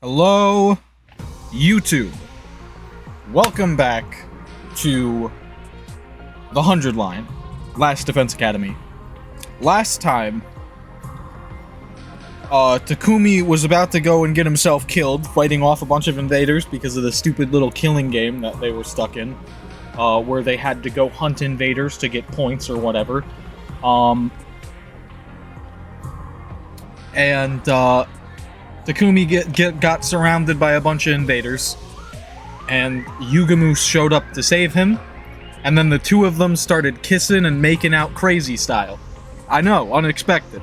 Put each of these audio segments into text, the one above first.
Hello, YouTube. Welcome back to the 100 line, Last Defense Academy. Last time, Takumi was about to go and get himself killed, fighting off a bunch of invaders because of the stupid little killing game that they were stuck in, where they had to go hunt invaders to get points or whatever. Takumi got surrounded by a bunch of invaders, and Yugamu showed up to save him, and then the two of them started kissing and making out crazy style. I know, unexpected.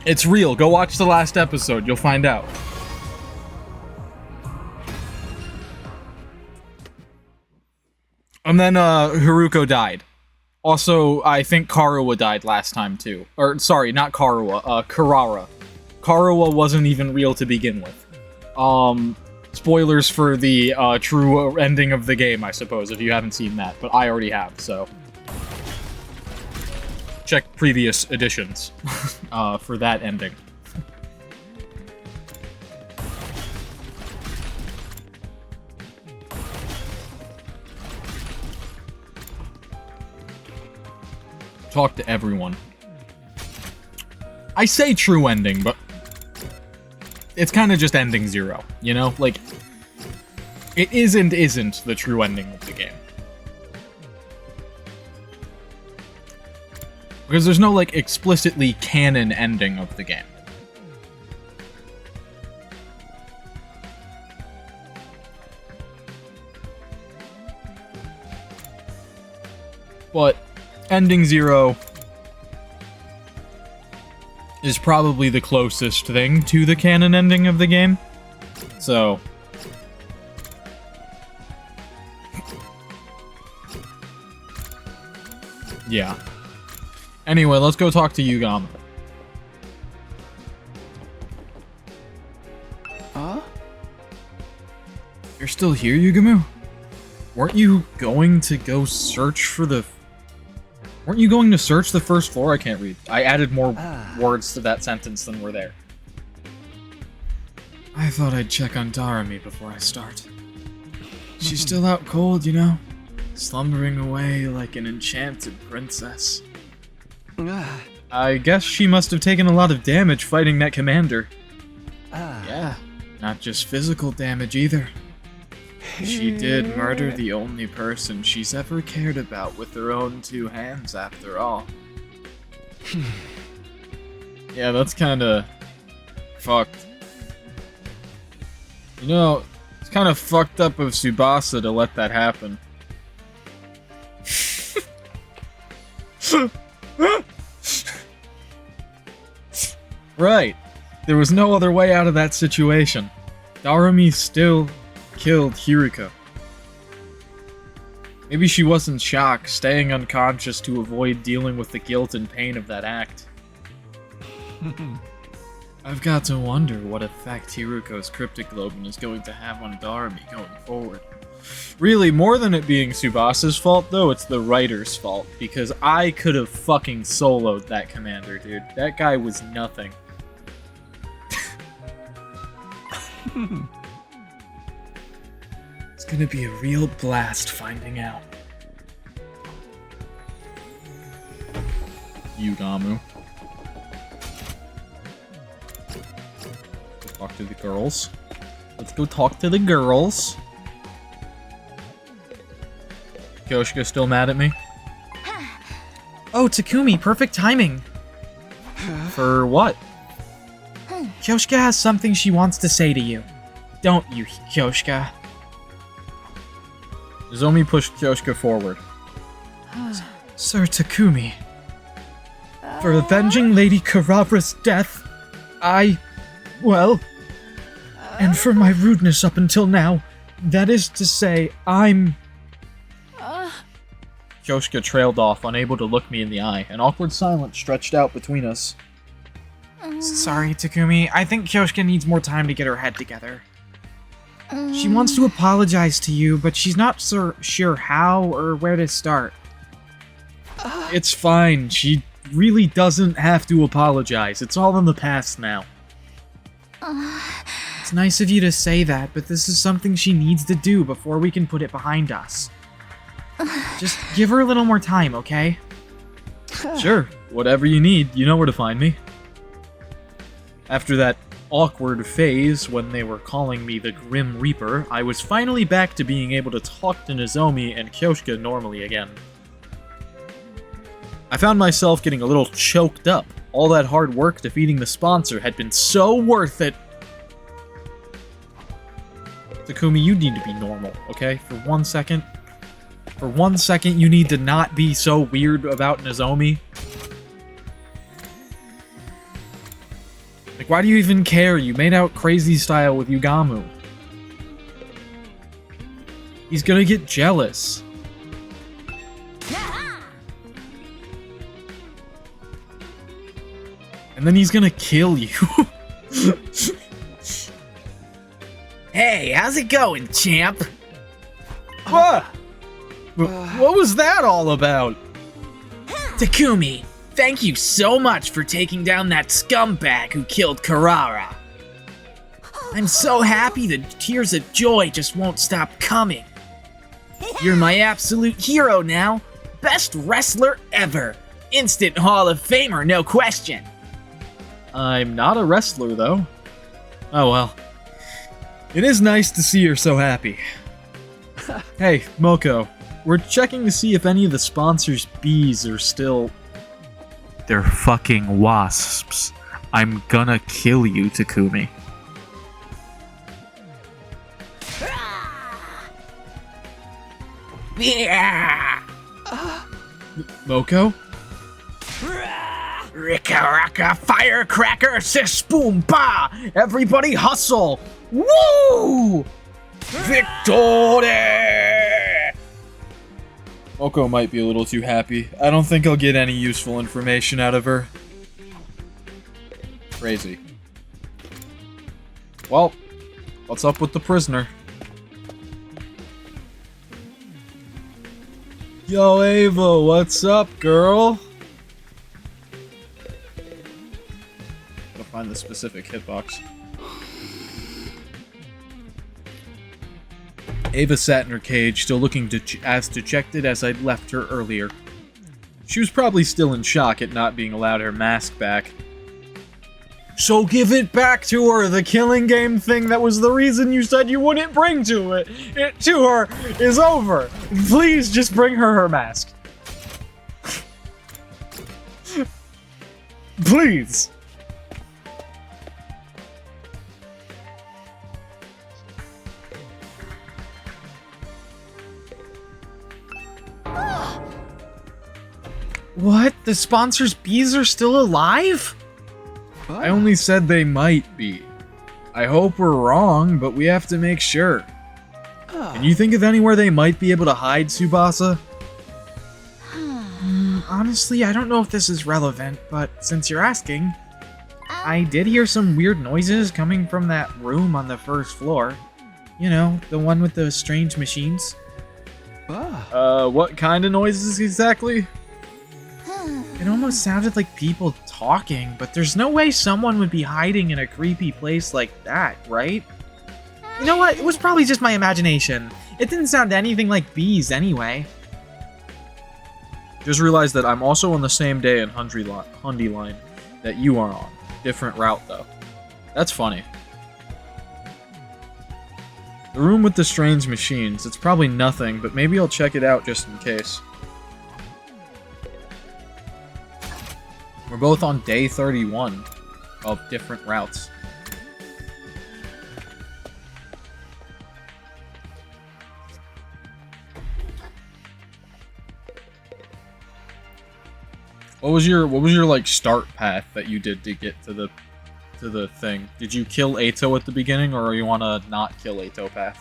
It's real. Go watch the last episode, you'll find out. And then, Haruko died. Also, I think Karuwa died last time, too. Or, sorry, not Karuwa, Karara. Karuwa wasn't even real to begin with. Spoilers for the, true ending of the game, I suppose, if you haven't seen that, but I already have, so. Check previous editions, for that ending. Talk to everyone. I say true ending, but it's kind of just ending 0, you know? Like, it isn't the true ending of the game. Because there's no, like, explicitly canon ending of the game. But ending 0 is probably the closest thing to the canon ending of the game. So yeah. Anyway, let's go talk to Yugamu. You're still here, Yugamu? Weren't you going to go search for the... Weren't you going to search the first floor? I can't read. I added more words to that sentence than were there. I thought I'd check on Darami before I start. She's still out cold, you know? Slumbering away like an enchanted princess. I guess she must have taken a lot of damage fighting that commander. Yeah, not just physical damage either. She did murder the only person she's ever cared about with her own 2 hands, after all. Yeah, that's kinda... fucked. You know, it's kinda fucked up of Tsubasa to let that happen. Right. There was no other way out of that situation. Darami still killed Hiruko. Maybe she wasn't shocked, staying unconscious to avoid dealing with the guilt and pain of that act. I've got to wonder what effect Hiruko's cryptic globin is going to have on Darami going forward. Really, more than it being Tsubasa's fault, though, it's the writer's fault, because I could have fucking soloed that commander, dude. That guy was nothing. It's gonna be a real blast finding out. Yugamu. Let's talk to the girls. Let's go talk to the girls. Kyoshka still mad at me? Oh, Takumi, perfect timing. For what? Kyoshka has something she wants to say to you. Don't you, Kyoshka? Nozomi pushed Kyoshka forward. Sir Takumi, for avenging Lady Karabara's death, well, and for my rudeness up until now, that is to say, I'm... Kyoshka trailed off, unable to look me in the eye. An awkward silence stretched out between us. Sorry, Takumi. I think Kyoshka needs more time to get her head together. She wants to apologize to you, but she's not sure how or where to start. It's fine. She really doesn't have to apologize. It's all in the past now. It's nice of you to say that, but this is something she needs to do before we can put it behind us. Just give her a little more time, okay? Sure, whatever you need, you know where to find me. After that awkward phase when they were calling me the Grim Reaper, I was finally back to being able to talk to Nozomi and Kyoshka normally again. I found myself getting a little choked up. All that hard work defeating the sponsor had been so worth it. Takumi, you need to be normal, okay? For 1 second. For 1 second, you need to not be so weird about Nozomi. Like, why do you even care? You made out crazy style with Yugamu. He's gonna get jealous. And then he's gonna kill you. Hey, how's it going, champ? What? What was that all about? Takumi, thank you so much for taking down that scumbag who killed Karara. I'm so happy the tears of joy just won't stop coming. You're my absolute hero now. Best wrestler ever. Instant Hall of Famer, no question. I'm not a wrestler, though. Oh well. It is nice to see you're so happy. Hey, Moko. We're checking to see if any of the sponsors' bees are still... They're fucking wasps. I'm gonna kill you, Takumi. Moko? Rika raka firecracker sis boom ba! Everybody hustle! Woo! Victory! Moko might be a little too happy. I don't think I'll get any useful information out of her. Crazy. Well, what's up with the prisoner? Yo, Ava, what's up, girl? Gotta find the specific hitbox. Ava sat in her cage, still looking as dejected as I'd left her earlier. She was probably still in shock at not being allowed her mask back. So give it back to her! The killing game thing that was the reason you said you wouldn't bring to her is over! Please just bring her her mask. Please! What? The sponsors' bees are still alive? Oh. I only said they might be. I hope we're wrong, but we have to make sure. Oh. Can you think of anywhere they might be able to hide, Tsubasa? Honestly, I don't know if this is relevant, but since you're asking, I did hear some weird noises coming from that room on the first floor. You know, the one with the strange machines. Oh. What kind of noises exactly? It almost sounded like people talking, but there's no way someone would be hiding in a creepy place like that, right? You know what? It was probably just my imagination. It didn't sound anything like bees anyway. Just realized that I'm also on the same day in Hundy Line that you are on. Different route, though. That's funny. The room with the strange machines. It's probably nothing, but maybe I'll check it out just in case. We're both on day 31 of different routes. What was your like start path that you did to get to the thing? Did you kill Eito at the beginning, or are you on a not kill Eito path?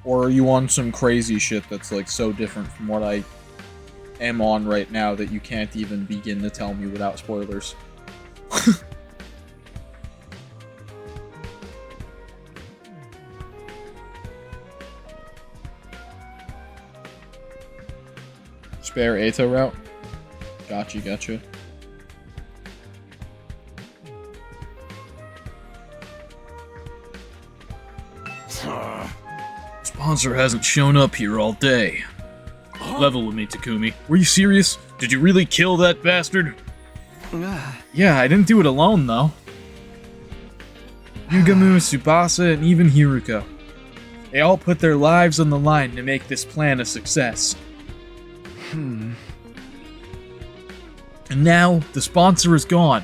Or are you on some crazy shit that's like so different from what I am on right now that you can't even begin to tell me without spoilers? spare Ato route? Gotcha. Sponsor hasn't shown up here all day. Level with me, Takumi. Were you serious? Did you really kill that bastard? Yeah, I didn't do it alone, though. Yugamu, Tsubasa, and even Hiruko. They all put their lives on the line to make this plan a success. And now, the sponsor is gone.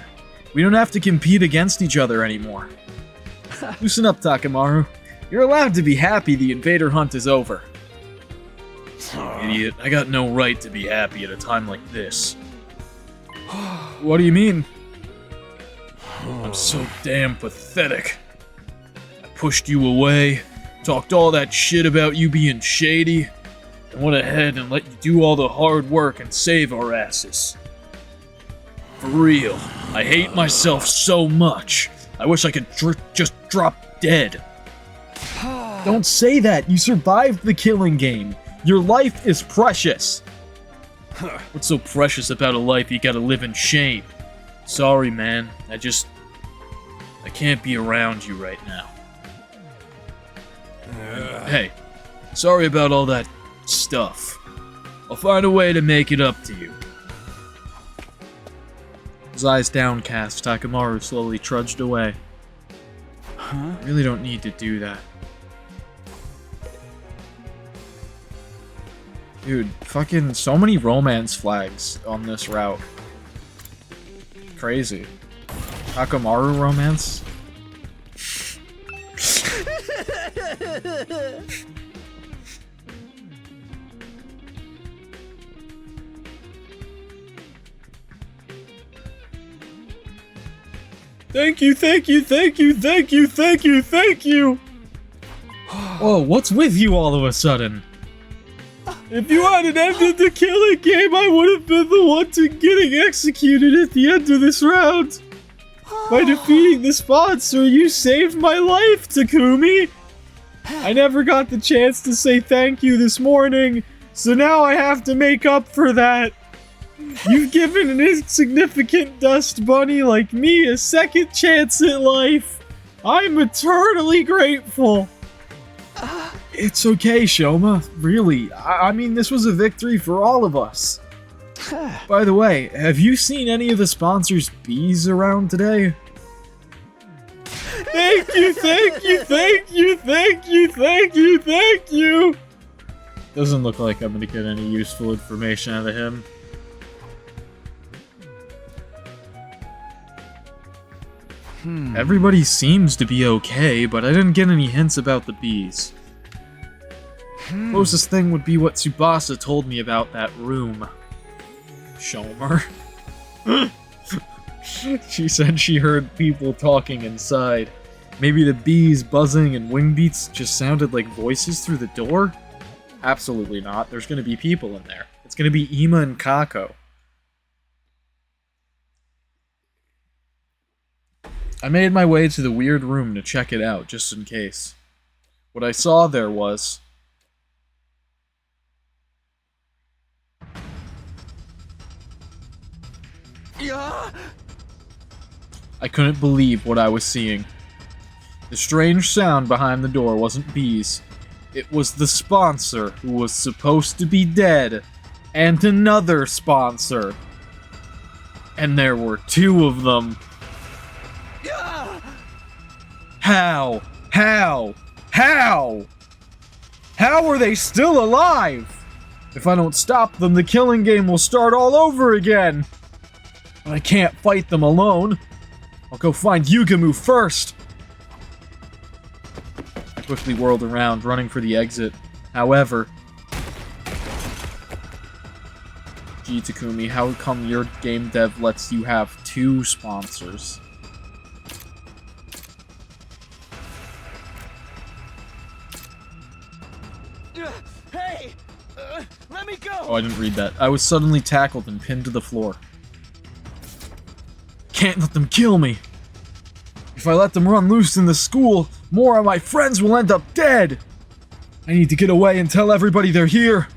We don't have to compete against each other anymore. Loosen up, Takemaru. You're allowed to be happy the invader hunt is over. Idiot, I got no right to be happy at a time like this. What do you mean? I'm so damn pathetic. I pushed you away, talked all that shit about you being shady, and went ahead and let you do all the hard work and save our asses. For real, I hate myself so much. I wish I could just drop dead. Don't say that, you survived the killing game. Your life is precious. What's so precious about a life you gotta live in shame? Sorry, man. I can't be around you right now. Hey, sorry about all that stuff. I'll find a way to make it up to you. His eyes downcast, Takemaru slowly trudged away. I really don't need to do that. Dude, fucking so many romance flags on this route. Crazy. Takemaru romance? Thank you! Whoa, what's with you all of a sudden? If you hadn't ended the killing game, I would have been the one to getting executed at the end of this round. By defeating the sponsor, you saved my life, Takumi. I never got the chance to say thank you this morning, so now I have to make up for that. You've given an insignificant dust bunny like me a second chance at life. I'm eternally grateful. It's okay, Shoma. Really. I mean, this was a victory for all of us. By the way, have you seen any of the sponsors' bees around today? Thank you! Doesn't look like I'm gonna get any useful information out of him. Everybody seems to be okay, but I didn't get any hints about the bees. Closest thing would be what Tsubasa told me about that room. Shomer. She said she heard people talking inside. Maybe the bees buzzing and wing beats just sounded like voices through the door? Absolutely not. There's gonna be people in there. It's gonna be Ima and Kako. I made my way to the weird room to check it out, just in case. What I saw there was... I couldn't believe what I was seeing. The strange sound behind the door wasn't bees. It was the sponsor who was supposed to be dead, and another sponsor. And there were two of them. How? How are they still alive? If I don't stop them, the killing game will start all over again. But I can't fight them alone. I'll go find Yugamu first. I quickly whirled around, running for the exit. However... Gee, Takumi, how come your game dev lets you have two sponsors? Hey! Let me go! Oh, I didn't read that. I was suddenly tackled and pinned to the floor. Can't let them kill me. If I let them run loose in the school, more of my friends will end up dead. I need to get away and tell everybody they're here.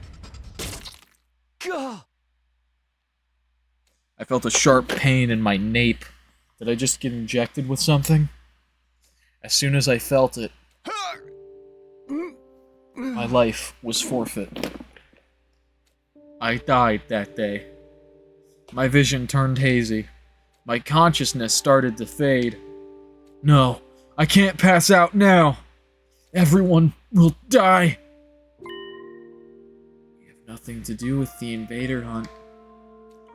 I felt a sharp pain in my nape. Did I just get injected with something? As soon as I felt it, my life was forfeit. I died that day. My vision turned hazy. My consciousness started to fade. No, I can't pass out now. Everyone will die. We have nothing to do with the invader hunt.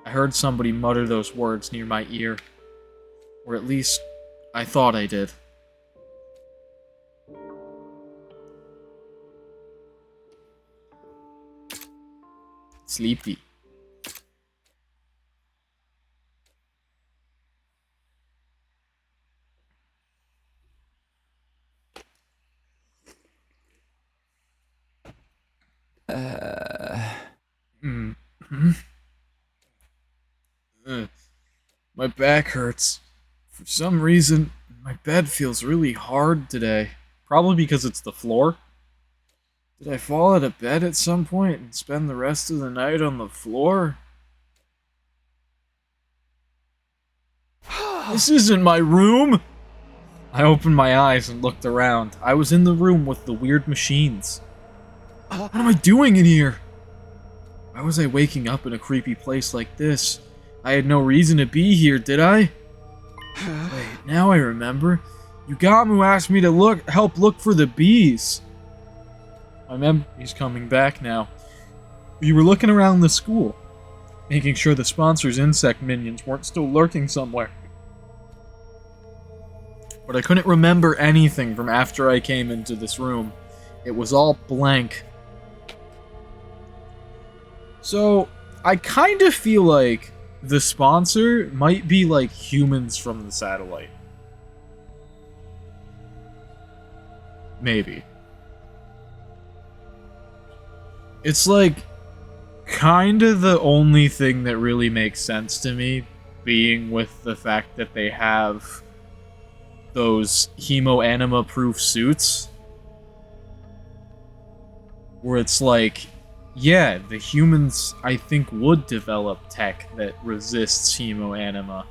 I heard somebody mutter those words near my ear. Or at least, I thought I did. Sleepy. My back hurts. For some reason, my bed feels really hard today. Probably because it's the floor. Did I fall out of bed at some point and spend the rest of the night on the floor? This isn't my room! I opened my eyes and looked around. I was in the room with the weird machines. What am I doing in here? Why was I waking up in a creepy place like this? I had no reason to be here, did I? Wait, now I remember. Yugamu asked me to help look for the bees. My memory's coming back now. We were looking around the school, making sure the sponsor's insect minions weren't still lurking somewhere. But I couldn't remember anything from after I came into this room. It was all blank. So, I kind of feel like the sponsor might be like humans from the satellite. Maybe. It's like kind of the only thing that really makes sense to me, being with the fact that they have those hemoanima-proof suits. Where it's like, yeah, the humans, I think, would develop tech that resists hemoanima.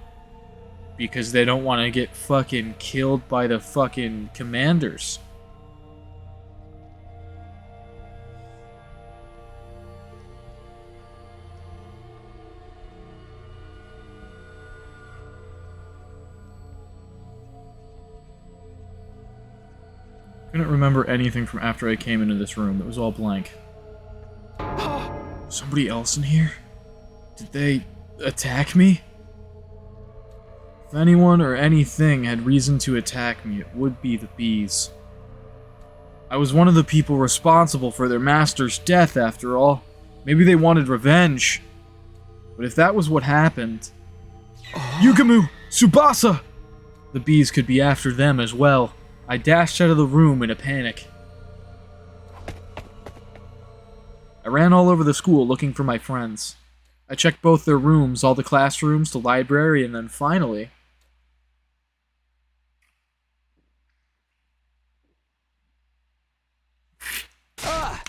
Because they don't want to get fucking killed by the fucking commanders. Couldn't remember anything from after I came into this room. It was all blank. Somebody else in here? Did they attack me? If anyone or anything had reason to attack me, it would be the bees. I was one of the people responsible for their master's death, after all. Maybe they wanted revenge. But if that was what happened... Yugamu! Tsubasa! The bees could be after them as well. I dashed out of the room in a panic. I ran all over the school looking for my friends. I checked both their rooms, all the classrooms, the library, and then finally...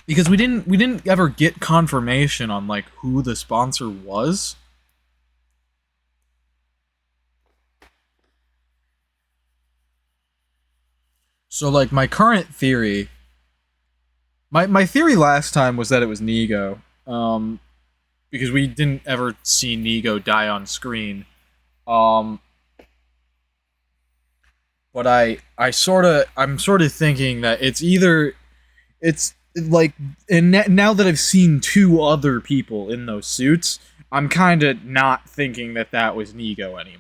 Because we didn't ever get confirmation on, like, who the sponsor was. So, like, my current theory... My theory last time was that it was Nigo. Because we didn't ever see Nigo die on screen. But I'm sort of thinking that it's either... It's, like... And now that I've seen two other people in those suits, I'm kind of not thinking that that was Nigo anymore.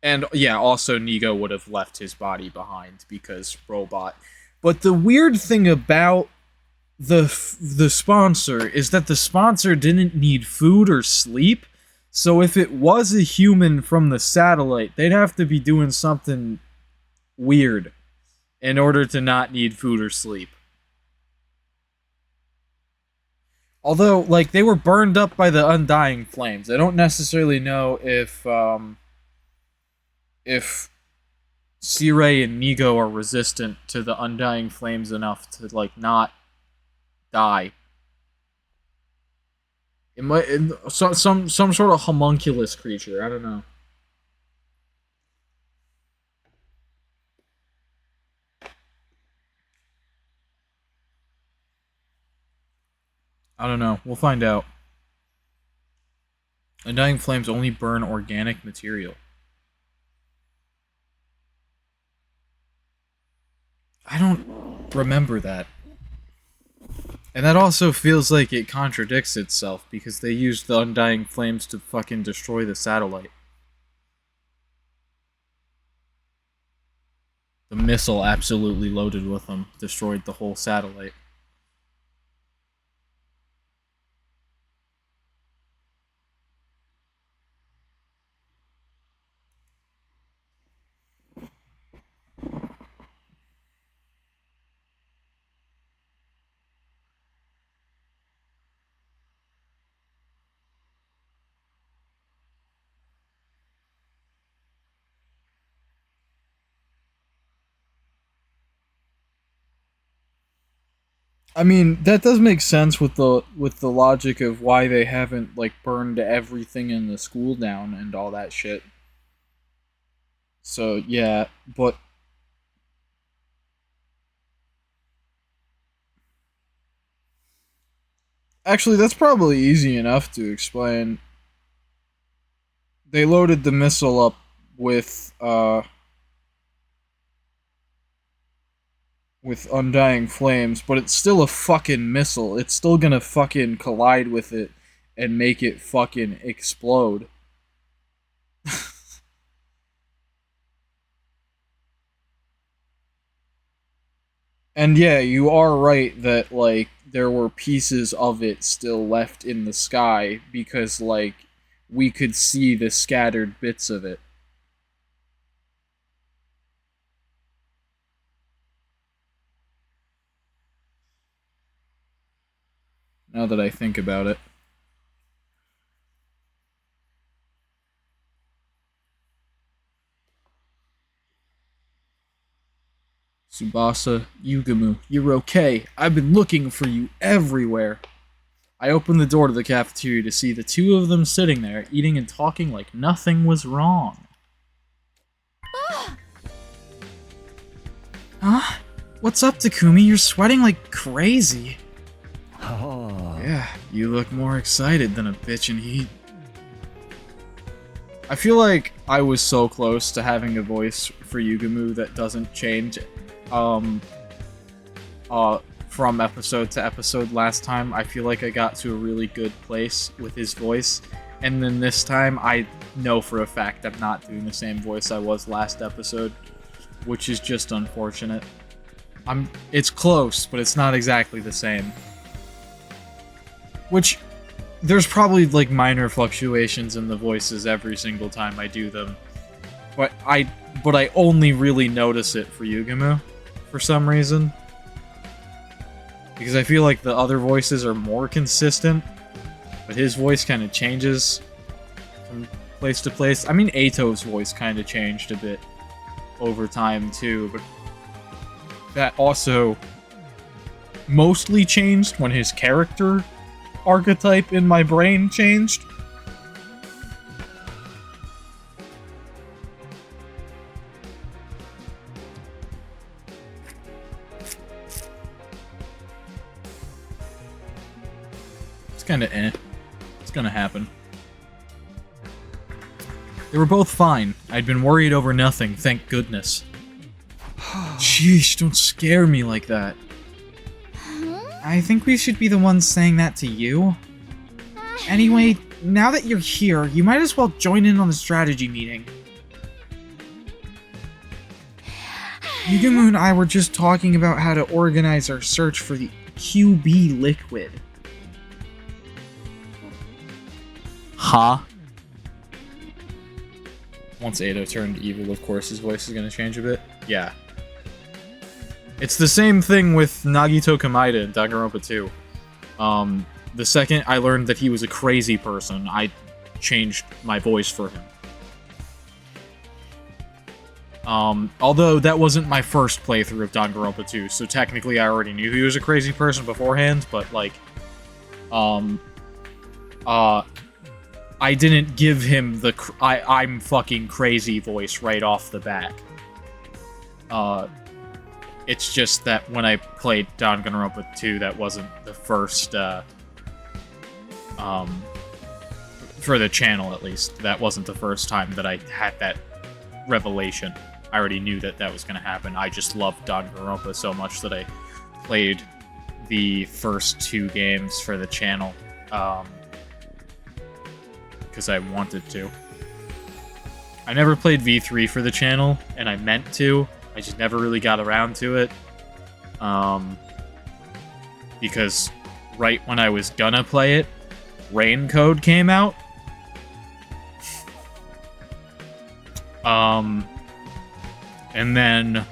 And, yeah, also Nigo would have left his body behind because robot. But the weird thing about the sponsor is that the sponsor didn't need food or sleep. So if it was a human from the satellite, they'd have to be doing something weird in order to not need food or sleep. Although, like, they were burned up by the undying flames. I don't necessarily know if Sirei and Nigo are resistant to the undying flames enough to, like, not die. It might some sort of homunculus creature. I don't know. I don't know. We'll find out. Undying flames only burn organic material. I don't remember that. And that also feels like it contradicts itself, because they used the Undying Flames to fucking destroy the satellite. The missile absolutely loaded with them destroyed the whole satellite. I mean, that does make sense with the logic of why they haven't like burned everything in the school down and all that shit. So, yeah, but actually that's probably easy enough to explain. They loaded the missile up with Undying Flames, but it's still a fucking missile. It's still gonna fucking collide with it and make it fucking explode. And yeah, you are right that, like, there were pieces of it still left in the sky because, like, we could see the scattered bits of it. Now that I think about it. Tsubasa, Yugumu, you're okay. I've been looking for you everywhere. I opened the door to the cafeteria to see the two of them sitting there, eating and talking like nothing was wrong. Huh? What's up, Takumi? You're sweating like crazy. Oh. Yeah, you look more excited than a bitch in heat. I feel like I was so close to having a voice for Yugumu that doesn't change from episode to episode last time. I feel like I got to a really good place with his voice, and then this time I know for a fact I'm not doing the same voice I was last episode, which is just unfortunate. It's close, but it's not exactly the same. Which, there's probably like minor fluctuations in the voices every single time I do them, but I only really notice it for Yugumu for some reason, because I feel like the other voices are more consistent, but his voice kind of changes from place to place. I mean, Eito's voice kind of changed a bit over time too, but that also mostly changed when his character archetype in my brain changed. It's kind of It's gonna happen. They were both fine. I'd been worried over nothing, thank goodness. Sheesh, don't scare me like that. I think we should be the ones saying that to you. Anyway, now that you're here, you might as well join in on the strategy meeting. Yugumu and I were just talking about how to organize our search for the QB liquid. Huh? Once Eito turned evil, of course, his voice is going to change a bit. Yeah. It's the same thing with Nagito Komaeda in Danganronpa 2. The second I learned that he was a crazy person, I changed my voice for him. Although that wasn't my first playthrough of Danganronpa 2, so technically I already knew he was a crazy person beforehand, but, like, I didn't give him the I'm fucking crazy voice right off the bat. It's just that when I played Danganronpa 2, that wasn't the first, for the channel at least, that wasn't the first time that I had that revelation. I already knew that that was going to happen. I just loved Danganronpa so much that I played the first 2 games for the channel, because I wanted to. I never played V3 for the channel, and I meant to. I just never really got around to it. Because right when I was gonna play it, Rain Code came out. And then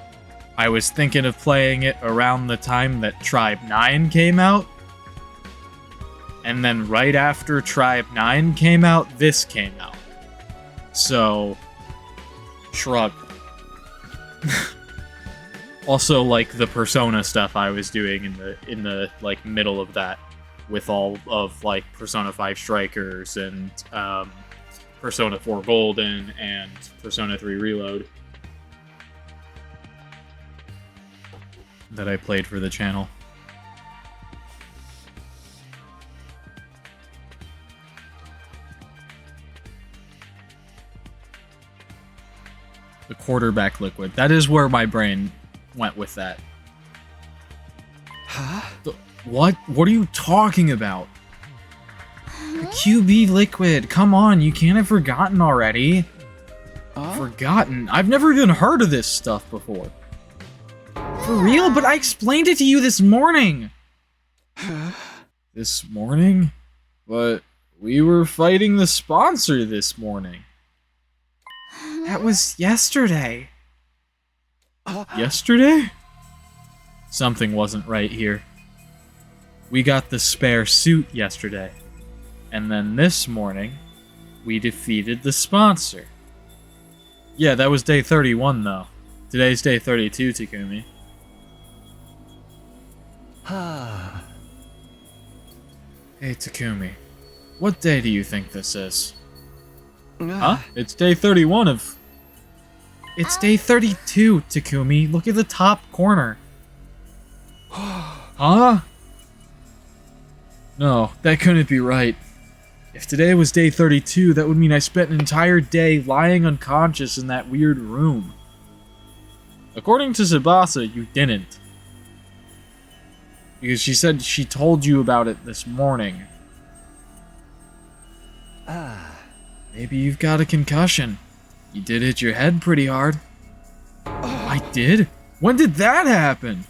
I was thinking of playing it around the time that Tribe 9 came out. And then right after Tribe 9 came out, this came out. So, shrug. Also, like, the Persona stuff I was doing in the like middle of that, with all of like Persona 5 Strikers and Persona 4 Golden and Persona 3 Reload that I played for the channel. The quarterback liquid. That is where my brain went with that. Huh? What? What are you talking about? The QB liquid. Come on, you can't have forgotten already. Forgotten? I've never even heard of this stuff before. For real? But I explained it to you this morning. This morning? But we were fighting the sponsor this morning. That was yesterday. Yesterday? Something wasn't right here. We got the spare suit yesterday. And then this morning, we defeated the sponsor. Yeah, that was day 31, though. Today's day 32, Takumi. Hey, Takumi. What day do you think this is? Huh? It's day 31 of... It's day 32, Takumi. Look at the top corner. Huh? No, that couldn't be right. If today was day 32, that would mean I spent an entire day lying unconscious in that weird room. According to Tsubasa, you didn't. Because she said she told you about it this morning. Maybe you've got a concussion. You did hit your head pretty hard. I did? When did that happen?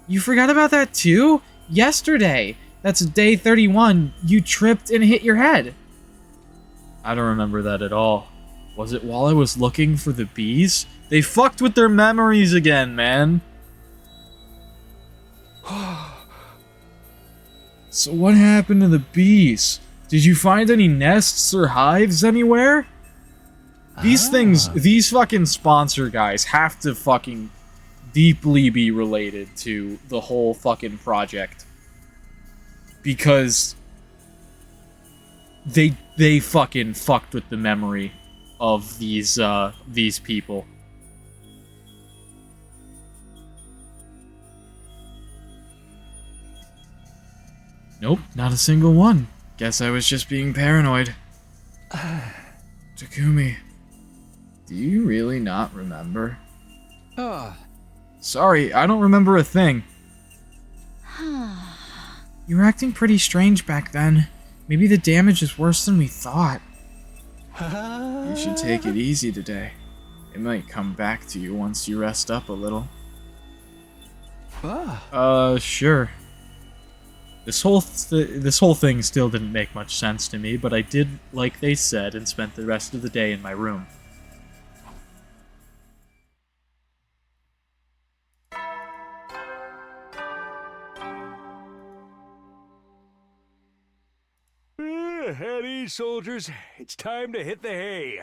You forgot about that too? Yesterday. That's day 31. You tripped and hit your head. I don't remember that at all. Was it while I was looking for the bees? They fucked with their memories again, man. So what happened to the bees? Did you find any nests or hives anywhere? These things, these fucking sponsor guys have to fucking deeply be related to the whole fucking project. Because they fucking fucked with the memory of these people. Nope, not a single one. Guess I was just being paranoid. Takumi, do you really not remember? Sorry, I don't remember a thing. You were acting pretty strange back then. Maybe the damage is worse than we thought. You should take it easy today. It might come back to you once you rest up a little. Sure. This whole thing still didn't make much sense to me, but I did like they said and spent the rest of the day in my room. At ease, soldiers. It's time to hit the hay.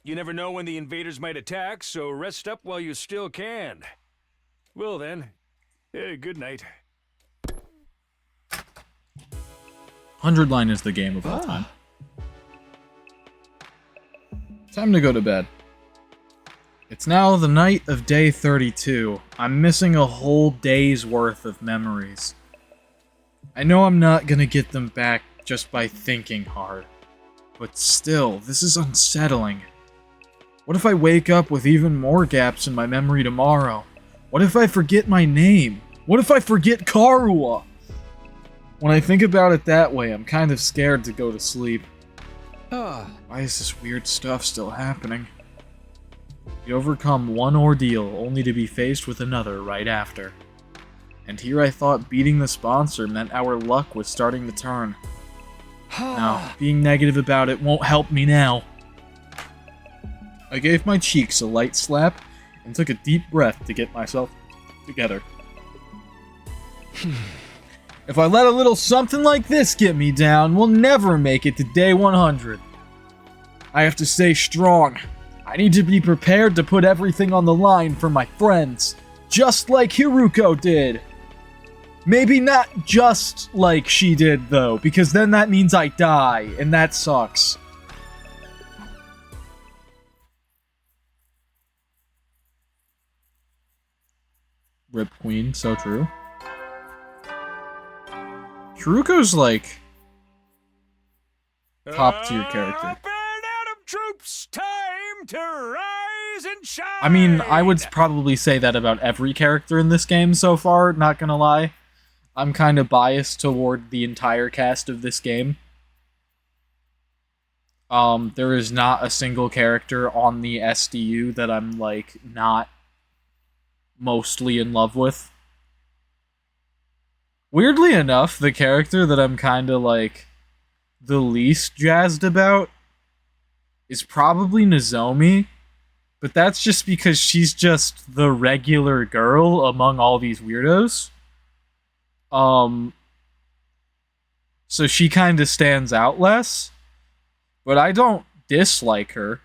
You never know when the invaders might attack, so rest up while you still can. Well then, good night. 100 line is the game of all time. Time to go to bed. It's now the night of day 32. I'm missing a whole day's worth of memories. I know I'm not gonna get them back just by thinking hard. But still, this is unsettling. What if I wake up with even more gaps in my memory tomorrow? What if I forget my name? What if I forget Karua? When I think about it that way, I'm kind of scared to go to sleep. Why is this weird stuff still happening? You overcome one ordeal only to be faced with another right after. And here I thought beating the sponsor meant our luck was starting to turn. Now, being negative about it won't help me now. I gave my cheeks a light slap and took a deep breath to get myself together. If I let a little something like this get me down, we'll never make it to day 100. I have to stay strong. I need to be prepared to put everything on the line for my friends, just like Hiruko did. Maybe not just like she did, though, because then that means I die, and that sucks. Rip Queen, so true. Hiruko's like top tier character. Up and Adam troops, time to rise and shine. I mean, I would probably say that about every character in this game so far, not gonna lie. I'm kind of biased toward the entire cast of this game. There is not a single character on the SDU that I'm, like, not mostly in love with. Weirdly enough, the character that I'm kind of, like, the least jazzed about is probably Nozomi, but that's just because she's just the regular girl among all these weirdos. So she kind of stands out less, but I don't dislike her.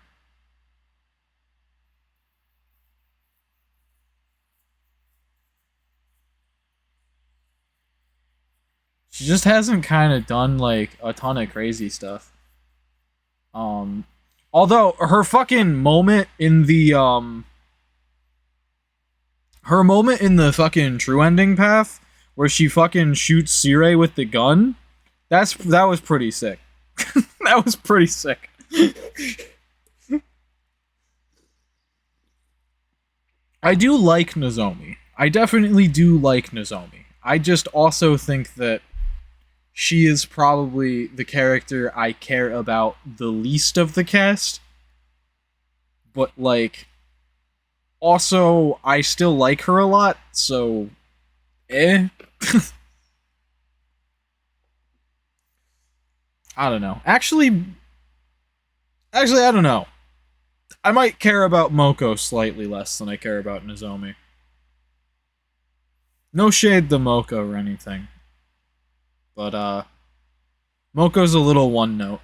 She just hasn't kind of done, like, a ton of crazy stuff. Although, her fucking moment in the, her moment in the fucking true ending path, where she fucking shoots Sirei with the gun, that was pretty sick. That was pretty sick. I do like Nozomi. I definitely do like Nozomi. I just also think that she is probably the character I care about the least of the cast. But, like, also, I still like her a lot, so... I don't know. Actually, I don't know. I might care about Moko slightly less than I care about Nozomi. No shade to Moko or anything. But, Moko's a little one note.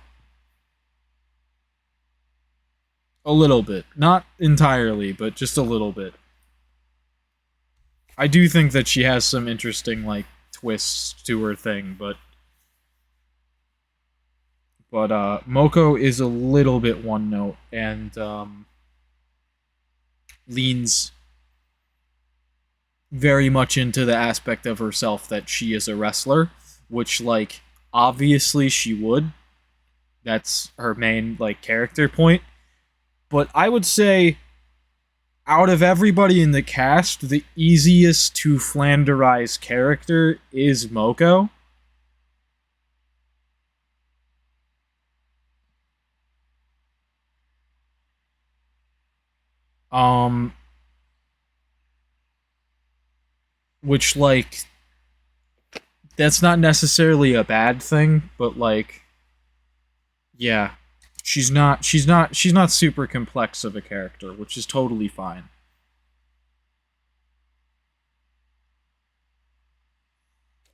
A little bit. Not entirely, but just a little bit. I do think that she has some interesting, like, twists to her thing, but Moko is a little bit one note, and, leans very much into the aspect of herself that she is a wrestler, which, like, obviously she would. That's her main, like, character point. But I would say, out of everybody in the cast, the easiest to Flanderize character is Moko. Which, like, that's not necessarily a bad thing, but, like, yeah. She's not super complex of a character, which is totally fine.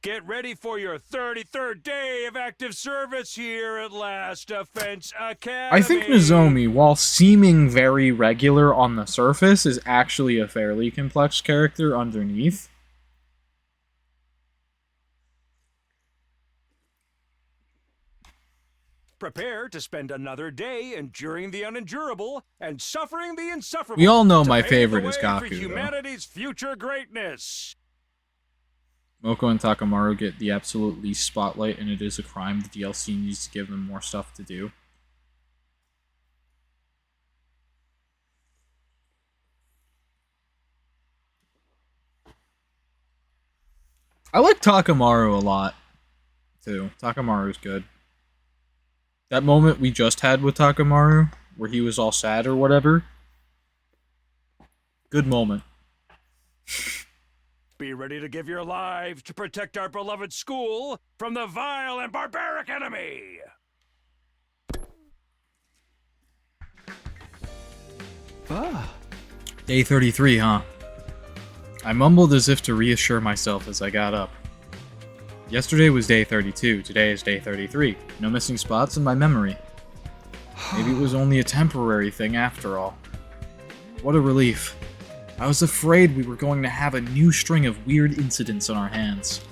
Get ready for your 33rd day of active service here at Last Defense Academy. I think Nozomi, while seeming very regular on the surface, is actually a fairly complex character underneath. Prepare to spend another day enduring the unendurable and suffering the insufferable. We all know to my pave favorite the is way Gaku, for though. humanity's future greatness. Moko and Takamaru get the absolute least spotlight, and it is a crime. The DLC needs to give them more stuff to do. I like Takamaru a lot, too. Takamaru's good. That moment we just had with Takamaru, where he was all sad or whatever. Good moment. Be ready to give your lives to protect our beloved school from the vile and barbaric enemy. Day 33, huh? I mumbled as if to reassure myself as I got up. Yesterday was day 32, today is day 33. No missing spots in my memory. Maybe it was only a temporary thing after all. What a relief. I was afraid we were going to have a new string of weird incidents on our hands.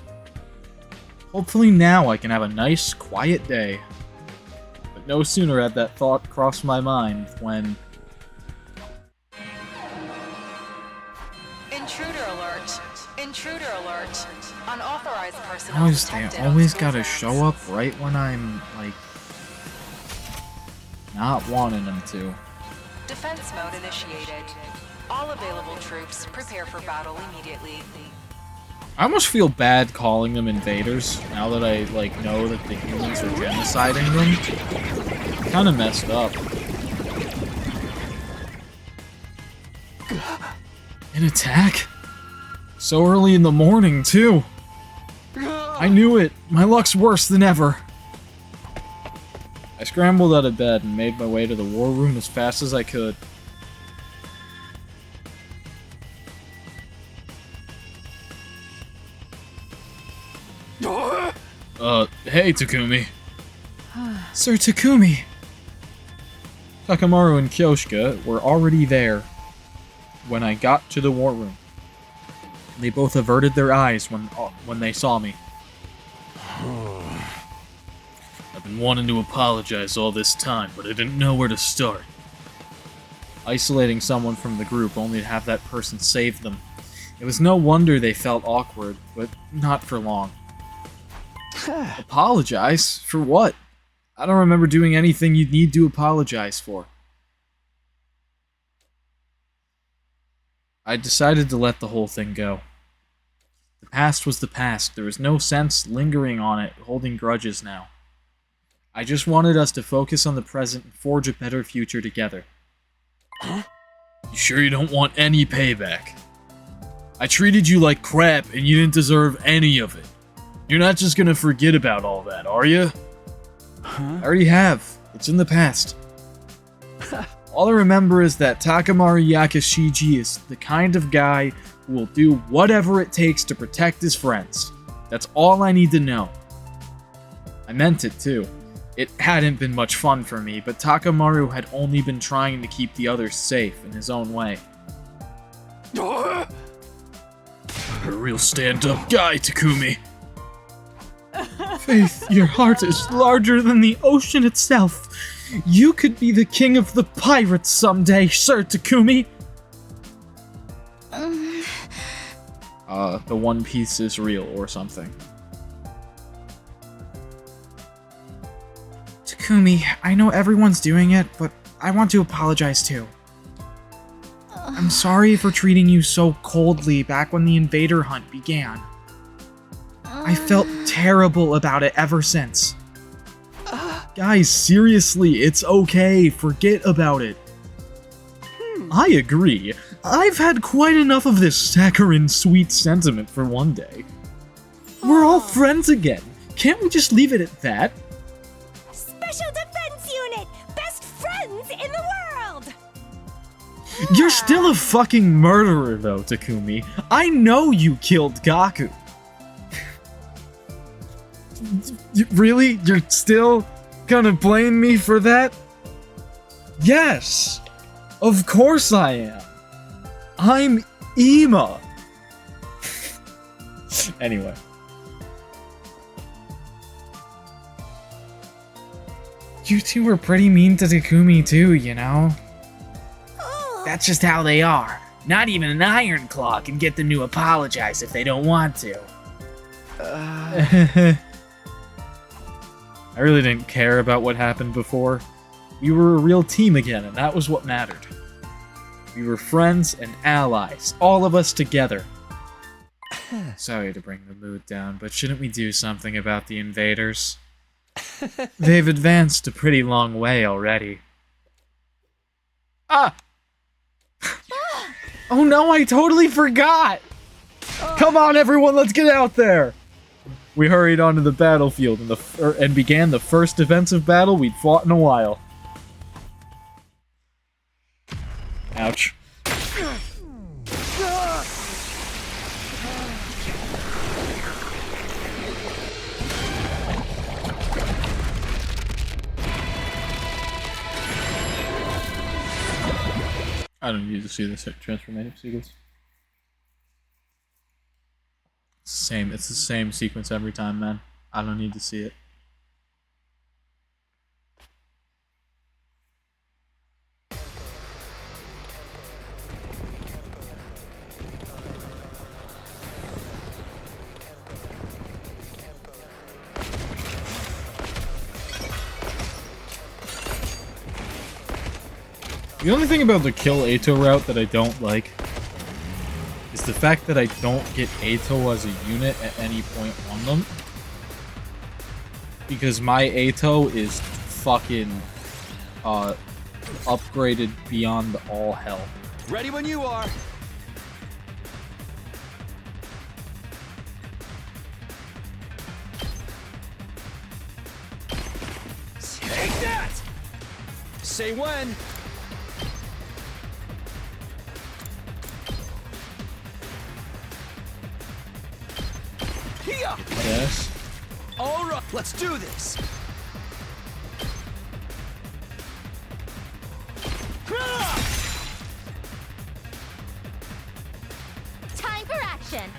Hopefully now I can have a nice, quiet day. But no sooner had that thought crossed my mind when... Intruder alert! Intruder alert! Unauthorized personnel They detected always on gotta school show up premises. right when I'm, like... not wanting them to. Defense mode initiated. All available troops prepare for battle immediately. I almost feel bad calling them invaders, now that I, like, know that the humans are genociding them. Kinda messed up. An attack? So early in the morning, too! I knew it! My luck's worse than ever! I scrambled out of bed and made my way to the war room as fast as I could. Hey, Takumi. Sir Takumi! Takamaru and Kyoshika were already there when I got to the war room. They both averted their eyes when they saw me. I've been wanting to apologize all this time, but I didn't know where to start. Isolating someone from the group only to have that person save them. It was no wonder they felt awkward, but not for long. Apologize? For what? I don't remember doing anything you'd need to apologize for. I decided to let the whole thing go. The past was the past. There was no sense lingering on it, holding grudges now. I just wanted us to focus on the present and forge a better future together. Huh? You sure you don't want any payback? I treated you like crap and you didn't deserve any of it. You're not just gonna forget about all that, are you? Huh? I already have. It's in the past. All I remember is that Takamaru Yakashiji is the kind of guy who will do whatever it takes to protect his friends. That's all I need to know. I meant it too. It hadn't been much fun for me, but Takamaru had only been trying to keep the others safe in his own way. You're a real stand-up guy, Takumi. Faith, your heart is larger than the ocean itself. You could be the king of the pirates someday, Sir Takumi. The One Piece is real or something. Takumi, I know everyone's doing it, but I want to apologize too. I'm sorry for treating you so coldly back when the invader hunt began. I felt terrible about it ever since. Guys, seriously, it's okay. Forget about it. I agree. I've had quite enough of this saccharine sweet sentiment for one day. We're all friends again. Can't we just leave it at that? Special Defense Unit! Best friends in the world! You're still a fucking murderer, though, Takumi. I know you killed Gaku. Really? You're still gonna blame me for that? Yes! Of course I am! I'm Ima! Anyway. You two were pretty mean to Takumi too, you know? That's just how they are. Not even an Iron Claw can get them to apologize if they don't want to. I really didn't care about what happened before. We were a real team again, and that was what mattered. We were friends and allies, all of us together. Sorry to bring the mood down, but shouldn't we do something about the invaders? They've advanced a pretty long way already. Ah! Oh no, I totally forgot! Come on, everyone, let's get out there! We hurried onto the battlefield and began the first defensive battle we'd fought in a while. Ouch. I don't need to see this transformative sequence. It's the same sequence every time, man. I don't need to see it. The only thing about the kill Ato route that I don't like is the fact that I don't get Ato as a unit at any point on them. Because my Ato is fucking upgraded beyond all hell. Ready when you are. Take that! Say when. Yes. All right, let's do this. Time for action.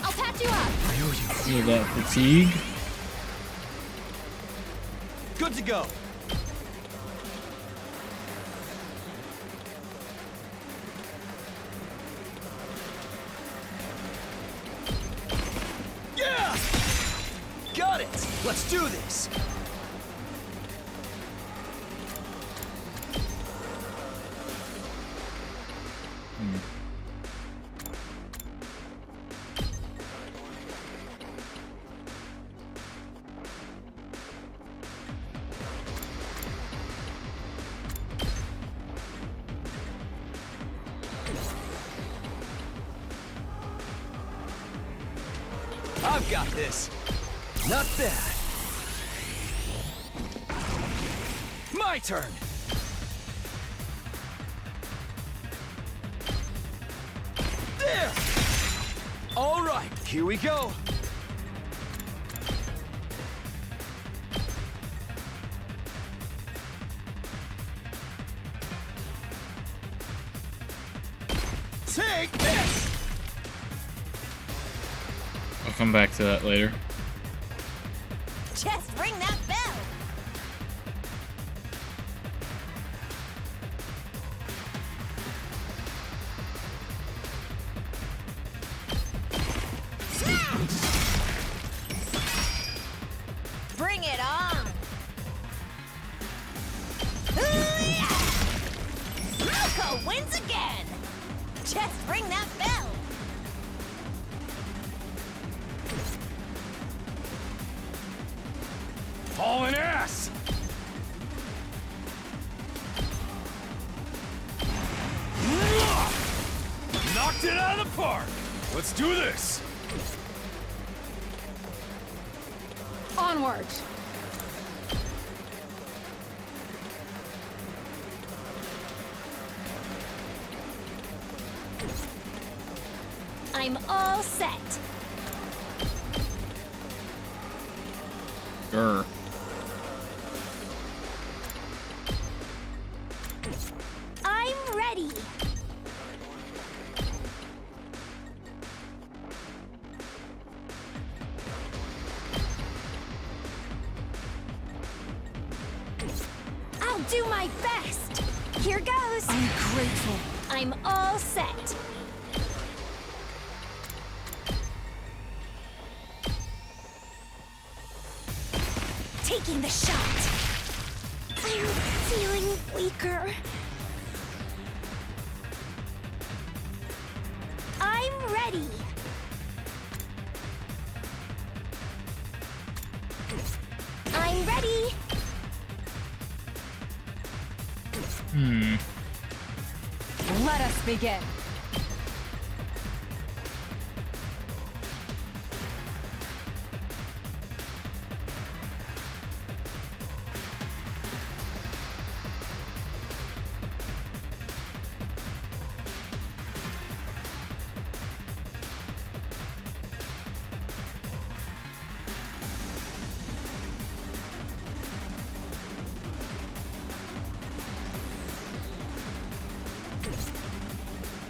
I'll patch you up. Feel that fatigue. Good to go. Yeah! Got it! Let's do this! I've got this. Not bad. My turn. There. All right, here we go. Take this. I'll come back to that later. Just ring that bell. Bring it on. Ryuko wins again. Just ring that bell. Hauling ass! Knocked it out of the park! Let's do this! Onward. I'm all set. Grr. I'm ready. I'll do my best. Here goes. I'm grateful. I'm all set. Taking the shot. I'm feeling weaker. I'm ready. I'm ready. Let us begin.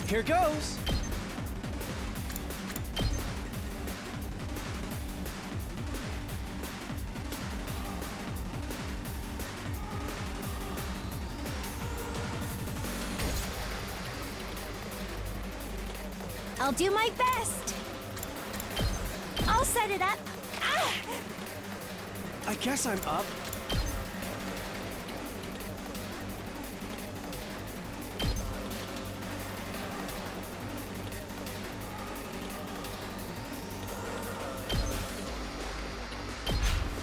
Here goes. I'll do my best. I'll set it up. Ah! I guess I'm up.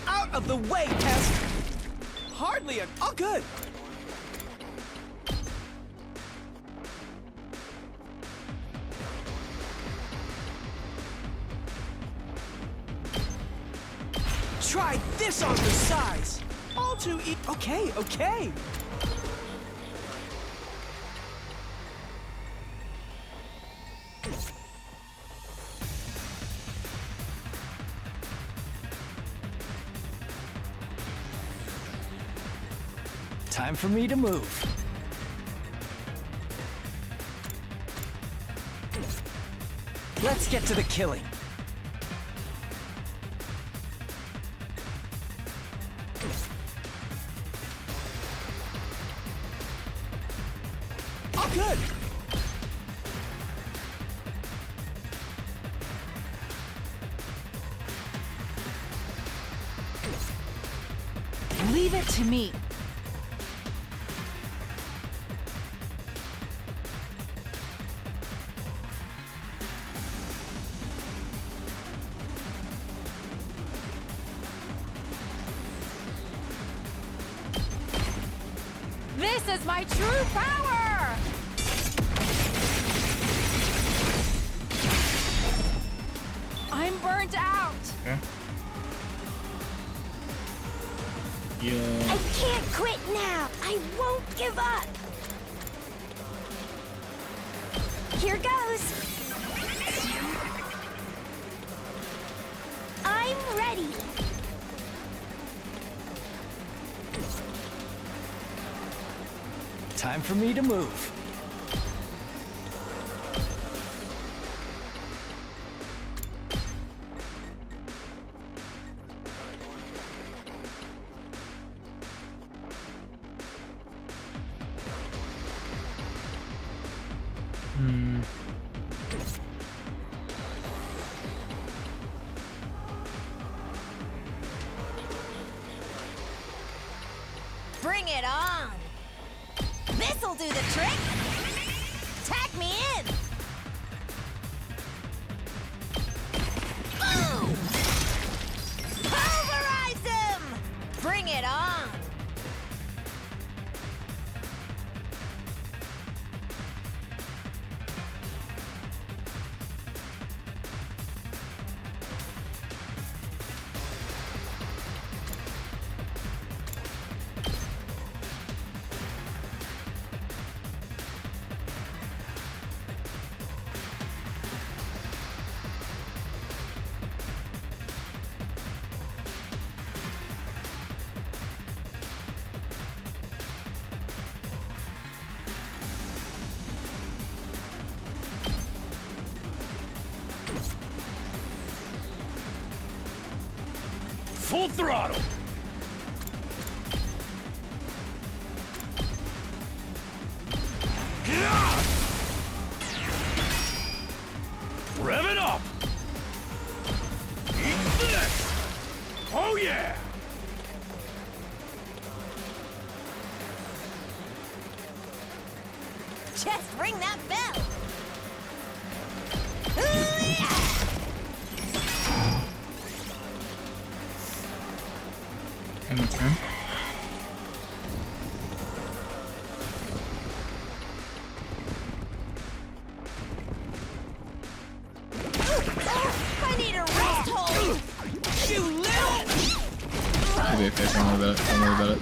Out of the way, Test! Hardly a... Oh, good! Try this on the size! All too okay, okay! Time for me to move. Let's get to the killing. Oh, good! Leave it to me. This is my true power! I'm burnt out! Okay. Yeah. I can't quit now. I won't give up. Here goes. I'm ready. Time for me to move. Bring it on. This'll do the trick. Tag me in. Boom! Pulverize him! Bring it on. Full throttle! Rev it up! Eat this! Oh yeah! Just ring that bell. Hoo-yah! In the turn. I need a rest hold. You little! It'll be okay, don't worry about it. Don't worry about it.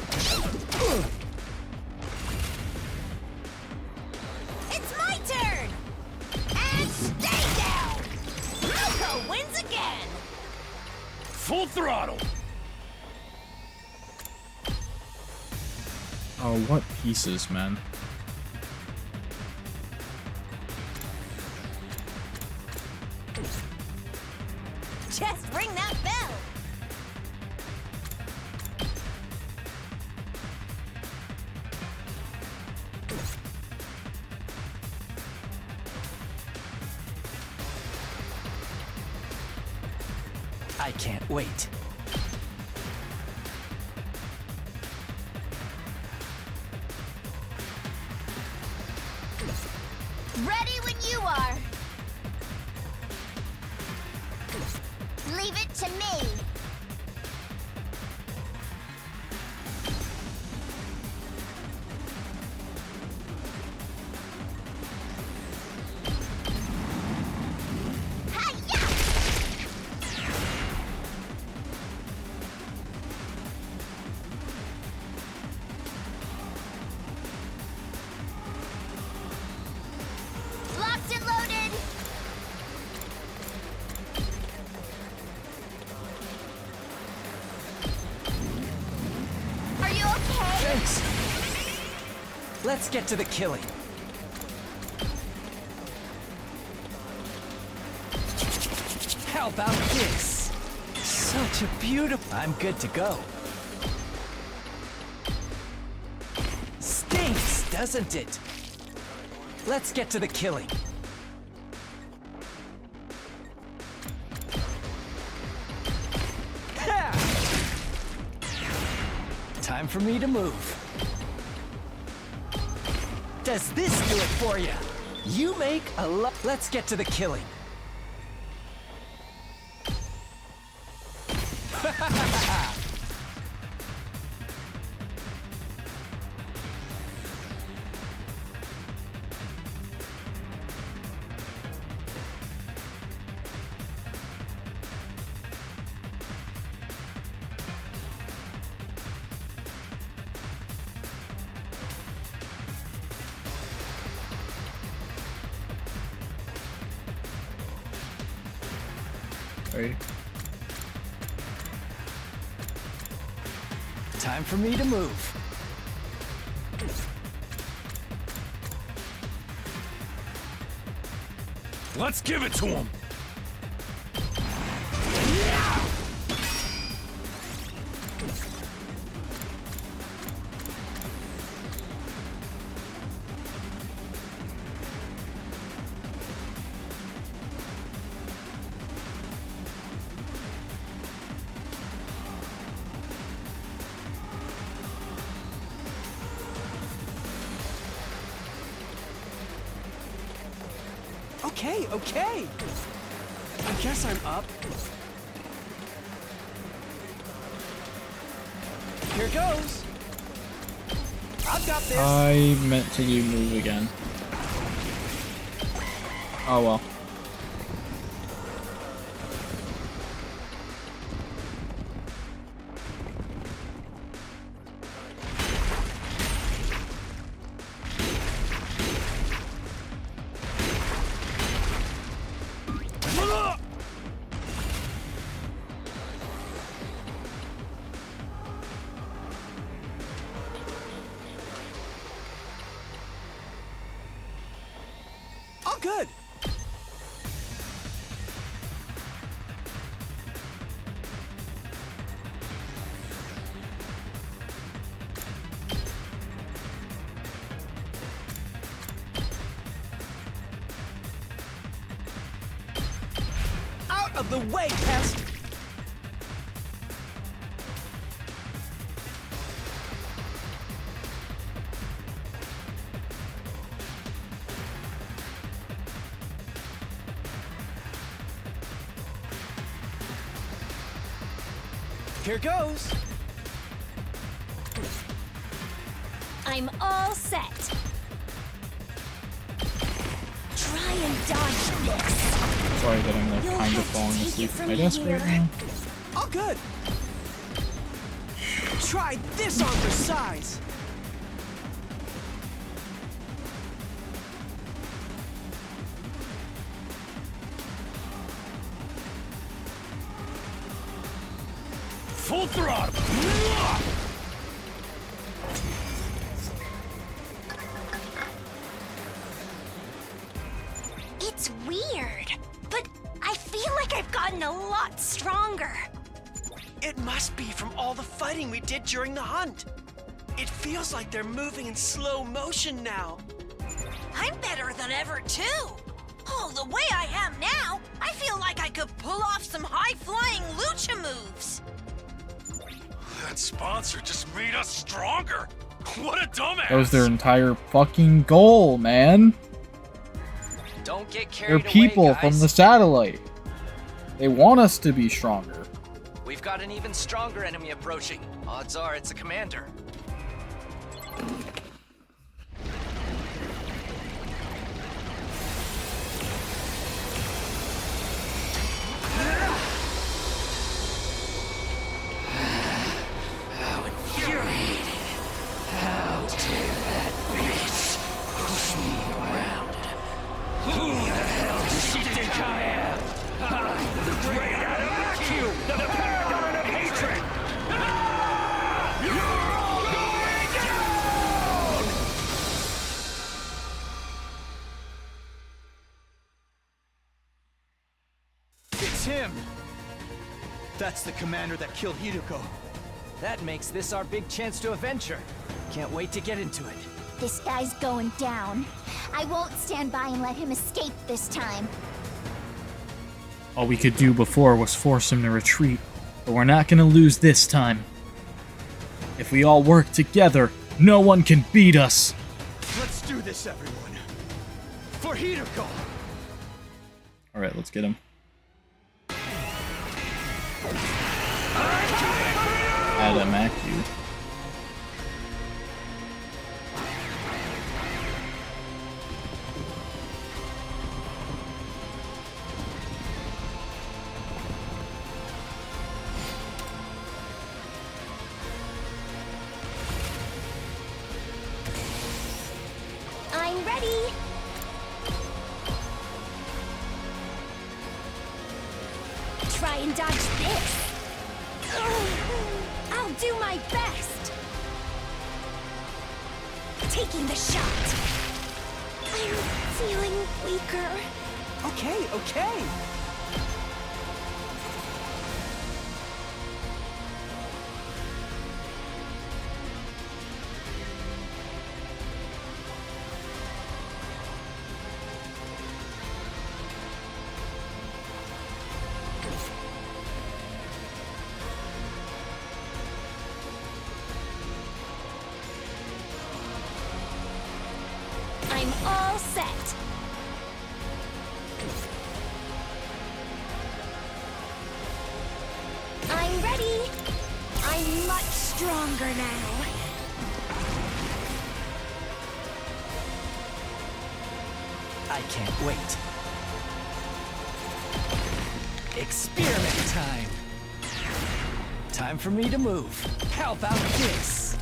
It's my turn. And stay down. Ryuko wins again. Full throttle! Oh, what pieces, man. Just ring that bell. I can't wait. Ready when you are. Leave it to me. Hi-ya! Locked and loaded. Are you okay? Thanks. Let's get to the killing. How about this? Such a beautiful... I'm good to go. Stinks, doesn't it? Let's get to the killing. Ha! Time for me to move. Does this do it for you? You make a lot. Let's get to the killing. Ready? Time for me to move. Let's give it to him! Okay, okay. I guess I'm up. Here goes. I've got this. I meant to do move again. Oh well. All good. the way, pest! Here goes! I'm all set. Try and dodge this. Sorry that I'm like You'll kind of have to falling take asleep it at from my desk here. right now. All good! Try this on for size! Full throttle! It's weird, but I feel like I've gotten a lot stronger. It must be from all the fighting we did during the hunt. It feels like they're moving in slow motion now. I'm better than ever, too. Oh, the way I am now, I feel like I could pull off some high-flying lucha moves. That sponsor just made us stronger! What a dumbass! That was their entire fucking goal, man. Don't get They're carried people away, from guys. the satellite. They want us to be stronger. We've got an even stronger enemy approaching. Odds are it's a commander. How infuriated. How dare that bitch push me around. Who the hell does she think I am? I'm the great Adam Q, the paragon of hatred! You're all going down! It's him! That's the commander that killed Hideko. That makes this our big chance to avenge her. Can't wait to get into it. This guy's going down. I won't stand by and let him escape this time. All we could do before was force him to retreat, but we're not gonna lose this time. If we all work together, no one can beat us. Let's do this, everyone. For Hideko! Alright, let's get him. Adamaku. I'm ready. Try and dodge this. I'll do my best. Taking the shot. I'm feeling weaker. Okay, okay. I'm all set. I'm ready. I'm much stronger now. I can't wait. Experiment time. Time for me to move. How about this?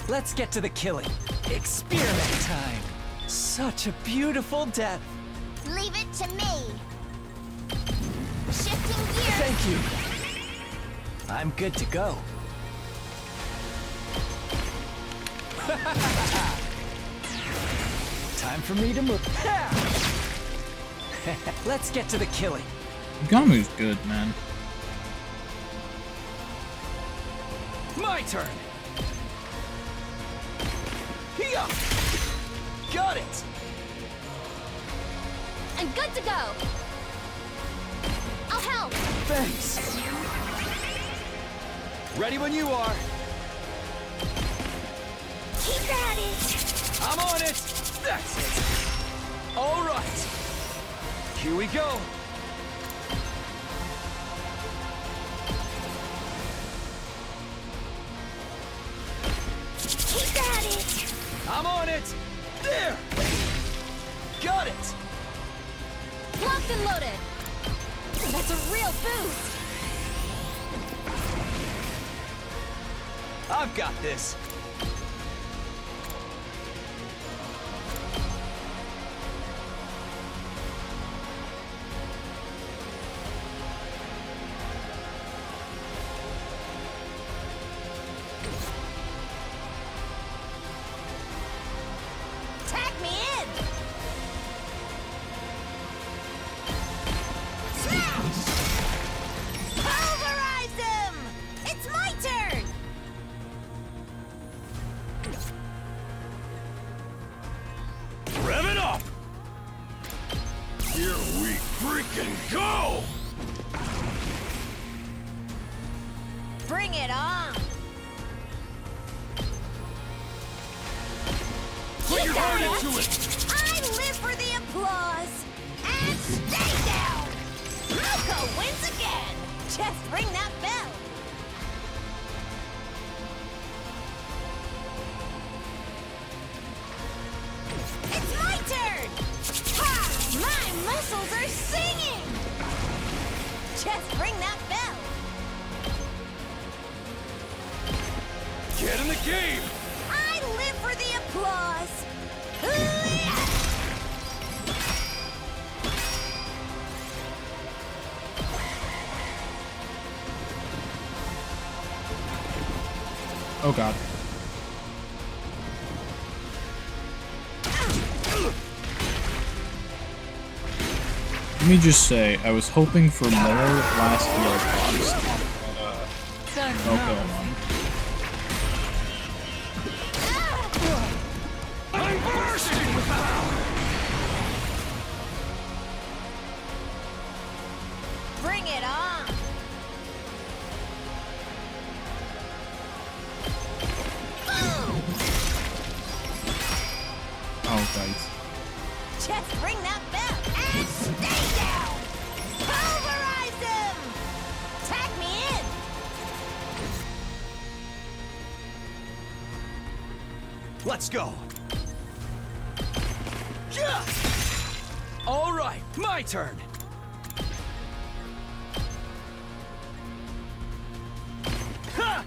Let's get to the killing. Experiment time. Such a beautiful death. Leave it to me. Shifting gears. Thank you. I'm good to go. Time for me to move. Let's get to the killing. Gamu's good, man. My turn. Hiya! Got it. I'm good to go. help! Thanks. Ready when you are. Keep at it! I'm on it. That's it. All right. Here we go. Keep at it! I'm on it. There. Got it. Locked and loaded! That's a real boost! I've got this. Tag me in! Smash! Pulverize him! It's my turn! Rev it up! Here we freaking go! Bring it on! Put your heart into it! I live for the applause! And stay down! Moko wins again! Just ring that bell! It's my turn! Ha! My muscles are singing! Just ring that bell! Get in the game! I live for the applause! Hoo-yah! Oh god. Let me just say, I was hoping for more last year box, but okay, on. I'm bursting with power! Bring it on! Boom! Oh, guys. Just ring that bell and stay down! Pulverize him! Tag me in! Let's go. Yeah. All right, my turn. Ha!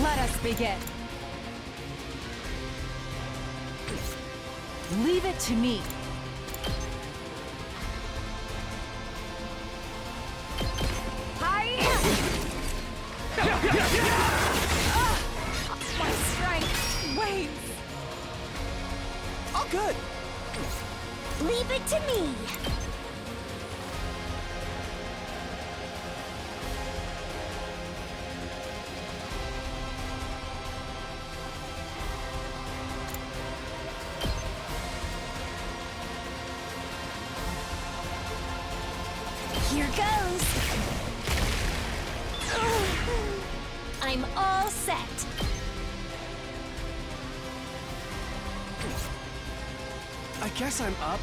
Let us begin. Leave it to me. Hi! My strength wanes. All good. Leave it to me! Here goes! I'm all set. I guess I'm up.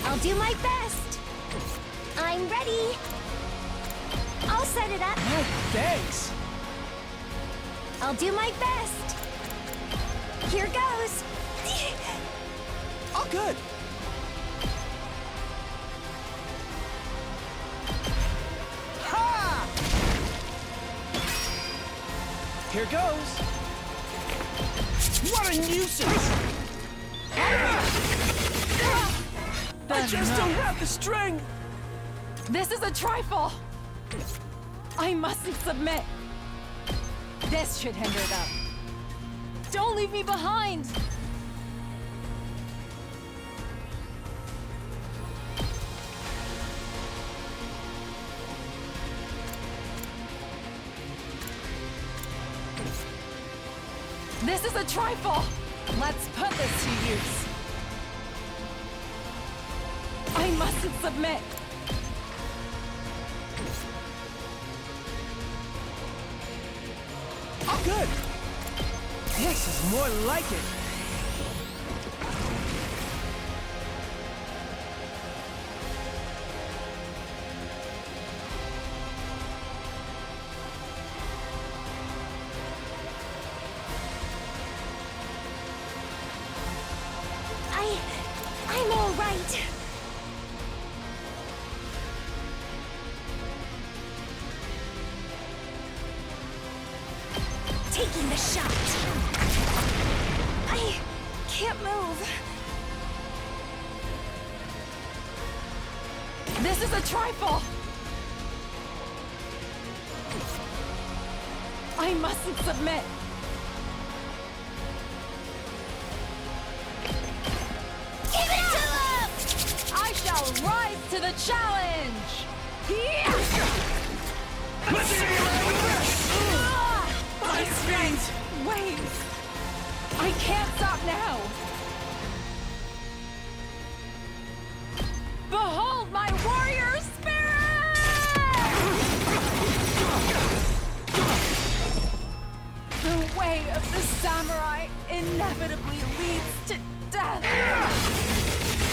I'll do my best. I'm ready. I'll set it up. Oh, thanks. I'll do my best. Here goes. All good. Ha! Here goes. What a nuisance! I just don't have the strength. This is a trifle. I mustn't submit. This should hinder them. Don't leave me behind. This is a trifle! Let's put this to use. I mustn't submit. Oh, good. This is more like it. I'm all right. Taking the shot. I can't move. This is a trifle! I mustn't submit. Give it to him! I shall rise to the challenge! My strength wanes! I can't stop now! Behold my warrior spirit! The way of the samurai inevitably leads to death!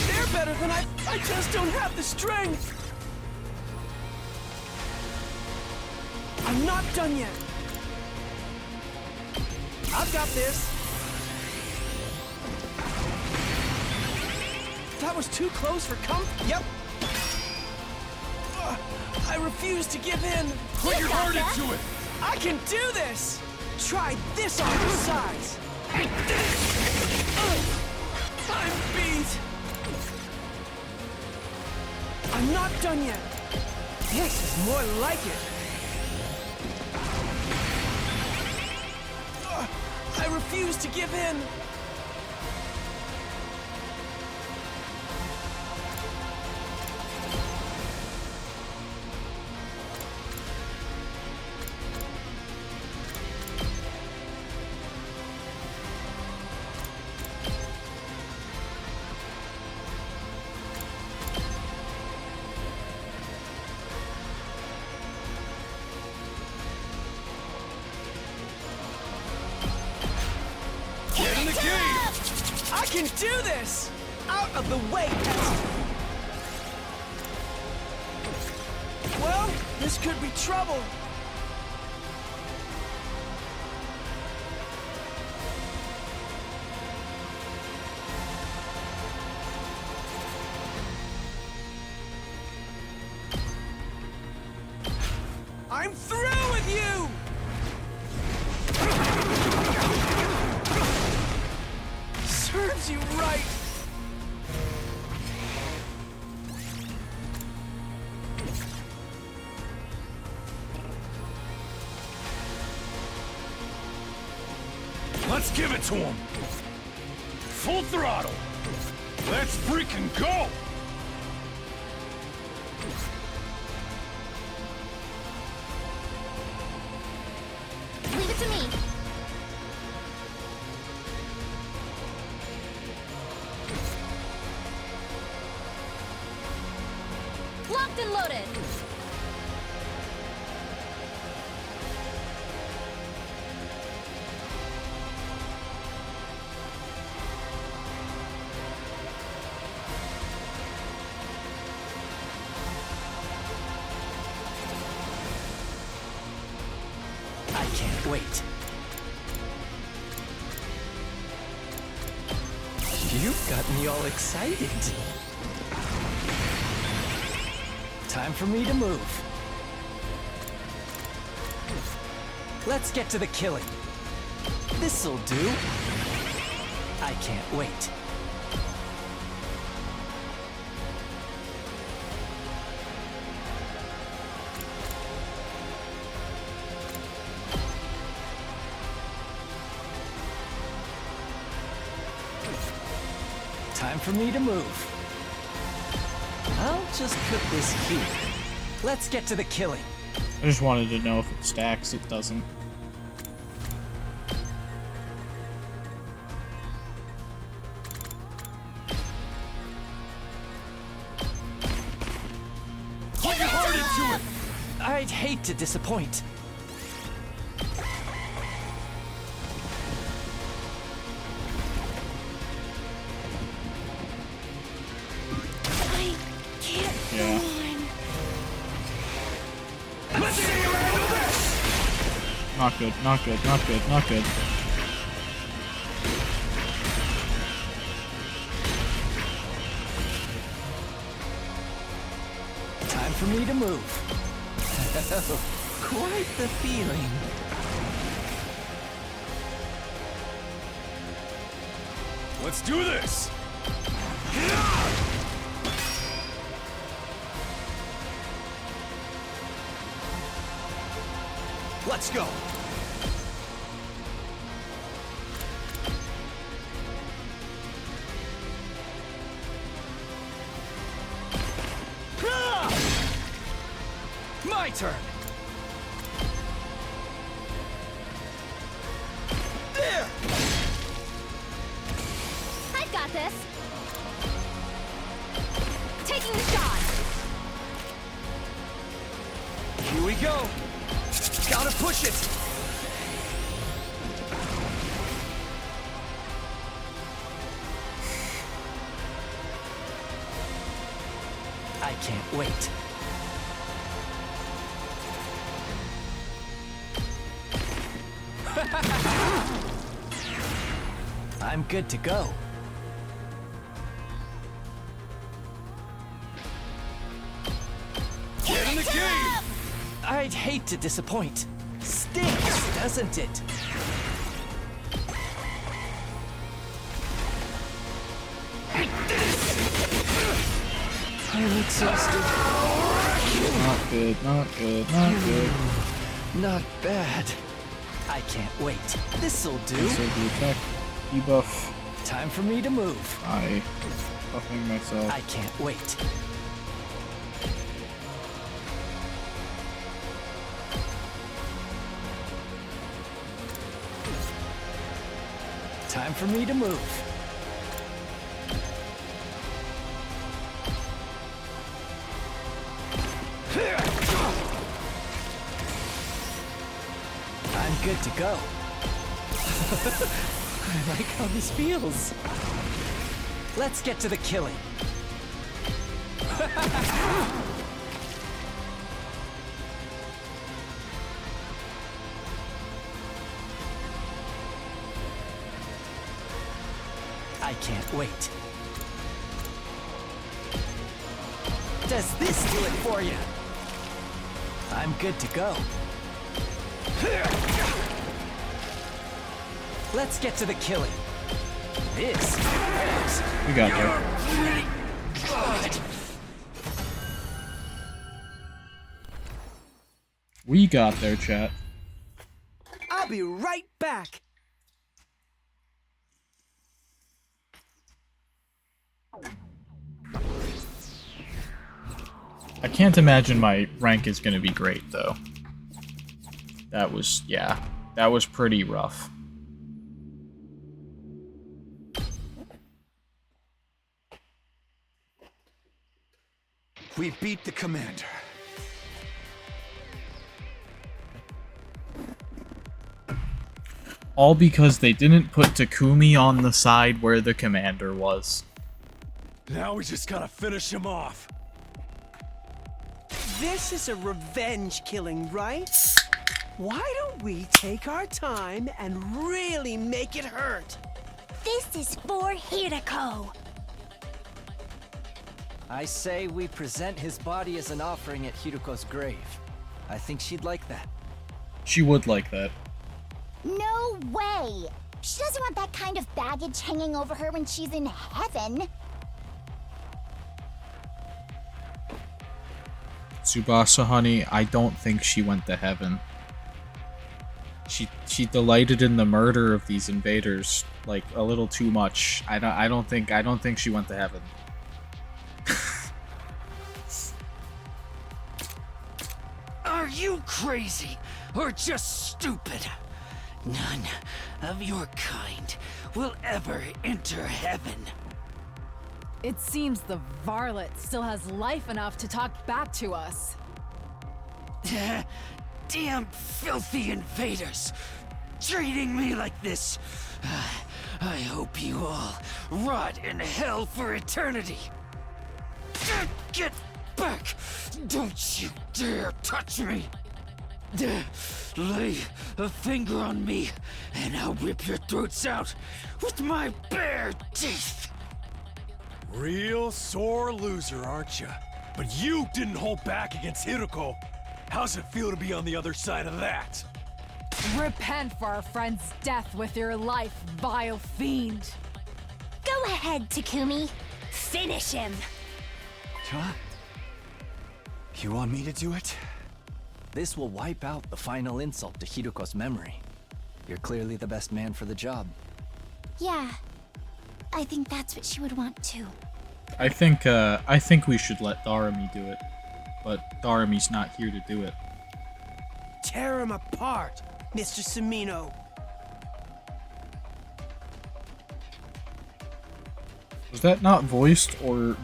They're better than I just don't have the strength! I'm not done yet! I've got this! That was too close for comfort. Yep! I refuse to give in! Put your heart into it! I can do this! Try this on your size! I'm beat! I'm not done yet! This is more like it! I refuse to give in! I can do this! Out of the way, pest! Well, this could be trouble. I'm through with you! Serves you right! Let's give it to him! Full throttle! Let's freaking go! Leave it to me. Locked and loaded. I can't wait. You've got me all excited. Time for me to move. Let's get to the killing. This'll do. I can't wait. Time for me to move. I'll just put this here. Let's get to the killing. I just wanted to know if it stacks. It doesn't. I'd hate to disappoint. I can't Yeah. go on. Not good, not good, not good, not good. Time for me to move. Quite the feeling. Let's do this! Let's go. My turn. There. I've got this. Taking the shot. Here we go. Gotta push it. I can't wait. I'm good to go. Get in the game! I'd hate to disappoint. Stinks, doesn't it? I'm exhausted. Not good, not good, not good. Not bad. I can't wait. This'll do. So the attack debuff. Time for me to move. I buffing myself. I can't wait. Time for me to move. I'm good to go. I like how this feels. Let's get to the killing. I can't wait. Does this do it for you? I'm good to go. Let's get to the killing. This hurts. We got there. Really good. We got there, chat. I'll be right back. I can't imagine my rank is gonna be great, though. That was, yeah, that was pretty rough. We beat the commander. All because they didn't put Takumi on the side where the commander was. Now we just gotta finish him off. This is a revenge killing, right? Why don't we take our time and really make it hurt? This is for Hirako. I say we present his body as an offering at Hiruko's grave. I think she'd like that. She would like that. No way! She doesn't want that kind of baggage hanging over her when she's in heaven. Tsubasa, honey, I don't think she went to heaven. She delighted in the murder of these invaders like a little too much. I don't think she went to heaven. Are you crazy or just stupid? None of your kind will ever enter heaven. It seems the varlet still has life enough to talk back to us. Damn filthy invaders! Treating me like this! I hope you all rot in hell for eternity! Get back! Don't you dare touch me! Lay a finger on me, and I'll rip your throats out with my bare teeth! Real sore loser, aren't you? But you didn't hold back against Hiruko. How's it feel to be on the other side of that? Repent for our friend's death with your life, vile fiend. Go ahead, Takumi. Finish him. Huh? You want me to do it? This will wipe out the final insult to Hiruko's memory. You're clearly the best man for the job. Yeah, I think that's what she would want too. I think we should let Darumi do it, but Darumi's not here to do it. Tear him apart, Mr. Sumino. Was that not voiced, or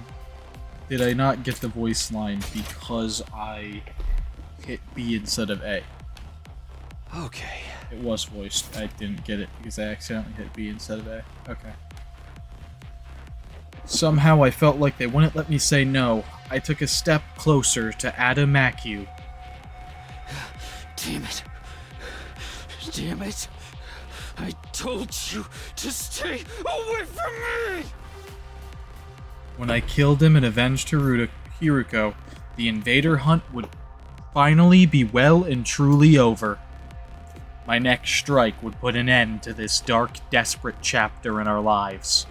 did I not get the voice line because I hit B instead of A? Okay. It was voiced. I didn't get it because I accidentally hit B instead of A. Okay. Somehow I felt like they wouldn't let me say no. I took a step closer to Adamakyu. Damn it. Damn it. I told you to stay away from me! When I killed him and avenged Hiruko, the invader hunt would finally be well and truly over. My next strike would put an end to this dark, desperate chapter in our lives.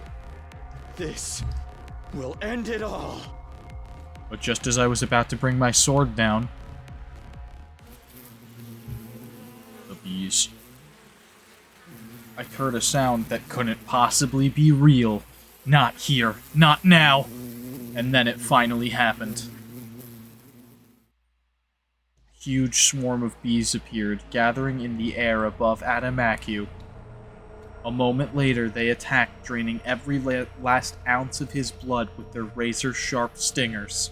This will end it all. But just as I was about to bring my sword down... The bees. I heard a sound that couldn't possibly be real. Not here. Not now. And then it finally happened. Huge swarm of bees appeared, gathering in the air above Adamakyu. A moment later, they attacked, draining every last ounce of his blood with their razor-sharp stingers.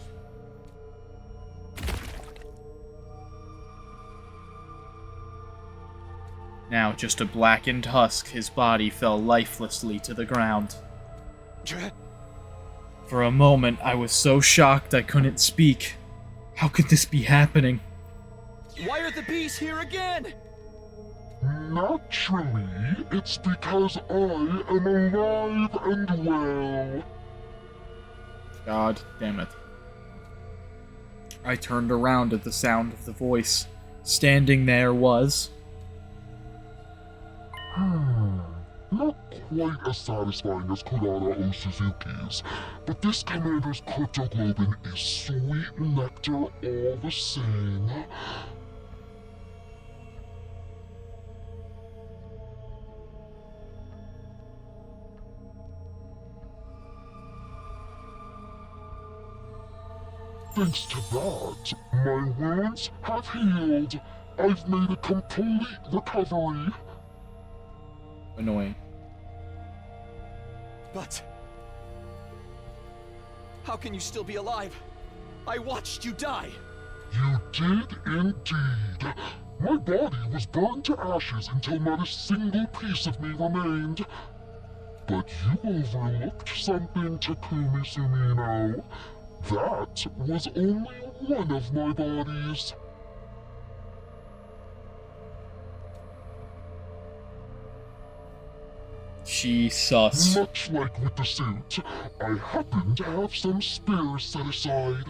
Now just a blackened husk, his body fell lifelessly to the ground. For a moment, I was so shocked I couldn't speak. How could this be happening? Why are the bees here again? Naturally, it's because I am alive and well. God damn it. I turned around at the sound of the voice. Standing there was... Not quite as satisfying as Kurara Osuzuki's, but this commander's cryptoglobin is sweet nectar all the same. Thanks to that, my wounds have healed. I've made a complete recovery. Annoying. But... how can you still be alive? I watched you die. You did indeed. My body was burned to ashes until not a single piece of me remained. But you overlooked something, Takumi Sumino. That was only one of my bodies. She sus. Much like with the suit, I happen to have some spares set aside.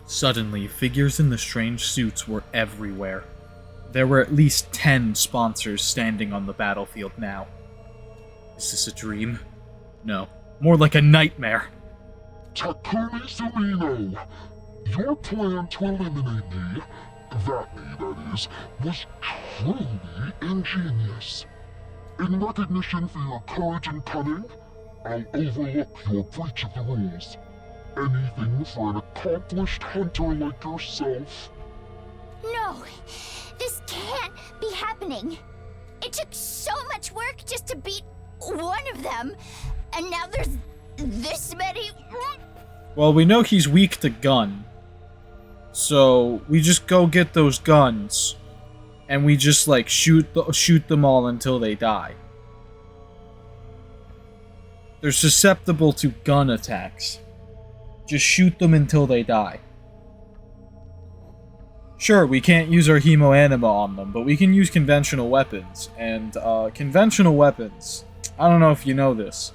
Suddenly, figures in the strange suits were everywhere. There were at least 10 sponsors standing on the battlefield now. Is this a dream? No. More like a nightmare. Takumi Sumino, your plan to eliminate me, that is, was truly ingenious. In recognition for your courage and cunning, I'll overlook your breach of the rules. Anything for an accomplished hunter like yourself. No, this can't be happening. It took so much work just to beat one of them, and now there's this many. Well, we know he's weak to gun. So, we just go get those guns. And we just, like, shoot them all until they die. They're susceptible to gun attacks. Just shoot them until they die. Sure, we can't use our hemo anima on them, but we can use conventional weapons. And, conventional weapons, I don't know if you know this,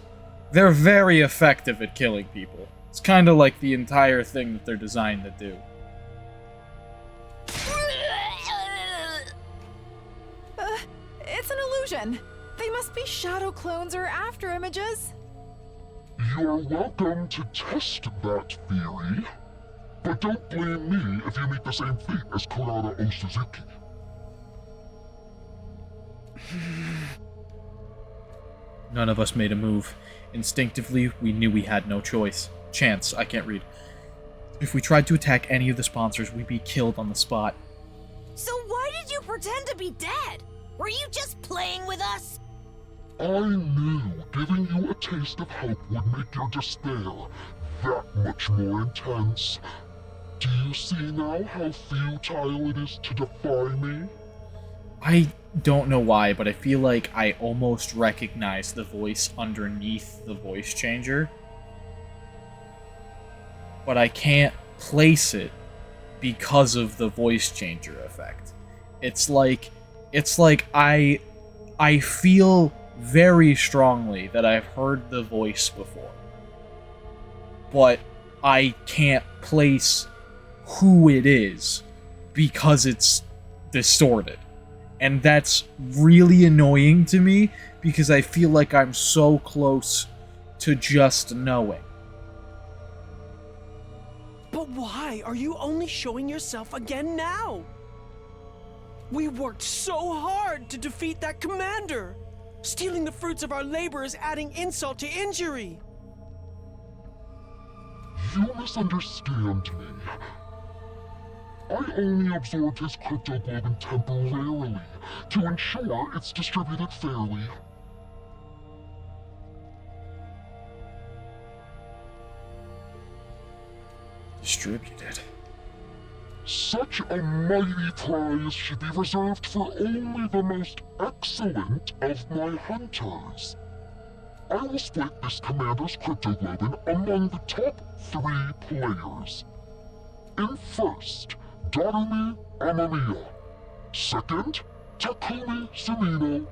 they're very effective at killing people. It's kind of like the entire thing that they're designed to do. It's an illusion. They must be shadow clones or after images. You're welcome to test that theory, but don't blame me if you meet the same fate as Kurara Osuzuki. None of us made a move. Instinctively, we knew we had no choice. Chance, I can't read. If we tried to attack any of the sponsors, we'd be killed on the spot. So why did you pretend to be dead? Were you just playing with us? I knew giving you a taste of hope would make your despair that much more intense. Do you see now how futile it is to defy me? I don't know why, but I feel like I almost recognize the voice underneath the voice changer. But I can't place it because of the voice changer effect. It's like I feel very strongly that I've heard the voice before. But I can't place who it is because it's distorted. And that's really annoying to me because I feel like I'm so close to just knowing. But why are you only showing yourself again now? We worked so hard to defeat that commander. Stealing the fruits of our labor is adding insult to injury. You misunderstand me. I only absorbed his cryptoglobin temporarily to ensure it's distributed fairly. Distributed? Such a mighty prize should be reserved for only the most excellent of my hunters. I will split this commander's cryptoglobin among the top 3 players. In first, Darumi Amamiya. Second, Takumi Sumino.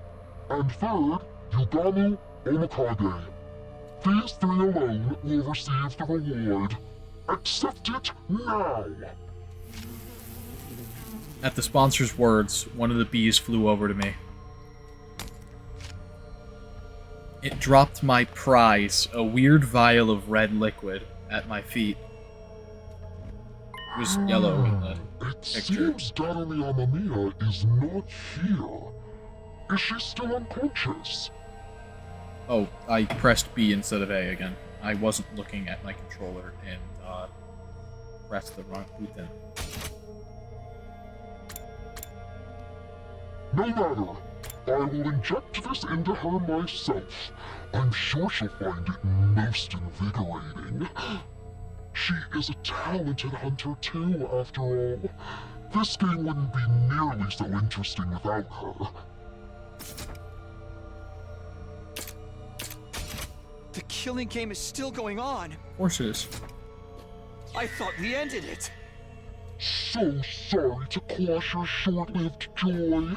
And third, Yugamu Omikage. These 3 alone will receive the reward. Accept it now! At the sponsor's words, one of the bees flew over to me. It dropped my prize, a weird vial of red liquid, at my feet. It was yellow in the picture. It seems Darumi Amamiya is not here. Is she still unconscious? Oh, I pressed B instead of A again. I wasn't looking at my controller and pressed the wrong button. No matter. I will inject this into her myself. I'm sure she'll find it most invigorating. She is a talented hunter too, after all. This game wouldn't be nearly so interesting without her. The killing game is still going on. Of course it is. I thought we ended it. So sorry to quash your short-lived joy,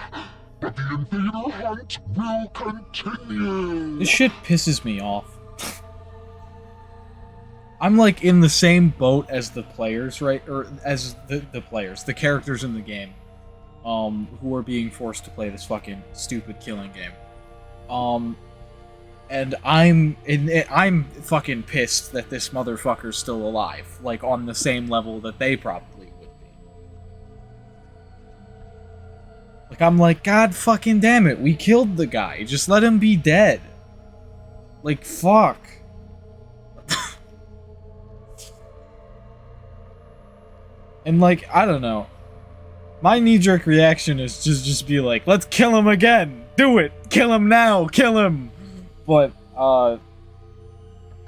but the invader hunt will continue! This shit pisses me off. I'm like in the same boat as the players, right? Or as the players, the characters in the game, who are being forced to play this fucking stupid killing game. And I'm fucking pissed that this motherfucker's still alive, like on the same level that they probably would be. Like I'm like, God fucking damn it, we killed the guy. Just let him be dead. Like fuck. And like, I don't know. My knee-jerk reaction is just be like, let's kill him again! Do it! Kill him now! Kill him! But, I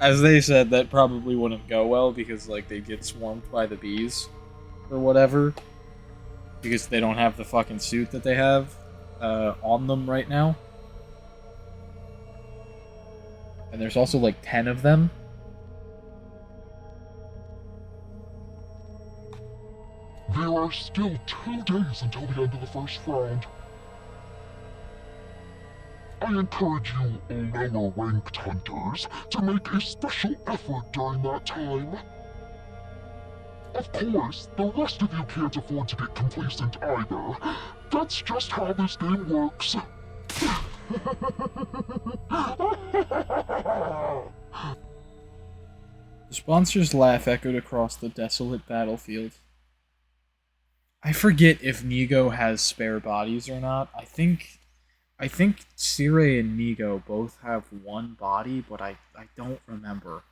as they said, that probably wouldn't go well because, like, they get swarmed by the bees or whatever. Because they don't have the fucking suit that they have on them right now. And there's also, like, 10 of them. There are still 2 days until the end of the first round. I encourage you lower-ranked hunters to make a special effort during that time. Of course, the rest of you can't afford to get complacent either. That's just how this game works. The sponsor's laugh echoed across the desolate battlefield. I forget if Nigo has spare bodies or not. I think Cirei and Nigo both have one body, but I don't remember.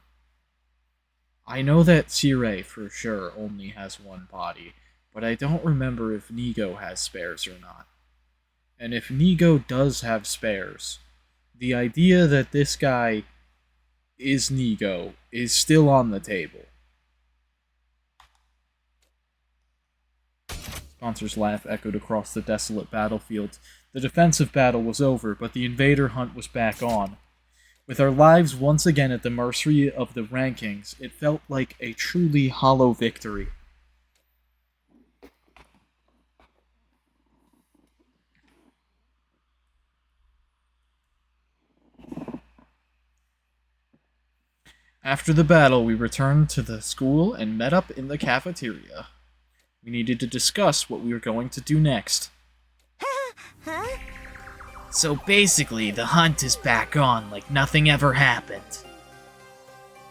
I know that Cirei for sure only has one body, but I don't remember if Nigo has spares or not. And if Nigo does have spares, the idea that this guy is Nigo is still on the table. Sponsor's laugh echoed across the desolate battlefield. The defensive battle was over, but the invader hunt was back on. With our lives once again at the mercy of the rankings, it felt like a truly hollow victory. After the battle, we returned to the school and met up in the cafeteria. We needed to discuss what we were going to do next. So basically, the hunt is back on like nothing ever happened.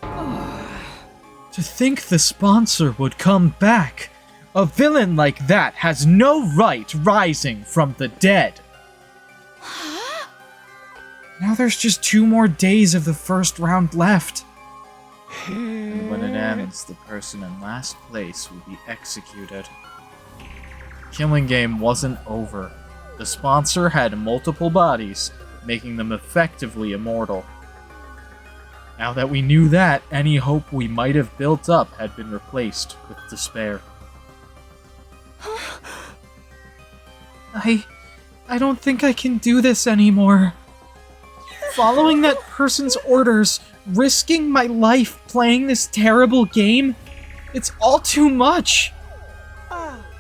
To think the sponsor would come back! A villain like that has no right rising from the dead! Now there's just 2 more days of the first round left. And when it ends, the person in last place will be executed. Killing game wasn't over. The sponsor had multiple bodies, making them effectively immortal. Now that we knew that, any hope we might have built up had been replaced with despair. I don't think I can do this anymore. Following that person's orders, risking my life playing this terrible game, it's all too much.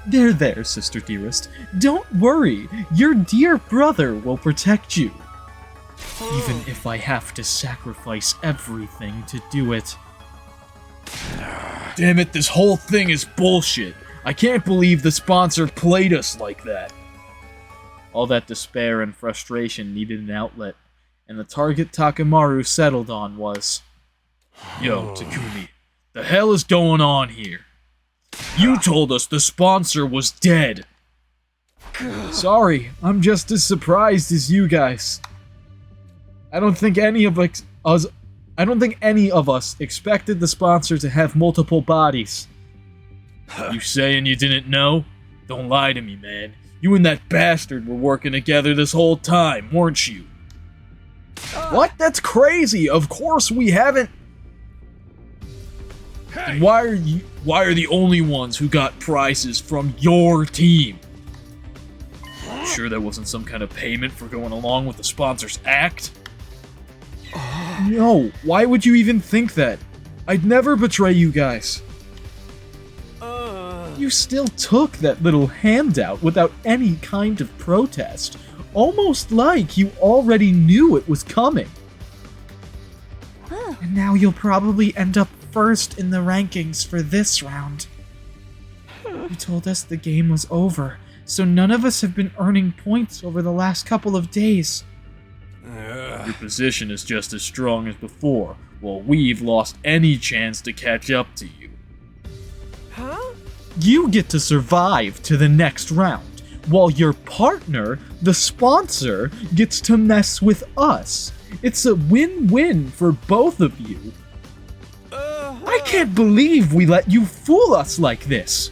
There, sister dearest. Don't worry. Your dear brother will protect you. Even if I have to sacrifice everything to do it. Damn it, this whole thing is bullshit. I can't believe the sponsor played us like that. All that despair and frustration needed an outlet, and the target Takemaru settled on was... Yo, Takumi, the hell is going on here? You told us the sponsor was dead. Sorry, I'm just as surprised as you guys. I don't think any of us expected the sponsor to have multiple bodies. You saying you didn't know? Don't lie to me, man. You and that bastard were working together this whole time, weren't you? What? That's crazy! Of course we haven't... And why are the only ones who got prizes from your team? Sure that wasn't some kind of payment for going along with the sponsor's act? No, why would you even think that? I'd never betray you guys. You still took that little handout without any kind of protest, almost like you already knew it was coming. And now you'll probably end up first in the rankings for this round. You told us the game was over, so none of us have been earning points over the last couple of days. Your position is just as strong as before, while we've lost any chance to catch up to you. Huh? You get to survive to the next round, while your partner, the sponsor, gets to mess with us. It's a win-win for both of you. I can't believe we let you fool us like this!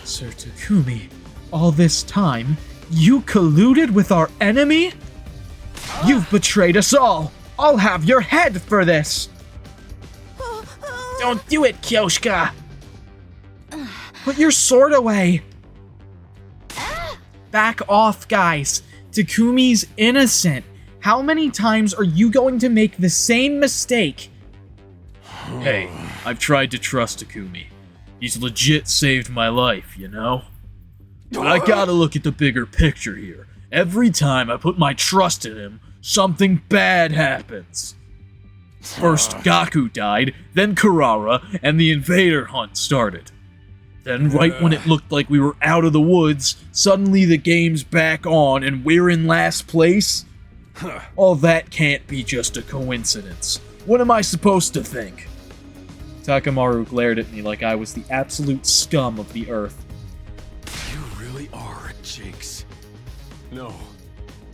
Sir Takumi, all this time, you colluded with our enemy? You've betrayed us all! I'll have your head for this! Don't do it, Kyoshka! Put your sword away! Back off, guys. Takumi's innocent. How many times are you going to make the same mistake? Hey, I've tried to trust Takumi. He's legit saved my life, you know? But I gotta look at the bigger picture here. Every time I put my trust in him, something bad happens. First Gaku died, then Karara, and the invader hunt started. Then right when it looked like we were out of the woods, suddenly the game's back on and we're in last place? All that can't be just a coincidence. What am I supposed to think? Takamaru glared at me like I was the absolute scum of the earth. You really are a jinx. No,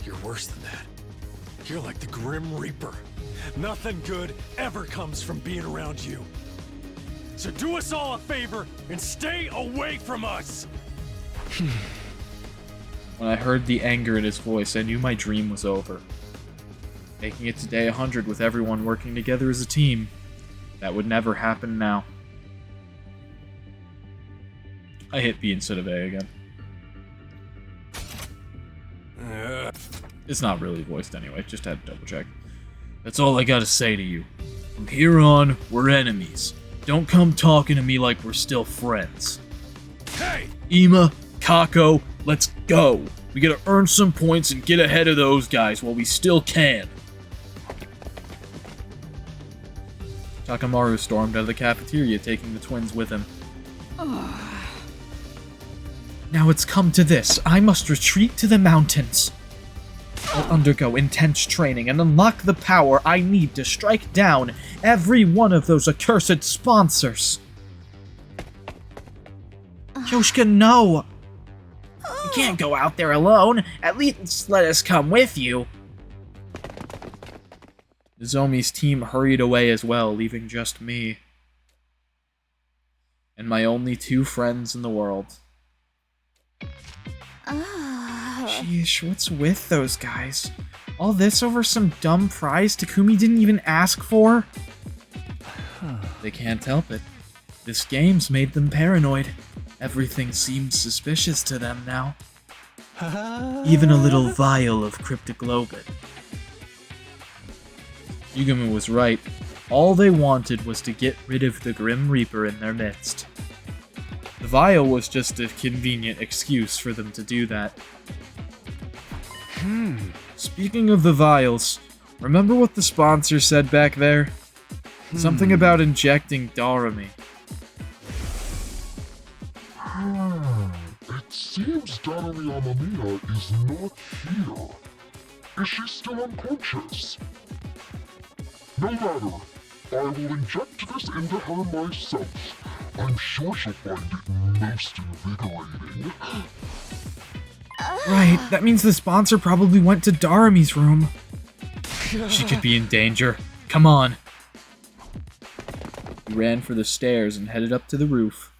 you're worse than that. You're like the Grim Reaper. Nothing good ever comes from being around you. So do us all a favor and stay away from us! When I heard the anger in his voice, I knew my dream was over. Making it to day 100 with everyone working together as a team. That would never happen now. I hit B instead of A again. It's not really voiced anyway, just had to double check. That's all I gotta say to you. From here on, we're enemies. Don't come talking to me like we're still friends. Hey! Ima, Kako, let's go. We gotta earn some points and get ahead of those guys while we still can. Takamaru stormed out of the cafeteria, taking the twins with him. Now it's come to this. I must retreat to the mountains. I'll undergo intense training and unlock the power I need to strike down every one of those accursed sponsors. Kyoshka, no! You can't go out there alone. At least let us come with you. Nozomi's team hurried away as well, leaving just me. And my only 2 friends in the world. Sheesh, what's with those guys? All this over some dumb prize Takumi didn't even ask for? They can't help it. This game's made them paranoid. Everything seems suspicious to them now. Even a little vial of cryptoglobin. Yugumu was right. All they wanted was to get rid of the Grim Reaper in their midst. The vial was just a convenient excuse for them to do that. Speaking of the vials, remember what the sponsor said back there? Something about injecting Darumi. It seems Darumi Amamiya is not here. Is she still unconscious? No matter. I will inject this into her myself. I'm sure she'll find it most invigorating. Right, that means the sponsor probably went to Darumi's room. She could be in danger. Come on. We ran for the stairs and headed up to the roof.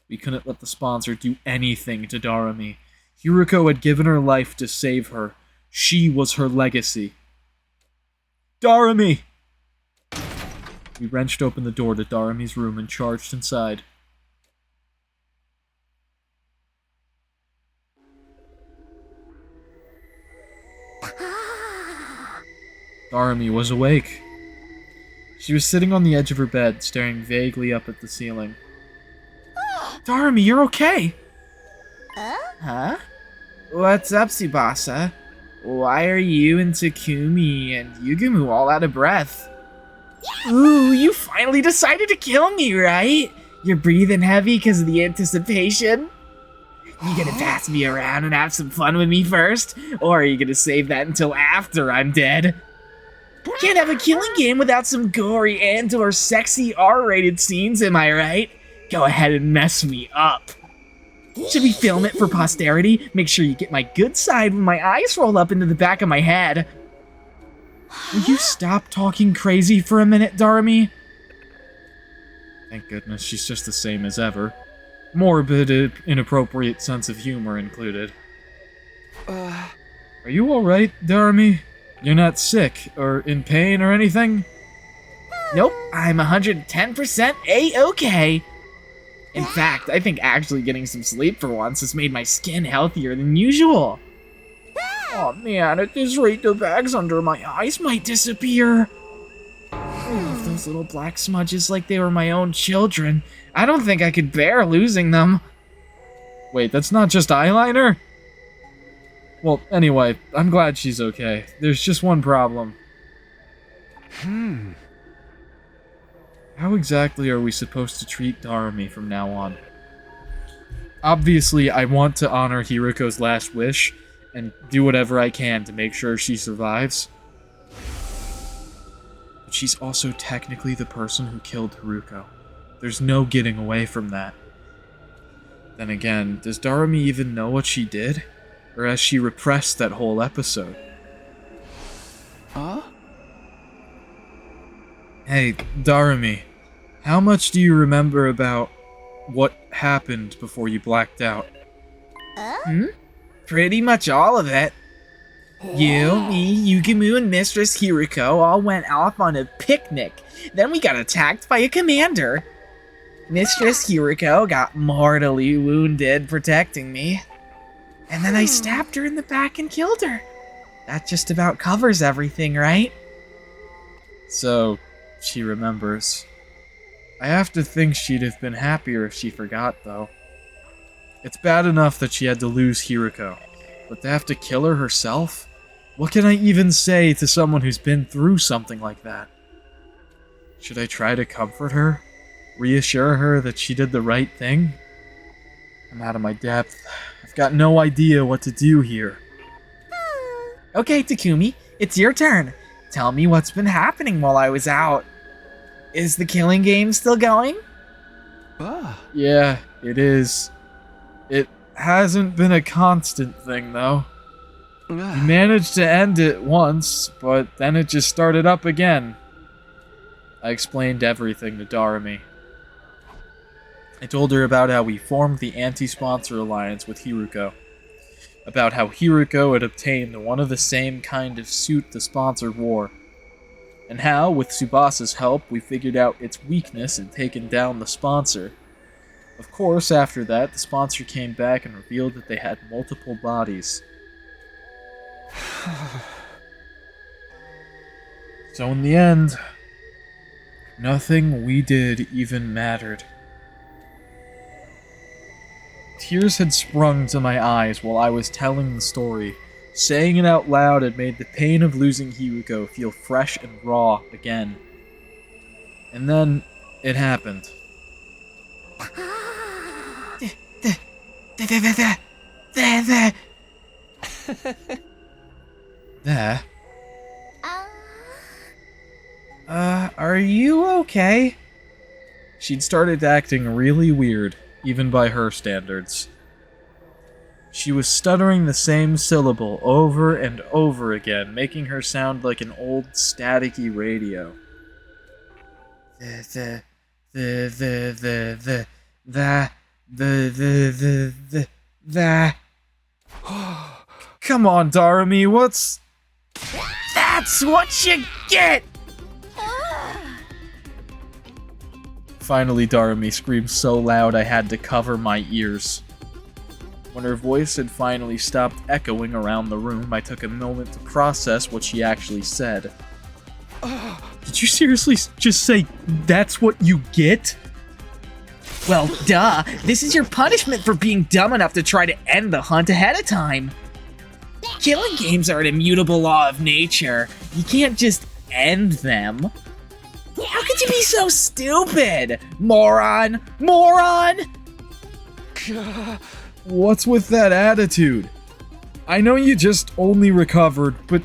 We couldn't let the sponsor do anything to Darumi. Hiruko had given her life to save her. She was her legacy. Darumi! We wrenched open the door to Darumi's room and charged inside. Darumi was awake. She was sitting on the edge of her bed, staring vaguely up at the ceiling. Darumi, you're okay! Huh? What's up, Tsubasa? Why are you and Takumi and Yugumu all out of breath? Ooh, you finally decided to kill me, right? You're breathing heavy because of the anticipation? You gonna pass me around and have some fun with me first? Or are you gonna save that until after I'm dead? Can't have a killing game without some gory and/or sexy R-rated scenes, am I right? Go ahead and mess me up. Should we film it for posterity? Make sure you get my good side when my eyes roll up into the back of my head. Will you stop talking crazy for a minute, Darumi? Thank goodness she's just the same as ever. Morbid, inappropriate sense of humor included. Are you alright, Darumi? You're not sick or in pain or anything? Nope, I'm 110% A-okay. In fact, I think actually getting some sleep for once has made my skin healthier than usual. Oh man, at this rate the bags under my eyes might disappear. Oh, those little black smudges like they were my own children. I don't think I could bear losing them. Wait, that's not just eyeliner? Well, anyway, I'm glad she's okay. There's just one problem. How exactly are we supposed to treat Darumi from now on? Obviously, I want to honor Hiruko's last wish and do whatever I can to make sure she survives. But she's also technically the person who killed Haruko. There's no getting away from that. Then again, does Darumi even know what she did? Or has she repressed that whole episode? Huh? Hey, Darumi, how much do you remember about what happened before you blacked out? Pretty much all of it. You, me, Yugimu, and Mistress Hiruko all went off on a picnic. Then we got attacked by a commander. Mistress Hiruko got mortally wounded protecting me. And then I stabbed her in the back and killed her. That just about covers everything, right? So, she remembers. I have to think she'd have been happier if she forgot, though. It's bad enough that she had to lose Hiruko, but to have to kill her herself? What can I even say to someone who's been through something like that? Should I try to comfort her? Reassure her that she did the right thing? I'm out of my depth. I've got no idea what to do here. Okay, Takumi, it's your turn. Tell me what's been happening while I was out. Is the killing game still going? Yeah, it is. It hasn't been a constant thing, though. We managed to end it once, but then it just started up again. I explained everything to Darumi. I told her about how we formed the anti-sponsor alliance with Hiruko. About how Hiruko had obtained one of the same kind of suit the sponsor wore. And how, with Tsubasa's help, we figured out its weakness and taken down the sponsor. Of course, after that, the sponsor came back and revealed that they had multiple bodies. So in the end, nothing we did even mattered. Tears had sprung to my eyes while I was telling the story. Saying it out loud had made the pain of losing Hiruko feel fresh and raw again. And then, it happened. There. Are you okay? She'd started acting really weird, even by her standards. She was stuttering the same syllable over and over again, making her sound like an old staticky radio. Come on, Darumi, what's... That's what you get! Finally, Darumi screamed so loud I had to cover my ears. When her voice had finally stopped echoing around the room, I took a moment to process what she actually said. Did you seriously just say, that's what you get? Well, duh. This is your punishment for being dumb enough to try to end the hunt ahead of time. Killing games are an immutable law of nature. You can't just end them. How could you be so stupid? Moron! Moron! What's with that attitude? I know you just only recovered, but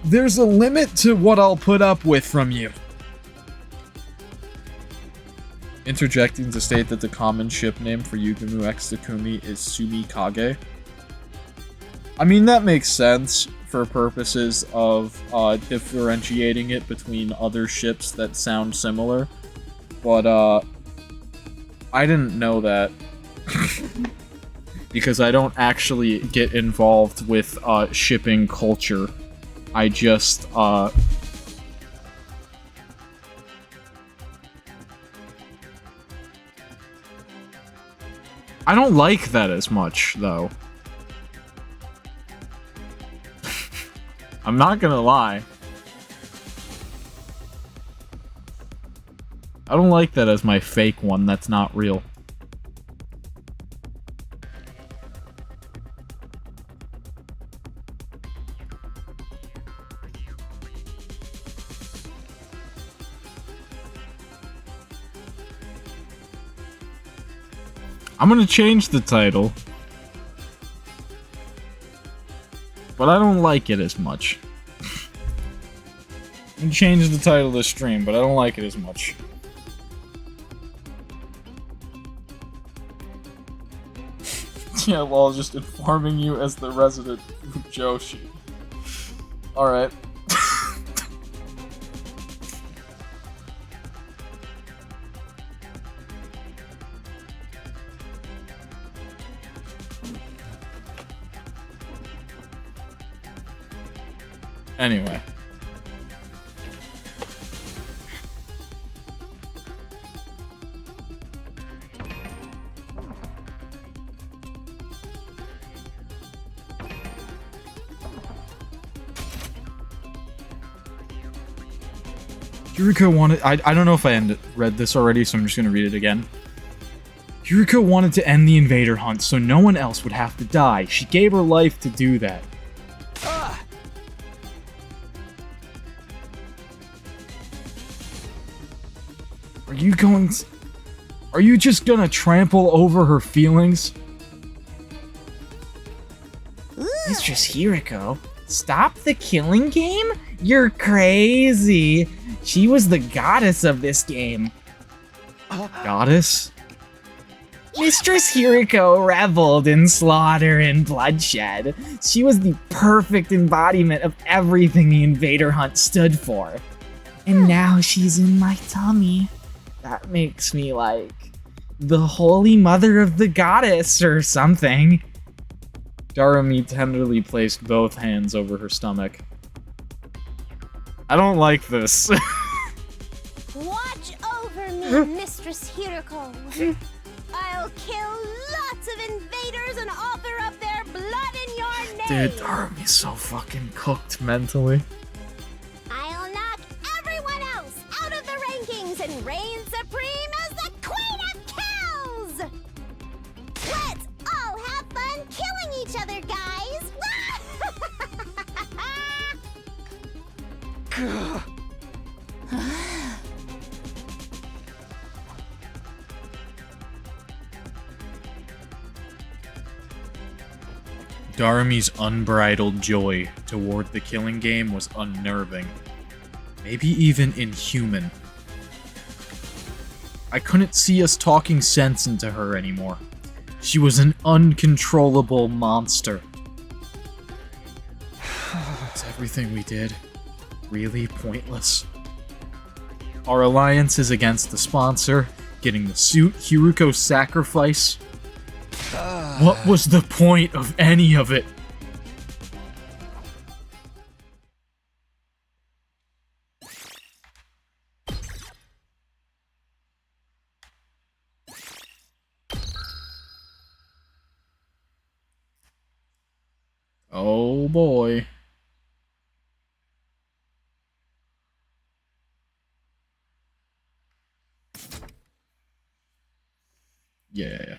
there's a limit to what I'll put up with from you. Interjecting to state that the common ship name for Yugimu X Takumi is Sumikage. I mean, that makes sense for purposes of differentiating it between other ships that sound similar, but I didn't know that. Because I don't actually get involved with shipping culture. I just, I don't like that as much, though. I'm not gonna lie. I don't like that as my fake one that's not real. I'm gonna change the title. But I don't like it as much. I'm gonna change the title of the stream, but I don't like it as much. Yeah, well, just informing you as the resident Joshi. Alright. Anyway. Yuriko wanted... I don't know if I read this already, so I'm just gonna read it again. Yuriko wanted to end the invader hunt so no one else would have to die. She gave her life to do that. Are you just gonna trample over her feelings? Mistress Hiriko, stop the killing game? You're crazy. She was the goddess of this game. Goddess? Mistress Hiriko reveled in slaughter and bloodshed. She was the perfect embodiment of everything the invader hunt stood for. And now she's in my tummy. That makes me like the holy mother of the goddess or something. Darumi tenderly placed both hands over her stomach. I don't like this. Watch over me, Mistress Hiriko. I'll kill lots of invaders and author up their blood in your name. Dude, Darumi's so fucking cooked mentally. I'll knock everyone else out of the rankings and reign supreme as the Queen of Kills! Let's all have fun killing each other, guys! Darumi's unbridled joy toward the killing game was unnerving. Maybe even inhuman. I couldn't see us talking sense into her anymore. She was an uncontrollable monster. Was everything we did really pointless? Our alliances against the sponsor, getting the suit, Hiriko's sacrifice. What was the point of any of it? Oh boy. Yeah.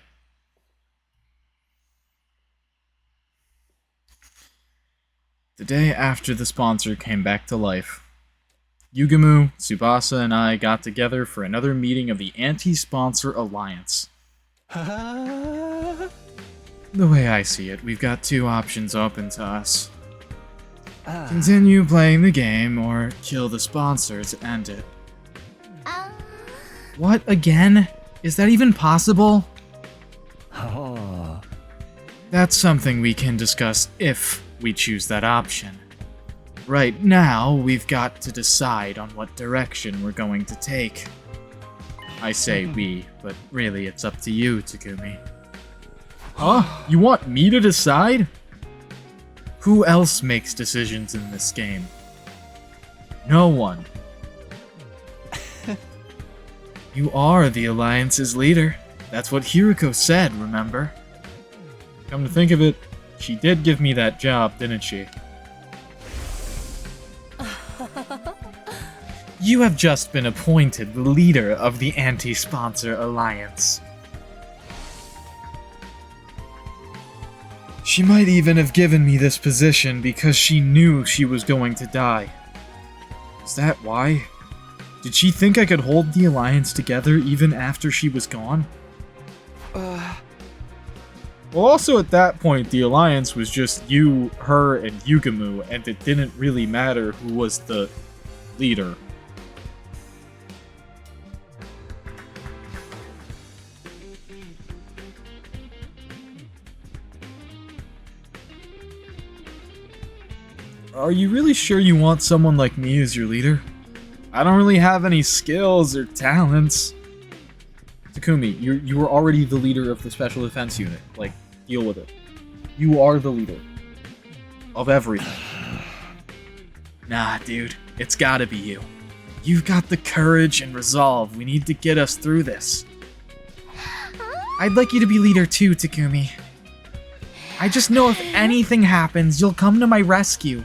The day after the sponsor came back to life, Yugumu, Tsubasa, and I got together for another meeting of the Anti-Sponsor Alliance. The way I see it, we've got two options open to us. Continue playing the game, or kill the sponsor to end it. What, again? Is that even possible? That's something we can discuss if we choose that option. Right now, we've got to decide on what direction we're going to take. I say we, but really it's up to you, Takumi. Huh? You want me to decide? Who else makes decisions in this game? No one. You are the Alliance's leader. That's what Hiriko said, remember? Come to think of it, she did give me that job, didn't she? You have just been appointed the leader of the Anti-Sponsor Alliance. She might even have given me this position because she knew she was going to die. Is that why? Did she think I could hold the Alliance together even after she was gone? Well, also at that point, the Alliance was just you, her, and Yugamu, and it didn't really matter who was the leader. Are you really sure you want someone like me as your leader? I don't really have any skills or talents. Takumi, you were already the leader of the Special Defense Unit. Like, deal with it. You are the leader. Of everything. Nah, dude. It's gotta be you. You've got the courage and resolve we need to get us through this. I'd like you to be leader too, Takumi. I just know if anything happens, you'll come to my rescue.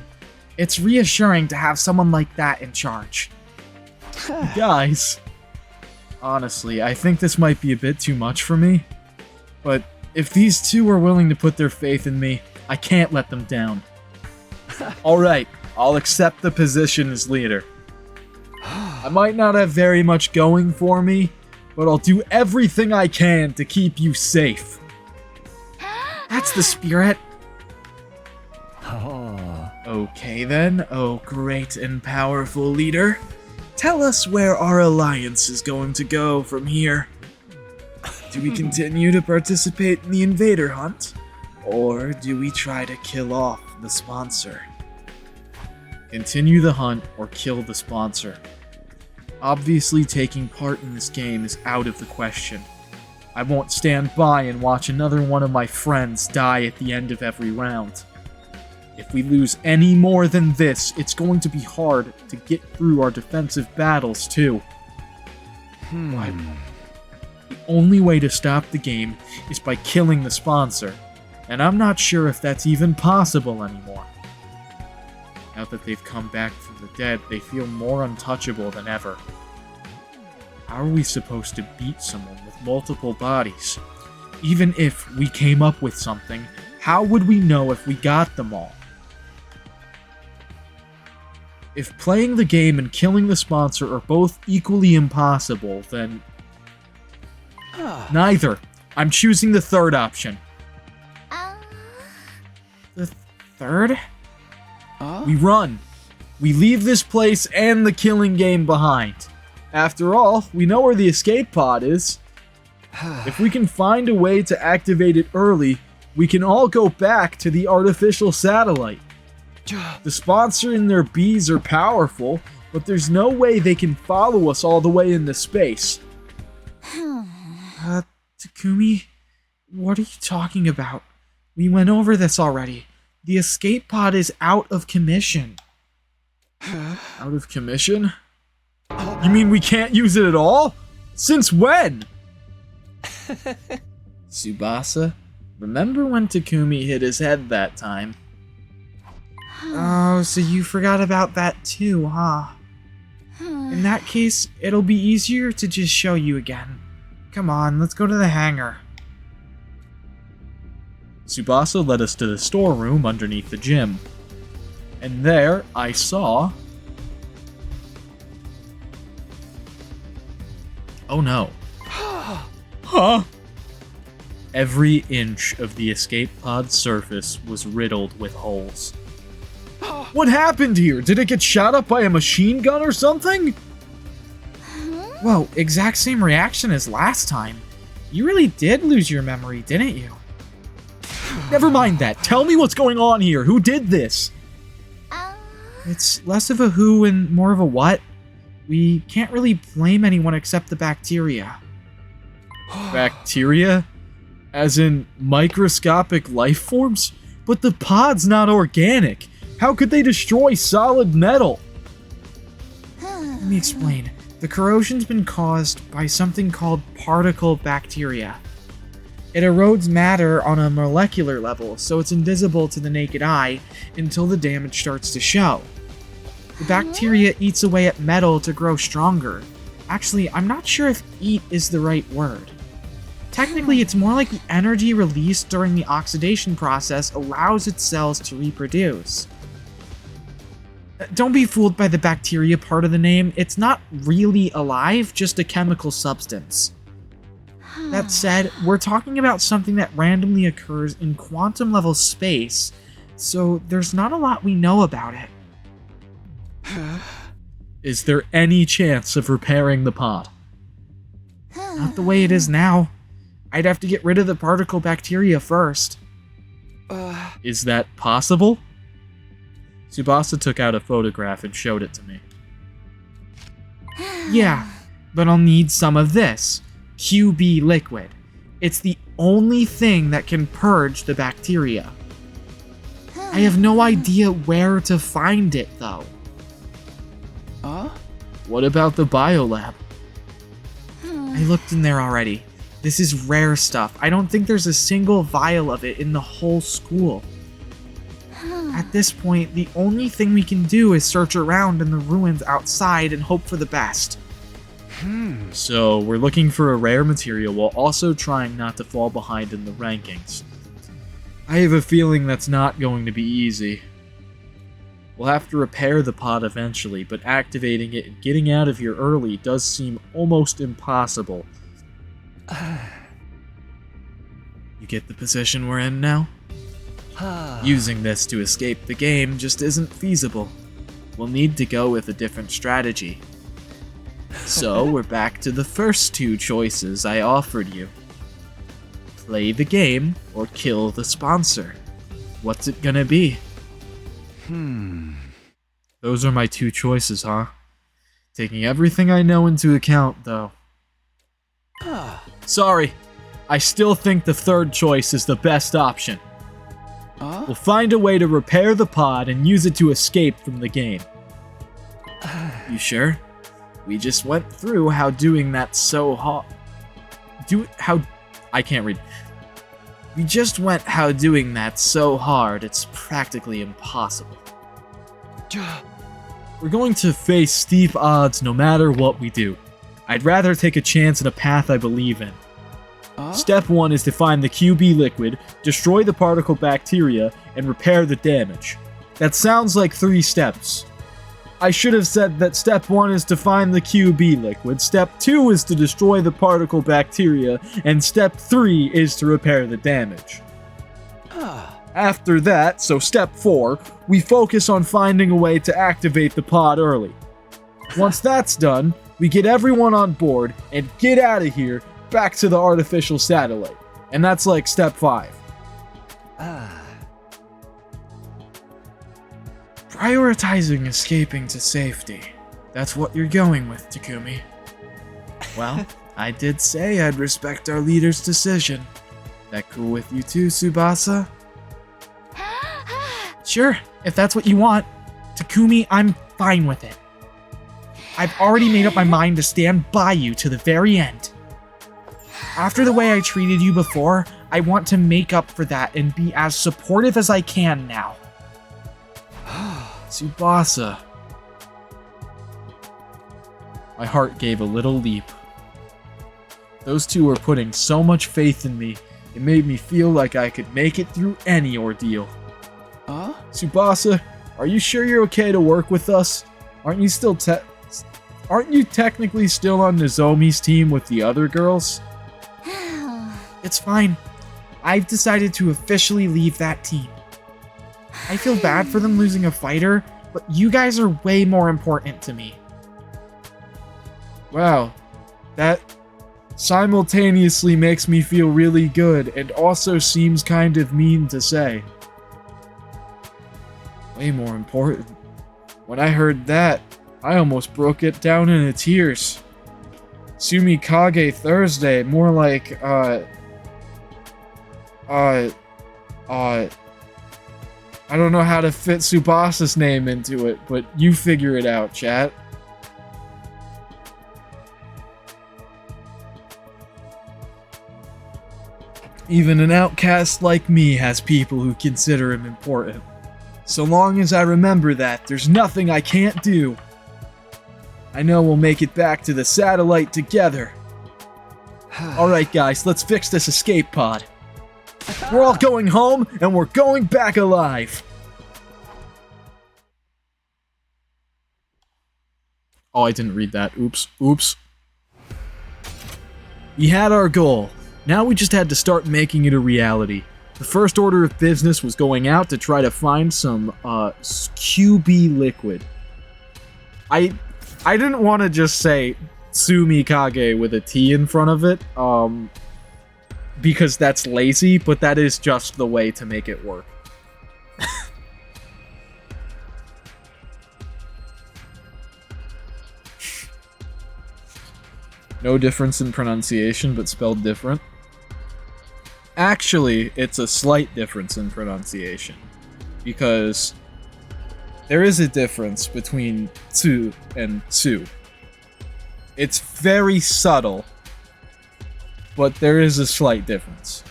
It's reassuring to have someone like that in charge. Guys, honestly, I think this might be a bit too much for me. But if these two are willing to put their faith in me, I can't let them down. Alright, I'll accept the position as leader. I might not have very much going for me, but I'll do everything I can to keep you safe. That's the spirit. Okay then, oh great and powerful leader. Tell us where our alliance is going to go from here. Do we continue to participate in the invader hunt? Or do we try to kill off the sponsor? Continue the hunt or kill the sponsor. Obviously taking part in this game is out of the question. I won't stand by and watch another one of my friends die at the end of every round. If we lose any more than this, it's going to be hard to get through our defensive battles too. The only way to stop the game is by killing the sponsor, and I'm not sure if that's even possible anymore. Now that they've come back from the dead, they feel more untouchable than ever. How are we supposed to beat someone with multiple bodies? Even if we came up with something, how would we know if we got them all? If playing the game and killing the sponsor are both equally impossible, then... Neither. I'm choosing the third option. The third? We run. We leave this place and the killing game behind. After all, we know where the escape pod is. If we can find a way to activate it early, we can all go back to the artificial satellite. The sponsor and their bees are powerful, but there's no way they can follow us all the way into space. Takumi, what are you talking about? We went over this already. The escape pod is out of commission. Out of commission? You mean we can't use it at all? Since when? Tsubasa, remember when Takumi hit his head that time? Oh, so you forgot about that too, huh? In that case, it'll be easier to just show you again. Come on, let's go to the hangar. Tsubasa led us to the storeroom underneath the gym. And there, I saw... Oh no. Huh? Every inch of the escape pod's surface was riddled with holes. What happened here? Did it get shot up by a machine gun or something? Whoa, exact same reaction as last time. You really did lose your memory, didn't you? Never mind that. Tell me what's going on here. Who did this? It's less of a who and more of a what. We can't really blame anyone except the bacteria. Bacteria? As in microscopic life forms? But the pod's not organic. How could they destroy solid metal? Let me explain. The corrosion's been caused by something called particle bacteria. It erodes matter on a molecular level, so it's invisible to the naked eye until the damage starts to show. The bacteria eats away at metal to grow stronger. Actually, I'm not sure if eat is the right word. Technically, it's more like the energy released during the oxidation process allows its cells to reproduce. Don't be fooled by the bacteria part of the name. It's not really alive, just a chemical substance. That said, we're talking about something that randomly occurs in quantum level space, so there's not a lot we know about it. Is there any chance of repairing the pod? Not the way it is now. I'd have to get rid of the particle bacteria first. Is that possible? Tsubasa took out a photograph and showed it to me. Yeah, but I'll need some of this. QB liquid. It's the only thing that can purge the bacteria. I have no idea where to find it, though. What about the biolab? I looked in there already. This is rare stuff. I don't think there's a single vial of it in the whole school. At this point, the only thing we can do is search around in the ruins outside and hope for the best. So, we're looking for a rare material while also trying not to fall behind in the rankings. I have a feeling that's not going to be easy. We'll have to repair the pod eventually, but activating it and getting out of here early does seem almost impossible. You get the position we're in now? Using this to escape the game just isn't feasible. We'll need to go with a different strategy. So we're back to the first two choices I offered you. Play the game or kill the sponsor. What's it gonna be? Those are my two choices, huh? Taking everything I know into account, though. Sorry, I still think the third choice is the best option. We'll find a way to repair the pod and use it to escape from the game. You sure? We just went through how doing that's so hard. I can't read. We just went how doing that's so hard, it's practically impossible. We're going to face steep odds no matter what we do. I'd rather take a chance in a path I believe in. Step 1 is to find the QB liquid, destroy the particle bacteria, and repair the damage. That sounds like 3 steps. I should have said that step 1 is to find the QB liquid, step 2 is to destroy the particle bacteria, and step 3 is to repair the damage. After that, so step 4, we focus on finding a way to activate the pod early. Once that's done, we get everyone on board and get out of here back to the artificial satellite. And that's like step 5. Prioritizing escaping to safety. That's what you're going with, Takumi. Well, I did say I'd respect our leader's decision. That cool with you too, Tsubasa? Sure, if that's what you want. Takumi, I'm fine with it. I've already made up my mind to stand by you to the very end. After the way I treated you before, I want to make up for that and be as supportive as I can now. Tsubasa. My heart gave a little leap. Those two were putting so much faith in me, it made me feel like I could make it through any ordeal. Tsubasa, are you sure you're okay to work with us? Aren't you technically still on Nozomi's team with the other girls? It's fine. I've decided to officially leave that team. I feel bad for them losing a fighter, but you guys are way more important to me. Wow, that simultaneously makes me feel really good and also seems kind of mean to say. Way more important. When I heard that, I almost broke it down into tears. Sumikage Thursday, more like, I don't know how to fit Tsubasa's name into it, but you figure it out, chat. Even an outcast like me has people who consider him important. So long as I remember that, there's nothing I can't do. I know we'll make it back to the satellite together. Alright guys, let's fix this escape pod. We're all going home, and we're going back alive! Oh, I didn't read that. Oops. Oops. We had our goal. Now we just had to start making it a reality. The first order of business was going out to try to find some, QB liquid. I didn't want to just say Tsumikage with a T in front of it, because that's lazy, but that is just the way to make it work. No difference in pronunciation, but spelled different. Actually, it's a slight difference in pronunciation, because there is a difference between tsu and tsu. It's very subtle, but there is a slight difference.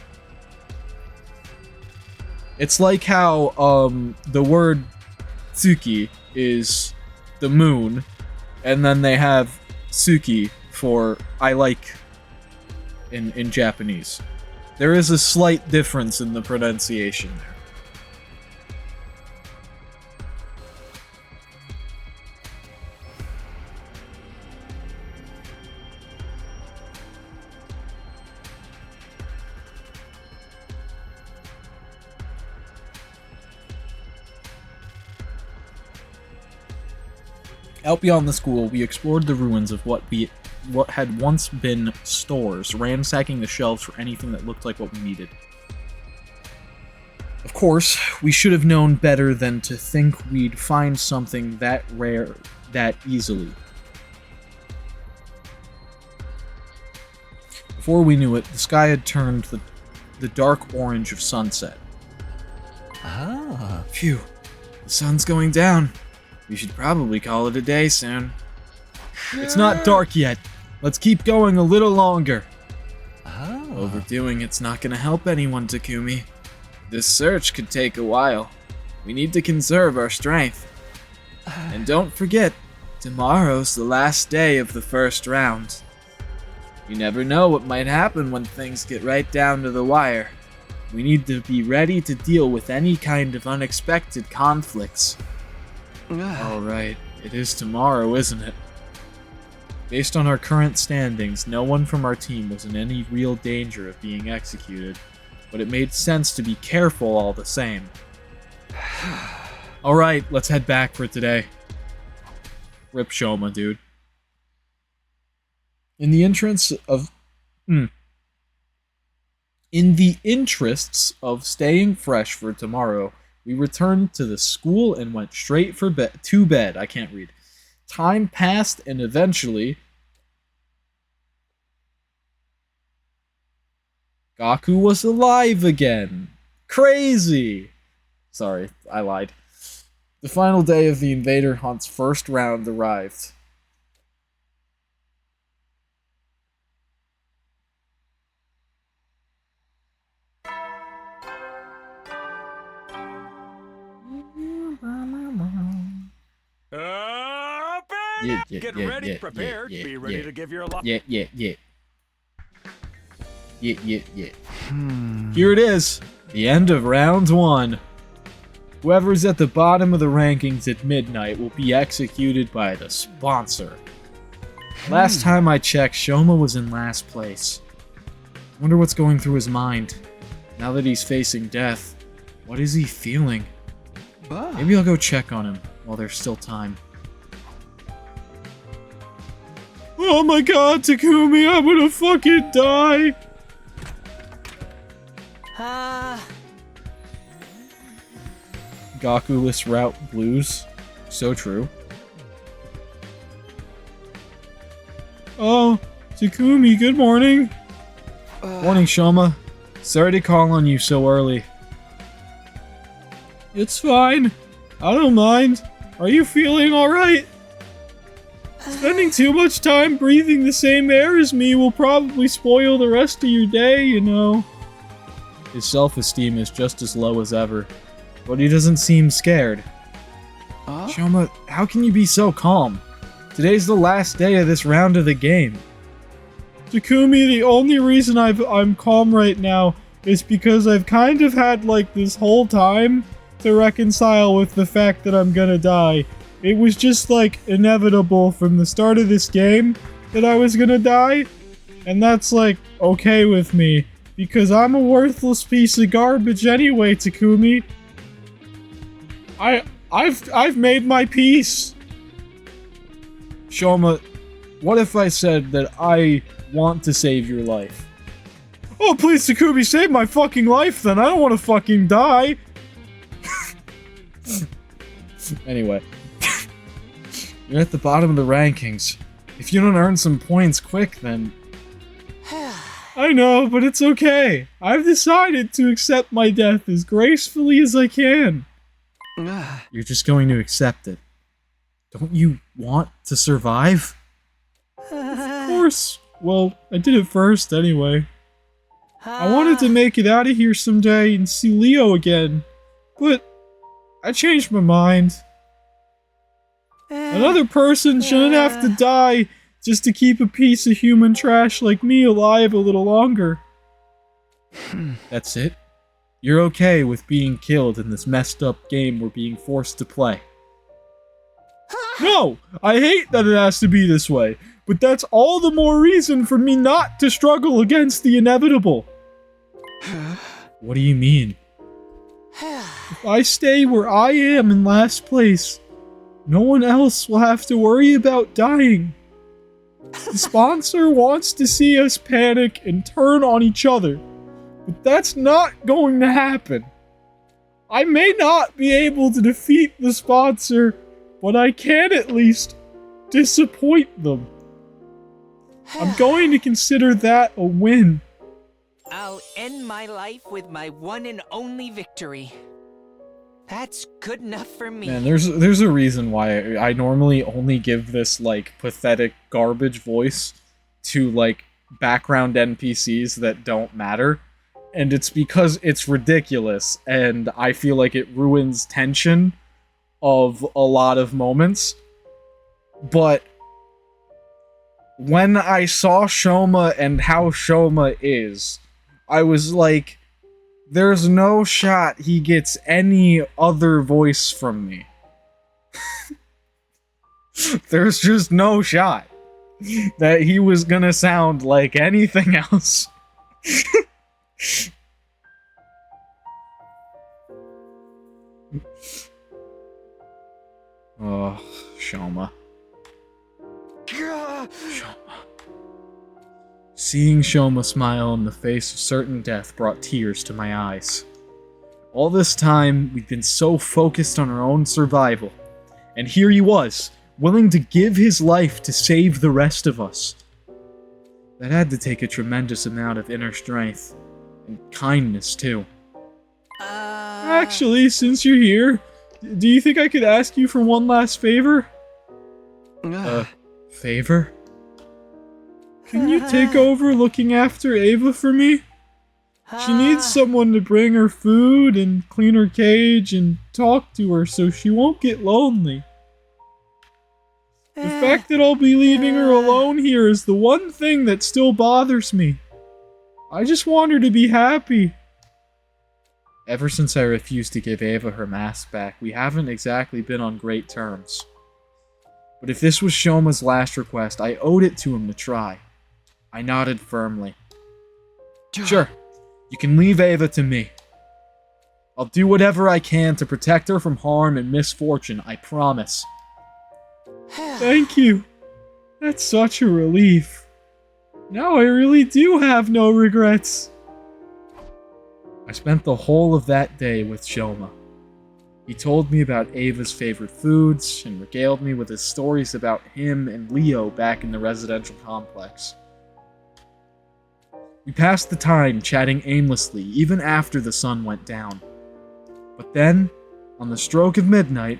It's like how the word tsuki is the moon, and then they have tsuki for I like in Japanese. There is a slight difference in the pronunciation there. Out beyond the school, we explored the ruins of what had once been stores, ransacking the shelves for anything that looked like what we needed. Of course, we should have known better than to think we'd find something that rare that easily. Before we knew it, the sky had turned the dark orange of sunset. Ah. Phew, the sun's going down. We should probably call it a day soon. It's not dark yet. Let's keep going a little longer. Oh. Overdoing it's not gonna help anyone, Takumi. This search could take a while. We need to conserve our strength. And don't forget, tomorrow's the last day of the first round. You never know what might happen when things get right down to the wire. We need to be ready to deal with any kind of unexpected conflicts. Alright, it is tomorrow, isn't it? Based on our current standings, no one from our team was in any real danger of being executed, but it made sense to be careful all the same. Alright, let's head back for today. Rip Shoma, dude. In the interests of staying fresh for tomorrow, we returned to the school and went straight to bed. I can't read. Time passed, and eventually, Gaku was alive again. Crazy! Sorry, I lied. The final day of the Invader Hunt's first round arrived. Get ready, prepared, be ready to give your life. Yeah. Here it is, the end of round 1. Whoever's at the bottom of the rankings at midnight will be executed by the sponsor. Last time I checked, Shoma was in last place. Wonder what's going through his mind. Now that he's facing death, what is he feeling? Maybe I'll go check on him while there's still time. Oh my god, Takumi, I'm gonna fucking die! Gaku-less route blues. So true. Oh, Takumi, good morning. Morning, Shoma. Sorry to call on you so early. It's fine. I don't mind. Are you feeling alright? Spending too much time breathing the same air as me will probably spoil the rest of your day, you know. His self-esteem is just as low as ever, but he doesn't seem scared. Shoma, how can you be so calm? Today's the last day of this round of the game. Takumi, the only reason I'm calm right now is because I've kind of had like this whole time to reconcile with the fact that I'm gonna die. It was just like inevitable from the start of this game that I was gonna die, and that's like okay with me because I'm a worthless piece of garbage anyway, Takumi. I've made my peace. Shoma, what if I said that I want to save your life? Oh, please, Takumi, save my fucking life then. I don't want to fucking die. Anyway. You're at the bottom of the rankings. If you don't earn some points quick, then... I know, but it's okay. I've decided to accept my death as gracefully as I can. You're just going to accept it. Don't you want to survive? Of course. Well, I did it first anyway. I wanted to make it out of here someday and see Leo again, but I changed my mind. Another person shouldn't have to die just to keep a piece of human trash like me alive a little longer. That's it? You're okay with being killed in this messed up game we're being forced to play? No! I hate that it has to be this way, but that's all the more reason for me not to struggle against the inevitable. What do you mean? If I stay where I am in last place, no one else will have to worry about dying. The sponsor wants to see us panic and turn on each other, but that's not going to happen. I may not be able to defeat the sponsor, but I can at least disappoint them. I'm going to consider that a win. I'll end my life with my one and only victory. That's good enough for me. Man, there's a reason why I normally only give this, like, pathetic garbage voice to, like, background NPCs that don't matter. And it's because it's ridiculous, and I feel like it ruins tension of a lot of moments. But when I saw Shoma and how Shoma is, I was like, there's no shot he gets any other voice from me. There's just no shot that he was gonna sound like anything else. Oh, Shoma. Shoma. Seeing Shoma smile in the face of certain death brought tears to my eyes. All this time, we'd been so focused on our own survival, and here he was, willing to give his life to save the rest of us. That had to take a tremendous amount of inner strength, and kindness too. Actually, since you're here, do you think I could ask you for one last favor? Favor? Can you take over looking after Ava for me? She needs someone to bring her food and clean her cage and talk to her so she won't get lonely. The fact that I'll be leaving her alone here is the one thing that still bothers me. I just want her to be happy. Ever since I refused to give Ava her mask back, we haven't exactly been on great terms. But if this was Shoma's last request, I owed it to him to try. I nodded firmly. Sure, you can leave Ava to me. I'll do whatever I can to protect her from harm and misfortune, I promise. Thank you. That's such a relief. Now I really do have no regrets. I spent the whole of that day with Shoma. He told me about Ava's favorite foods and regaled me with his stories about him and Leo back in the residential complex. We passed the time chatting aimlessly even after the sun went down. But then, On the stroke of midnight.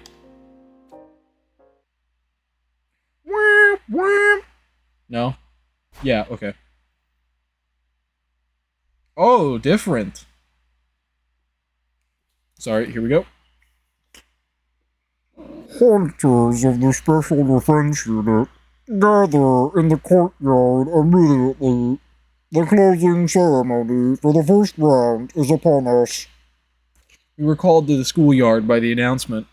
No? Yeah, okay. Oh, different. Sorry, here we go. Hunters of the Special Defense Unit, gather in the courtyard immediately. The closing ceremony for the first round is upon us. We were called to the schoolyard by the announcement.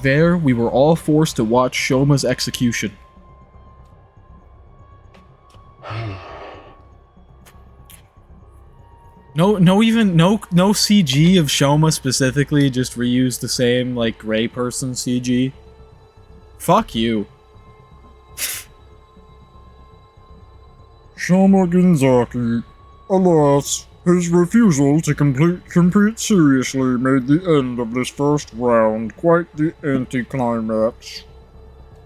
There, we were all forced to watch Shoma's execution. No CG of Shoma specifically, just reuse the same, like, gray person CG. Fuck you. Shoma Genzaki. Alas, his refusal to compete seriously made the end of this first round quite the anticlimax.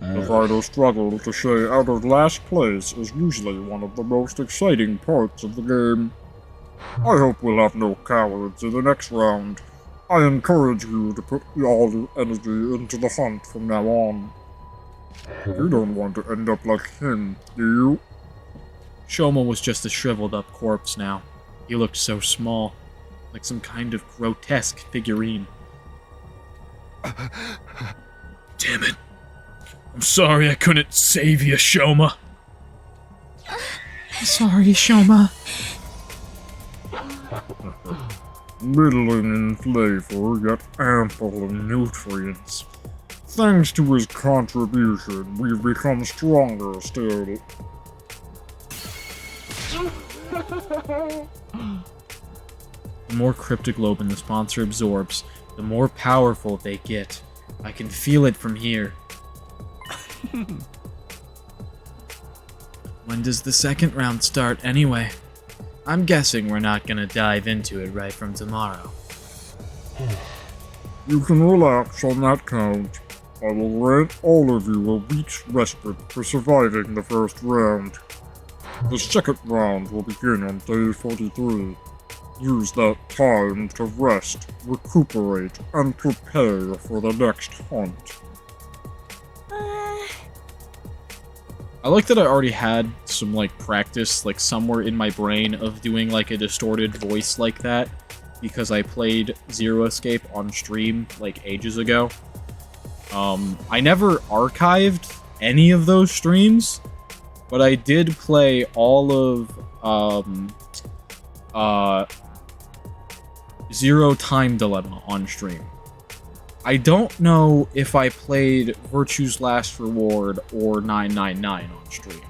The fighter struggled to stay out of last place is usually one of the most exciting parts of the game. I hope we'll have no cowards in the next round. I encourage you to put all your energy into the hunt from now on. You don't want to end up like him, do you? Shoma was just a shriveled up corpse now. He looked so small, like some kind of grotesque figurine. Damn it. I'm sorry I couldn't save you, Shoma. Sorry, Shoma. Middling in flavor, yet ample in nutrients. Thanks to his contribution, we've become stronger still. The more Cryptoglobin the sponsor absorbs, the more powerful they get. I can feel it from here. When does the second round start anyway? I'm guessing we're not gonna dive into it right from tomorrow. You can relax on that count. I will grant all of you a week's respite for surviving the first round. The second round will begin on day 43. Use that time to rest, recuperate, and prepare for the next hunt. I like that I already had some, like, practice, like, somewhere in my brain of doing, like, a distorted voice like that, because I played Zero Escape on stream, like, ages ago. I never archived any of those streams, but I did play all of, Zero Time Dilemma on stream. I don't know if I played Virtue's Last Reward or 999 on stream.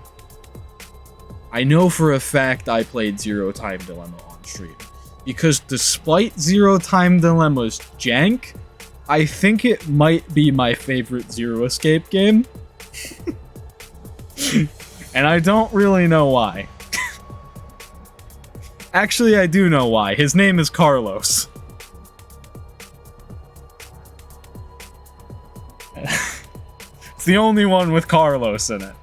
I know for a fact I played Zero Time Dilemma on stream. Because despite Zero Time Dilemma's jank, I think it might be my favorite Zero Escape game. And I don't really know why. Actually, I do know why. His name is Carlos. It's the only one with Carlos in it.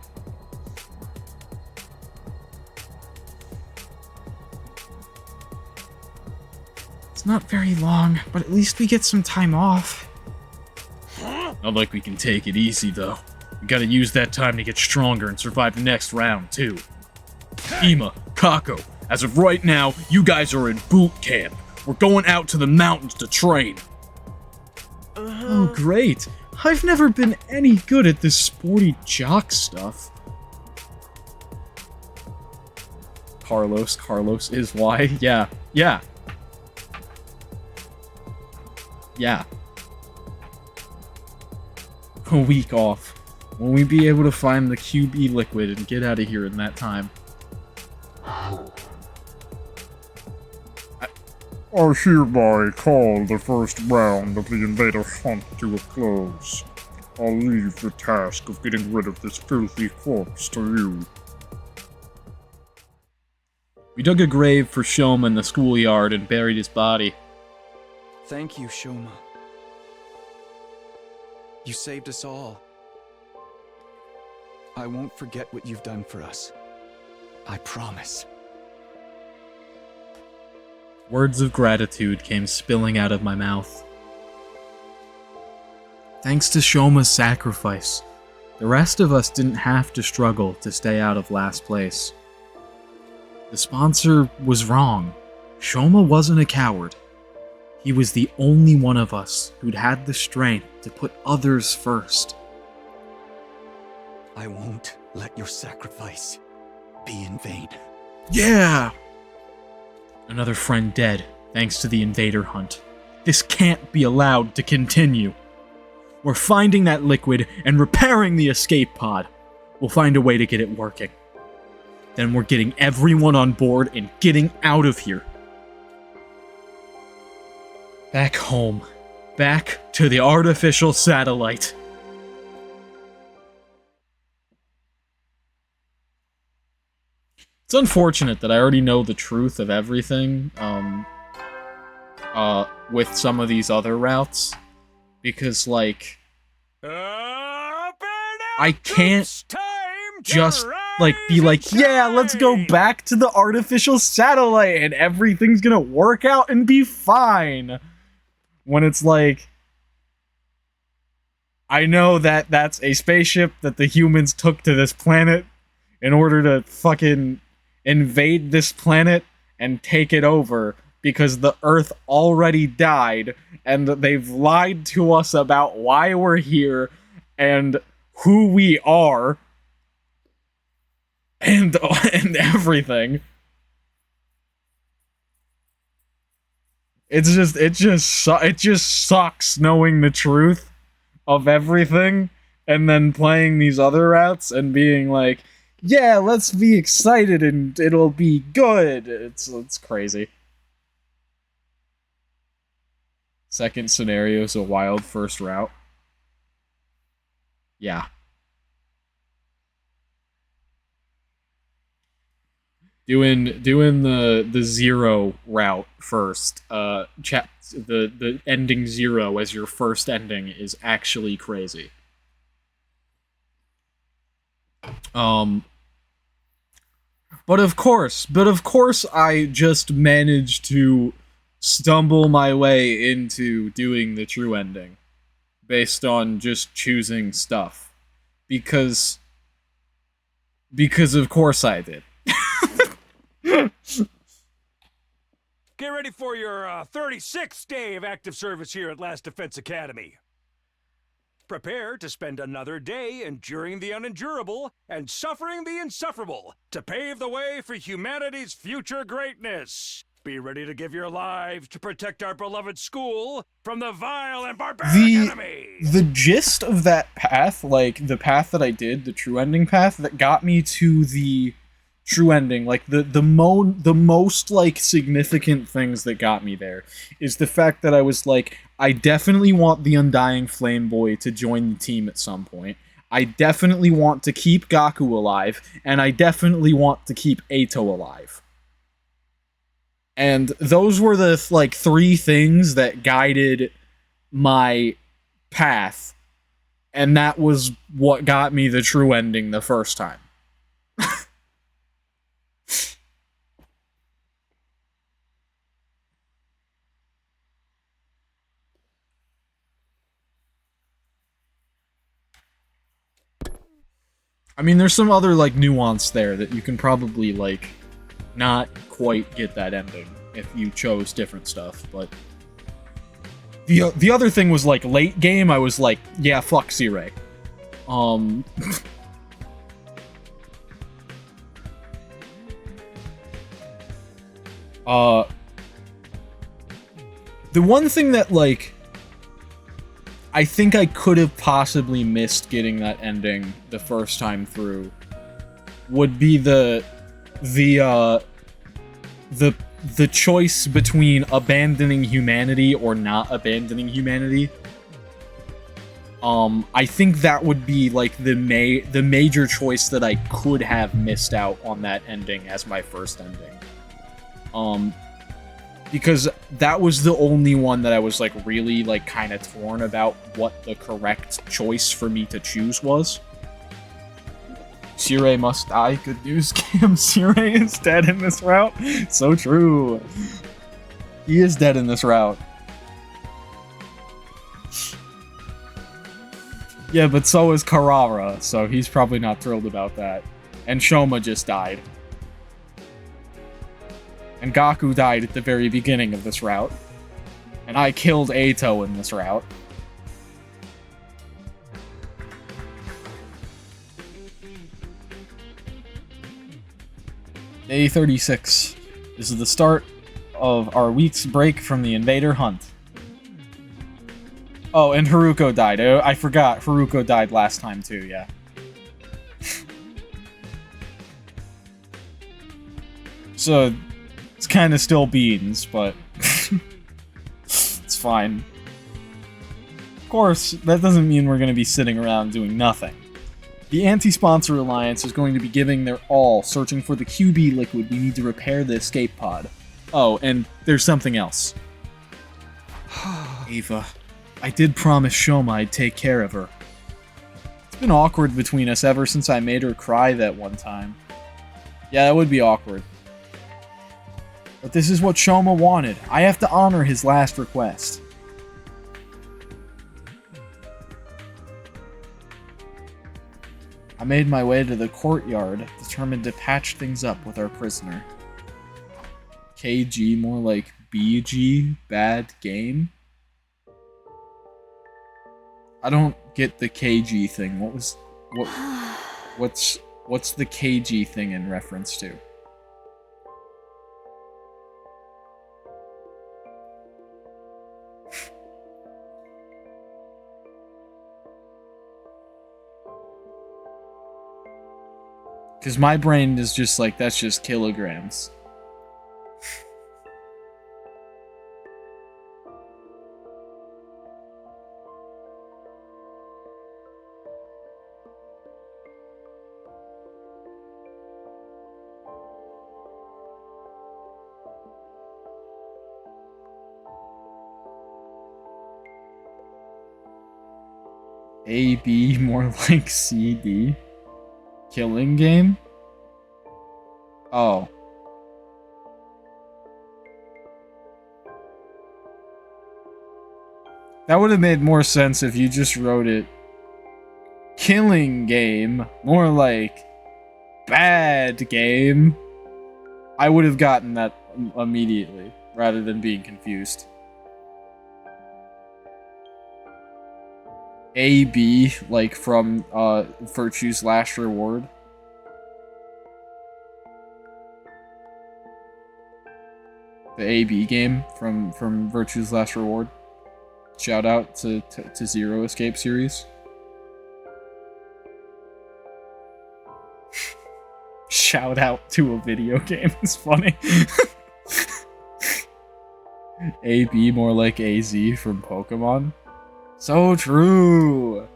It's not very long, but at least we get some time off. Not like we can take it easy, though. We gotta use that time to get stronger and survive the next round, too. Ima, Kako, as of right now, you guys are in boot camp. We're going out to the mountains to train. Oh, great. I've never been any good at this sporty jock stuff. Carlos is why? Yeah. A week off. Will we be able to find the QB liquid and get out of here in that time? I hereby call the first round of the Invader hunt to a close. I'll leave the task of getting rid of this filthy corpse to you. We dug a grave for Shoma in the schoolyard and buried his body. Thank you, Shoma. You saved us all. I won't forget what you've done for us. I promise. Words of gratitude came spilling out of my mouth. Thanks to Shoma's sacrifice, the rest of us didn't have to struggle to stay out of last place. The sponsor was wrong. Shoma wasn't a coward. He was the only one of us who'd had the strength to put others first. I won't let your sacrifice be in vain. Yeah! Another friend dead, thanks to the invader hunt. This can't be allowed to continue. We're finding that liquid and repairing the escape pod. We'll find a way to get it working. Then we're getting everyone on board and getting out of here. Back home. Back to the artificial satellite. It's unfortunate that I already know the truth of everything, with some of these other routes. Because, like, I can't just, like, be like, yeah, let's go back to the artificial satellite and everything's gonna work out and be fine. When it's like, I know that that's a spaceship that the humans took to this planet in order to fucking invade this planet and take it over because the Earth already died and they've lied to us about why we're here and who we are and everything. It just sucks knowing the truth of everything and then playing these other routes and being like, yeah, let's be excited and it'll be good. It's crazy. Second scenario is a wild first route. Yeah. Doing the zero route first. The ending 0 as your first ending is actually crazy. But of course I just managed to stumble my way into doing the true ending based on just choosing stuff. Because of course I did. Get ready for your 36th day of active service here at Last Defense Academy. Prepare to spend another day enduring the unendurable and suffering the insufferable to pave the way for humanity's future greatness. Be ready to give your lives to protect our beloved school from the vile and barbaric enemy. The gist of that path, like the path that I did, the true ending path that got me to the true ending, like the most like significant things that got me there is the fact that I was like, I definitely want the Undying Flame Boy to join the team at some point. I definitely want to keep Gaku alive, and I definitely want to keep Eito alive. And those were the like 3 things that guided my path, and that was what got me the true ending the first time. I mean, there's some other, like, nuance there that you can probably, like, not quite get that ending if you chose different stuff, but... The other thing was, like, late game, I was like, yeah, fuck Cirei. The one thing that, like, I think I could have possibly missed getting that ending the first time through would be the choice between abandoning humanity or not abandoning humanity. I think that would be like the major choice that I could have missed out on that ending as my first ending. Because that was the only one that I was, like, really, like, kind of torn about what the correct choice for me to choose was. Cirei must die. Good news, Cam. Cirei is dead in this route. So true. He is dead in this route. Yeah, but so is Karara, so he's probably not thrilled about that. And Shoma just died. And Gaku died at the very beginning of this route. And I killed Eito in this route. Day 36. This is the start of our week's break from the invader hunt. Oh, and Haruko died. I forgot. Haruko died last time too, yeah. So, it's kind of still beans, but it's fine. Of course, that doesn't mean we're going to be sitting around doing nothing. The Anti-Sponsor Alliance is going to be giving their all searching for the QB liquid we need to repair the escape pod. Oh, and there's something else. Eva, I did promise Shoma I'd take care of her. It's been awkward between us ever since I made her cry that one time. Yeah, that would be awkward. But this is what Shoma wanted. I have to honor his last request. I made my way to the courtyard, determined to patch things up with our prisoner. KG, more like BG, bad game? I don't get the KG thing. What's the KG thing in reference to? Because my brain is just like, that's just kilograms. AB, more like CD. Killing game? Oh. That would have made more sense if you just wrote it killing game, more like bad game. I would have gotten that immediately, rather than being confused. AB, like from Virtue's Last Reward. The AB game from Virtue's Last Reward. Shout out to Zero Escape series. Shout out to a video game. It's funny. AB, more like AZ from Pokemon. So true.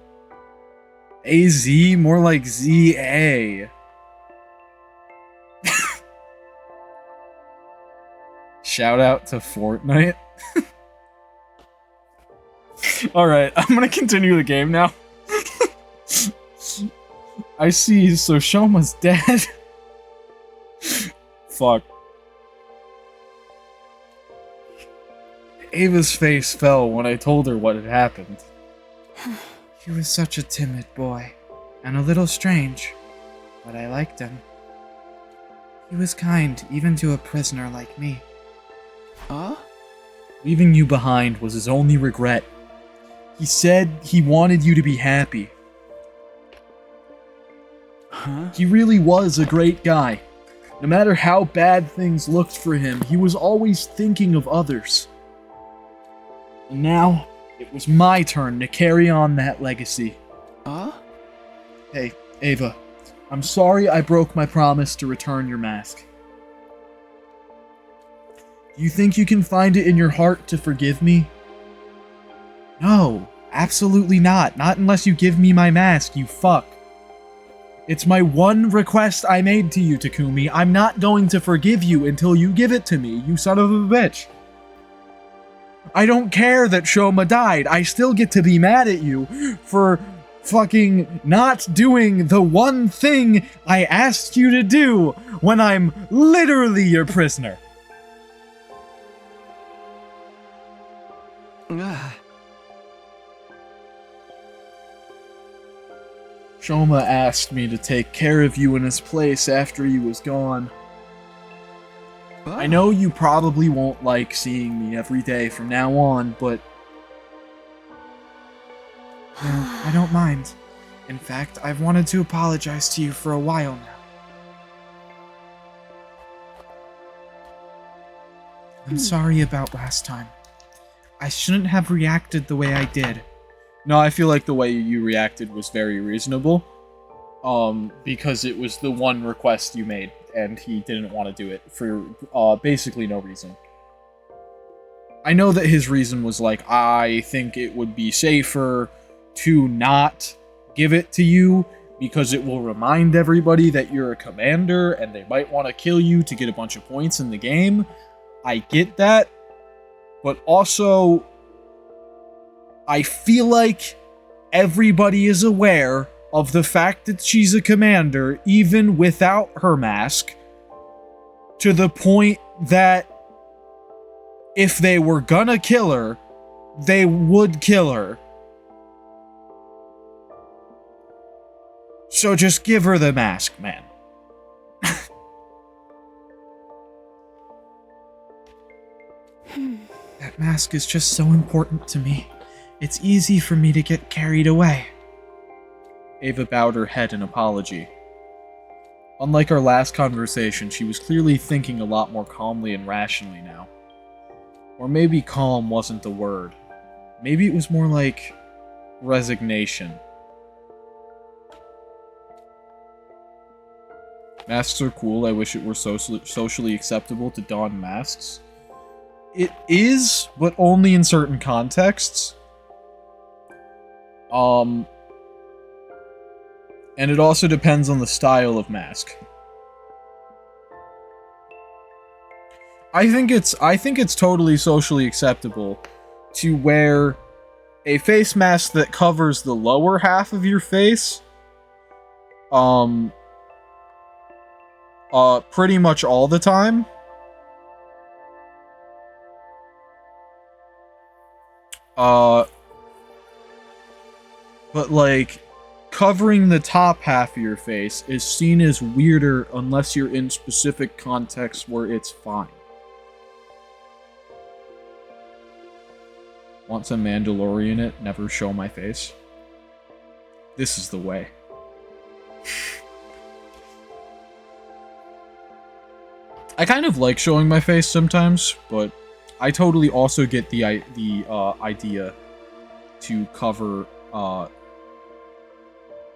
AZ, more like ZA. Shout out to Fortnite. Alright, I'm gonna continue the game now. I see, so Shoma's dead. Fuck. Ava's face fell when I told her what had happened. He was such a timid boy, and a little strange, but I liked him. He was kind, even to a prisoner like me. Leaving you behind was his only regret. He said he wanted you to be happy. He really was a great guy. No matter how bad things looked for him, he was always thinking of others. And now, it was my turn to carry on that legacy. Hey, Ava. I'm sorry I broke my promise to return your mask. Do you think you can find it in your heart to forgive me? No, absolutely not. Not unless you give me my mask, you fuck. It's my one request I made to you, Takumi. I'm not going to forgive you until you give it to me, you son of a bitch. I don't care that Shoma died. I still get to be mad at you for fucking not doing the one thing I asked you to do when I'm literally your prisoner. Shoma asked me to take care of you in his place after he was gone. I know you probably won't like seeing me every day from now on, but... no, I don't mind. In fact, I've wanted to apologize to you for a while now. I'm sorry about last time. I shouldn't have reacted the way I did. No, I feel like the way you reacted was very reasonable. Because it was the one request you made, and he didn't want to do it for, basically no reason. I know that his reason was like, I think it would be safer to not give it to you, because it will remind everybody that you're a commander, and they might want to kill you to get a bunch of points in the game. I get that, but also, I feel like everybody is aware of the fact that she's a commander, even without her mask, to the point that if they were gonna kill her, they would kill her. So just give her the mask, man. That mask is just so important to me. It's easy for me to get carried away. Ava bowed her head in apology. Unlike our last conversation, she was clearly thinking a lot more calmly and rationally now. Or maybe calm wasn't the word. Maybe it was more like resignation. Masks are cool. I wish it were socially acceptable to don masks. It is, but only in certain contexts. And it also depends on the style of mask. I think it's totally socially acceptable to wear a face mask that covers the lower half of your face. Pretty much all the time. But like, covering the top half of your face is seen as weirder unless you're in specific contexts where it's fine. Want some Mandalorian it, never show my face? This is the way. I kind of like showing my face sometimes, but I totally also get the idea to cover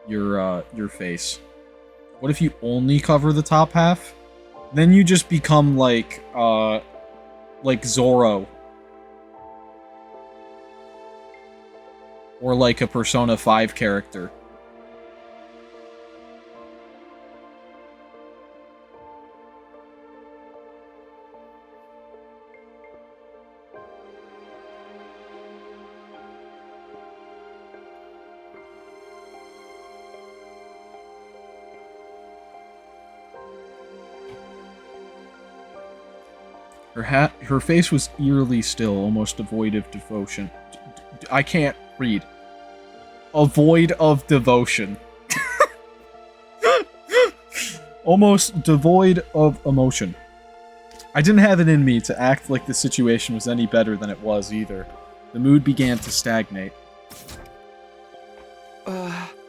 your face. What if you only cover the top half? Then you just become like Zoro. Or like a Persona 5 character. Her face was eerily still, almost devoid of devotion. I can't read. A void of devotion. Almost devoid of emotion. I didn't have it in me to act like the situation was any better than it was either. The mood began to stagnate.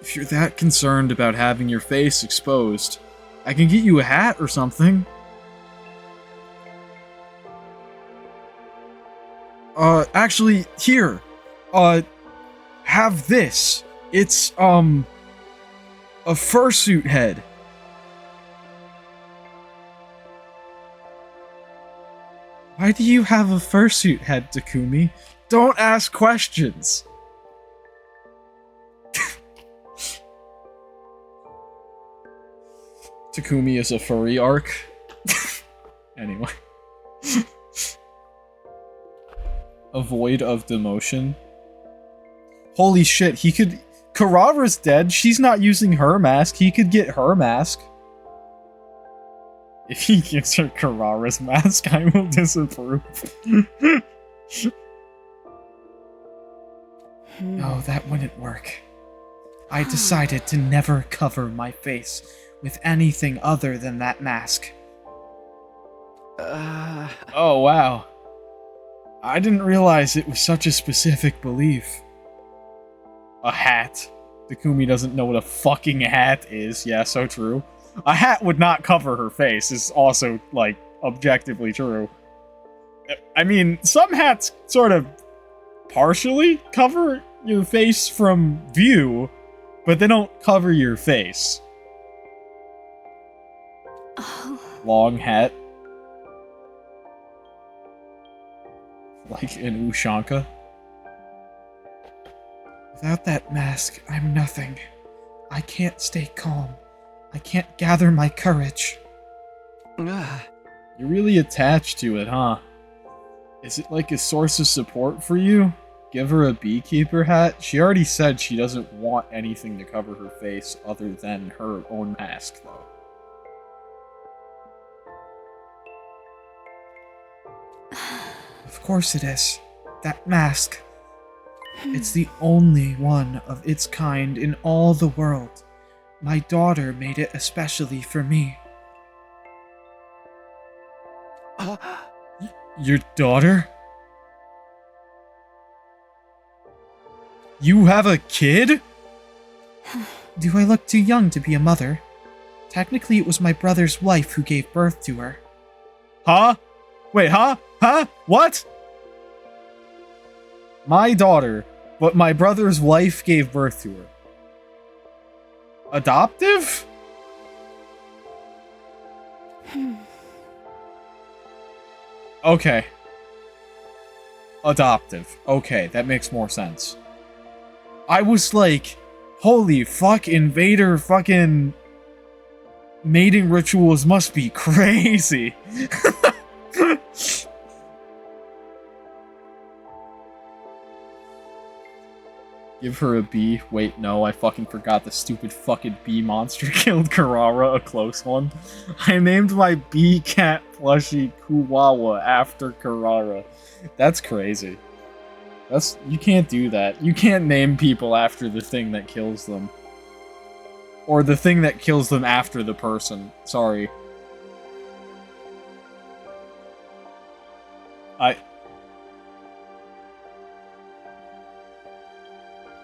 If you're that concerned about having your face exposed, I can get you a hat or something. Actually, here. Have this. It's, a fursuit head. Why do you have a fursuit head, Takumi? Don't ask questions! Takumi is a furry arc. Anyway. A void of demotion. Holy shit, he could... Karara's dead, she's not using her mask, he could get her mask. If he gives her Karara's mask, I will disapprove. No, that wouldn't work. I decided to never cover my face with anything other than that mask. Oh, wow. I didn't realize it was such a specific belief. A hat. Takumi doesn't know what a fucking hat is. Yeah, so true. A hat would not cover her face is also, like, objectively true. I mean, some hats sort of partially cover your face from view, but they don't cover your face. Long hat. Like in Ushanka. Without that mask, I'm nothing. I can't stay calm. I can't gather my courage. You're really attached to it, huh? Is it like a source of support for you? Give her a beekeeper hat? She already said she doesn't want anything to cover her face other than her own mask, though. Of course it is. That mask. It's the only one of its kind in all the world. My daughter made it especially for me. Your daughter? You have a kid? Do I look too young to be a mother? Technically, it was my brother's wife who gave birth to her. Huh? Wait, huh? Huh? What? My daughter, but my brother's wife gave birth to her. Adoptive? Okay. Adoptive. Okay, that makes more sense. I was like, holy fuck, invader fucking mating rituals must be crazy. Give her a bee. Wait, no, I fucking forgot the stupid fucking bee monster killed Carrara, a close one. I named my bee cat plushie Kuwawa after Carrara. That's crazy. You can't do that. You can't name people after the thing that kills them. Or the thing that kills them after the person. Sorry.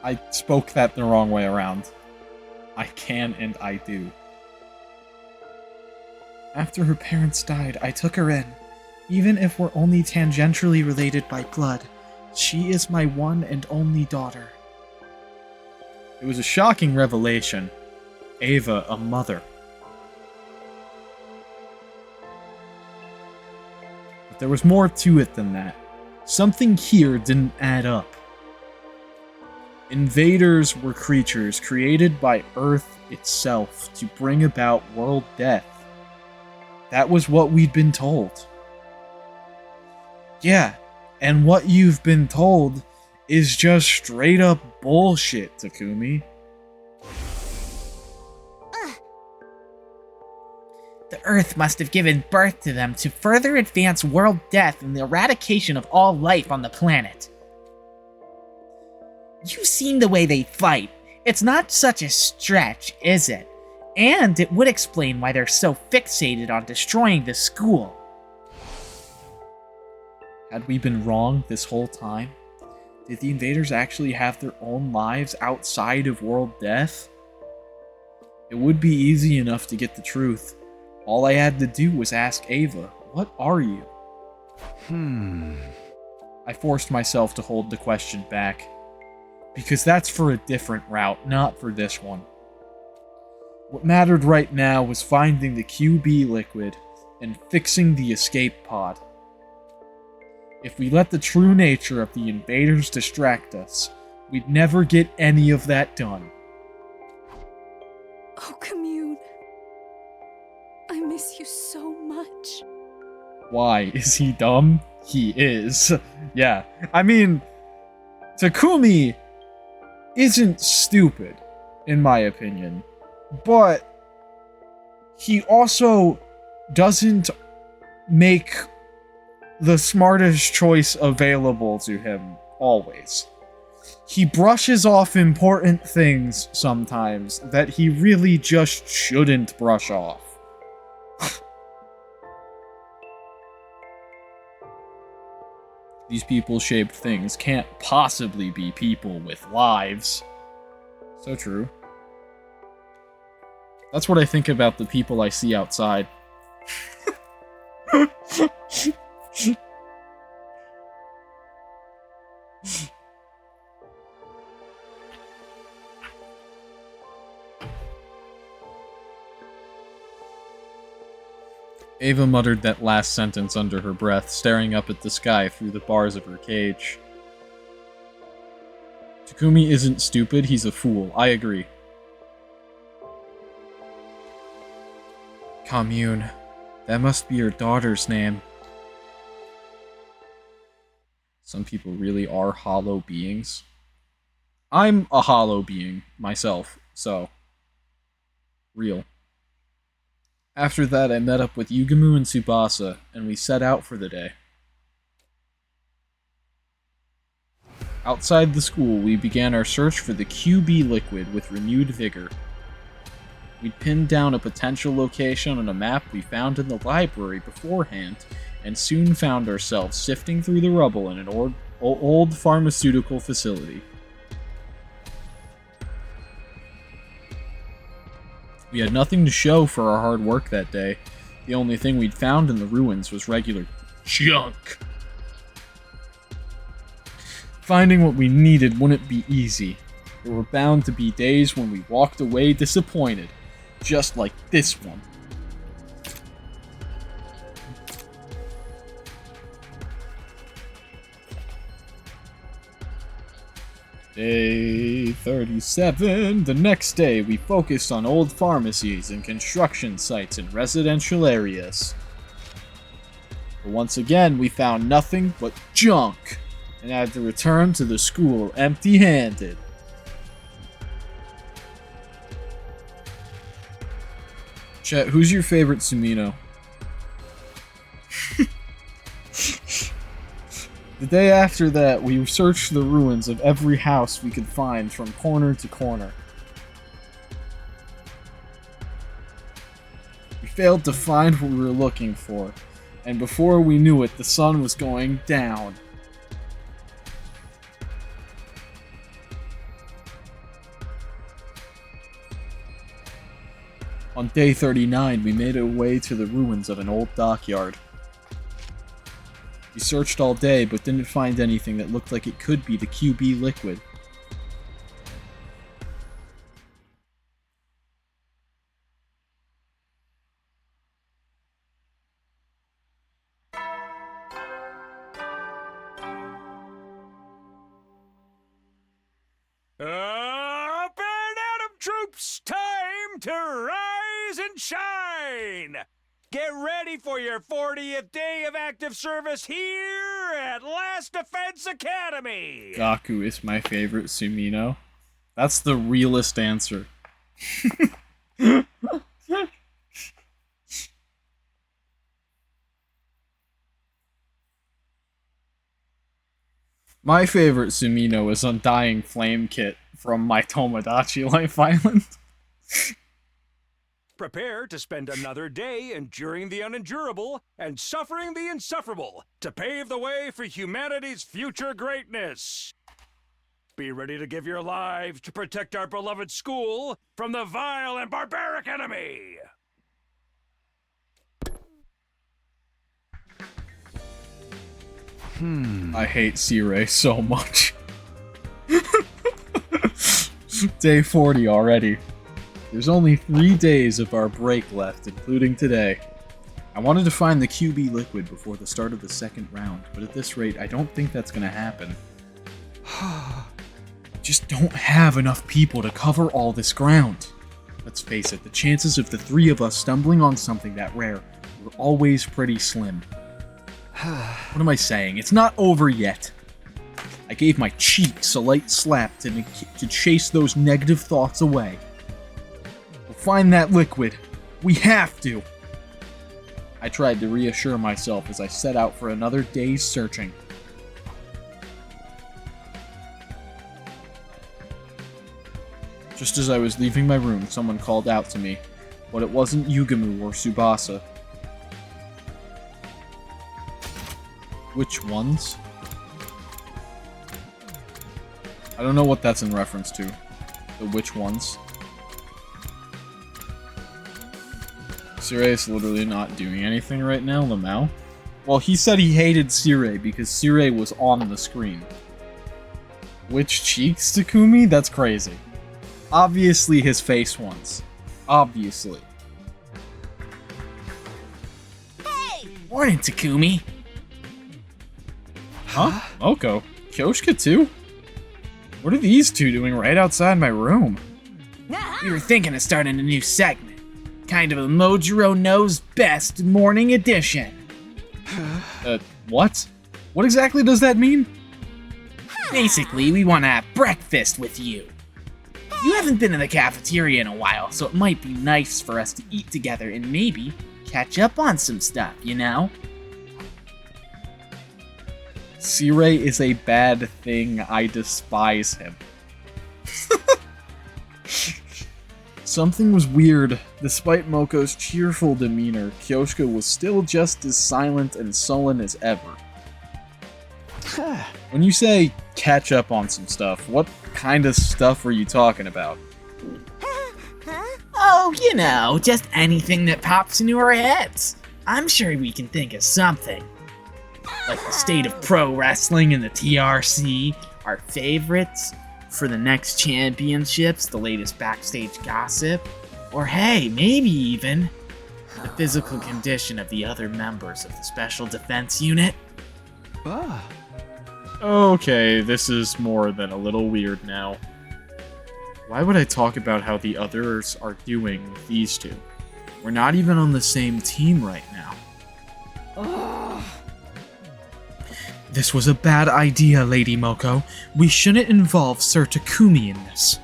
I spoke that the wrong way around. I can and I do. After her parents died, I took her in. Even if we're only tangentially related by blood, she is my one and only daughter. It was a shocking revelation. Ava, a mother. But there was more to it than that. Something here didn't add up. Invaders were creatures created by Earth itself to bring about world death. That was what we'd been told. Yeah, and what you've been told is just straight up bullshit, Takumi. The Earth must have given birth to them to further advance world death and the eradication of all life on the planet. You've seen the way they fight. It's not such a stretch, is it? And it would explain why they're so fixated on destroying the school. Had we been wrong this whole time? Did the invaders actually have their own lives outside of world death? It would be easy enough to get the truth. All I had to do was ask Ava, what are you? I forced myself to hold the question back. Because that's for a different route, not for this one. What mattered right now was finding the QB liquid and fixing the escape pod. If we let the true nature of the invaders distract us, we'd never get any of that done. Oh, Commune. I miss you so much. Why? Is he dumb? He is. Yeah. I mean, Takumi isn't stupid, in my opinion, but he also doesn't make the smartest choice available to him always. He brushes off important things sometimes that he really just shouldn't brush off. These people-shaped things can't possibly be people with lives. So true. That's what I think about the people I see outside. Ava muttered that last sentence under her breath, staring up at the sky through the bars of her cage. Takumi isn't stupid, he's a fool. I agree. Commune. That must be your daughter's name. Some people really are hollow beings. I'm a hollow being myself, so... real. After that, I met up with Yugumu and Tsubasa, and we set out for the day. Outside the school, we began our search for the QB liquid with renewed vigor. We'd pinned down a potential location on a map we found in the library beforehand, and soon found ourselves sifting through the rubble in an old pharmaceutical facility. We had nothing to show for our hard work that day. The only thing we'd found in the ruins was regular junk. Finding what we needed wouldn't be easy. There were bound to be days when we walked away disappointed, just like this one. Day 37. The next day, we focused on old pharmacies and construction sites in residential areas. But once again, we found nothing but junk, and had to return to the school empty-handed. Chat, who's your favorite Sumino? The day after that, we searched the ruins of every house we could find from corner to corner. We failed to find what we were looking for, and before we knew it, the sun was going down. On day 39, we made our way to the ruins of an old dockyard. We searched all day, but didn't find anything that looked like it could be the QB liquid. Up and Atom troops, time to rise and shine! Get ready for your 40th day of active service here at Last Defense Academy! Gaku is my favorite Sumino. That's the realest answer. My favorite Sumino is Undying Flame Kit from My Tomodachi Life Island. Prepare to spend another day enduring the unendurable and suffering the insufferable to pave the way for humanity's future greatness. Be ready to give your lives to protect our beloved school from the vile and barbaric enemy! I hate C-Ray so much. Day 40 already. There's only 3 days of our break left, including today. I wanted to find the QB liquid before the start of the second round, but at this rate, I don't think that's gonna happen. Just don't have enough people to cover all this ground. Let's face it, the chances of the 3 of us stumbling on something that rare were always pretty slim. What am I saying? It's not over yet. I gave my cheeks a light slap to chase those negative thoughts away. We'll find that liquid. We have to. I tried to reassure myself as I set out for another day's searching. Just as I was leaving my room, someone called out to me, but it wasn't Yugamu or Tsubasa. Which ones? I don't know what that's in reference to. The which ones? Sirei is literally not doing anything right now, Lamau. Well, he said he hated Sirei because Sirei was on the screen. Which cheeks, Takumi? That's crazy. Obviously his face once. Obviously. Hey! Morning, Takumi. Huh? Moko? Kyoshka too? What are these two doing right outside my room? We were thinking of starting a new segment. Kind of a Mojiro Knows Best morning edition. What? What exactly does that mean? Basically, we want to have breakfast with you. You haven't been in the cafeteria in a while, so it might be nice for us to eat together and maybe catch up on some stuff, you know? Sirei is a bad thing. I despise him. Something was weird. Despite Moko's cheerful demeanor, Kyoshka was still just as silent and sullen as ever. When you say catch up on some stuff, what kind of stuff are you talking about? Oh, you know, just anything that pops into our heads. I'm sure we can think of something. Like the state of pro wrestling and the TRC, our favorites for the next championships, the latest backstage gossip, or hey, maybe even the physical condition of the other members of the Special Defense Unit. Okay, this is more than a little weird now. Why would I talk about how the others are doing with these two? We're not even on the same team right now. This was a bad idea, Lady Moko. We shouldn't involve Sir Takumi in this.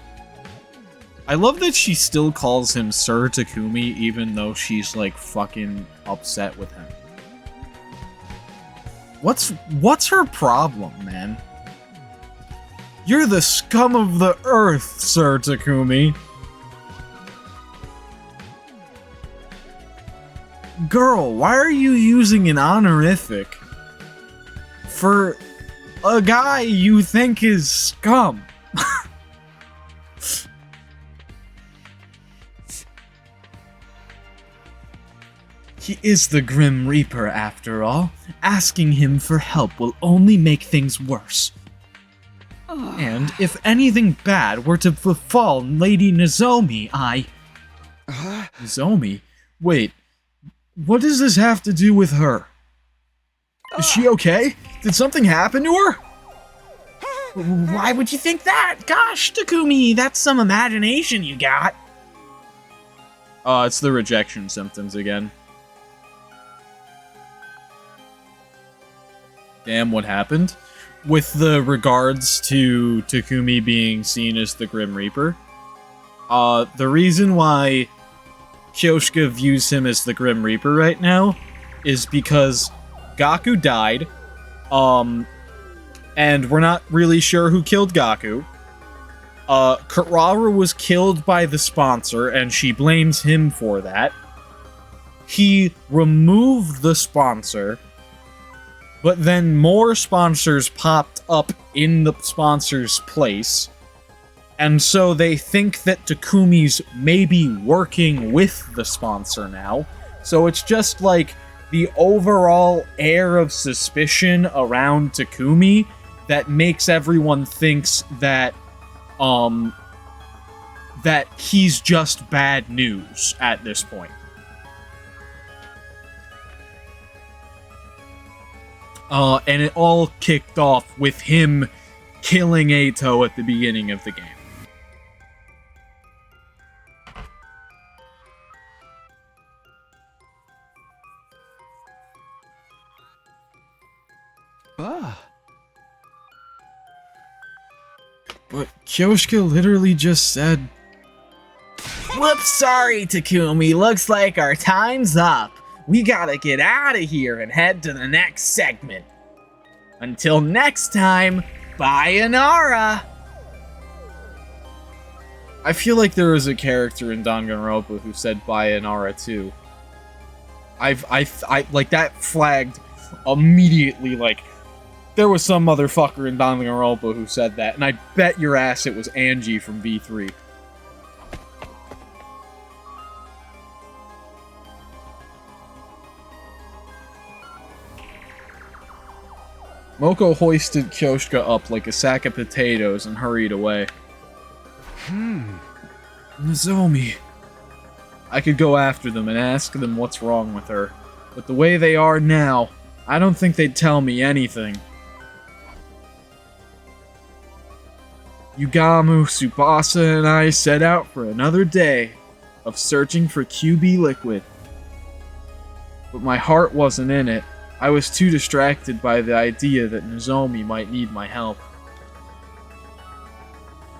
I love that she still calls him Sir Takumi even though she's like fucking upset with him. What's her problem, man? You're the scum of the earth, Sir Takumi. Girl, why are you using an honorific for a guy you think is scum? He is the Grim Reaper, after all. Asking him for help will only make things worse. And if anything bad were to befall Lady Nozomi, Nozomi? Wait, what does this have to do with her? Is she okay? Did something happen to her? Why would you think that? Gosh, Takumi, that's some imagination you got. It's the rejection symptoms again. Damn, what happened? With the regards to Takumi being seen as the Grim Reaper, the reason why Kyoshka views him as the Grim Reaper right now is because Gaku died, and we're not really sure who killed Gaku. Karara was killed by the sponsor, and she blames him for that. He removed the sponsor, but then more sponsors popped up in the sponsor's place, and so they think that Takumi's maybe working with the sponsor now. So it's just like the overall air of suspicion around Takumi that makes everyone thinks that that he's just bad news at this point. And it all kicked off with him killing Eito at the beginning of the game. But Kyoshka literally just said... Whoops, sorry, Takumi. Looks like our time's up. We gotta get out of here and head to the next segment. Until next time, bye, Inara! I feel like there was a character in Danganronpa who said Bayonara too. I like that flagged immediately. Like there was some motherfucker in Danganronpa who said that, and I bet your ass it was Angie from V3. Moko hoisted Kyoshka up like a sack of potatoes and hurried away. Nozomi. I could go after them and ask them what's wrong with her, but the way they are now, I don't think they'd tell me anything. Yugamu, Tsubasa, and I set out for another day of searching for QB liquid. But my heart wasn't in it. I was too distracted by the idea that Nozomi might need my help.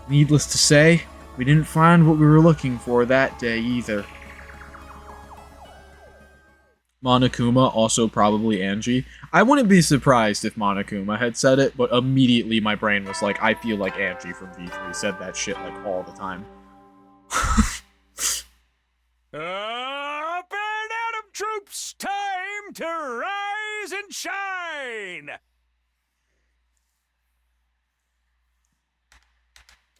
Needless to say, we didn't find what we were looking for that day either. Monokuma, also probably Angie. I wouldn't be surprised if Monokuma had said it, but immediately my brain was like, I feel like Angie from V3 said that shit like all the time. Up and Atom troops, time to rise and shine!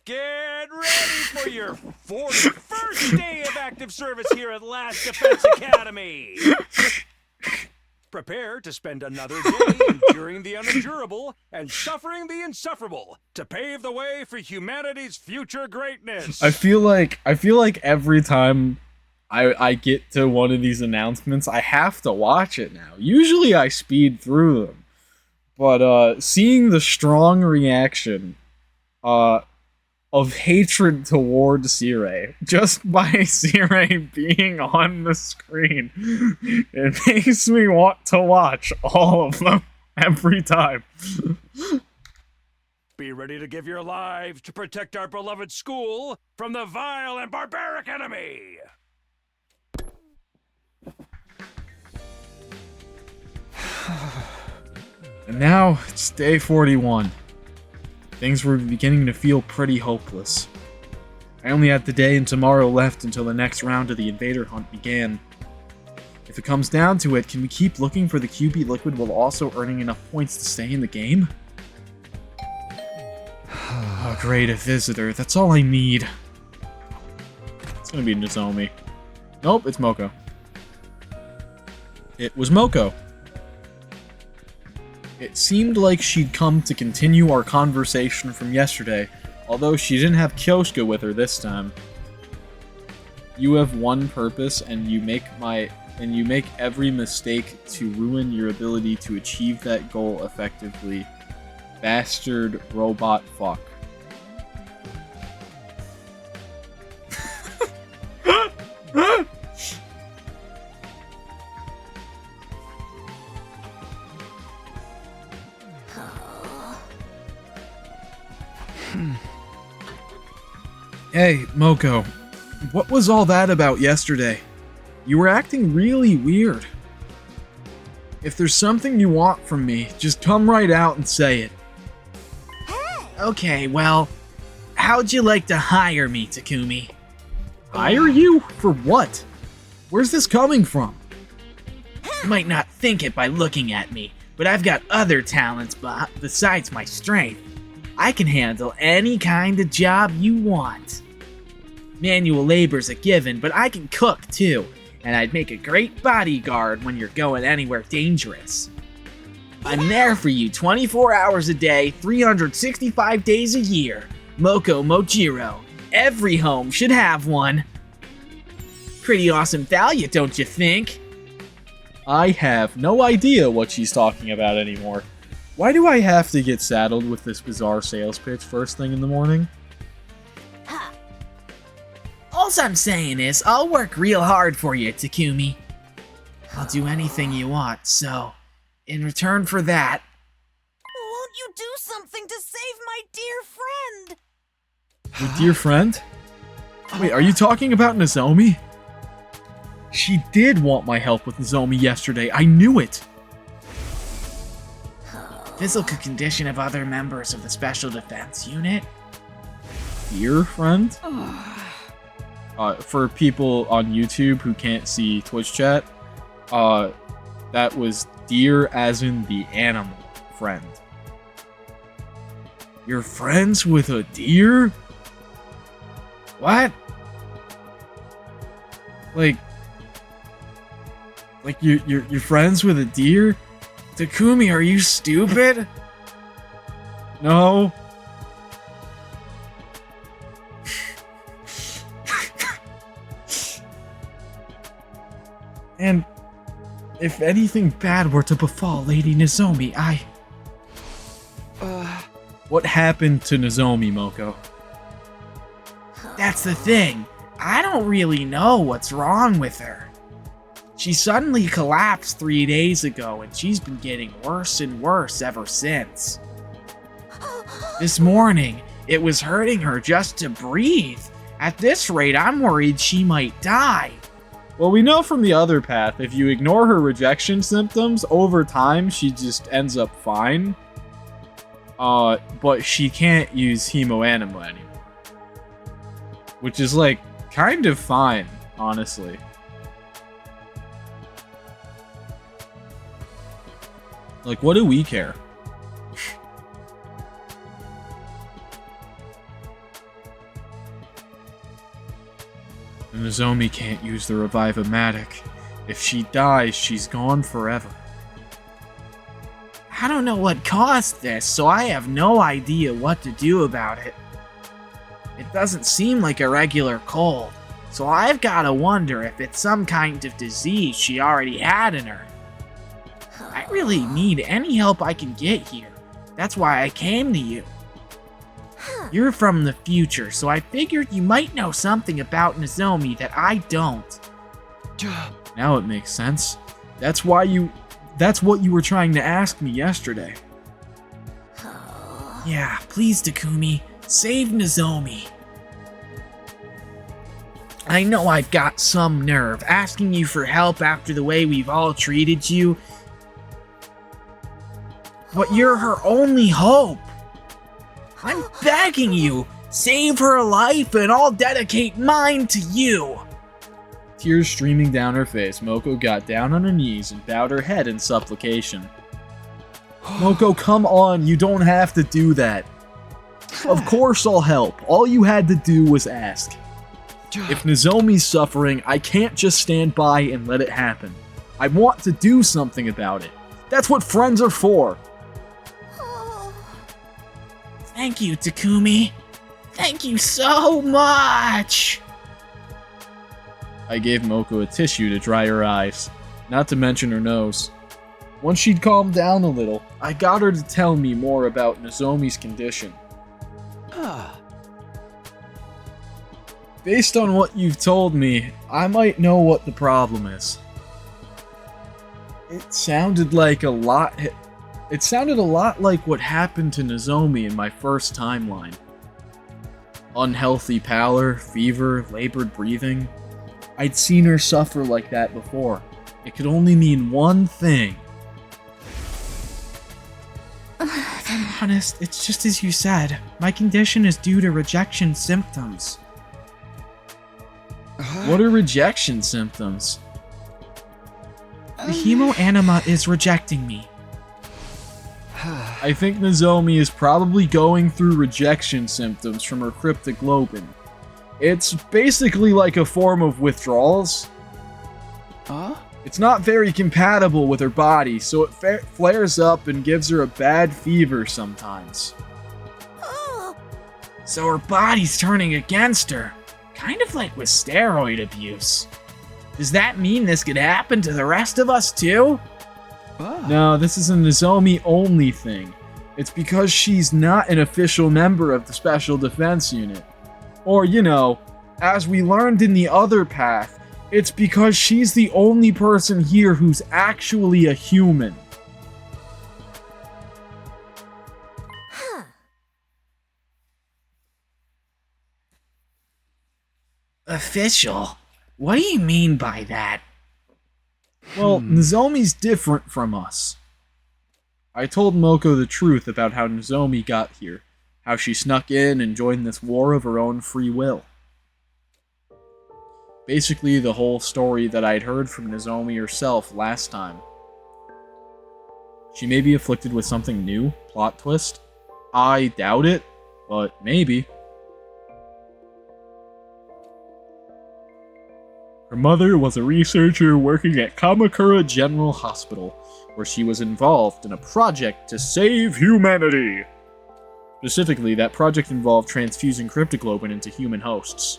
Get ready for your 41st day of active service here at Last Defense Academy! Prepare to spend another day enduring the unendurable and suffering the insufferable to pave the way for humanity's future greatness. I feel like every time I get to one of these announcements, I have to watch it now. Usually I speed through them. But seeing the strong reaction of hatred toward Sirei, just by Sirei being on the screen, it makes me want to watch all of them every time. Be ready to give your lives to protect our beloved school from the vile and barbaric enemy! And now, it's day 41. Things were beginning to feel pretty hopeless. I only had the day and tomorrow left until the next round of the invader hunt began. If it comes down to it, can we keep looking for the QB liquid while also earning enough points to stay in the game? Oh great, a visitor. That's all I need. It's gonna be Nozomi. Nope, it's Moko. It was Moko. It seemed like she'd come to continue our conversation from yesterday, although she didn't have Kyoshka with her this time. You have one purpose, and you make every mistake to ruin your ability to achieve that goal effectively. Bastard robot fuck. Hey, Moko. What was all that about yesterday? You were acting really weird. If there's something you want from me, just come right out and say it. Okay, well, how'd you like to hire me, Takumi? Hire you? For what? Where's this coming from? You might not think it by looking at me, but I've got other talents besides my strength. I can handle any kind of job you want. Manual labor's a given, but I can cook too, and I'd make a great bodyguard when you're going anywhere dangerous. I'm there for you 24 hours a day, 365 days a year. Moko Mojiro. Every home should have one. Pretty awesome value, don't you think? I have no idea what she's talking about anymore. Why do I have to get saddled with this bizarre sales pitch first thing in the morning? All I'm saying is, I'll work real hard for you, Takumi. I'll do anything you want, so, in return for that... Won't you do something to save my dear friend? Your dear friend? Wait, are you talking about Nozomi? She did want my help with Nozomi yesterday, I knew it! Physical condition of other members of the Special Defense Unit? deer friend. For people on YouTube who can't see Twitch chat, that was deer as in the animal friend. You're friends with a deer? What? Like you're friends with a deer? Takumi, are you stupid? No. And if anything bad were to befall Lady Nozomi, What happened to Nozomi, Moko? That's the thing. I don't really know what's wrong with her. She suddenly collapsed 3 days ago, and she's been getting worse and worse ever since. This morning, it was hurting her just to breathe. At this rate, I'm worried she might die. Well, we know from the other path, if you ignore her rejection symptoms, over time she just ends up fine. But she can't use Hemoanima anymore. Which is, like, kind of fine, honestly. Like, what do we care? Nozomi can't use the Revive-O-Matic. If she dies, she's gone forever. I don't know what caused this, so I have no idea what to do about it. It doesn't seem like a regular cold, so I've gotta wonder if it's some kind of disease she already had in her. I really need any help I can get here. That's why I came to you. You're from the future, so I figured you might know something about Nozomi that I don't. Now it makes sense. That's what you were trying to ask me yesterday. Yeah, please, Takumi, save Nozomi. I know I've got some nerve asking you for help after the way we've all treated you, but you're her only hope. I'm begging you, save her life and I'll dedicate mine to you. Tears streaming down her face, Moko got down on her knees and bowed her head in supplication. Moko, come on, you don't have to do that. Of course I'll help. All you had to do was ask. If Nozomi's suffering, I can't just stand by and let it happen. I want to do something about it. That's what friends are for. Thank you, Takumi. Thank you so much. I gave Moko a tissue to dry her eyes, not to mention her nose. Once she'd calmed down a little, I got her to tell me more about Nozomi's condition. Based on what you've told me, I might know what the problem is. It sounded a lot like what happened to Nozomi in my first timeline. Unhealthy pallor, fever, labored breathing. I'd seen her suffer like that before. It could only mean one thing. If I'm honest, it's just as you said. My condition is due to rejection symptoms. What are rejection symptoms? The Hemoanima is rejecting me. I think Nozomi is probably going through rejection symptoms from her cryptoglobin. It's basically like a form of withdrawals. It's not very compatible with her body, so it flares up and gives her a bad fever sometimes. So her body's turning against her, kind of like with steroid abuse. Does that mean this could happen to the rest of us too? No, this is a Nozomi only thing. It's because she's not an official member of the Special Defense Unit. Or, you know, as we learned in the other path, it's because she's the only person here who's actually a human. Official? What do you mean by that? Well, Nozomi's different from us. I told Moko the truth about how Nozomi got here, how she snuck in and joined this war of her own free will. Basically, the whole story that I'd heard from Nozomi herself last time. She may be afflicted with something new, plot twist. I doubt it, but maybe. Her mother was a researcher working at Kamakura General Hospital, where she was involved in a project to save humanity. Specifically, that project involved transfusing cryptoglobin into human hosts.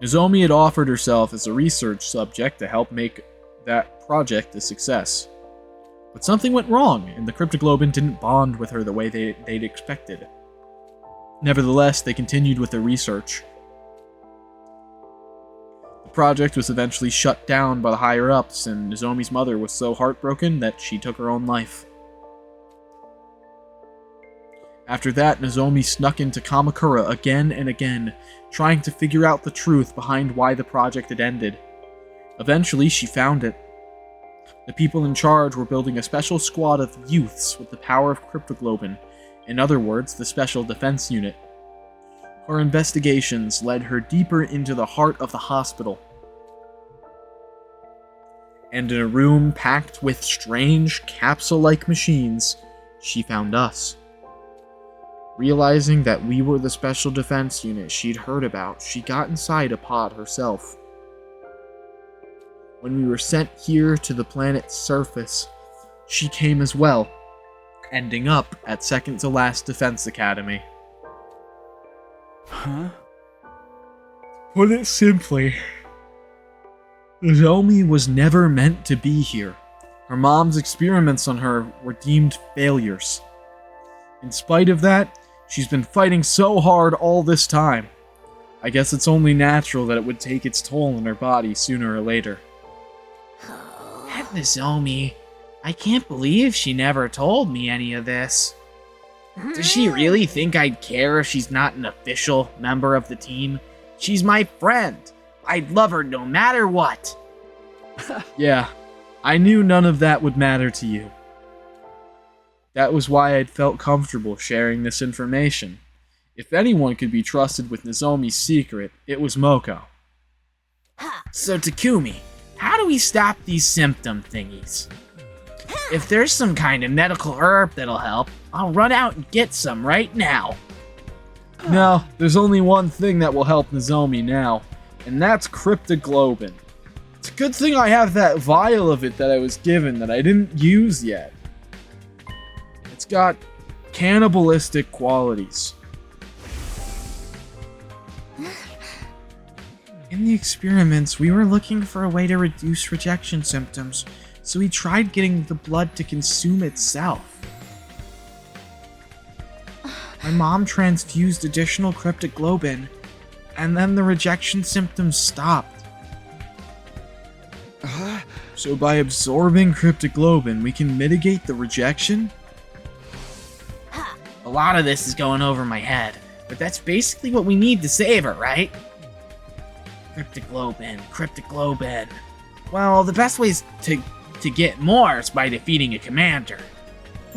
Nozomi had offered herself as a research subject to help make that project a success. But something went wrong, and the cryptoglobin didn't bond with her the way they'd expected. Nevertheless, they continued with their research. The project was eventually shut down by the higher-ups, and Nozomi's mother was so heartbroken that she took her own life. After that, Nozomi snuck into Kamakura again and again, trying to figure out the truth behind why the project had ended. Eventually, she found it. The people in charge were building a special squad of youths with the power of cryptoglobin, in other words, the Special Defense Unit. Her investigations led her deeper into the heart of the hospital. And in a room packed with strange, capsule-like machines, she found us. Realizing that we were the Special Defense Unit she'd heard about, she got inside a pod herself. When we were sent here to the planet's surface, she came as well, ending up at second to last Defense Academy. Huh? Put it simply, Nozomi was never meant to be here. Her mom's experiments on her were deemed failures. In spite of that, she's been fighting so hard all this time. I guess it's only natural that it would take its toll on her body sooner or later. That Nozomi. I can't believe she never told me any of this. Does she really think I'd care if she's not an official member of the team? She's my friend. I'd love her no matter what. Yeah, I knew none of that would matter to you. That was why I'd felt comfortable sharing this information. If anyone could be trusted with Nozomi's secret, it was Moko. So Takumi, how do we stop these symptom thingies? If there's some kind of medical herb that'll help, I'll run out and get some right now. No, there's only one thing that will help Nozomi now, and that's cryptoglobin. It's a good thing I have that vial of it that I was given that I didn't use yet. It's got cannibalistic qualities. In the experiments, we were looking for a way to reduce rejection symptoms, so we tried getting the blood to consume itself. My mom transfused additional cryptoglobin, and then the rejection symptoms stopped. So by absorbing cryptoglobin, we can mitigate the rejection? A lot of this is going over my head, but that's basically what we need to save her, right? Cryptoglobin. Well, the best way to get more is by defeating a commander.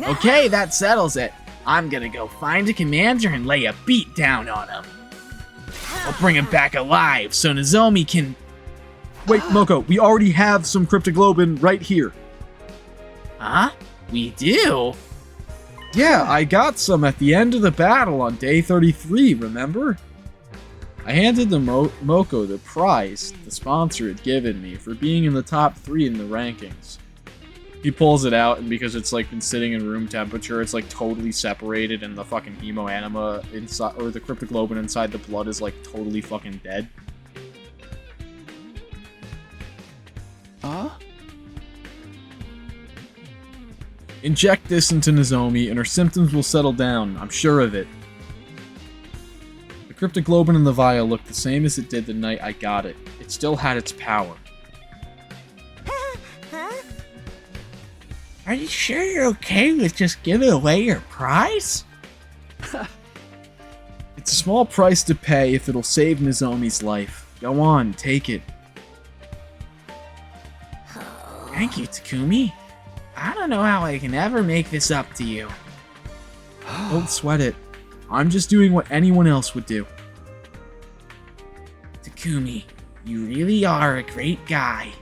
Okay, that settles it. I'm gonna go find a commander and lay a beat down on him. I'll bring him back alive so Nozomi can... Wait, Moko, we already have some cryptoglobin right here. Huh? We do? Yeah, I got some at the end of the battle on day 33, remember? I handed the Moko the prize the sponsor had given me for being in the top 3 in the rankings. He pulls it out, and because it's like been sitting in room temperature, it's like totally separated, and the fucking hemoanima inside, or the cryptoglobin inside the blood is like totally fucking dead. Huh? Inject this into Nozomi, and her symptoms will settle down, I'm sure of it. The cryptoglobin in the vial looked the same as it did the night I got it. It still had its power. Are you sure you're okay with just giving away your prize? It's a small price to pay if it'll save Nozomi's life. Go on, take it. Thank you, Takumi. I don't know how I can ever make this up to you. Don't sweat it. I'm just doing what anyone else would do. Takumi, you really are a great guy.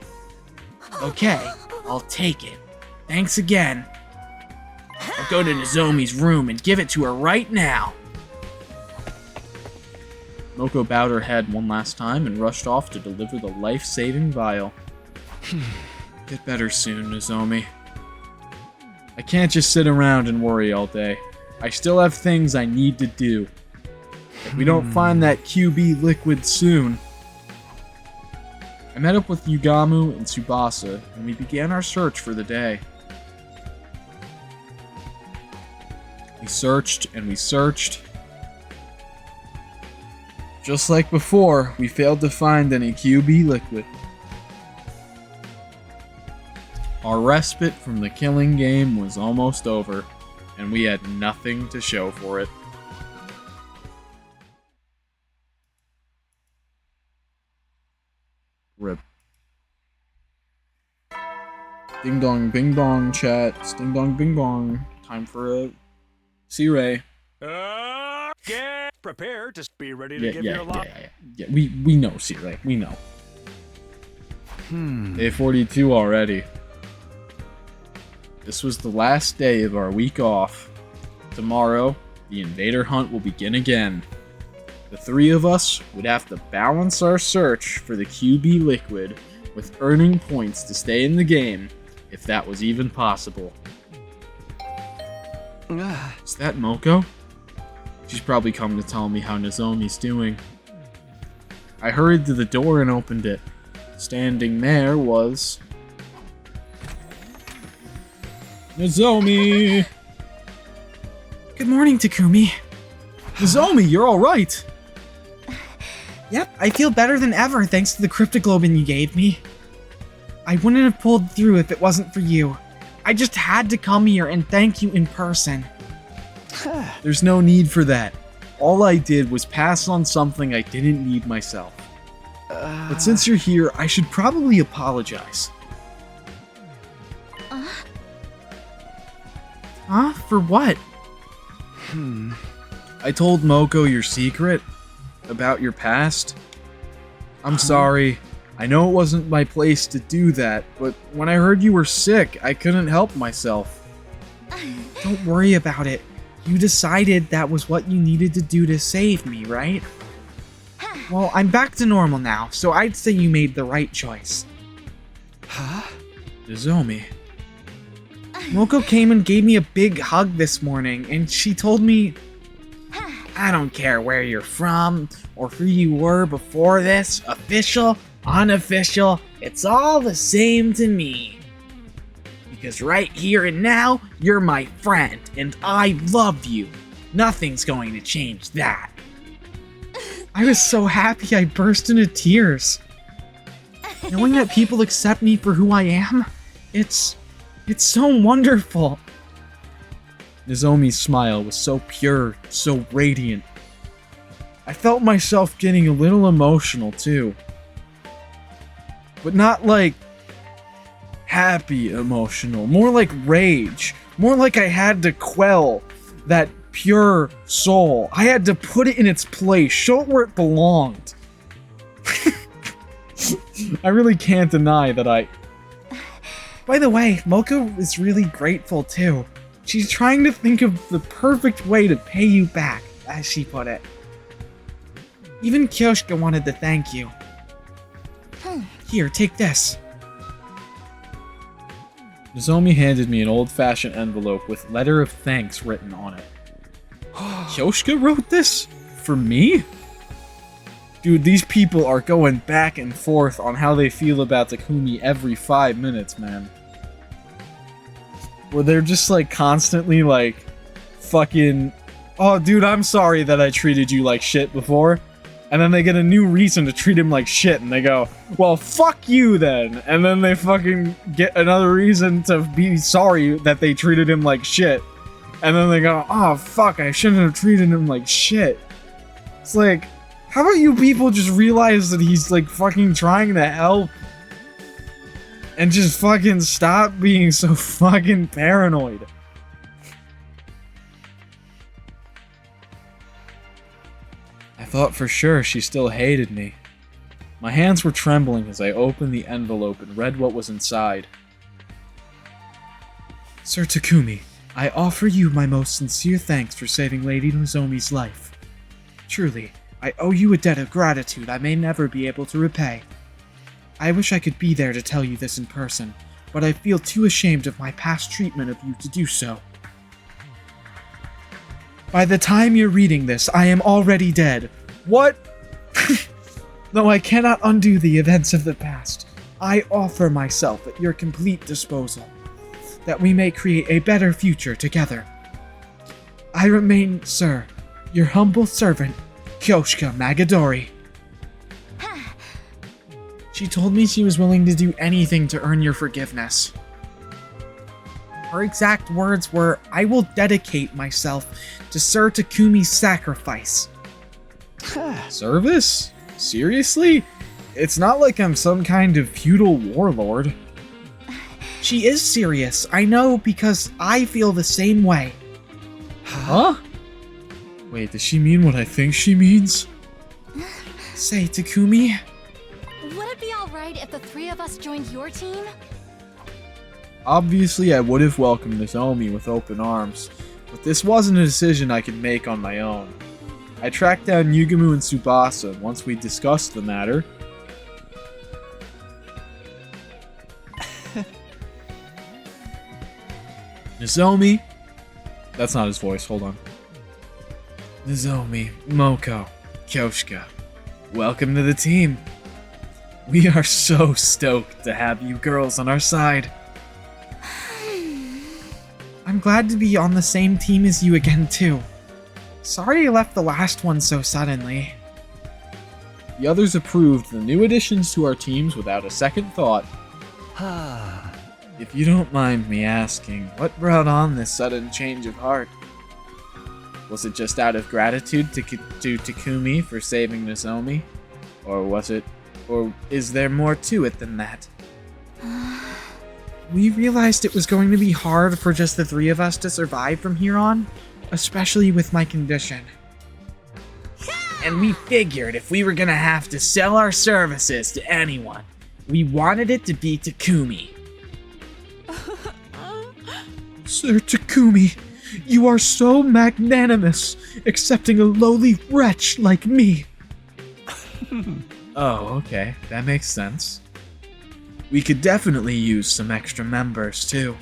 Okay, I'll take it. Thanks again. I'll go to Nozomi's room and give it to her right now. Moko bowed her head one last time and rushed off to deliver the life-saving vial. Get better soon, Nozomi. I can't just sit around and worry all day. I still have things I need to do. If we don't find that QB liquid soon... I met up with Yugamu and Tsubasa, and we began our search for the day. We searched and we searched. Just like before, we failed to find any QB liquid. Our respite from the killing game was almost over, and we had nothing to show for it. Rip. Ding dong bing bong chat. Ding dong bing bong. Time for a C-Ray. Get prepared to be ready to give your lot. Yeah, we know, C-Ray. We know. Day 42 already. This was the last day of our week off. Tomorrow, the invader hunt will begin again. The three of us would have to balance our search for the QB liquid with earning points to stay in the game, if that was even possible. Is that Moko? She's probably come to tell me how Nozomi's doing. I hurried to the door and opened it. Standing there was... Nozomi! Good morning, Takumi. Nozomi, you're alright! Yep, I feel better than ever thanks to the cryptoglobin you gave me. I wouldn't have pulled through if it wasn't for you. I just had to come here and thank you in person. There's no need for that. All I did was pass on something I didn't need myself. But since you're here, I should probably apologize. Huh? For what? I told Moko your secret about your past. I'm sorry. I know it wasn't my place to do that, but when I heard you were sick, I couldn't help myself. Don't worry about it. You decided that was what you needed to do to save me, right? Well, I'm back to normal now, so I'd say you made the right choice. Huh? Nozomi. Moko came and gave me a big hug this morning, and she told me, I don't care where you're from, or who you were before this, official, unofficial, it's all the same to me. Because right here and now, you're my friend, and I love you. Nothing's going to change that. I was so happy I burst into tears. Knowing that people accept me for who I am, it's so wonderful. Nozomi's smile was so pure, so radiant. I felt myself getting a little emotional too. But not like happy emotional, more like rage. More like I had to quell that pure soul. I had to put it in its place, show it where it belonged. I really can't deny that I... By the way, Moko is really grateful too. She's trying to think of the perfect way to pay you back, as she put it. Even Kyoshka wanted to thank you. Here, take this. Nozomi handed me an old-fashioned envelope with letter of thanks written on it. Kyoshka wrote this? For me? Dude, these people are going back and forth on how they feel about Takumi every 5 minutes, man. Where they're just, like, constantly, like, fucking... Oh, dude, I'm sorry that I treated you like shit before. And then they get a new reason to treat him like shit, and they go, well, fuck you then. And then they fucking get another reason to be sorry that they treated him like shit. And then they go, oh, fuck, I shouldn't have treated him like shit. It's like... How about you people just realize that he's, like, fucking trying to help? And just fucking stop being so fucking paranoid. thought for sure she still hated me. My hands were trembling as I opened the envelope and read what was inside. Sir Takumi, I offer you my most sincere thanks for saving Lady Nozomi's life. Truly, I owe you a debt of gratitude I may never be able to repay. I wish I could be there to tell you this in person, but I feel too ashamed of my past treatment of you to do so. By the time you're reading this, I am already dead. What? Though I cannot undo the events of the past, I offer myself at your complete disposal, that we may create a better future together. I remain, sir, your humble servant, Kyoshka Magadori. She told me she was willing to do anything to earn your forgiveness. Her exact words were, I will dedicate myself to Sir Takumi's sacrifice. Service? Seriously? It's not like I'm some kind of feudal warlord. She is serious, I know, because I feel the same way. Huh? Wait, does she mean what I think she means? Say, Takumi? Would it be alright if the three of us joined your team? Obviously, I would have welcomed Nozomi with open arms, but this wasn't a decision I could make on my own. I tracked down Yugumu and Tsubasa, and once we discussed the matter, Nozomi? That's not his voice, hold on. Nozomi, Moko, Kyoshka, welcome to the team. We are so stoked to have you girls on our side. I'm glad to be on the same team as you again, too. Sorry I left the last one so suddenly. The others approved the new additions to our teams without a second thought. If you don't mind me asking, what brought on this sudden change of heart? Was it just out of gratitude to Takumi for saving Nozomi? Or is there more to it than that? We realized it was going to be hard for just the three of us to survive from here on, especially with my condition. And we figured if we were gonna have to sell our services to anyone, we wanted it to be Takumi. Sir Takumi, you are so magnanimous, accepting a lowly wretch like me. Oh, okay, that makes sense. We could definitely use some extra members too,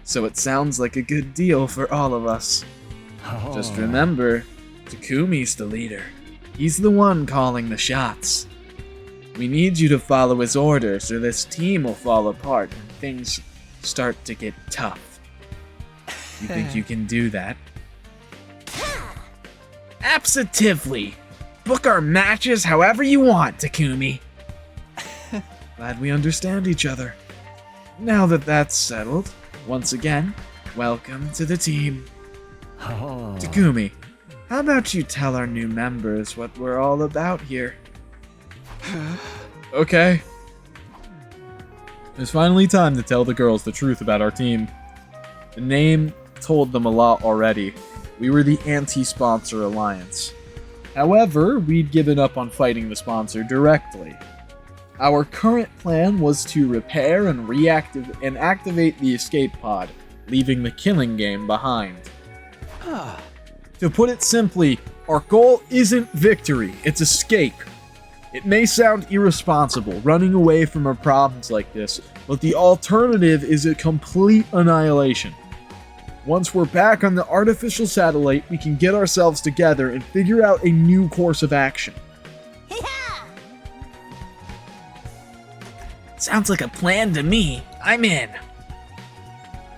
so it sounds like a good deal for all of us. Just remember, Takumi's the leader. He's the one calling the shots. We need you to follow his orders or this team will fall apart and things start to get tough. You think you can do that? Absolutely! Book our matches however you want, Takumi. Glad we understand each other. Now that that's settled, once again, welcome to the team. Takumi, how about you tell our new members what we're all about here? Okay. It's finally time to tell the girls the truth about our team. The name told them a lot already. We were the anti-sponsor alliance. However, we'd given up on fighting the sponsor directly. Our current plan was to repair and activate the escape pod, leaving the killing game behind. To put it simply, our goal isn't victory, it's escape. It may sound irresponsible, running away from our problems like this, but the alternative is a complete annihilation. Once we're back on the artificial satellite, we can get ourselves together and figure out a new course of action. Sounds like a plan to me. I'm in.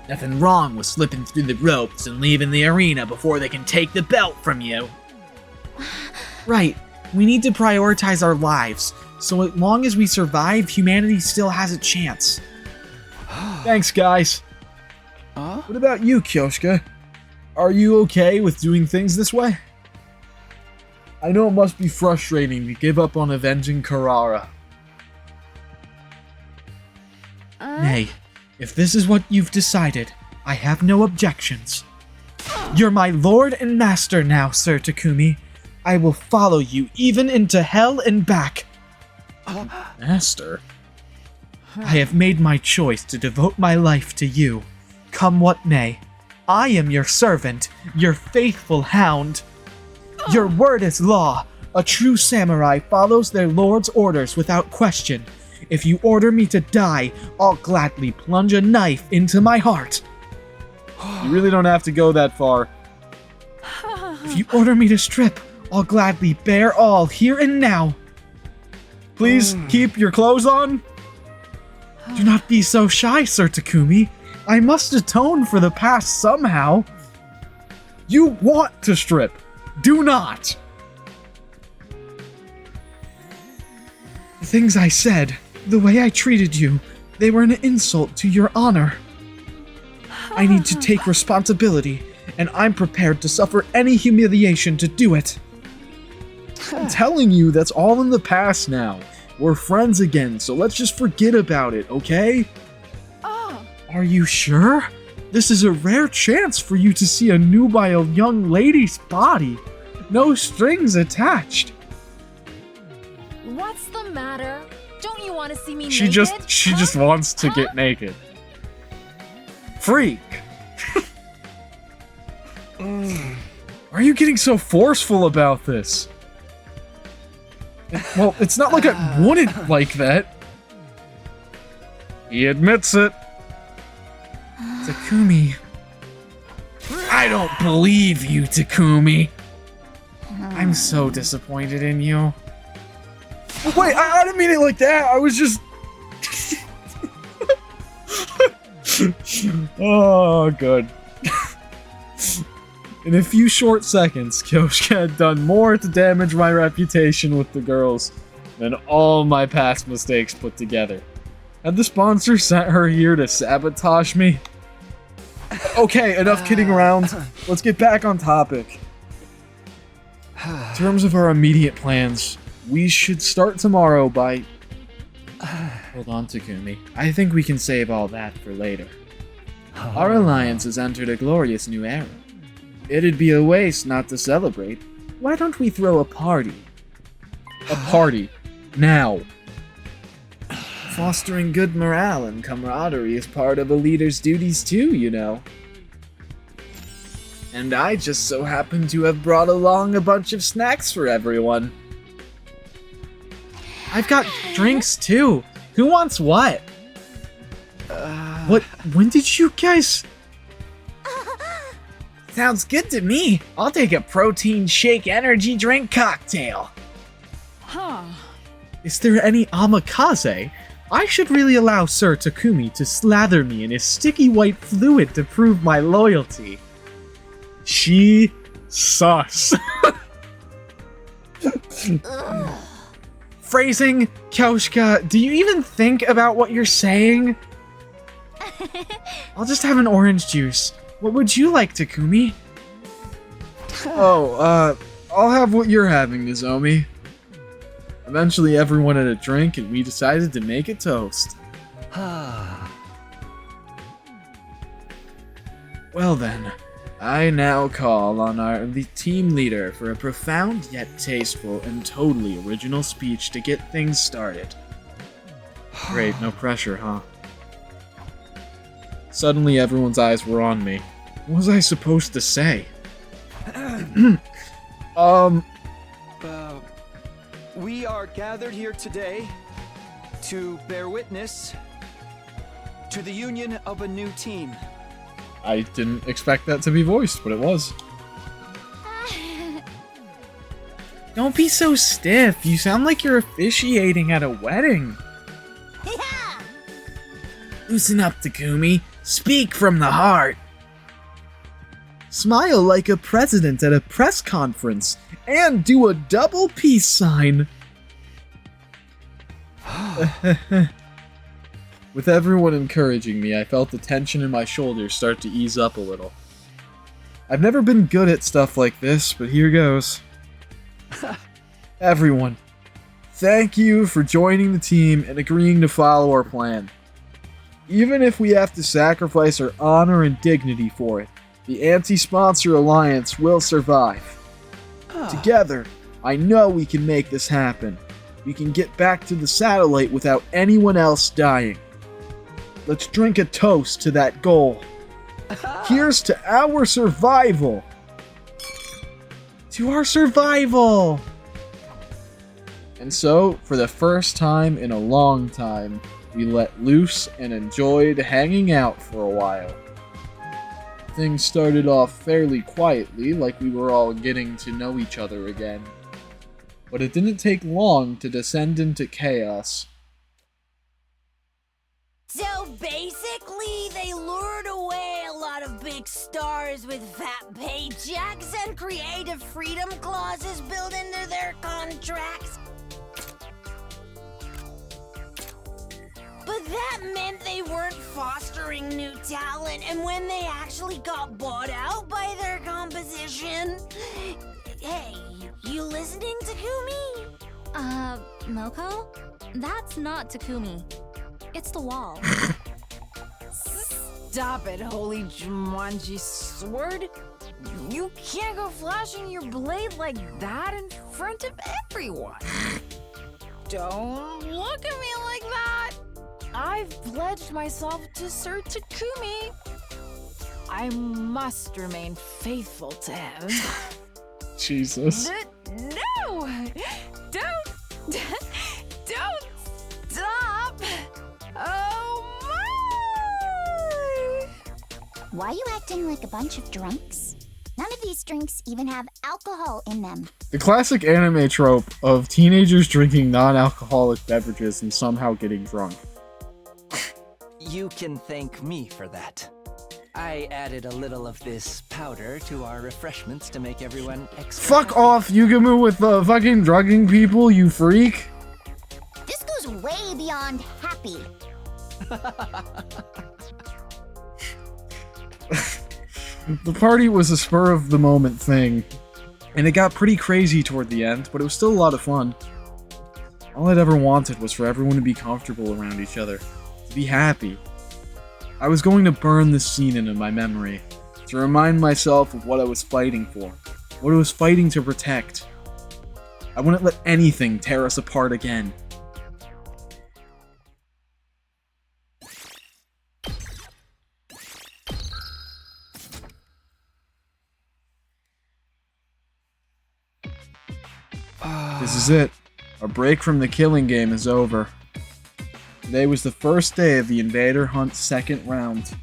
Nothing wrong with slipping through the ropes and leaving the arena before they can take the belt from you. Right. We need to prioritize our lives, so as long as we survive, humanity still has a chance. Thanks, guys. What about you, Kyoshka? Are you okay with doing things this way? I know it must be frustrating to give up on avenging Karara. Nay, if this is what you've decided, I have no objections. You're my lord and master now, Sir Takumi. I will follow you even into hell and back. Master? I have made my choice to devote my life to you, come what may. I am your servant, your faithful hound. Your word is law. A true samurai follows their lord's orders without question. If you order me to die, I'll gladly plunge a knife into my heart. You really don't have to go that far. If you order me to strip, I'll gladly bear all here and now. Please keep your clothes on. Do not be so shy, Sir Takumi. I must atone for the past somehow. You want to strip. Do not. The things I said, the way I treated you, they were an insult to your honor. I need to take responsibility, and I'm prepared to suffer any humiliation to do it. I'm telling you, that's all in the past now. We're friends again, so let's just forget about it, okay? Are you sure? This is a rare chance for you to see a nubile young lady's body. No strings attached. What's the matter? Don't you want to see me She naked? just wants to get naked. Freak. Why are you getting so forceful about this? Well, it's not like I wouldn't like that. He admits it. Takumi. I don't believe you, Takumi. I'm so disappointed in you. Wait, I didn't mean it like that. I was just... Oh, good. In a few short seconds, Kyoshka had done more to damage my reputation with the girls than all my past mistakes put together. Had the sponsor sent her here to sabotage me? Okay, enough kidding around. Let's get back on topic. In terms of our immediate plans, we should start tomorrow by... Hold on, Takumi. I think we can save all that for later. Our alliance has entered a glorious new era. It'd be a waste not to celebrate. Why don't we throw a party? A party. Now. Fostering good morale and camaraderie is part of a leader's duties too, you know. And I just so happen to have brought along a bunch of snacks for everyone. I've got drinks too. Who wants what? What? When did you guys... Sounds good to me. I'll take a protein shake energy drink cocktail. Huh. Is there any omakase? I should really allow Sir Takumi to slather me in his sticky white fluid to prove my loyalty. She sus. Phrasing, Kyoshka, do you even think about what you're saying? I'll just have an orange juice. What would you like, Takumi? Oh, I'll have what you're having, Nozomi. Eventually everyone had a drink and we decided to make a toast. Well then, I now call on the team leader for a profound yet tasteful and totally original speech to get things started. Great, no pressure, huh? Suddenly everyone's eyes were on me. What was I supposed to say? We are gathered here today to bear witness to the union of a new team. I didn't expect that to be voiced, but it was. Don't be so stiff. You sound like you're officiating at a wedding. Yeah. Loosen up, Takumi. Speak from the heart. Smile like a president at a press conference, and do a double peace sign. With everyone encouraging me, I felt the tension in my shoulders start to ease up a little. I've never been good at stuff like this, but here goes. Everyone, thank you for joining the team and agreeing to follow our plan. Even if we have to sacrifice our honor and dignity for it, the anti-sponsor alliance will survive. Together, I know we can make this happen. We can get back to the satellite without anyone else dying. Let's drink a toast to that goal. Here's to our survival! To our survival! And so, for the first time in a long time, we let loose and enjoyed hanging out for a while. Things started off fairly quietly, like we were all getting to know each other again. But it didn't take long to descend into chaos. So basically, they lured away a lot of big stars with fat paychecks and creative freedom clauses built into their contracts. But that meant they weren't fostering new talent, and when they actually got bought out by their composition... Hey, you listening, Takumi? Moko? That's not Takumi. It's the wall. Stop it, holy Jumanji sword! You can't go flashing your blade like that in front of everyone! Don't look at me like that! I've pledged myself to Sir Takumi. I must remain faithful to him. Jesus. No! Don't stop! Oh my! Why are you acting like a bunch of drunks? None of these drinks even have alcohol in them. The classic anime trope of teenagers drinking non-alcoholic beverages and somehow getting drunk. You can thank me for that. I added a little of this powder to our refreshments to make everyone extra Fuck happy. off, Yugumu, with the fucking drugging people, you freak! This goes way beyond happy. The party was a spur-of-the-moment thing, and it got pretty crazy toward the end, but it was still a lot of fun. All I'd ever wanted was for everyone to be comfortable around each other, to be happy. I was going to burn this scene into my memory, to remind myself of what I was fighting for, what I was fighting to protect. I wouldn't let anything tear us apart again. This is it. Our break from the killing game is over. Today was the first day of the Invader Hunt's second round.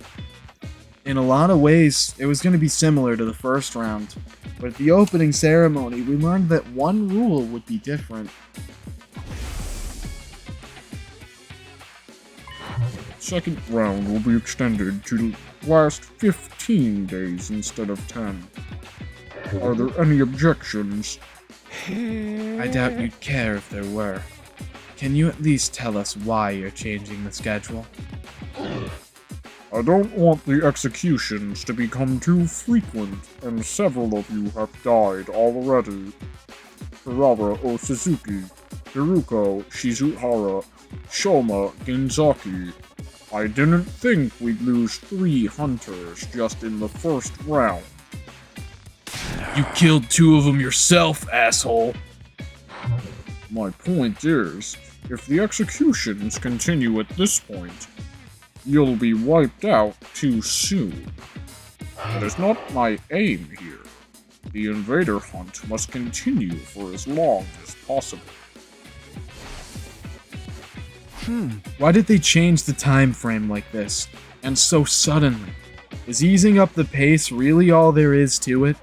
In a lot of ways, it was going to be similar to the first round, but at the opening ceremony, we learned that one rule would be different. Second round will be extended to last 15 days instead of 10. Are there any objections? I doubt you'd care if there were. Can you at least tell us why you're changing the schedule? I don't want the executions to become too frequent, and several of you have died already. Kurara O Suzuki, Hiruko Shizuhara, Shoma Ginzaki. I didn't think we'd lose 3 hunters just in the first round. You killed 2 of them yourself, asshole! My point is, if the executions continue at this point, you'll be wiped out too soon. That is not my aim here. The Invader Hunt must continue for as long as possible. Why did they change the time frame like this, and so suddenly? Is easing up the pace really all there is to it?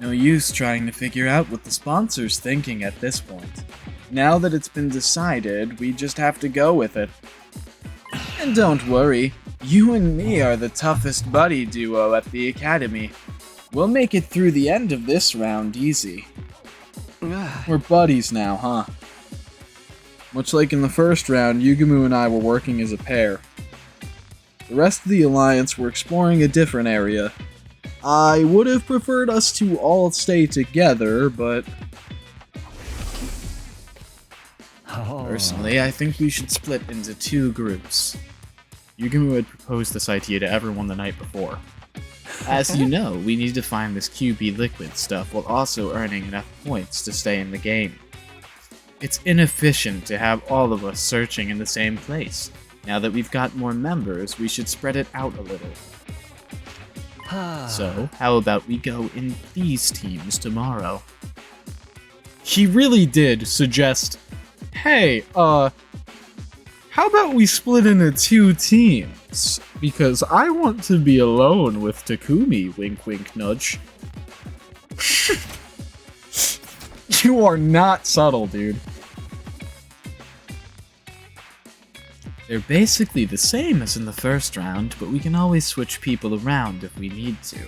No use trying to figure out what the sponsor's thinking at this point. Now that it's been decided, we just have to go with it. And don't worry, you and me are the toughest buddy duo at the Academy. We'll make it through the end of this round easy. We're buddies now, huh? Much like in the first round, Yugumu and I were working as a pair. The rest of the Alliance were exploring a different area. I would have preferred us to all stay together, but... Personally, I think we should split into 2 groups. Yugumu had proposed this idea to everyone the night before. As you know, we need to find this QB liquid stuff while also earning enough points to stay in the game. It's inefficient to have all of us searching in the same place. Now that we've got more members, we should spread it out a little. So, how about we go in these teams tomorrow? He really did suggest, hey, how about we split into 2 teams? Because I want to be alone with Takumi, wink wink nudge. You are not subtle, dude. They're basically the same as in the first round, but we can always switch people around if we need to.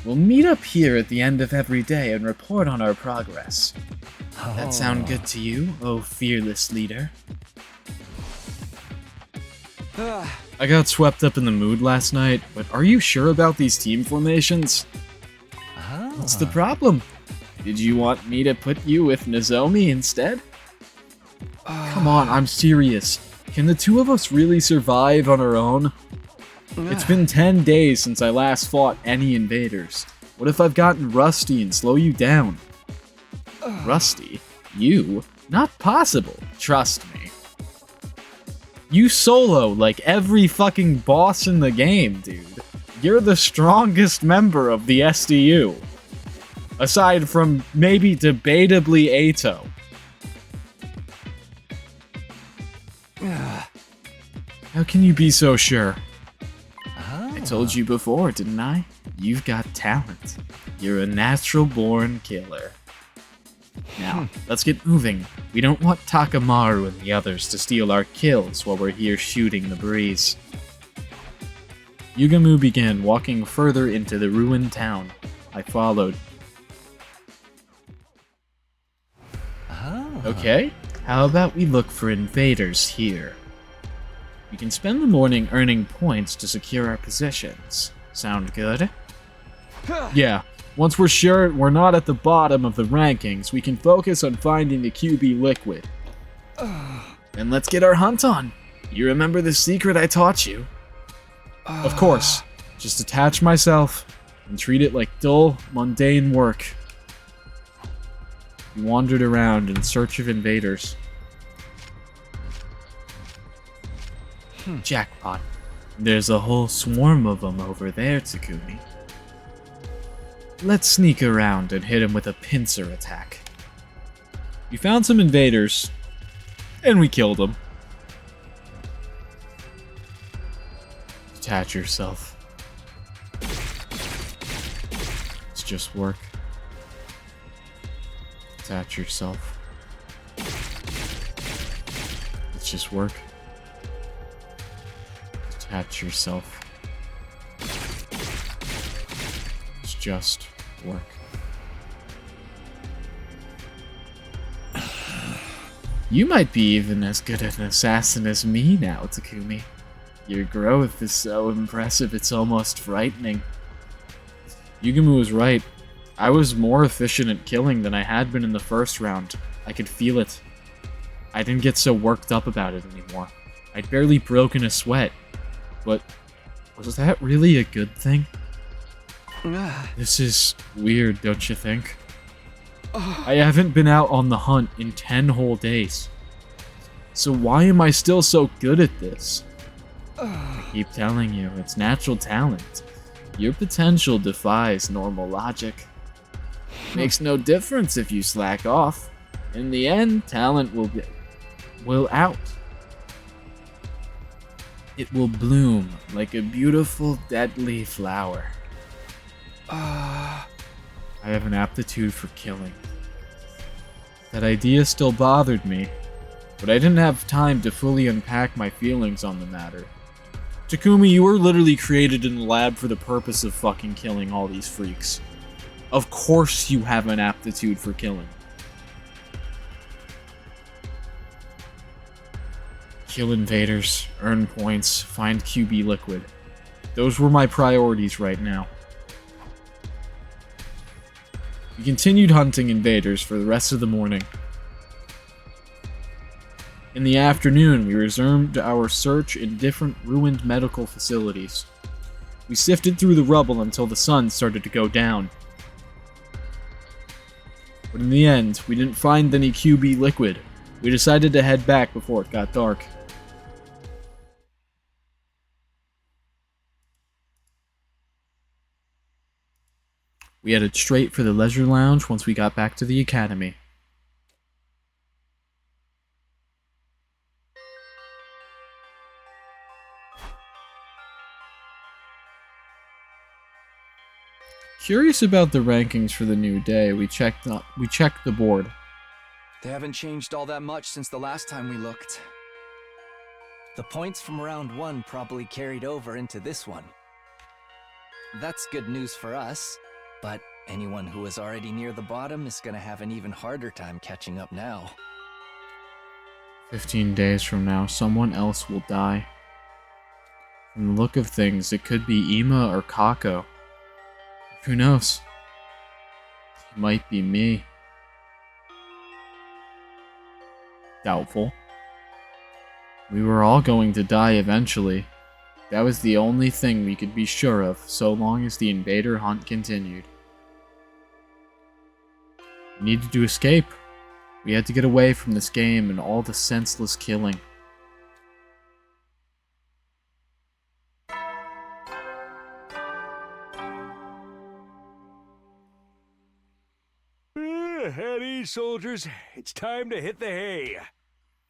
We'll meet up here at the end of every day and report on our progress. That sound good to you, oh fearless leader? I got swept up in the mood last night, but are you sure about these team formations? What's the problem? Did you want me to put you with Nozomi instead? Come on, I'm serious. Can the 2 of us really survive on our own? It's been 10 days since I last fought any invaders. What if I've gotten rusty and slow you down? Rusty? You? Not possible. Trust me. You solo like every fucking boss in the game, dude. You're the strongest member of the SDU. Aside from maybe debatably Ato. How can you be so sure? I told you before, didn't I? You've got talent. You're a natural-born killer. Now, let's get moving. We don't want Takamaru and the others to steal our kills while we're here shooting the breeze. Yugamu began walking further into the ruined town. I followed. Okay, how about we look for invaders here? We can spend the morning earning points to secure our positions. Sound good? Yeah, once we're sure we're not at the bottom of the rankings, we can focus on finding the QB liquid. And let's get our hunt on. You remember the secret I taught you? Of course, just detach myself and treat it like dull, mundane work. We wandered around in search of invaders. Jackpot. There's a whole swarm of them over there, Takumi. Let's sneak around and hit him with a pincer attack. We found some invaders, and we killed them. Detach yourself. Let's just work. Detach yourself. Let's just work. Detach yourself. Let's just work. You might be even as good an assassin as me now, Takumi. Your growth is so impressive, it's almost frightening. Yugamu was right. I was more efficient at killing than I had been in the first round. I could feel it. I didn't get so worked up about it anymore. I'd barely broken a sweat. But was that really a good thing? This is weird, don't you think? I haven't been out on the hunt in 10 whole days. So why am I still so good at this? I keep telling you, it's natural talent. Your potential defies normal logic. Makes no difference if you slack off. In the end, talent will out. It will bloom like a beautiful, deadly flower. I have an aptitude for killing. That idea still bothered me, but I didn't have time to fully unpack my feelings on the matter. Takumi, you were literally created in the lab for the purpose of fucking killing all these freaks. Of course you have an aptitude for killing. Kill invaders, earn points, find QB liquid. Those were my priorities right now. We continued hunting invaders for the rest of the morning. In the afternoon, we resumed our search in different ruined medical facilities. We sifted through the rubble until the sun started to go down. But in the end, we didn't find any QB liquid. We decided to head back before it got dark. We headed straight for the leisure lounge once we got back to the academy. Curious about the rankings for the new day, we checked the board. They haven't changed all that much since the last time we looked. The points from round 1 probably carried over into this one. That's good news for us, but anyone who was already near the bottom is gonna have an even harder time catching up now. 15 days from now, someone else will die. From the look of things, it could be Ima or Kako. Who knows? It might be me. Doubtful. We were all going to die eventually. That was the only thing we could be sure of, so long as the invader hunt continued. We needed to escape. We had to get away from this game and all the senseless killing. At ease, soldiers. It's time to hit the hay.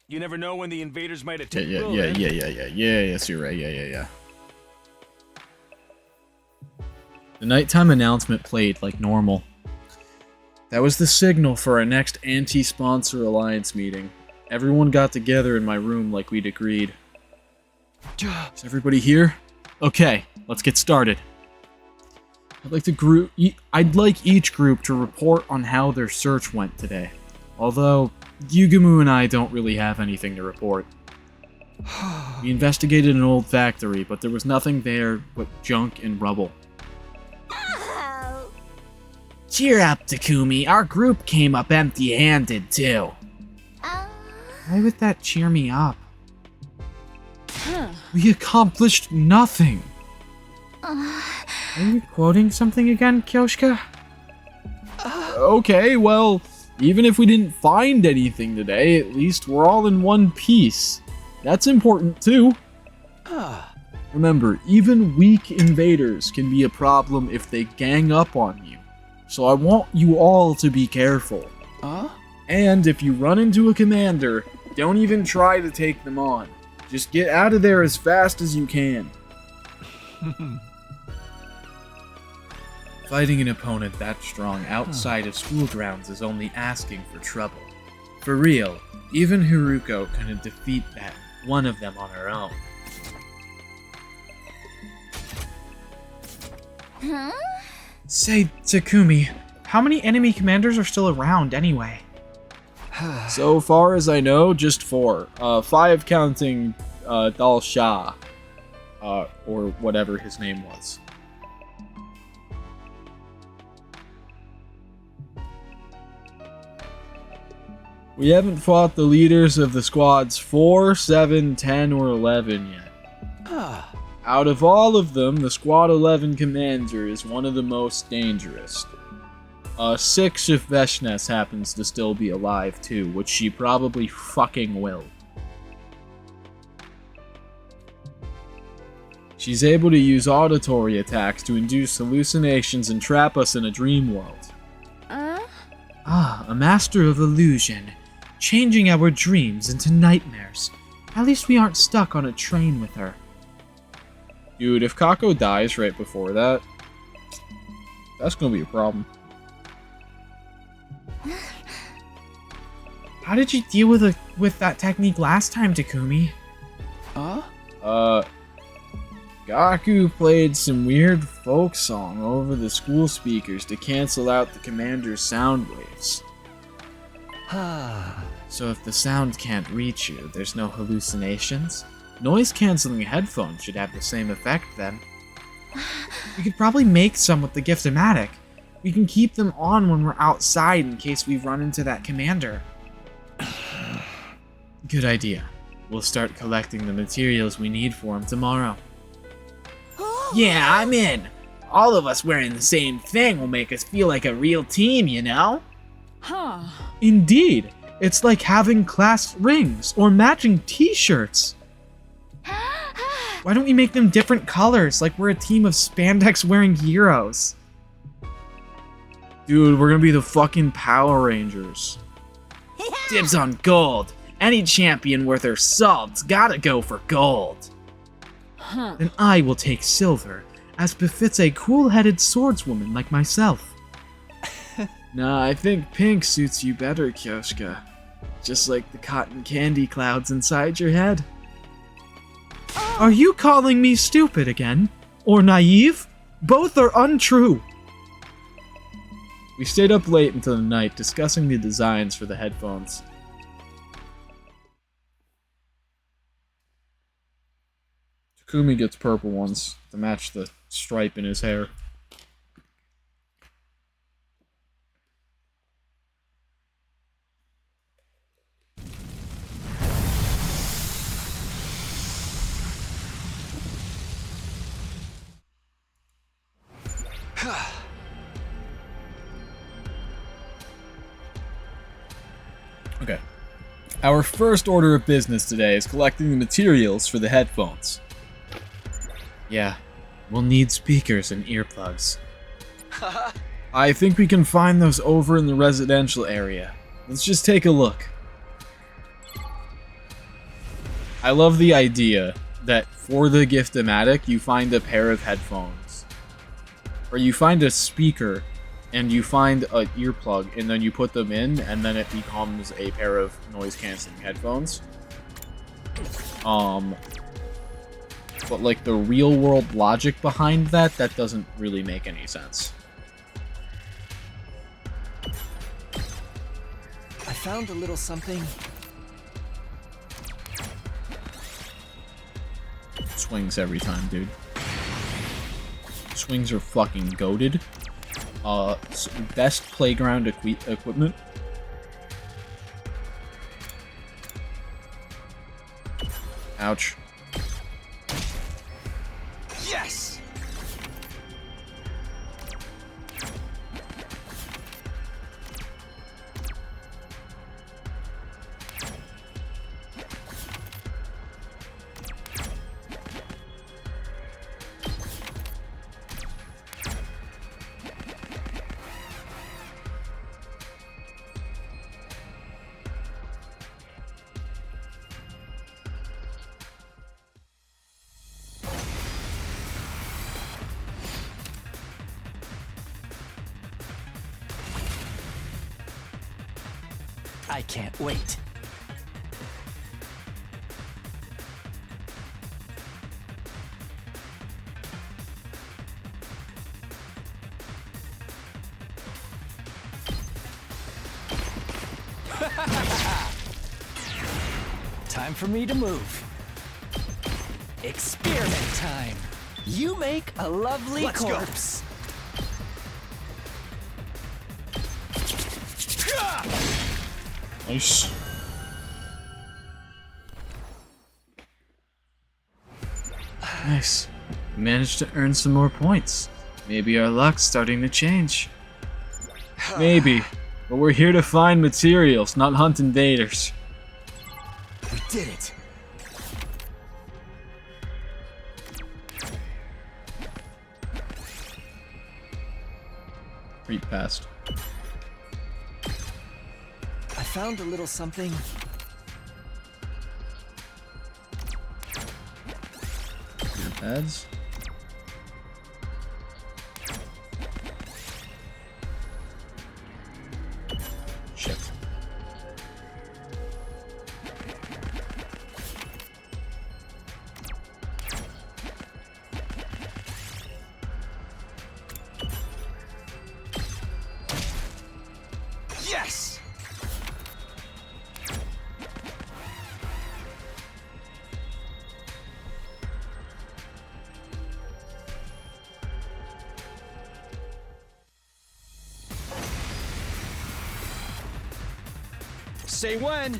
You never know when the invaders might attack. Yes, you're right. Yeah. The nighttime announcement played like normal. That was the signal for our next anti-sponsor alliance meeting. Everyone got together in my room like we'd agreed. Is everybody here? Okay, let's get started. I'd like each group to report on how their search went today. Although, Yugumu and I don't really have anything to report. We investigated an old factory, but there was nothing there but junk and rubble. Cheer up, Takumi. Our group came up empty-handed, too. Why would that cheer me up? We accomplished nothing. Are you quoting something again, Kyoshka? Okay, well, even if we didn't find anything today, at least we're all in one piece. That's important too. Remember, even weak invaders can be a problem if they gang up on you. So I want you all to be careful. And if you run into a commander, don't even try to take them on. Just get out of there as fast as you can. Fighting an opponent that strong outside of school grounds is only asking for trouble. For real, even Haruko couldn't defeat one of them on her own. Say, Takumi, how many enemy commanders are still around anyway? So far as I know, just 4. 5 counting Dal Shah, or whatever his name was. We haven't fought the leaders of the squads 4, 7, 10, or 11 yet. Out of all of them, the Squad 11 commander is one of the most dangerous. 6 if Veshness happens to still be alive too, which she probably fucking will. She's able to use auditory attacks to induce hallucinations and trap us in a dream world. A master of illusion, changing our dreams into nightmares. At least we aren't stuck on a train with her. Dude, if Kako dies right before that, that's gonna be a problem. How did you deal with that technique last time, Takumi? Gaku played some weird folk song over the school speakers to cancel out the commander's sound waves. So if the sound can't reach you, there's no hallucinations? Noise-canceling headphones should have the same effect then. We could probably make some with the Gift-O-Matic. We can keep them on when we're outside in case we run into that commander. Good idea. We'll start collecting the materials we need for him tomorrow. Yeah, I'm in. All of us wearing the same thing will make us feel like a real team, you know? Huh. Indeed, it's like having class rings or matching t-shirts. Why don't we make them different colors, like we're a team of spandex-wearing heroes? Dude, we're gonna be the fucking Power Rangers. Dibs on gold. Any champion worth her salt's gotta go for gold. Huh. Then I will take silver, as befits a cool-headed swordswoman like myself. Nah, I think pink suits you better, Kyoshka. Just like the cotton candy clouds inside your head. Are you calling me stupid again? Or naive? Both are untrue. We stayed up late into the night discussing the designs for the headphones. Takumi gets purple ones to match the stripe in his hair. Okay. Our first order of business today is collecting the materials for the headphones. Yeah, we'll need speakers and earplugs. I think we can find those over in the residential area. Let's just take a look. I love the idea that for the Gift-O-Matic, you find a pair of headphones. Or you find a speaker, and you find an earplug, and then you put them in, and then it becomes a pair of noise-canceling headphones. But like the real-world logic behind that doesn't really make any sense. I found a little something. Swings every time, dude. Swings are fucking goated. Best playground equipment. Ouch. Yes! I can't wait. Time for me to move. Experiment time. You make a lovely corpse. Nice. Nice. We managed to earn some more points. Maybe our luck's starting to change. Maybe. But we're here to find materials, not hunt invaders. We did it. Creep past. I found a little something. Your pads. Shit. Yes! Say when.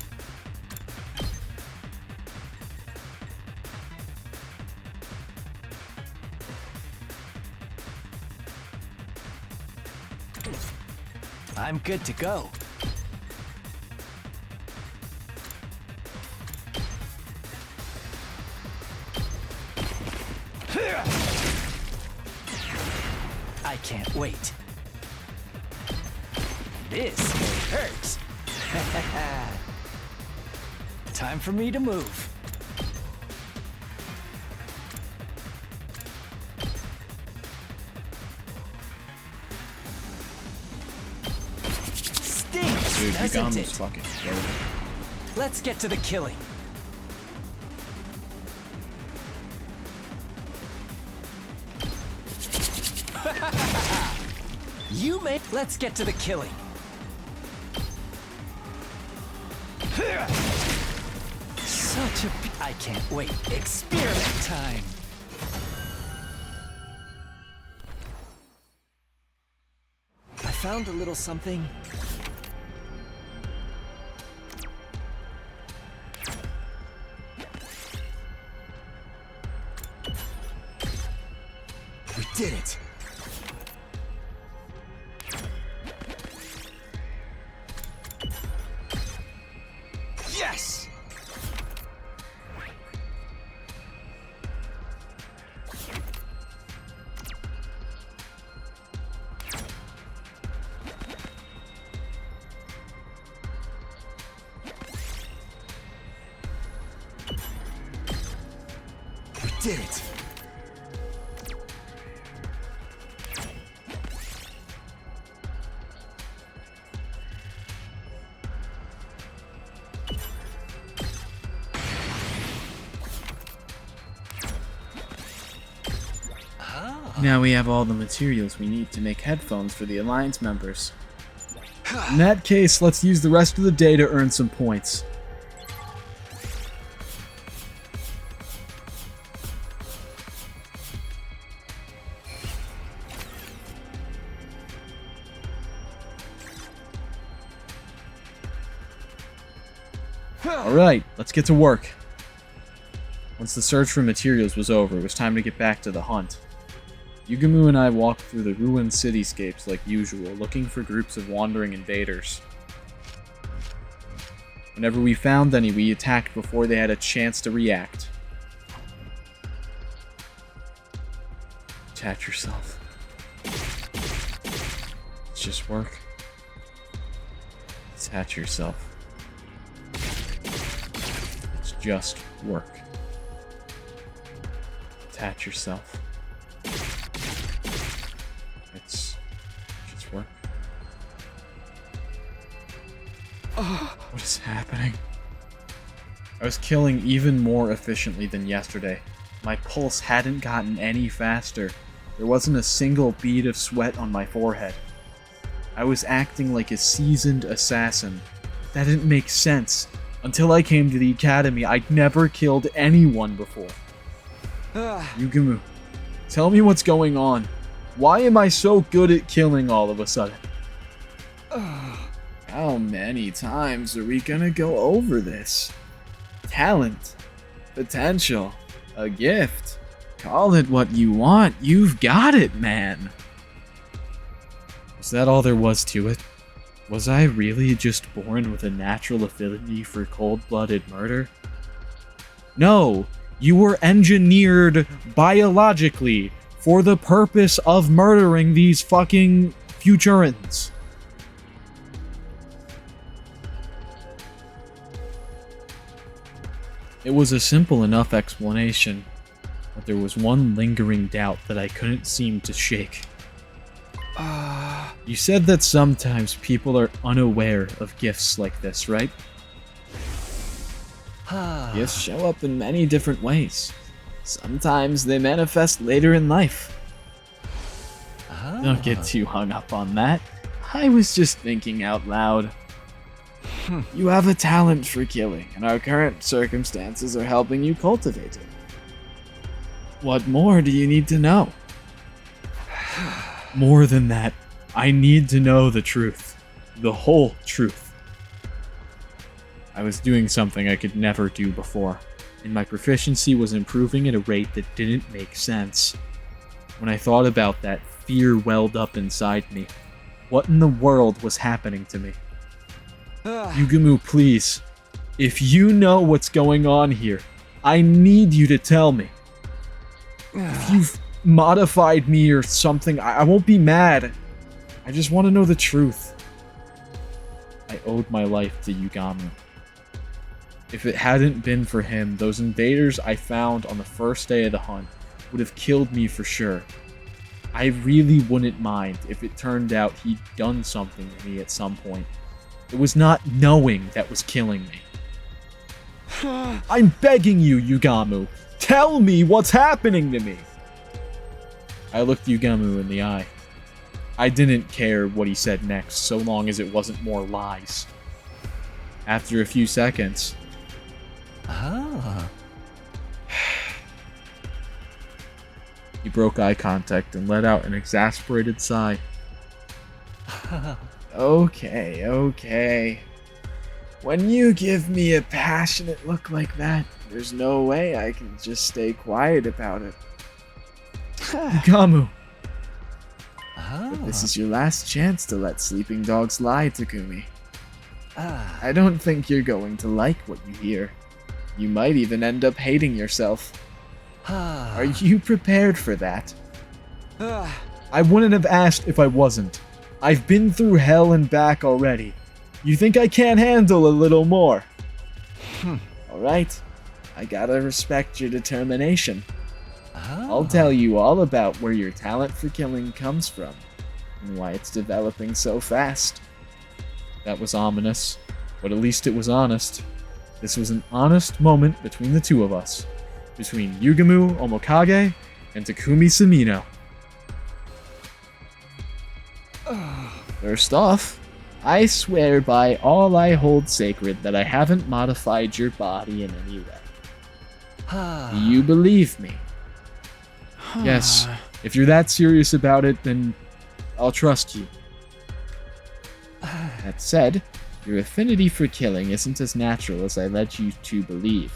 I'm good to go. I can't wait. This hurts. Time for me to move. Stinks, Dude, doesn't Uganu's it? fucking killed it. Let's get to the killing. You may. Let's get to the killing. Such a. I can't wait. Experiment time. I found a little something. We did it. Yes! We did it. Now we have all the materials we need to make headphones for the Alliance members. In that case, let's use the rest of the day to earn some points. Alright, let's get to work. Once the search for materials was over, it was time to get back to the hunt. Yugamu and I walked through the ruined cityscapes like usual, looking for groups of wandering invaders. Whenever we found any, we attacked before they had a chance to react. Attach yourself. It's just work. Attach yourself. It's just work. Attach yourself. It's just work. What is happening? I was killing even more efficiently than yesterday. My pulse hadn't gotten any faster. There wasn't a single bead of sweat on my forehead. I was acting like a seasoned assassin. That didn't make sense. Until I came to the academy, I'd never killed anyone before. Yugamu, tell me what's going on. Why am I so good at killing all of a sudden? How many times are we gonna go over this? Talent, potential, a gift. Call it what you want. You've got it, man. Was that all there was to it? Was I really just born with a natural affinity for cold-blooded murder? No, you were engineered biologically for the purpose of murdering these fucking Futurans. It was a simple enough explanation, but there was one lingering doubt that I couldn't seem to shake. You said that sometimes people are unaware of gifts like this, right? Gifts show up in many different ways. Sometimes they manifest later in life. Don't get too hung up on that. I was just thinking out loud. You have a talent for killing, and our current circumstances are helping you cultivate it. What more do you need to know? More than that, I need to know the truth. The whole truth. I was doing something I could never do before, and my proficiency was improving at a rate that didn't make sense. When I thought about that, fear welled up inside me. What in the world was happening to me? Yugumu, please. If you know what's going on here, I need you to tell me. If you've modified me or something, I won't be mad. I just want to know the truth. I owed my life to Yugamu. If it hadn't been for him, those invaders I found on the first day of the hunt would have killed me for sure. I really wouldn't mind if it turned out he'd done something to me at some point. It was not knowing that was killing me. I'm begging you, Yugamu. Tell me what's happening to me. I looked Yugamu in the eye. I didn't care what he said next, so long as it wasn't more lies. After a few seconds... He broke eye contact and let out an exasperated sigh. Okay. When you give me a passionate look like that, there's no way I can just stay quiet about it. Yugamu. But this is your last chance to let sleeping dogs lie, Takumi. I don't think you're going to like what you hear. You might even end up hating yourself. Are you prepared for that? I wouldn't have asked if I wasn't. I've been through hell and back already. You think I can't handle a little more? Alright. I gotta respect your determination. I'll tell you all about where your talent for killing comes from, and why it's developing so fast. That was ominous, but at least it was honest. This was an honest moment between the two of us. Between Yugamu Omokage and Takumi Sumino. First off, I swear by all I hold sacred that I haven't modified your body in any way. Do you believe me? Yes. If you're that serious about it, then I'll trust you. That said, your affinity for killing isn't as natural as I led you to believe.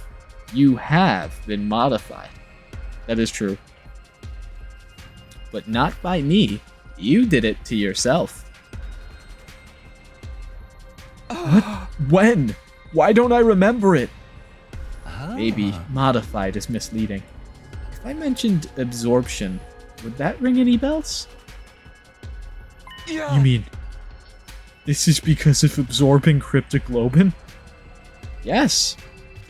You have been modified. That is true. But not by me. You did it to yourself. What? When? Why don't I remember it? Maybe modified is misleading. If I mentioned absorption, would that ring any bells? You mean, this is because of absorbing Cryptoglobin? Yes.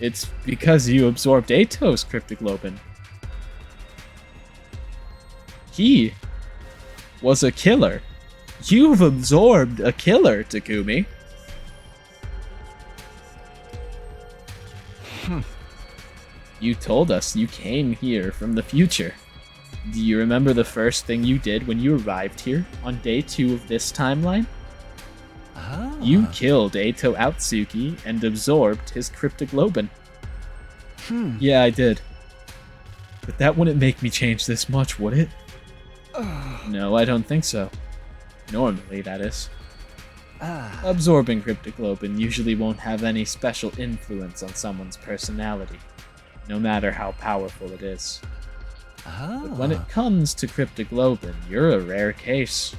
It's because you absorbed Ato's Cryptoglobin. He was a killer. You've absorbed a killer, Takumi. You told us you came here from the future. Do you remember the first thing you did when you arrived here on day 2 of this timeline? You killed Ato Outsuki and absorbed his Cryptoglobin. Yeah, I did. But that wouldn't make me change this much, would it? No, I don't think so. Normally, that is. Absorbing Cryptoglobin usually won't have any special influence on someone's personality, no matter how powerful it is. But when it comes to Cryptoglobin, you're a rare case.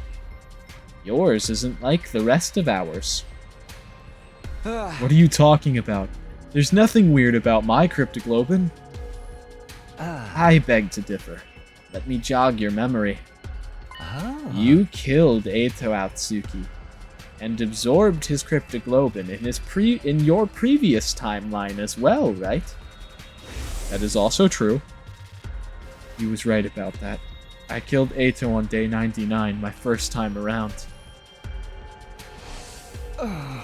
Yours isn't like the rest of ours. What are you talking about? There's nothing weird about my Cryptoglobin. I beg to differ. Let me jog your memory. You killed Ato Outsuki and absorbed his Cryptoglobin in your previous timeline as well, right? That is also true. He was right about that. I killed Ato on day 99, my first time around.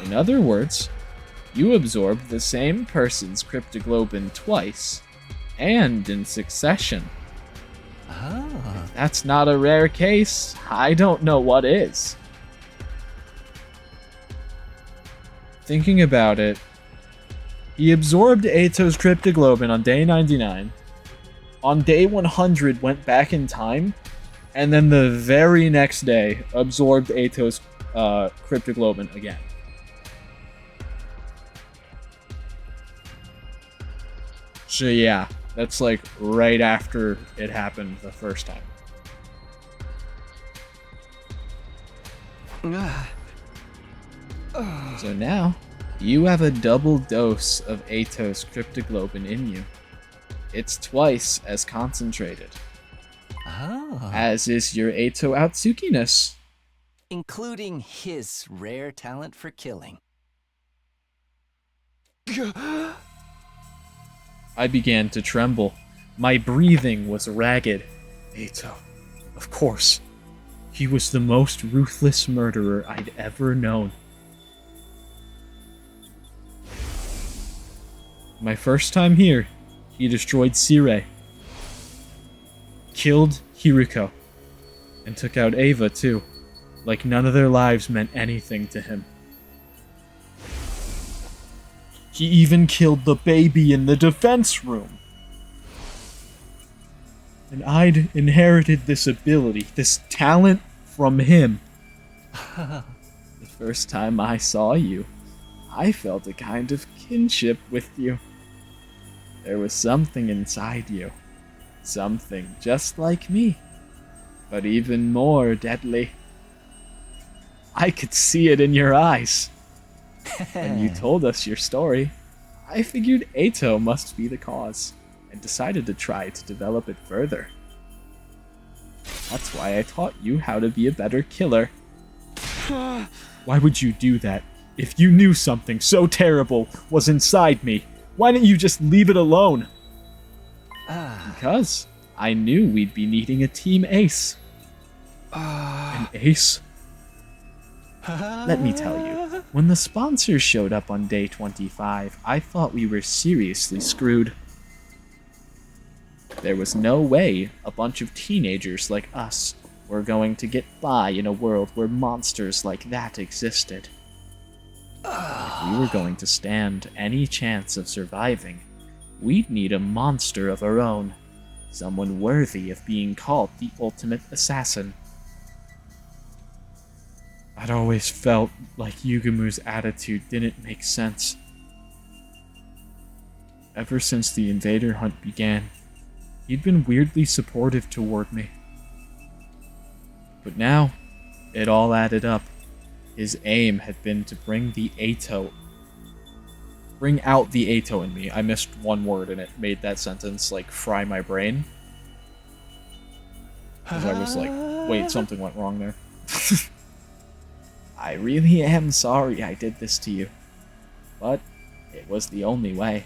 In other words, you absorbed the same person's Cryptoglobin twice, and in succession. If that's not a rare case, I don't know what is. Thinking about it, he absorbed Ato's Cryptoglobin on day 99, on day 100 went back in time, and then the very next day absorbed Ato's Cryptoglobin again. So yeah, that's like right after it happened the first time. So now, you have a double dose of Ato's cryptoglobin in you. It's twice as concentrated. Oh. As is your Ato Outsukiness. Including his rare talent for killing. I began to tremble. My breathing was ragged. Ato, of course. He was the most ruthless murderer I'd ever known. My first time here, he destroyed Sirei, killed Hiruko, and took out Ava too, like none of their lives meant anything to him. He even killed the baby in the defense room. And I'd inherited this ability, this talent from him. The first time I saw you, I felt a kind of kinship with you. There was something inside you. Something just like me, but even more deadly. I could see it in your eyes. When you told us your story, I figured Ato must be the cause, and decided to try to develop it further. That's why I taught you how to be a better killer. Why would you do that? If you knew something so terrible was inside me, why didn't you just leave it alone? Because I knew we'd be needing a team ace. An ace? Let me tell you, when the sponsors showed up on day 25, I thought we were seriously screwed. There was no way a bunch of teenagers like us were going to get by in a world where monsters like that existed. If we were going to stand any chance of surviving, we'd need a monster of our own. Someone worthy of being called the ultimate assassin. I'd always felt like Yugamu's attitude didn't make sense. Ever since the invader hunt began, he'd been weirdly supportive toward me. But now, it all added up. His aim had been to bring out the Ato in me. I missed one word and it made that sentence like fry my brain. Because I was like, wait, something went wrong there. I really am sorry I did this to you. But it was the only way.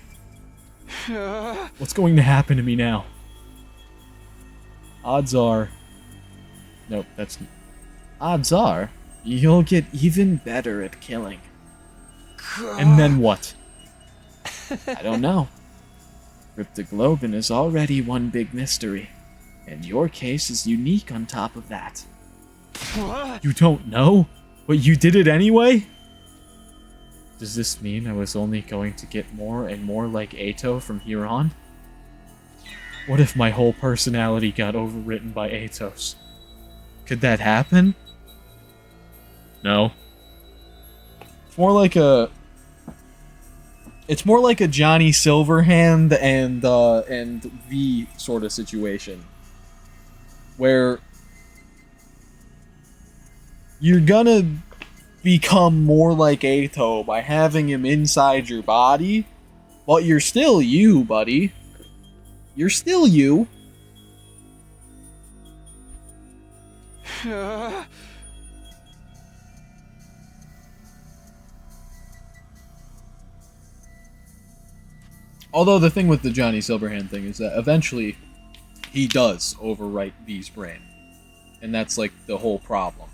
What's going to happen to me now? Odds are... Nope, that's... Odds are, you'll get even better at killing. And then what? I don't know. Cryptoglobin is already one big mystery, and your case is unique on top of that. You don't know? But you did it anyway? Does this mean I was only going to get more and more like Ato from here on? What if my whole personality got overwritten by Ato's? Could that happen? No. It's more like a Johnny Silverhand and V sort of situation. Where you're gonna become more like Ato by having him inside your body, but you're still you, buddy. You're still you. Although the thing with the Johnny Silverhand thing is that eventually he does overwrite V's brain. And that's like the whole problem.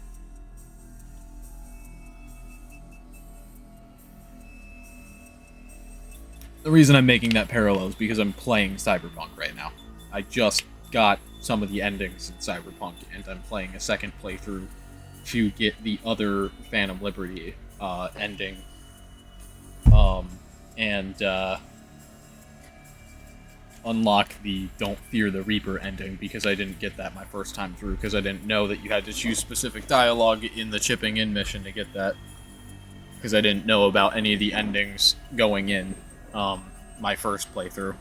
The reason I'm making that parallel is because I'm playing Cyberpunk right now. I just got some of the endings in Cyberpunk, and I'm playing a second playthrough to get the other Phantom Liberty ending. Unlock the Don't Fear the Reaper ending, because I didn't get that my first time through, because I didn't know that you had to choose specific dialogue in the chipping in mission to get that. Because I didn't know about any of the endings going in my first playthrough.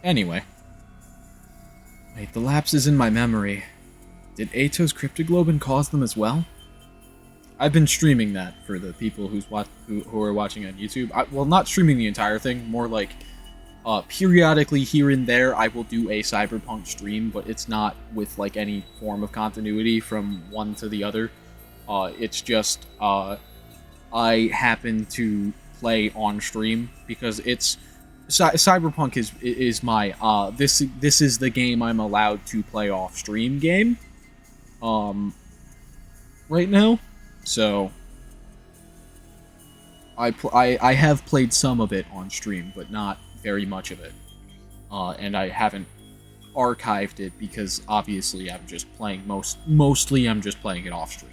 Anyway. Wait, the lapses in my memory. Did Ato's Cryptoglobin cause them as well? I've been streaming that for the people who are watching on YouTube. Well, not streaming the entire thing, more like periodically here and there I will do a Cyberpunk stream, but it's not with like any form of continuity from one to the other. It's just I happen to play on stream because it's Cyberpunk is my this is the game I'm allowed to play off stream game right now. So I have played some of it on stream, but not very much of it. And I haven't archived it because obviously I'm just playing mostly I'm just playing it off stream.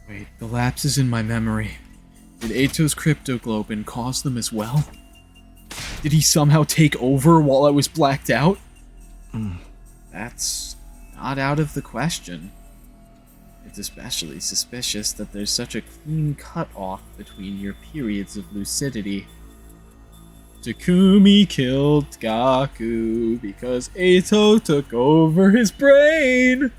Wait, the lapses in my memory. Did Ato's Cryptoglobin cause them as well? Did he somehow take over while I was blacked out? That's not out of the question. It's especially suspicious that there's such a clean cut-off between your periods of lucidity. Takumi killed Gaku because Ato took over his brain!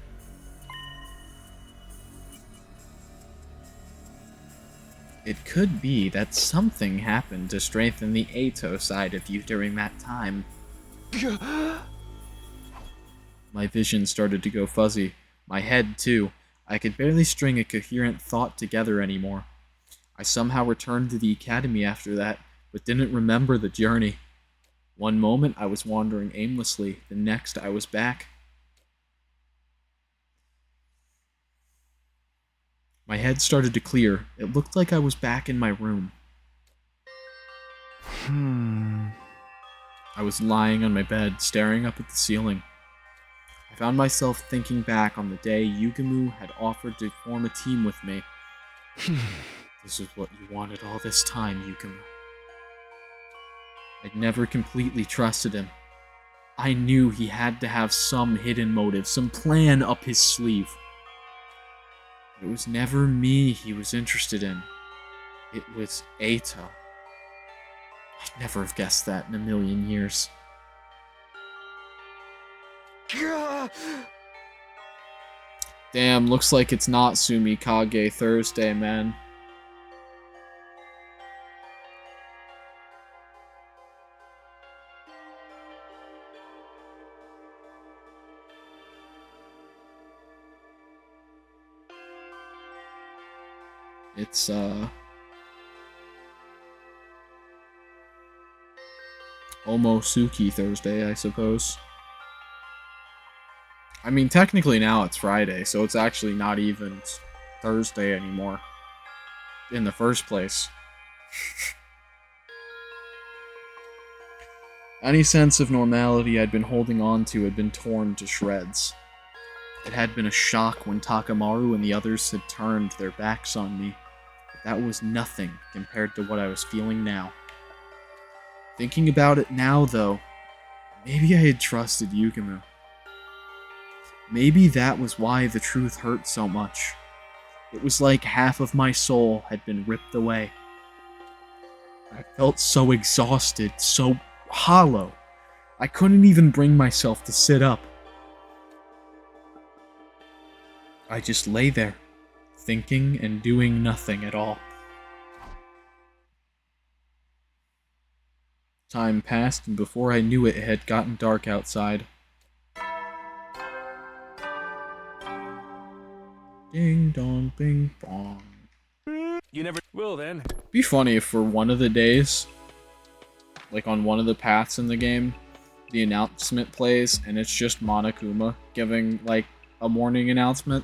It could be that something happened to strengthen the Ato side of you during that time. My vision started to go fuzzy. My head, too. I could barely string a coherent thought together anymore. I somehow returned to the academy after that, but didn't remember the journey. One moment I was wandering aimlessly, the next I was back. My head started to clear. It looked like I was back in my room. I was lying on my bed, staring up at the ceiling. I found myself thinking back on the day Yugamu had offered to form a team with me. This is what you wanted all this time, Yugamu. I'd never completely trusted him. I knew he had to have some hidden motive, some plan up his sleeve. It was never me he was interested in. It was Ato. I'd never have guessed that in a million years. Damn, looks like it's not Sumikage Thursday, man. It's, Omosuki Thursday, I suppose. I mean, technically now it's Friday, so it's actually not even Thursday anymore. In the first place. Any sense of normality I'd been holding on to had been torn to shreds. It had been a shock when Takamaru and the others had turned their backs on me. That was nothing compared to what I was feeling now. Thinking about it now, though, maybe I had trusted Yugamu. Maybe that was why the truth hurt so much. It was like half of my soul had been ripped away. I felt so exhausted, so hollow. I couldn't even bring myself to sit up. I just lay there, thinking and doing nothing at all. Time passed, and before I knew it, it had gotten dark outside. Ding dong, bing bong. You never will then. Be funny if for one of the days, like on one of the paths in the game, the announcement plays and it's just Monokuma giving like a morning announcement.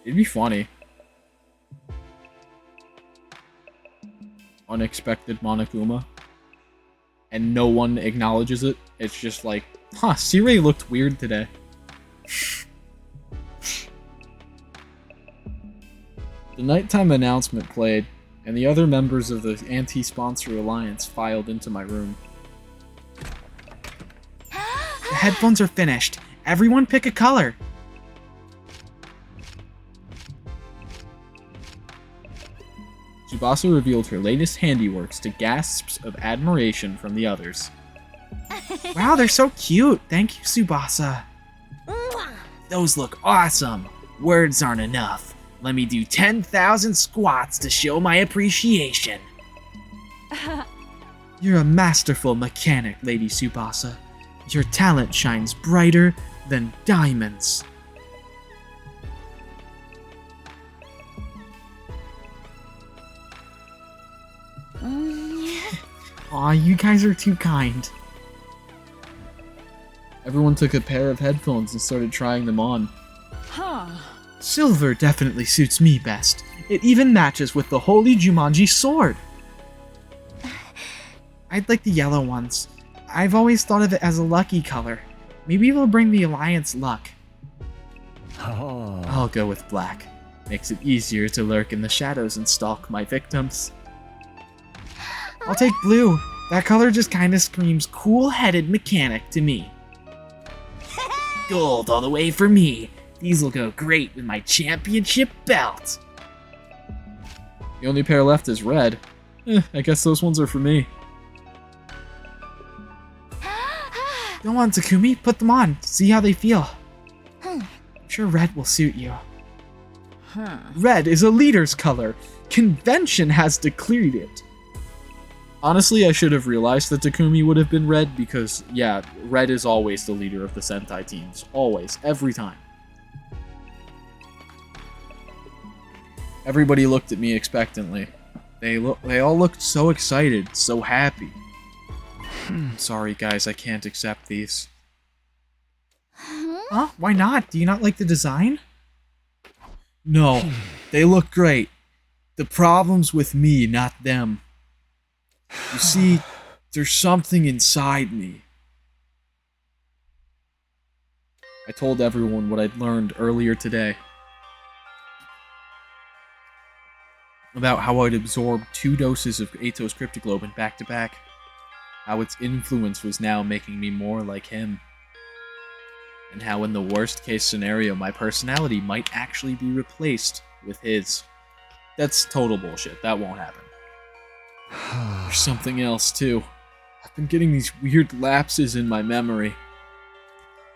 It'd be funny. Unexpected Monokuma. And no one acknowledges it. It's just like, huh, Sirei looked weird today. The nighttime announcement played, and the other members of the Anti-Sponsor Alliance filed into my room. The headphones are finished. Everyone pick a color. Tsubasa revealed her latest handiworks to gasps of admiration from the others. Wow, they're so cute. Thank you, Tsubasa. Those look awesome. Words aren't enough. Let me do 10,000 squats to show my appreciation. You're a masterful mechanic, Lady Tsubasa. Your talent shines brighter than diamonds. Aw, you guys are too kind. Everyone took a pair of headphones and started trying them on. Huh. Silver definitely suits me best. It even matches with the Holy Jumanji sword. I'd like the yellow ones. I've always thought of it as a lucky color. Maybe it'll bring the Alliance luck. Oh. I'll go with black. Makes it easier to lurk in the shadows and stalk my victims. I'll take blue. That color just kinda screams cool-headed mechanic to me. Gold all the way for me. These will go great with my championship belt. The only pair left is red. I guess those ones are for me. Go on, Takumi, put them on. See how they feel. I'm sure red will suit you. Red is a leader's color. Convention has declared it. Honestly, I should have realized that Takumi would have been red because, yeah, red is always the leader of the Sentai teams. Always. Every time. Everybody looked at me expectantly. They all looked so excited, so happy. Sorry guys, I can't accept these. Huh? Why not? Do you not like the design? No, they look great. The problem's with me, not them. You see, there's something inside me. I told everyone what I'd learned earlier today. About how I'd absorbed 2 doses of Ato's Cryptoglobin back to back. How its influence was now making me more like him. And how in the worst case scenario my personality might actually be replaced with his. That's total bullshit, that won't happen. There's something else too. I've been getting these weird lapses in my memory.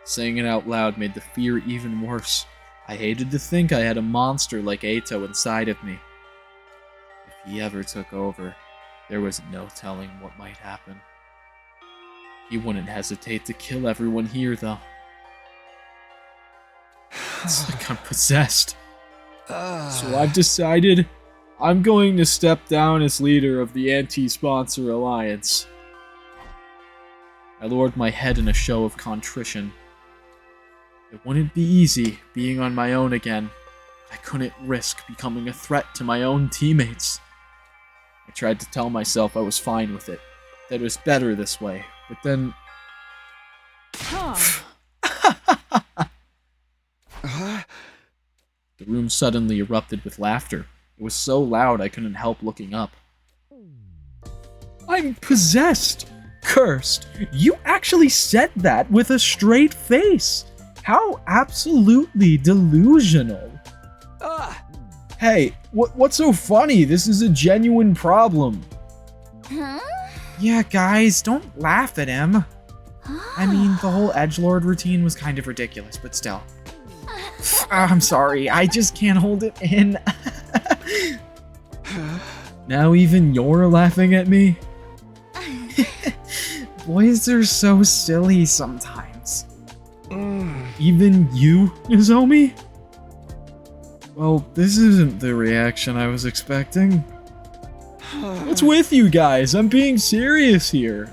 Saying it out loud made the fear even worse. I hated to think I had a monster like Ato inside of me. If he ever took over, there was no telling what might happen. He wouldn't hesitate to kill everyone here, though. It's like I'm possessed. So I've decided I'm going to step down as leader of the Anti-Sponsor Alliance. I lowered my head in a show of contrition. It wouldn't be easy being on my own again. I couldn't risk becoming a threat to my own teammates. I tried to tell myself I was fine with it, that it was better this way, but then... The room suddenly erupted with laughter. It was so loud I couldn't help looking up. I'm possessed! Cursed! You actually said that with a straight face! How absolutely delusional! Hey, what's so funny? This is a genuine problem. Huh? Yeah, guys, don't laugh at him. I mean, the whole edgelord routine was kind of ridiculous, but still. I'm sorry, I just can't hold it in. Now even you're laughing at me? Boys are so silly sometimes. Even you, Nozomi? Well, this isn't the reaction I was expecting. What's with you guys? I'm being serious here.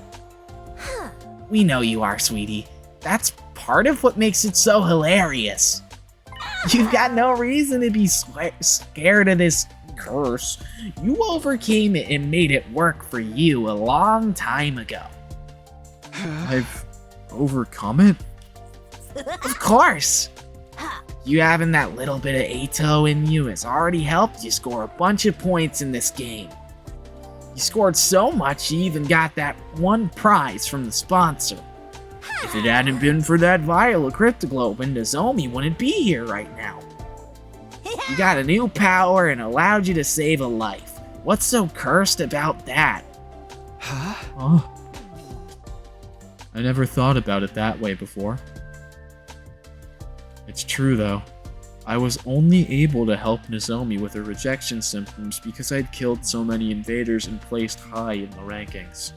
We know you are, sweetie. That's part of what makes it so hilarious. You've got no reason to be scared of this curse. You overcame it and made it work for you a long time ago. I've overcome it? Of course! You having that little bit of Ato in you has already helped you score a bunch of points in this game. You scored so much you even got that one prize from the sponsor. If it hadn't been for that vial of Cryptoglobin, Nozomi wouldn't be here right now. You got a new power and allowed you to save a life. What's so cursed about that? Huh? Oh. I never thought about it that way before. It's true, though. I was only able to help Nozomi with her rejection symptoms because I'd killed so many invaders and placed high in the rankings.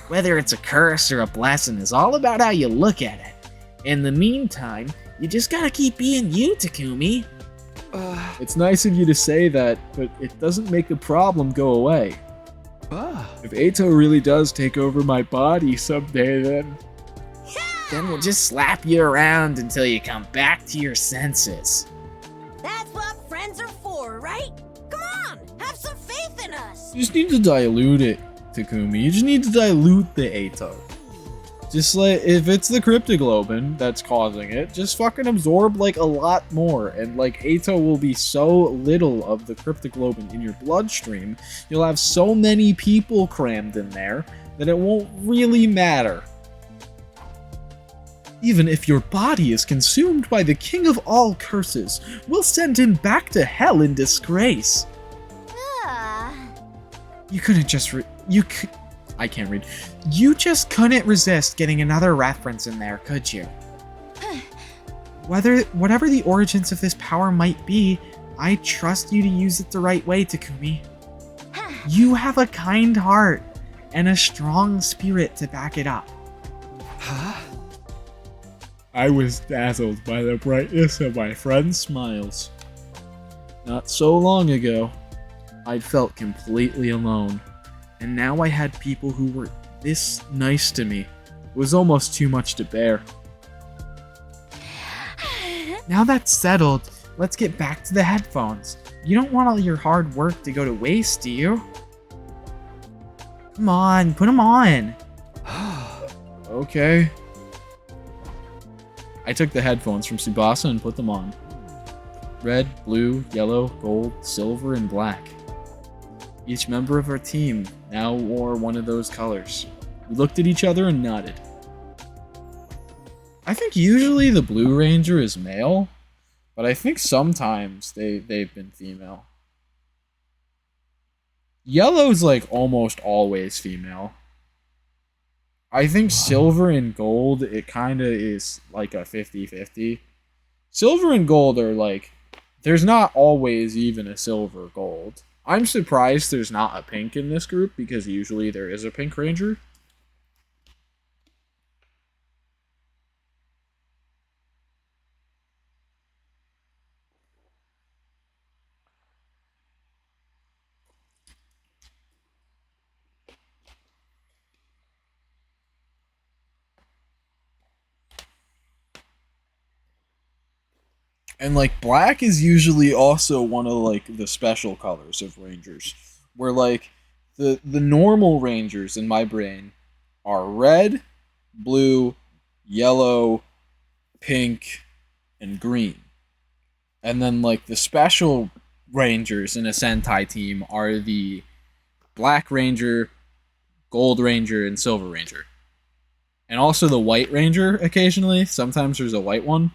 Whether it's a curse or a blessing is all about how you look at it. In the meantime, you just gotta keep being you, Takumi. It's nice of you to say that, but it doesn't make the problem go away. If Eito really does take over my body someday, then we'll just slap you around until you come back to your senses. That's what friends are for, right? Come on, have some faith in us. you just need to dilute it, Takumi. You just need to dilute the Eito. Just like, if it's the cryptoglobin that's causing it, just fucking absorb, like, a lot more. And, like, Eito will be so little of the cryptoglobin in your bloodstream, you'll have so many people crammed in there, that it won't really matter. Even if your body is consumed by the king of all curses, we'll send him back to hell in disgrace. You couldn't just I can't read. You just couldn't resist getting another reference in there, could you? Whatever the origins of this power might be, I trust you to use it the right way, Takumi. You have a kind heart and a strong spirit to back it up. Huh? I was dazzled by the brightness of my friend's smiles. Not so long ago, I'd felt completely alone. And now I had people who were this nice to me. It was almost too much to bear. Now that's settled, let's get back to the headphones. You don't want all your hard work to go to waste, do you? Come on, put them on. Okay. I took the headphones from Tsubasa and put them on. Red, blue, yellow, gold, silver, and black. Each member of our team now wore one of those colors. We looked at each other and nodded. I think usually the Blue Ranger is male, but I think sometimes they've been female. Yellow's like almost always female. I think silver and gold, it kinda is like a 50-50. Silver and gold are like, there's not always even a silver gold. I'm surprised there's not a pink in this group, because usually there is a pink ranger. And, like, black is usually also one of, like, the special colors of Rangers. Where, like, the normal Rangers in my brain are red, blue, yellow, pink, and green. And then, like, the special Rangers in a Sentai team are the Black Ranger, Gold Ranger, and Silver Ranger. And also the White Ranger occasionally. Sometimes there's a white one.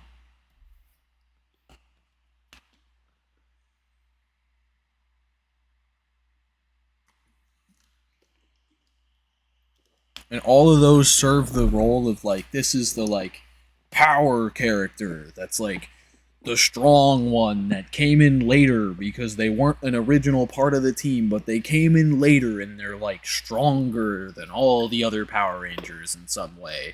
And all of those serve the role of, like, this is the, like, power character that's, like, the strong one that came in later because they weren't an original part of the team, but they came in later and they're, like, stronger than all the other Power Rangers in some way.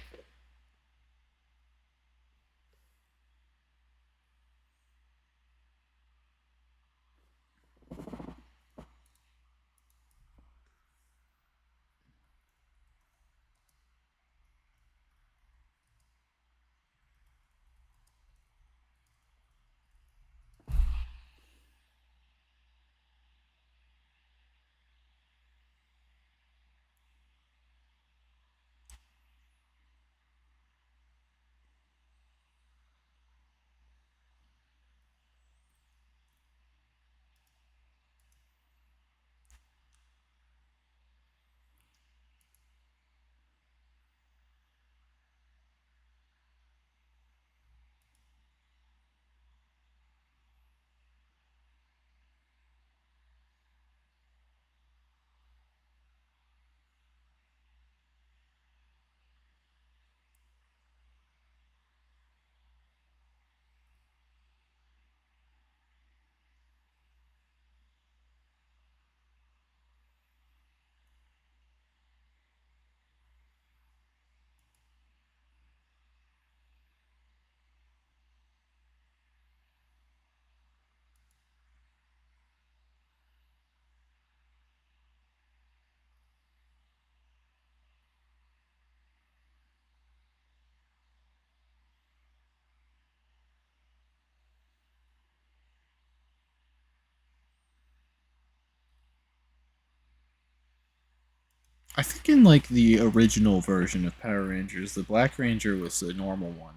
I think in like the original version of Power Rangers, the Black Ranger was the normal one.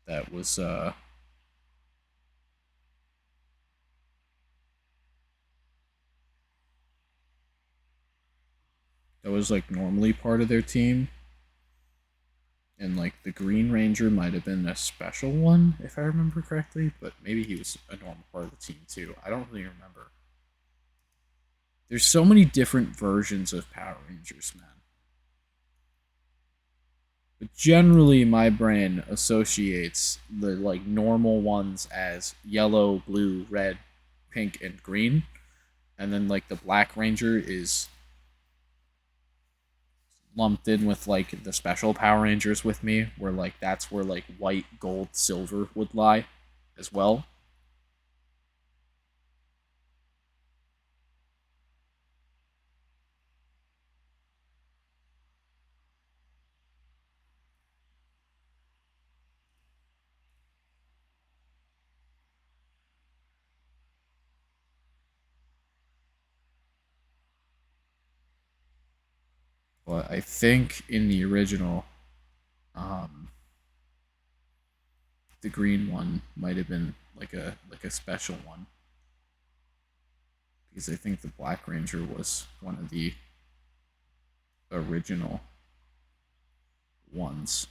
That was like normally part of their team. And like the Green Ranger might have been a special one, if I remember correctly, but maybe he was a normal part of the team too. I don't really remember. There's so many different versions of Power Rangers, man. But generally, my brain associates the like normal ones as yellow, blue, red, pink, and green, and then like the Black Ranger is lumped in with like the special Power Rangers with me, where like that's where like white, gold, silver would lie as well. But I think in the original, the green one might have been like a special one, because I think the Black Ranger was one of the original ones.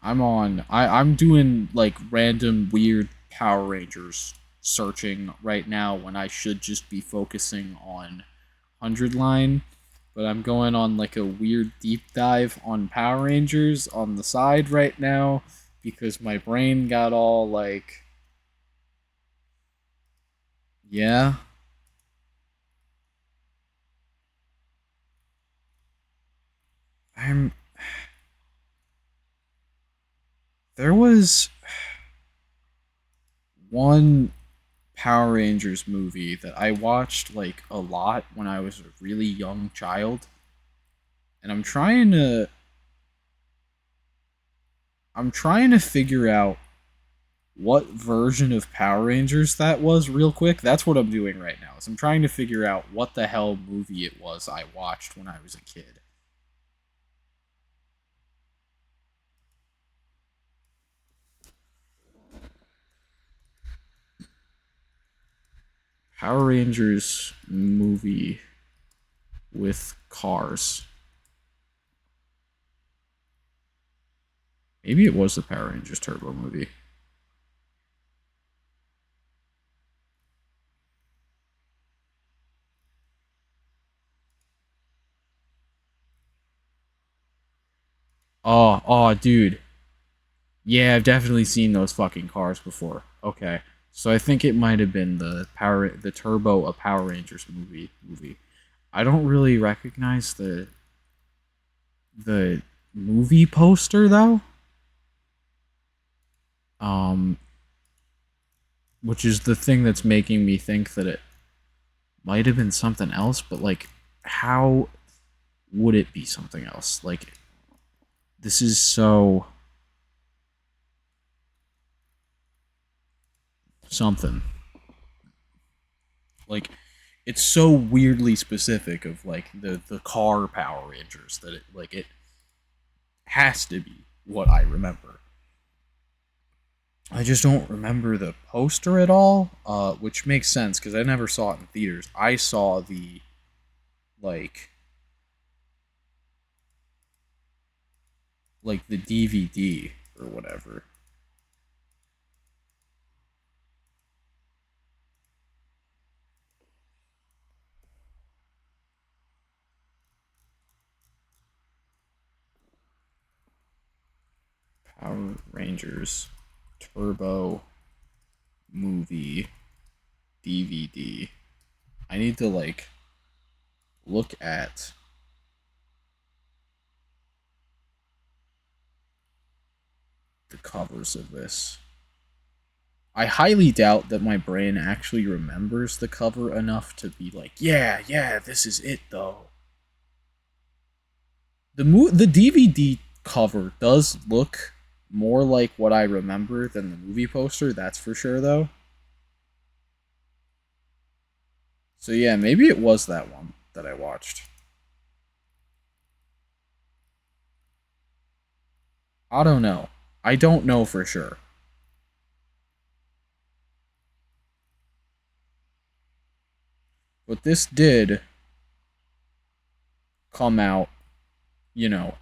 I'm doing like random weird Power Rangers searching right now when I should just be focusing on 100 line, but I'm going on like a weird deep dive on Power Rangers on the side right now because my brain got all like, yeah. There was one Power Rangers movie that I watched like a lot when I was a really young child, and I'm trying to figure out what version of Power Rangers that was real quick. That's what I'm doing right now. Is I'm trying to figure out what the hell movie it was I watched when I was a kid. Power Rangers movie with cars. Maybe it was the Power Rangers Turbo movie. Oh, dude. Yeah, I've definitely seen those fucking cars before. Okay. So I think it might have been the Turbo A Power Rangers movie. I don't really recognize the movie poster though. Which is the thing that's making me think that it might have been something else, but like how would it be something else? Like this is so something. Like it's so weirdly specific of like the car Power Rangers that it has to be what I remember. I just don't remember the poster at all, which makes sense because I never saw it in theaters. I saw the like the DVD or whatever. Power Rangers Turbo movie DVD. I need to like look at the covers of this. I highly doubt that my brain actually remembers the cover enough to be like, yeah, this is it though. The DVD cover does look more like what I remember than the movie poster, that's for sure, though. So yeah, maybe it was that one that I watched. I don't know. I don't know for sure. But this did come out, you know,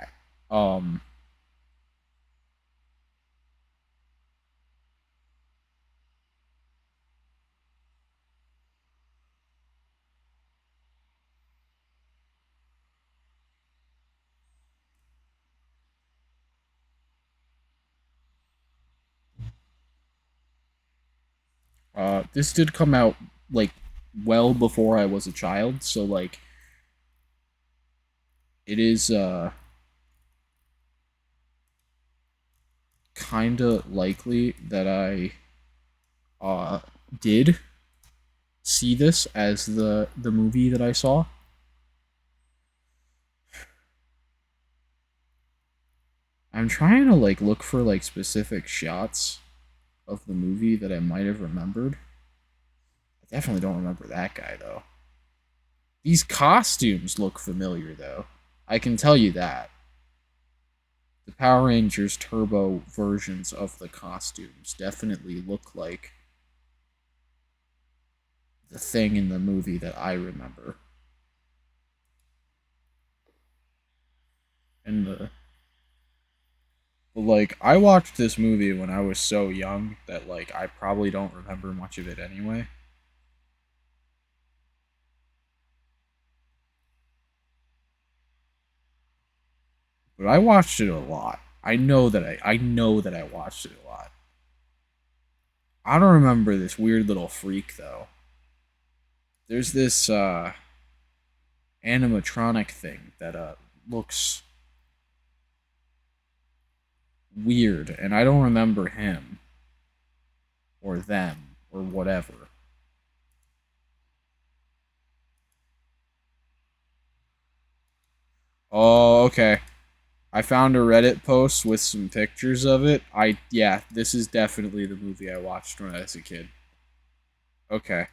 this did come out, like, well before I was a child, so, like, it is, kinda likely that I, did see this as the movie that I saw. I'm trying to, like, look for, like, specific shots of the movie that I might have remembered. I definitely don't remember that guy, though. These costumes look familiar, though. I can tell you that. The Power Rangers Turbo versions of the costumes definitely look like the thing in the movie that I remember. And but, like, I watched this movie when I was so young that, like, I probably don't remember much of it anyway. But I watched it a lot. I know that I watched it a lot. I don't remember this weird little freak, though. There's this animatronic thing that looks weird, and I don't remember him or them or whatever. Oh, okay. I found a Reddit post with some pictures of it. Yeah, this is definitely the movie I watched when I was a kid. Okay.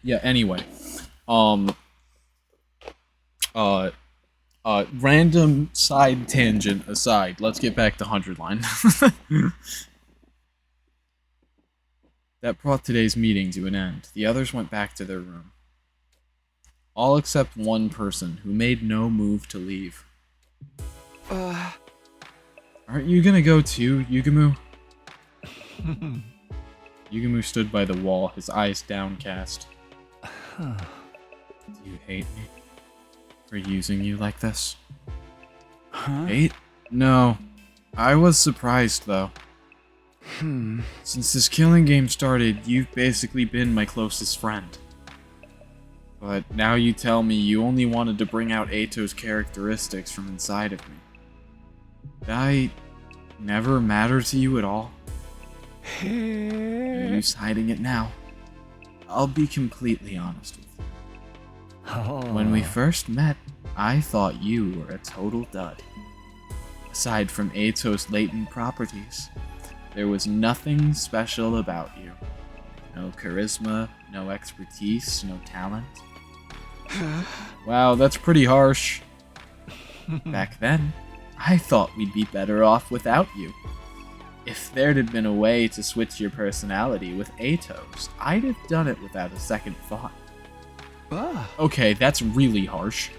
Yeah, anyway. Random side tangent aside, let's get back to 100 line. That brought today's meeting to an end. The others went back to their room. All except one person, who made no move to leave. Aren't you gonna go too, Yugumu? Yugumu stood by the wall, his eyes downcast. Do you hate me? For using you like this? Huh? Hate? No. I was surprised, though. Since this killing game started, you've basically been my closest friend. But now you tell me you only wanted to bring out Eito's characteristics from inside of me. Did I never matter to you at all? No use hiding it now. I'll be completely honest with you. When we first met, I thought you were a total dud. Aside from Eito's latent properties, there was nothing special about you. No charisma, no expertise, no talent. Wow, that's pretty harsh. Back then, I thought we'd be better off without you. If there'd have been a way to switch your personality with Eito's, I'd have done it without a second thought. Okay, that's really harsh.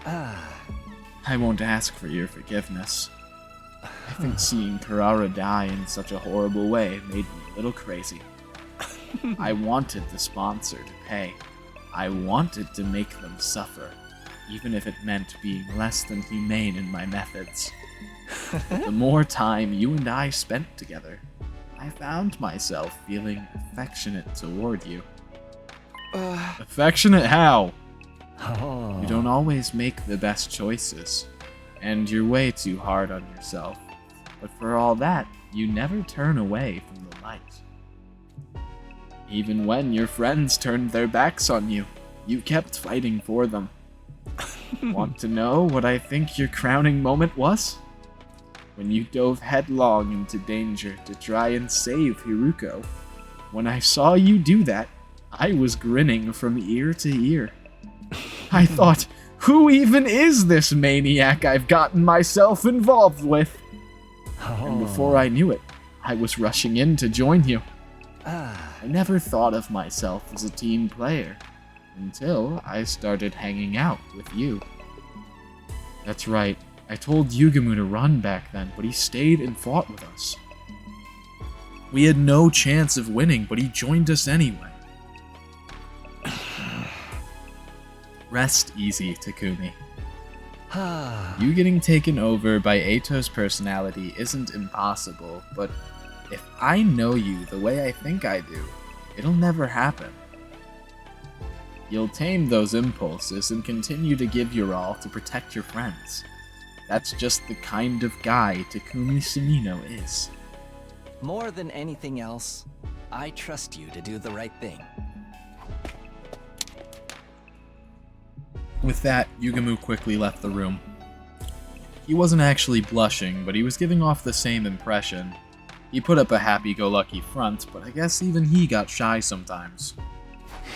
I won't ask for your forgiveness. I think seeing Karara die in such a horrible way made me a little crazy. I wanted the sponsor to pay. I wanted to make them suffer, even if it meant being less than humane in my methods. The more time you and I spent together, I found myself feeling affectionate toward you. Affectionate how? You don't always make the best choices, and you're way too hard on yourself. But for all that, you never turn away from the light. Even when your friends turned their backs on you, You kept fighting for them. Want to know what I think your crowning moment was? When you dove headlong into danger to try and save Hiruko. When I saw you do that, I was grinning from ear to ear. I thought, who even is this maniac I've gotten myself involved with? And before I knew it, I was rushing in to join you. I never thought of myself as a team player until I started hanging out with you. That's right, I told Yugamu to run back then, but he stayed and fought with us. We had no chance of winning, but he joined us anyway. Rest easy, Takumi. You getting taken over by Eito's personality isn't impossible, but if I know you the way I think I do, it'll never happen. You'll tame those impulses and continue to give your all to protect your friends. That's just the kind of guy Takumi Sumino is. More than anything else, I trust you to do the right thing. With that, Yugamu quickly left the room. He wasn't actually blushing, but he was giving off the same impression. He put up a happy-go-lucky front, but I guess even he got shy sometimes.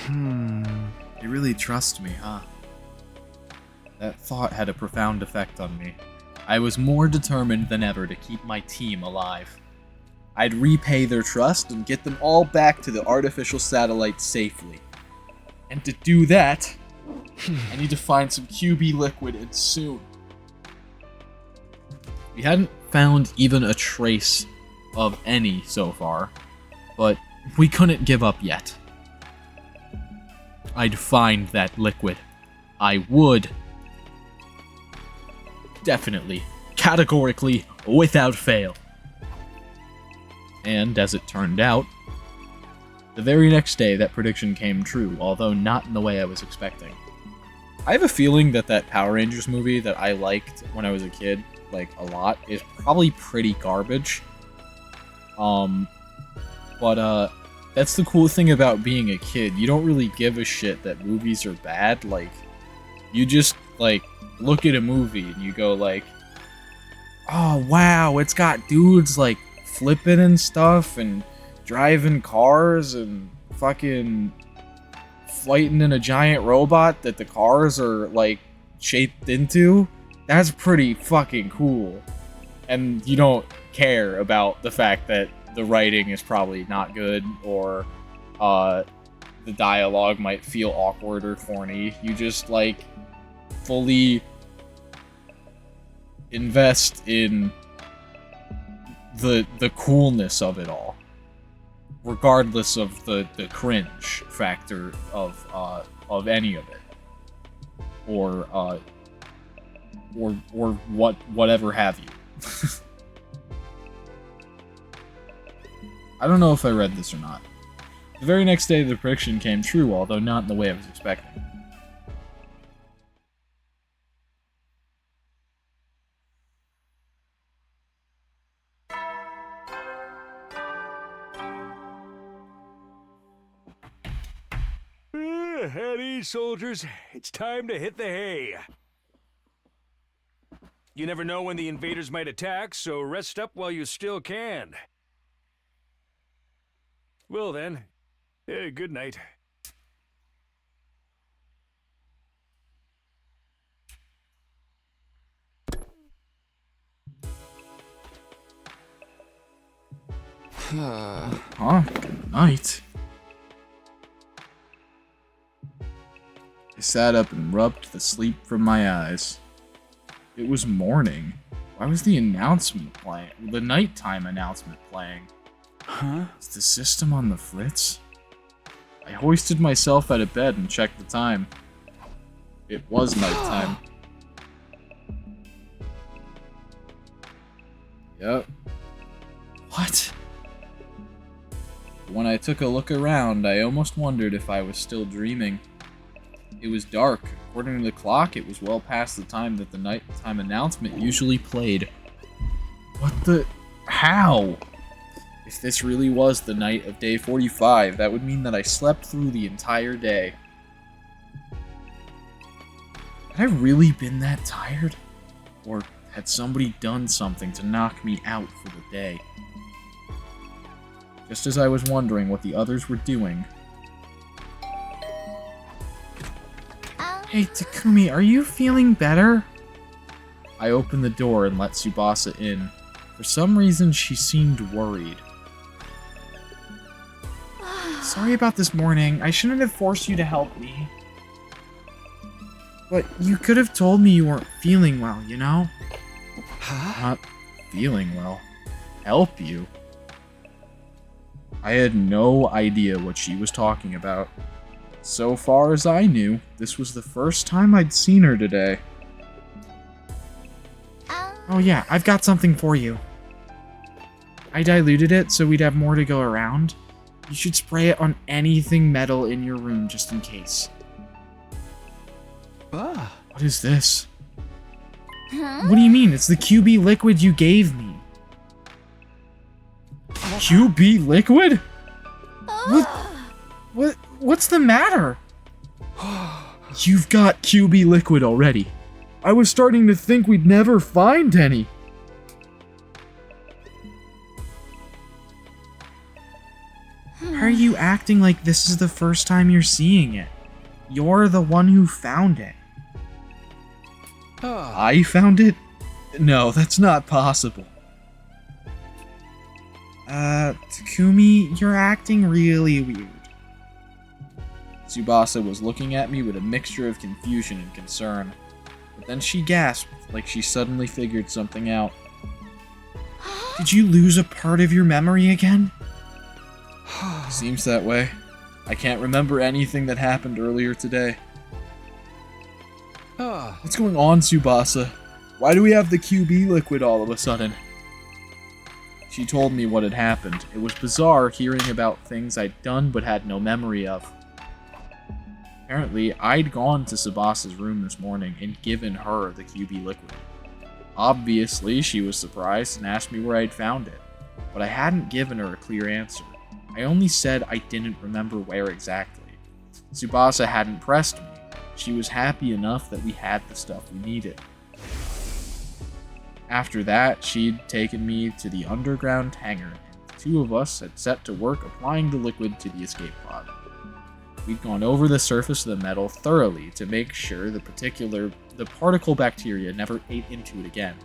You really trust me, huh? That thought had a profound effect on me. I was more determined than ever to keep my team alive. I'd repay their trust and get them all back to the artificial satellite safely. And to do that, I need to find some QB liquid and soon. We hadn't found even a trace of any so far, but we couldn't give up yet. I'd find that liquid. I would. Definitely. Categorically, without fail. And as it turned out, the very next day that prediction came true, although not in the way I was expecting. I have a feeling that that Power Rangers movie that I liked when I was a kid, like, a lot, is probably pretty garbage. That's the cool thing about being a kid. You don't really give a shit that movies are bad. Like, you just, like, look at a movie and you go, like, oh, wow, it's got dudes, like, flipping and stuff and driving cars and fucking fighting in a giant robot that the cars are, like, shaped into. That's pretty fucking cool. And you don't care about the fact that the writing is probably not good, or the dialogue might feel awkward or corny. You just, like, fully invest in the coolness of it all, regardless of the cringe factor of any of it, or whatever have you. I don't know if I read this or not. The very next day, the prediction came true, although not in the way I was expecting. At ease, soldiers. It's time to hit the hay. You never know when the invaders might attack, so rest up while you still can. Well then, good night. Good night. I sat up and rubbed the sleep from my eyes. It was morning. Why was the announcement playing? The nighttime announcement playing? Huh? Is the system on the fritz? I hoisted myself out of bed and checked the time. It was nighttime. Yep. What? When I took a look around, I almost wondered if I was still dreaming. It was dark. According to the clock, it was well past the time that the nighttime announcement usually played. What the... How? If this really was the night of day 45, that would mean that I slept through the entire day. I really been that tired? Or had somebody done something to knock me out for the day? Just as I was wondering what the others were doing... Hey, Takumi, are you feeling better? I opened the door and let Tsubasa in. For some reason, she seemed worried. Sorry about this morning. I shouldn't have forced you to help me. But you could have told me you weren't feeling well, you know? Not feeling well. Help you? I had no idea what she was talking about. So far as I knew, this was the first time I'd seen her today. Oh yeah, I've got something for you. I diluted it so we'd have more to go around. You should spray it on anything metal in your room just in case. What is this? Huh? What do you mean? It's the QB liquid you gave me. QB liquid? What's the matter? You've got QB liquid already. I was starting to think we'd never find any. Why are you acting like this is the first time you're seeing it? You're the one who found it. I found it? No, that's not possible. Takumi, you're acting really weird. Tsubasa was looking at me with a mixture of confusion and concern. But then she gasped, like she suddenly figured something out. Did you lose a part of your memory again? Seems that way. I can't remember anything that happened earlier today. What's going on, Tsubasa? Why do we have the QB liquid all of a sudden? She told me what had happened. It was bizarre hearing about things I'd done but had no memory of. Apparently, I'd gone to Tsubasa's room this morning and given her the QB liquid. Obviously, she was surprised and asked me where I'd found it, but I hadn't given her a clear answer. I only said I didn't remember where exactly. Tsubasa hadn't pressed me. She was happy enough that we had the stuff we needed. After that, she'd taken me to the underground hangar, and the two of us had set to work applying the liquid to the escape pod. We'd gone over the surface of the metal thoroughly to make sure the particle bacteria never ate into it again.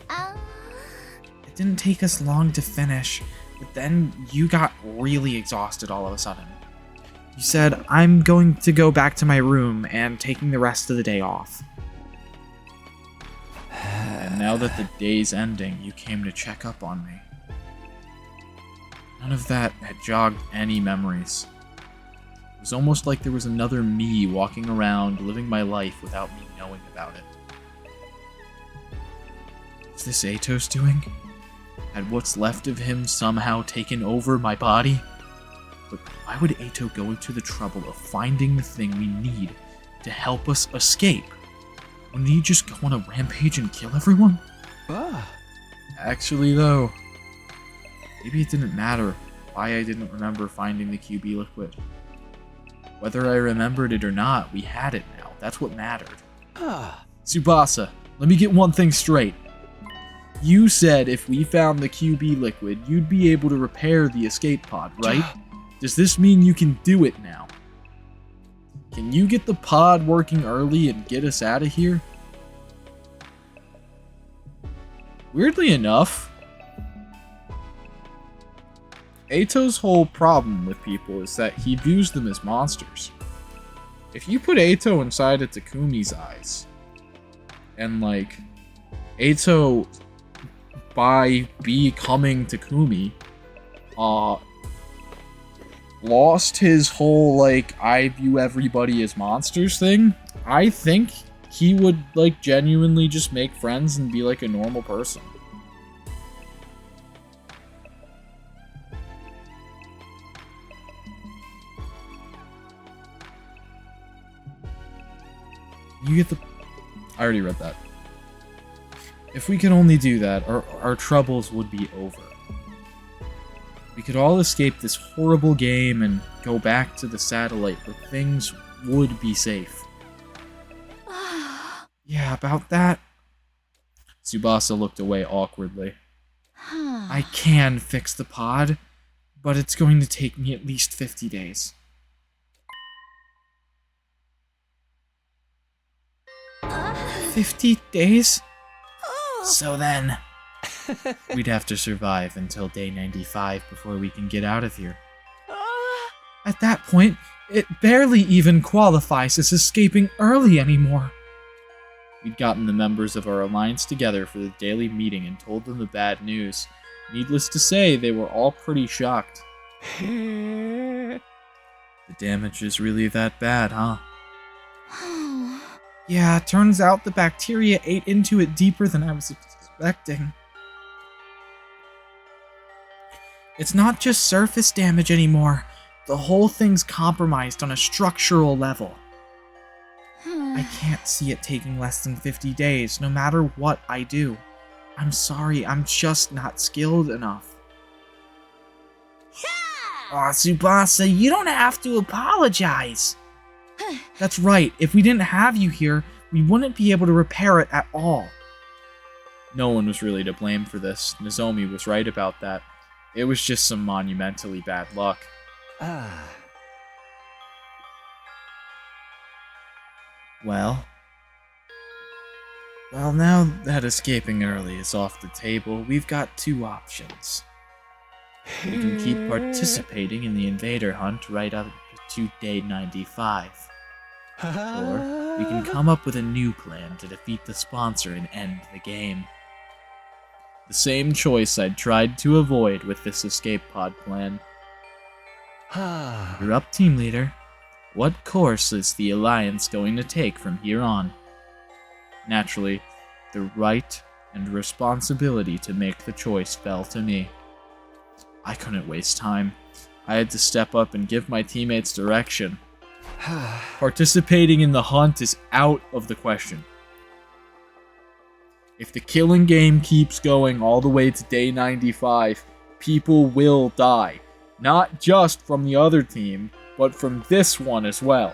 It didn't take us long to finish, but then you got really exhausted all of a sudden. You said, I'm going to go back to my room and taking the rest of the day off. And now that the day's ending, you came to check up on me. None of that had jogged any memories. It was almost like there was another me walking around, living my life without me knowing about it. Is this Ato's doing? Had what's left of him somehow taken over my body? But why would Ato go into the trouble of finding the thing we need to help us escape? Wouldn't he just go on a rampage and kill everyone? Actually, though, maybe it didn't matter why I didn't remember finding the QB liquid. Whether I remembered it or not, we had it now. That's what mattered. Tsubasa, let me get one thing straight. You said if we found the QB liquid, you'd be able to repair the escape pod, right? Does this mean you can do it now? Can you get the pod working early and get us out of here? Weirdly enough, Ato's whole problem with people is that he views them as monsters. If you put Ato inside of Takumi's eyes, and like, Ato, by becoming Takumi, lost his whole, like, I view everybody as monsters thing, I think he would, like, genuinely just make friends and be, like, a normal person. You get the... I already read that. If we could only do that, our troubles would be over. We could all escape this horrible game and go back to the satellite where things would be safe. Yeah, about that. Tsubasa looked away awkwardly. I can fix the pod, but it's going to take me at least 50 days. 50 days? So then, we'd have to survive until day 95 before we can get out of here. At that point, it barely even qualifies as escaping early anymore. We'd gotten the members of our alliance together for the daily meeting and told them the bad news. Needless to say, they were all pretty shocked. The damage is really that bad, huh? Yeah, turns out the bacteria ate into it deeper than I was expecting. It's not just surface damage anymore. The whole thing's compromised on a structural level. I can't see it taking less than 50 days, no matter what I do. I'm sorry, I'm just not skilled enough. Aw, Tsubasa, you don't have to apologize. That's right, if we didn't have you here, we wouldn't be able to repair it at all. No one was really to blame for this. Nozomi was right about that. It was just some monumentally bad luck. Well, now that escaping early is off the table, we've got two options. We can keep participating in the invader hunt right up to day 95. Or we can come up with a new plan to defeat the sponsor and end the game. The same choice I'd tried to avoid with this escape pod plan. You're up, team leader. What course is the Alliance going to take from here on? Naturally, the right and responsibility to make the choice fell to me. I couldn't waste time. I had to step up and give my teammates direction. Participating in the hunt is out of the question. If the killing game keeps going all the way to day 95, people will die. Not just from the other team, but from this one as well.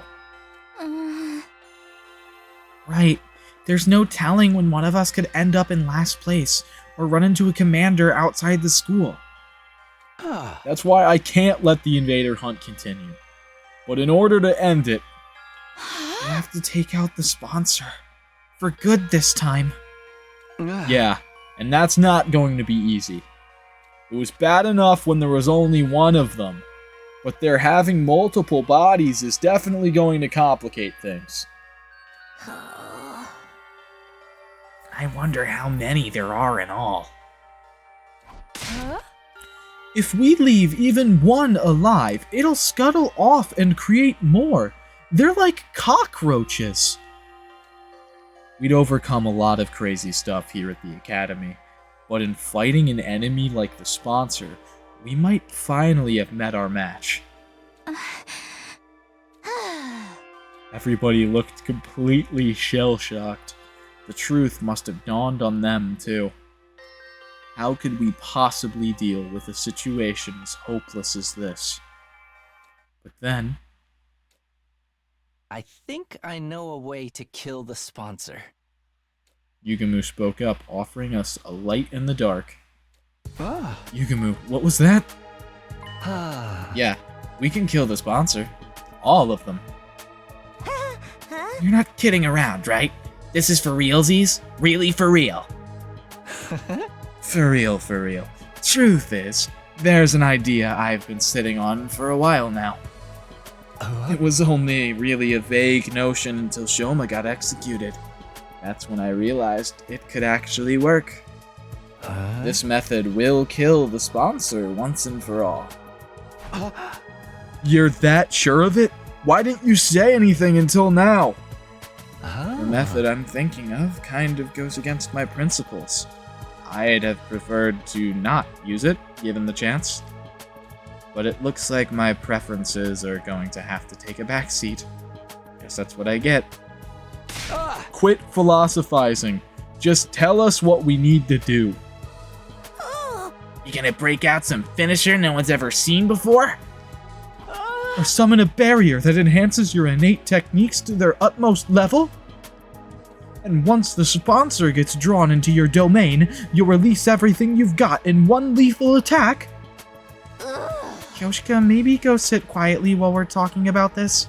Right. There's no telling when one of us could end up in last place, or run into a commander outside the school. That's why I can't let the invader hunt continue. But in order to end it, I have to take out the sponsor. For good this time. Yeah, and that's not going to be easy. It was bad enough when there was only one of them, but their having multiple bodies is definitely going to complicate things. I wonder how many there are in all. If we leave even one alive, it'll scuttle off and create more. They're like cockroaches. We'd overcome a lot of crazy stuff here at the Academy, but in fighting an enemy like the sponsor, we might finally have met our match. Everybody looked completely shell-shocked. The truth must have dawned on them, too. How could we possibly deal with a situation as hopeless as this? But then... I think I know a way to kill the sponsor. Yugumu spoke up, offering us a light in the dark. Yugumu, what was that? Yeah, we can kill the sponsor. All of them. You're not kidding around, right? This is for realsies? Really for real? For real, for real. Truth is, there's an idea I've been sitting on for a while now. It was only really a vague notion until Shoma got executed. That's when I realized it could actually work. This method will kill the sponsor once and for all. You're that sure of it? Why didn't you say anything until now? The method I'm thinking of kind of goes against my principles. I'd have preferred to not use it, given the chance. But it looks like my preferences are going to have to take a backseat. Guess that's what I get. Quit philosophizing. Just tell us what we need to do. You gonna break out some finisher no one's ever seen before? Or summon a barrier that enhances your innate techniques to their utmost level? And once the sponsor gets drawn into your domain, you'll release everything you've got in one lethal attack. Yoshika, maybe go sit quietly while we're talking about this.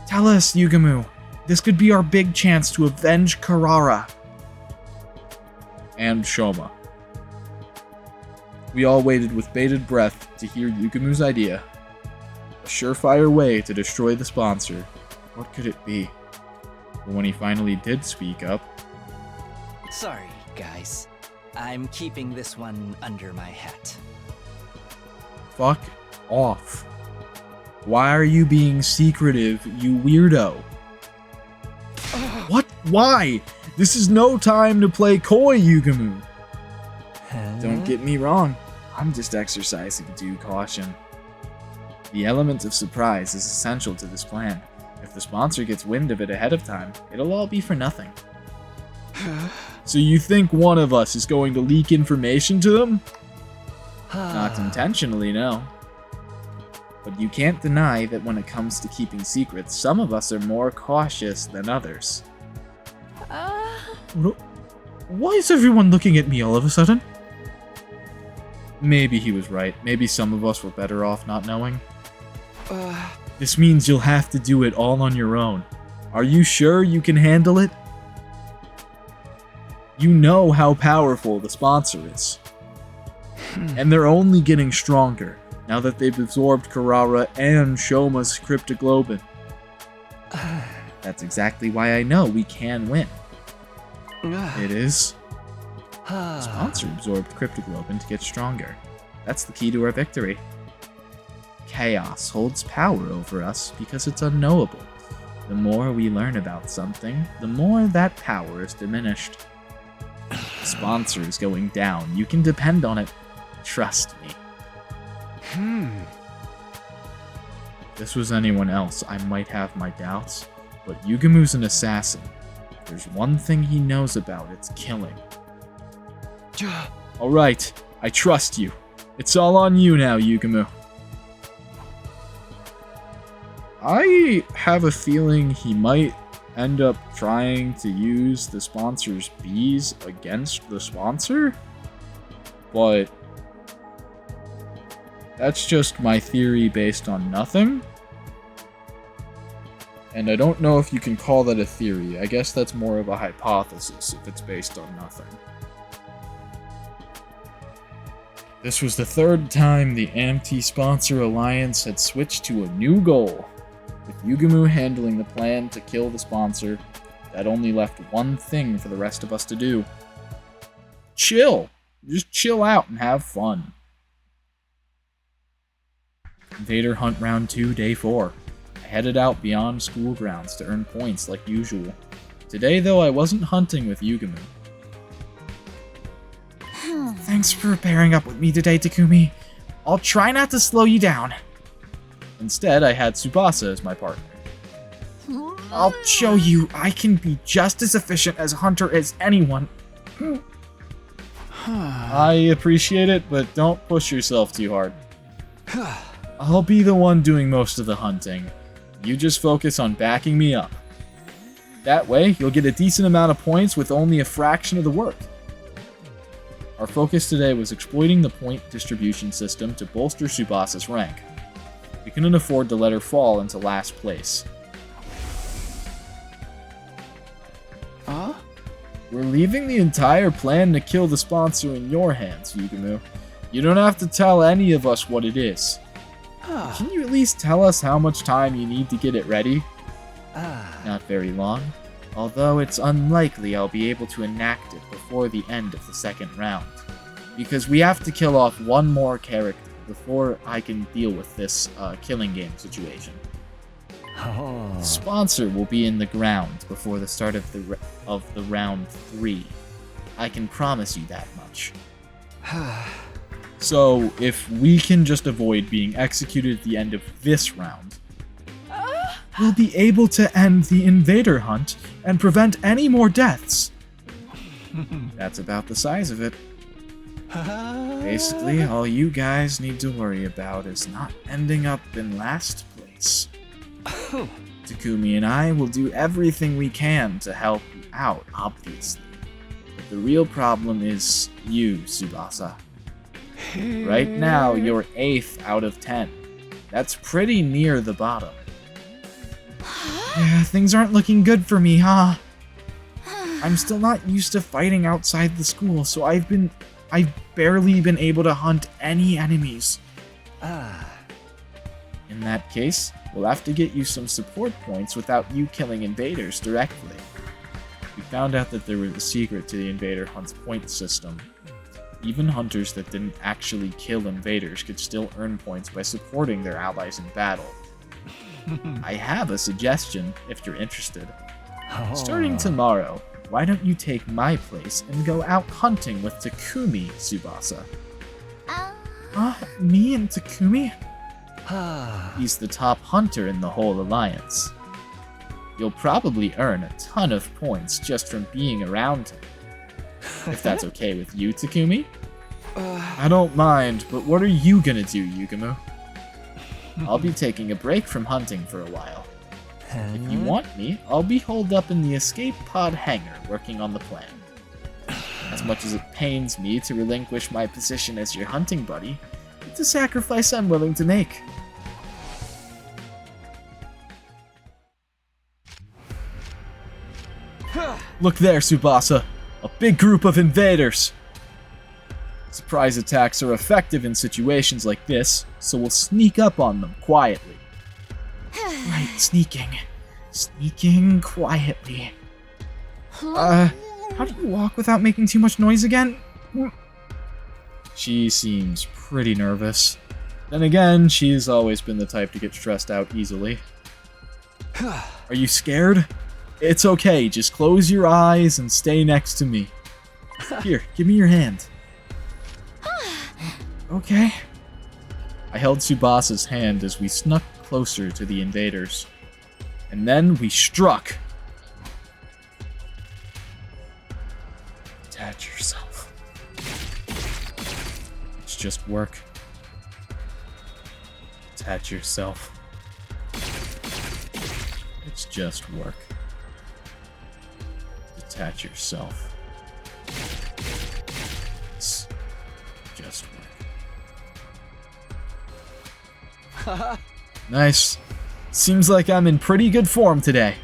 Tell us, Yugumu. This could be our big chance to avenge Karara. And Shoma. We all waited with bated breath to hear Yugumu's idea. A surefire way to destroy the sponsor. What could it be? But when he finally did speak up... Sorry, guys. I'm keeping this one under my hat. Fuck off. Why are you being secretive, you weirdo? What? Why? This is no time to play coy, Yugumu. Don't get me wrong. I'm just exercising due caution. The element of surprise is essential to this plan. If the sponsor gets wind of it ahead of time, it'll all be for nothing. So you think one of us is going to leak information to them? Not intentionally, no. But you can't deny that when it comes to keeping secrets, some of us are more cautious than others. Why is everyone looking at me all of a sudden? Maybe he was right. Maybe some of us were better off not knowing. This means you'll have to do it all on your own. Are you sure you can handle it? You know how powerful the sponsor is. And they're only getting stronger now that they've absorbed Karara and Shoma's Cryptoglobin. That's exactly why I know we can win. It is. The sponsor absorbed Cryptoglobin to get stronger. That's the key to our victory. Chaos holds power over us because it's unknowable. The more we learn about something, the more that power is diminished. The sponsor is going down. You can depend on it. Trust me. If this was anyone else, I might have my doubts, but Yugumu's an assassin. If there's one thing he knows about, it's killing. Alright, I trust you. It's all on you now, Yugumu. I have a feeling he might end up trying to use the sponsor's bees against the sponsor, but that's just my theory based on nothing. And I don't know if you can call that a theory. I guess that's more of a hypothesis if it's based on nothing. This was the third time the Anti-Sponsor Alliance had switched to a new goal. With Yugumu handling the plan to kill the sponsor, that only left one thing for the rest of us to do. Chill! Just chill out and have fun. Invader Hunt Round 2, Day 4. I headed out beyond school grounds to earn points like usual. Today, though, I wasn't hunting with Yugumu. Thanks for pairing up with me today, Takumi. I'll try not to slow you down. Instead, I had Tsubasa as my partner. I'll show you I can be just as efficient as a hunter as anyone. I appreciate it, but don't push yourself too hard. I'll be the one doing most of the hunting. You just focus on backing me up. That way, you'll get a decent amount of points with only a fraction of the work. Our focus today was exploiting the point distribution system to bolster Tsubasa's rank. We couldn't afford to let her fall into last place. We're leaving the entire plan to kill the sponsor in your hands, Yugumu. You don't have to tell any of us what it is. Can you at least tell us how much time you need to get it ready? Not very long. Although it's unlikely I'll be able to enact it before the end of the second round. Because we have to kill off one more character before I can deal with this killing game situation. The sponsor will be in the ground before the start of the round 3. I can promise you that much. So, if we can just avoid being executed at the end of this round, we'll be able to end the invader hunt and prevent any more deaths. That's about the size of it. Basically, all you guys need to worry about is not ending up in last place. Takumi and I will do everything we can to help you out, obviously. But the real problem is you, Tsubasa. Right now, you're 8th out of 10. That's pretty near the bottom. Yeah, things aren't looking good for me, huh? I'm still not used to fighting outside the school, so I've barely been able to hunt any enemies. In that case, we'll have to get you some support points without you killing invaders directly. We found out that there was a secret to the Invader Hunt's point system. Even hunters that didn't actually kill invaders could still earn points by supporting their allies in battle. I have a suggestion, if you're interested. Starting tomorrow, why don't you take my place and go out hunting with Takumi, Tsubasa? Me and Takumi? He's the top hunter in the whole alliance. You'll probably earn a ton of points just from being around him. If that's okay with you, Takumi? I don't mind, but what are you gonna do, Yugumu? I'll be taking a break from hunting for a while. If you want me, I'll be holed up in the escape pod hangar working on the plan. As much as it pains me to relinquish my position as your hunting buddy, it's a sacrifice I'm willing to make. Look there, Tsubasa. A big group of invaders. Surprise attacks are effective in situations like this, so we'll sneak up on them quietly. Right, sneaking. Sneaking quietly. How do you walk without making too much noise again? She seems pretty nervous. Then again, she's always been the type to get stressed out easily. Are you scared? It's okay, just close your eyes and stay next to me. Here, give me your hand. Okay. I held Tsubasa's hand as we snuck closer to the invaders. And then we struck. Detach yourself. It's just work. Detach yourself. It's just work. Detach yourself. It's just work. Nice. Seems like I'm in pretty good form today.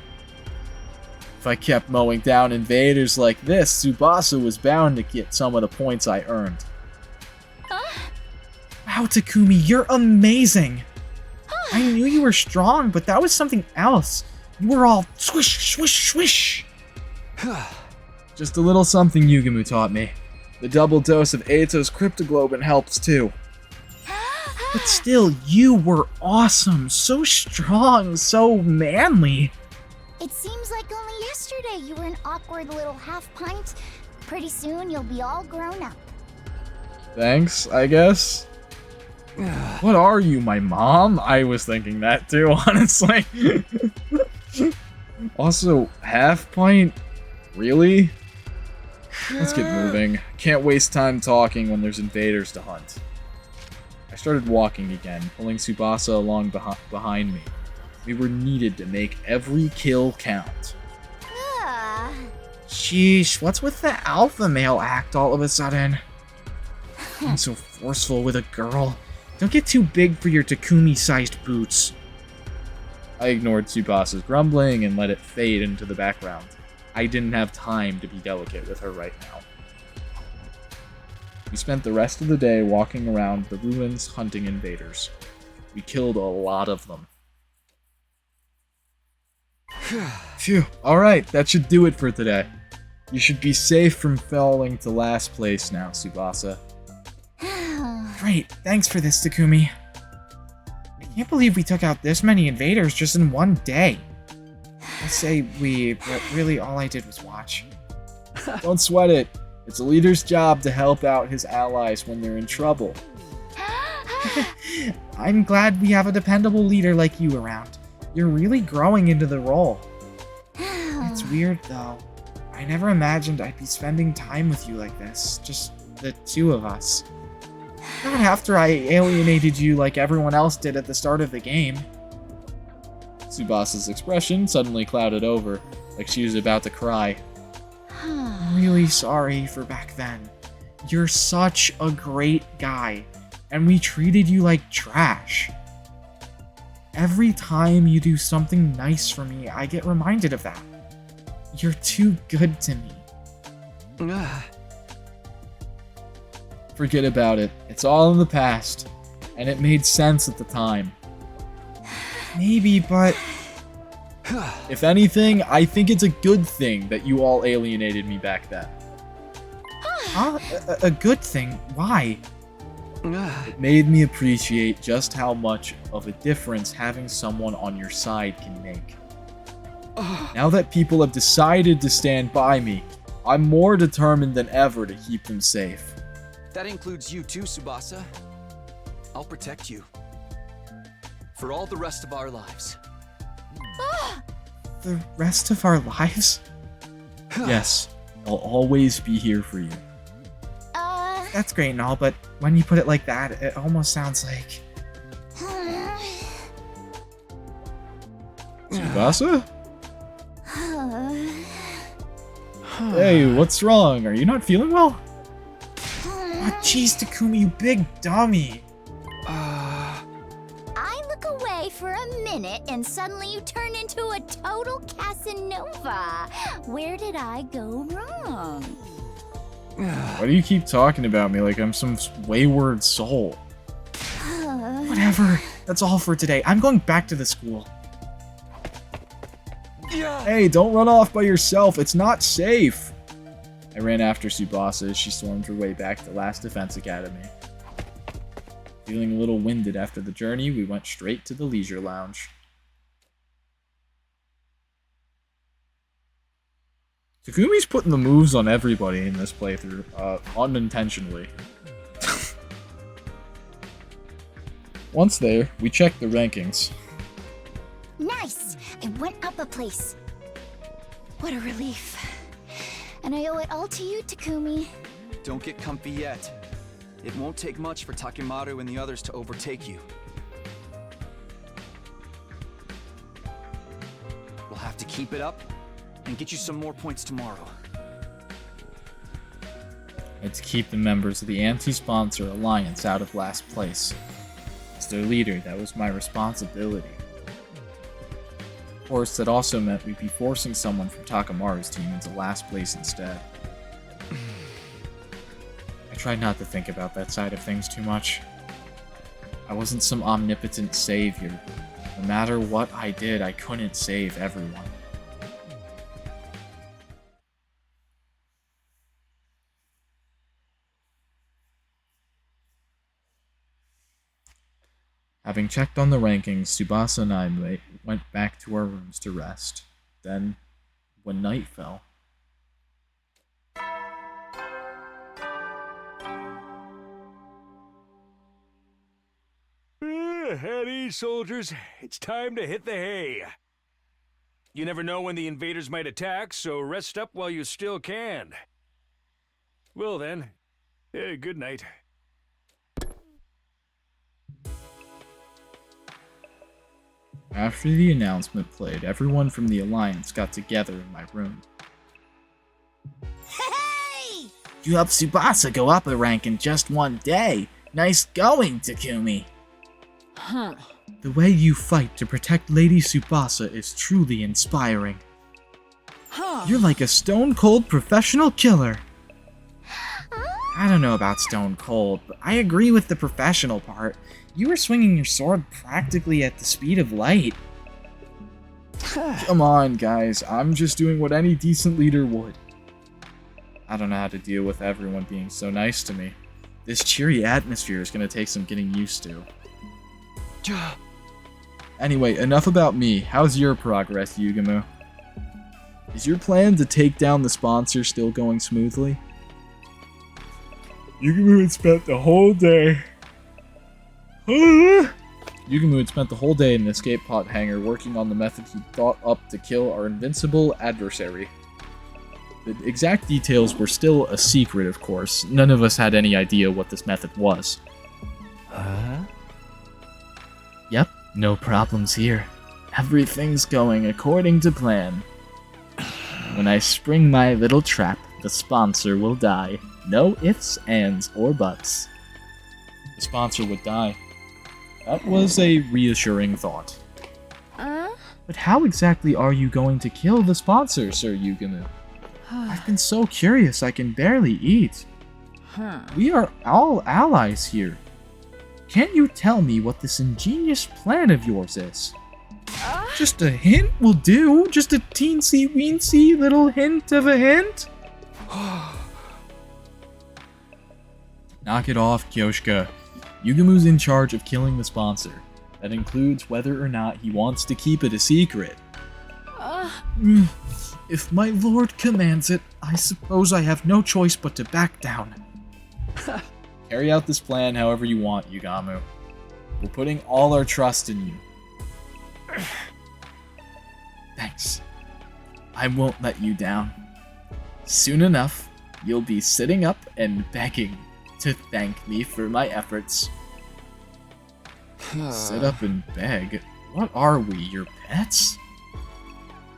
If I kept mowing down invaders like this, Tsubasa was bound to get some of the points I earned. Wow, Takumi, you're amazing! I knew you were strong, but that was something else. You were all swish, swish, swish! Just a little something Yugumu taught me. The double dose of Eito's cryptoglobin helps too. But still, you were awesome, so strong, so manly. It seems like only yesterday you were an awkward little half-pint. Pretty soon you'll be all grown up. Thanks, I guess. What are you, my mom? I was thinking that too, honestly. Also, half-pint? Really? Let's get moving. Can't waste time talking when there's invaders to hunt. I started walking again, pulling Tsubasa along behind me. We were needed to make every kill count. Sheesh, what's with the alpha male act all of a sudden? I'm so forceful with a girl. Don't get too big for your Takumi-sized boots. I ignored Tsubasa's grumbling and let it fade into the background. I didn't have time to be delicate with her right now. We spent the rest of the day walking around the ruins hunting invaders. We killed a lot of them. Phew, alright, that should do it for today. You should be safe from falling to last place now, Tsubasa. Great, thanks for this, Takumi. I can't believe we took out this many invaders just in one day. I say we, but really all I did was watch. Don't sweat it. It's a leader's job to help out his allies when they're in trouble. I'm glad we have a dependable leader like you around. You're really growing into the role. It's weird, though. I never imagined I'd be spending time with you like this. Just the two of us. Not after I alienated you like everyone else did at the start of the game. Tsubasa's expression suddenly clouded over, like she was about to cry. I'm really sorry for back then. You're such a great guy, and we treated you like trash. Every time you do something nice for me, I get reminded of that. You're too good to me. Forget about it. It's all in the past, and it made sense at the time. Maybe, but if anything, I think it's a good thing that you all alienated me back then. Huh? A good thing? Why? It made me appreciate just how much of a difference having someone on your side can make. Now that people have decided to stand by me, I'm more determined than ever to keep them safe. That includes you too, Tsubasa. I'll protect you. For all the rest of our lives. The rest of our lives? Yes, I'll always be here for you. That's great and all, but when you put it like that, it almost sounds like... Tsubasa? Hey, what's wrong? Are you not feeling well? Oh, jeez, Takumi, you big dummy. I look away for a minute and suddenly you turn into a total Casanova. Where did I go wrong? Why do you keep talking about me like I'm some wayward soul? Whatever. That's all for today. I'm going back to the school. Hey, don't run off by yourself. It's not safe. I ran after Tsubasa as she stormed her way back to Last Defense Academy. Feeling a little winded after the journey, we went straight to the leisure lounge. Takumi's putting the moves on everybody in this playthrough, unintentionally. Once there, we checked the rankings. Nice! I went up a place. What a relief. And I owe it all to you, Takumi. Don't get comfy yet. It won't take much for Takemaru and the others to overtake you. We'll have to keep it up and get you some more points tomorrow. And to keep the members of the anti-sponsor alliance out of last place. As their leader, that was my responsibility. Of course, that also meant we'd be forcing someone from Takemaru's team into last place instead. I tried not to think about that side of things too much. I wasn't some omnipotent savior. No matter what I did, I couldn't save everyone. Having checked on the rankings, Tsubasa and I went back to our rooms to rest. Then, when night fell... At ease, soldiers. It's time to hit the hay. You never know when the invaders might attack, so rest up while you still can. Well then, good night. After the announcement played, everyone from the Alliance got together in my room. Hey! You helped Tsubasa go up a rank in just one day. Nice going, Takumi. Huh. The way you fight to protect Lady Tsubasa is truly inspiring. Huh. You're like a stone-cold professional killer. I don't know about stone cold, but I agree with the professional part. You were swinging your sword practically at the speed of light. Come on, guys. I'm just doing what any decent leader would. I don't know how to deal with everyone being so nice to me. This cheery atmosphere is going to take some getting used to. Anyway, enough about me. How's your progress, Yugamu? Is your plan to take down the sponsor still going smoothly? Yugamu had spent the whole day... Yugamu had spent the whole day in an escape pod hangar working on the method he thought up to kill our invincible adversary. The exact details were still a secret, of course. None of us had any idea what this method was. Huh? Yep, no problems here. Everything's going according to plan. When I spring my little trap, the sponsor will die. No ifs, ands, or buts. The sponsor would die. That was a reassuring thought. But how exactly are you going to kill the sponsor, Sir Yugamu? I've been so curious I can barely eat. We are all allies here. Can't you tell me what this ingenious plan of yours is? Just a hint will do. Just a teensy-weensy little hint of a hint. Knock it off, Kyoshka. Yugamu's in charge of killing the sponsor. That includes whether or not he wants to keep it a secret. If my lord commands it, I suppose I have no choice but to back down. Carry out this plan however you want, Yugamu. We're putting all our trust in you. Thanks. I won't let you down. Soon enough, you'll be sitting up and begging to thank me for my efforts. Sit up and beg? What are we, your pets?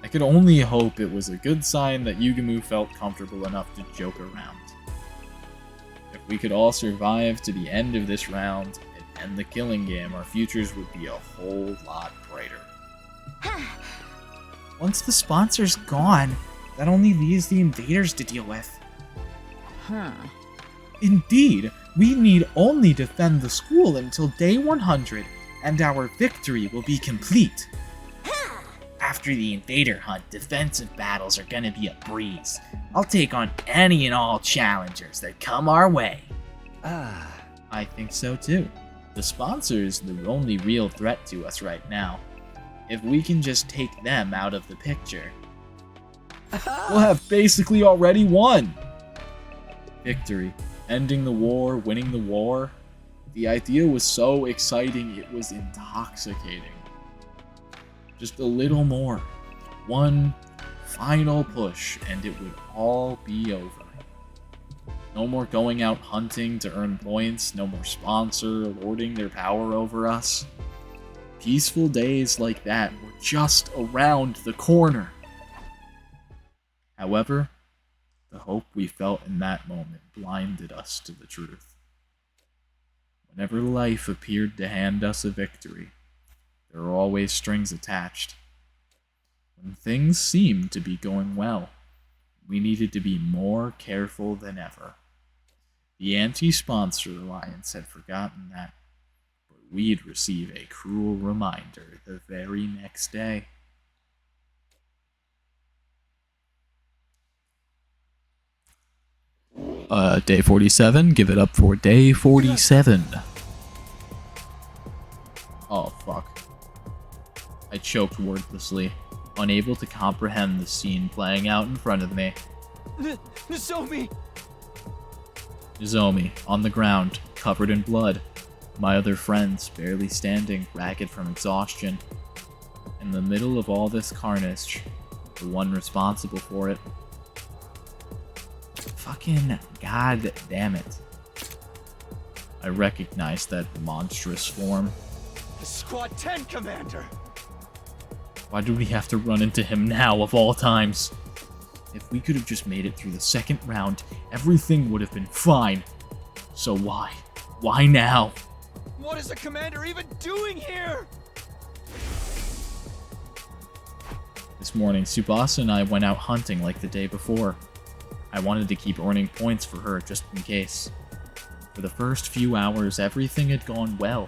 I could only hope it was a good sign that Yugamu felt comfortable enough to joke around. If we could all survive to the end of this round and end the killing game, our futures would be a whole lot brighter. Once the sponsor's gone, that only leaves the invaders to deal with. Indeed, we need only defend the school until day 100, and our victory will be complete. After the invader hunt, defensive battles are gonna be a breeze. I'll take on any and all challengers that come our way. I think so too. The sponsor is the only real threat to us right now. If we can just take them out of the picture, we'll have basically already won. Victory. Ending the war, winning the war. The idea was so exciting, it was intoxicating. Just a little more. One final push, and it would all be over. No more going out hunting to earn points, no more sponsor lording their power over us. Peaceful days like that were just around the corner. However, the hope we felt in that moment blinded us to the truth. Whenever life appeared to hand us a victory, there were always strings attached. When things seemed to be going well, we needed to be more careful than ever. The Anti-Sponsor Alliance had forgotten that, but we'd receive a cruel reminder the very next day. Day 47, give it up for day 47. Oh, fuck. I choked wordlessly, unable to comprehend the scene playing out in front of me. Nozomi! Nozomi, on the ground, covered in blood. My other friends, barely standing, ragged from exhaustion. In the middle of all this carnage, the one responsible for it. Fucking god damn it. I recognized that monstrous form. Squad 10, Commander! Why do we have to run into him now, of all times? If we could have just made it through the second round, everything would have been fine. So why? Why now? What is the Commander even doing here? This morning, Tsubasa and I went out hunting like the day before. I wanted to keep earning points for her just in case. For the first few hours, everything had gone well.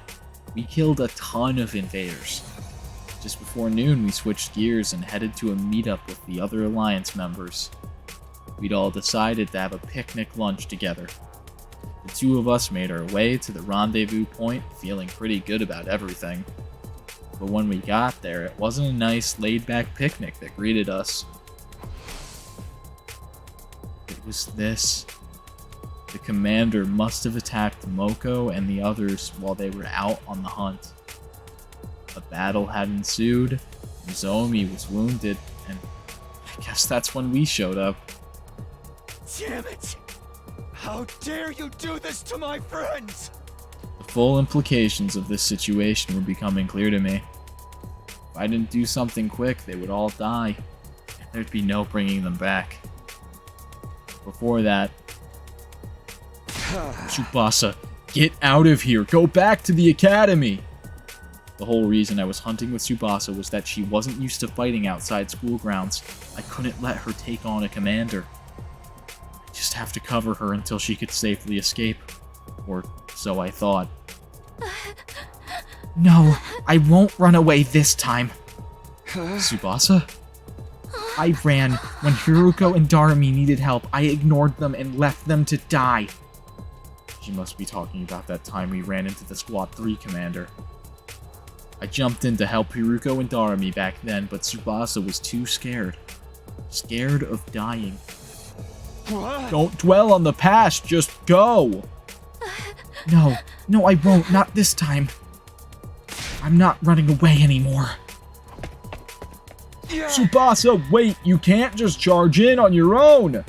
We killed a ton of invaders. Just before noon, we switched gears and headed to a meetup with the other Alliance members. We'd all decided to have a picnic lunch together. The two of us made our way to the rendezvous point, feeling pretty good about everything. But when we got there, it wasn't a nice, laid-back picnic that greeted us. It was this. The commander must have attacked Moko and the others while they were out on the hunt. A battle had ensued, Nozomi was wounded, and I guess that's when we showed up. Damn it! How dare you do this to my friends! The full implications of this situation were becoming clear to me. If I didn't do something quick, they would all die. And there'd be no bringing them back. Before that... Tsubasa, get out of here! Go back to the academy! The whole reason I was hunting with Tsubasa was that she wasn't used to fighting outside school grounds. I couldn't let her take on a commander. I just have to cover her until she could safely escape. Or so I thought. No, I won't run away this time. Tsubasa? I ran. When Hiruko and Darumi needed help, I ignored them and left them to die. She must be talking about that time we ran into the Squad 3 commander. I jumped in to help Hiruko and Darumi back then, but Tsubasa was too scared. Scared of dying. Don't dwell on the past, just go! No, I won't. Not this time. I'm not running away anymore. Tsubasa, wait! You can't just charge in on your own!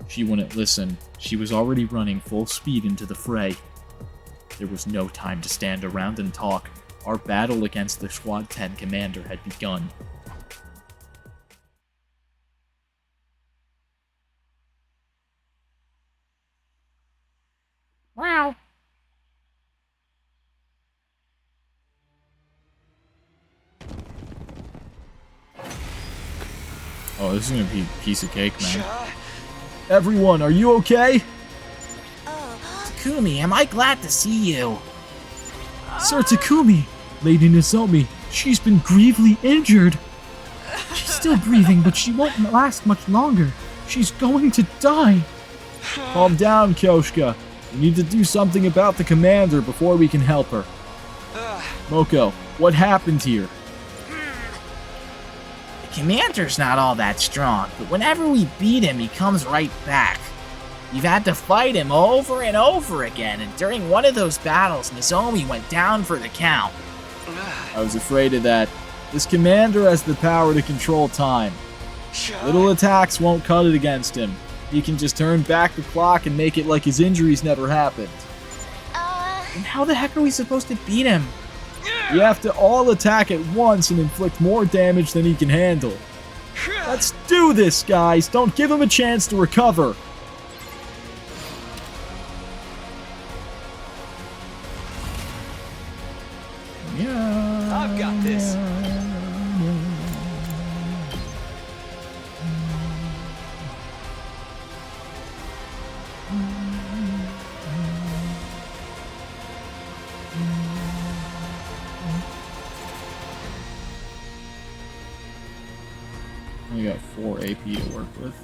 She wouldn't listen. She was already running full speed into the fray. There was no time to stand around and talk. Our battle against the Squad 10 commander had begun. Wow. Oh, this is gonna be a piece of cake, man. Everyone, are you okay? Takumi, am I glad to see you? Sir Takumi! Lady Nozomi, she's been gravely injured. She's still breathing, but she won't last much longer. She's going to die. Calm down, Kyoshka. We need to do something about the commander before we can help her. Moko, what happened here? The commander's not all that strong, but whenever we beat him, he comes right back. We've had to fight him over and over again, and during one of those battles, Nozomi went down for the count. I was afraid of that. This commander has the power to control time. Little attacks won't cut it against him. He can just turn back the clock and make it like his injuries never happened. And how the heck are we supposed to beat him? We have to all attack at once and inflict more damage than he can handle. Let's do this, guys! Don't give him a chance to recover! I've got this. We got 4 AP to work with.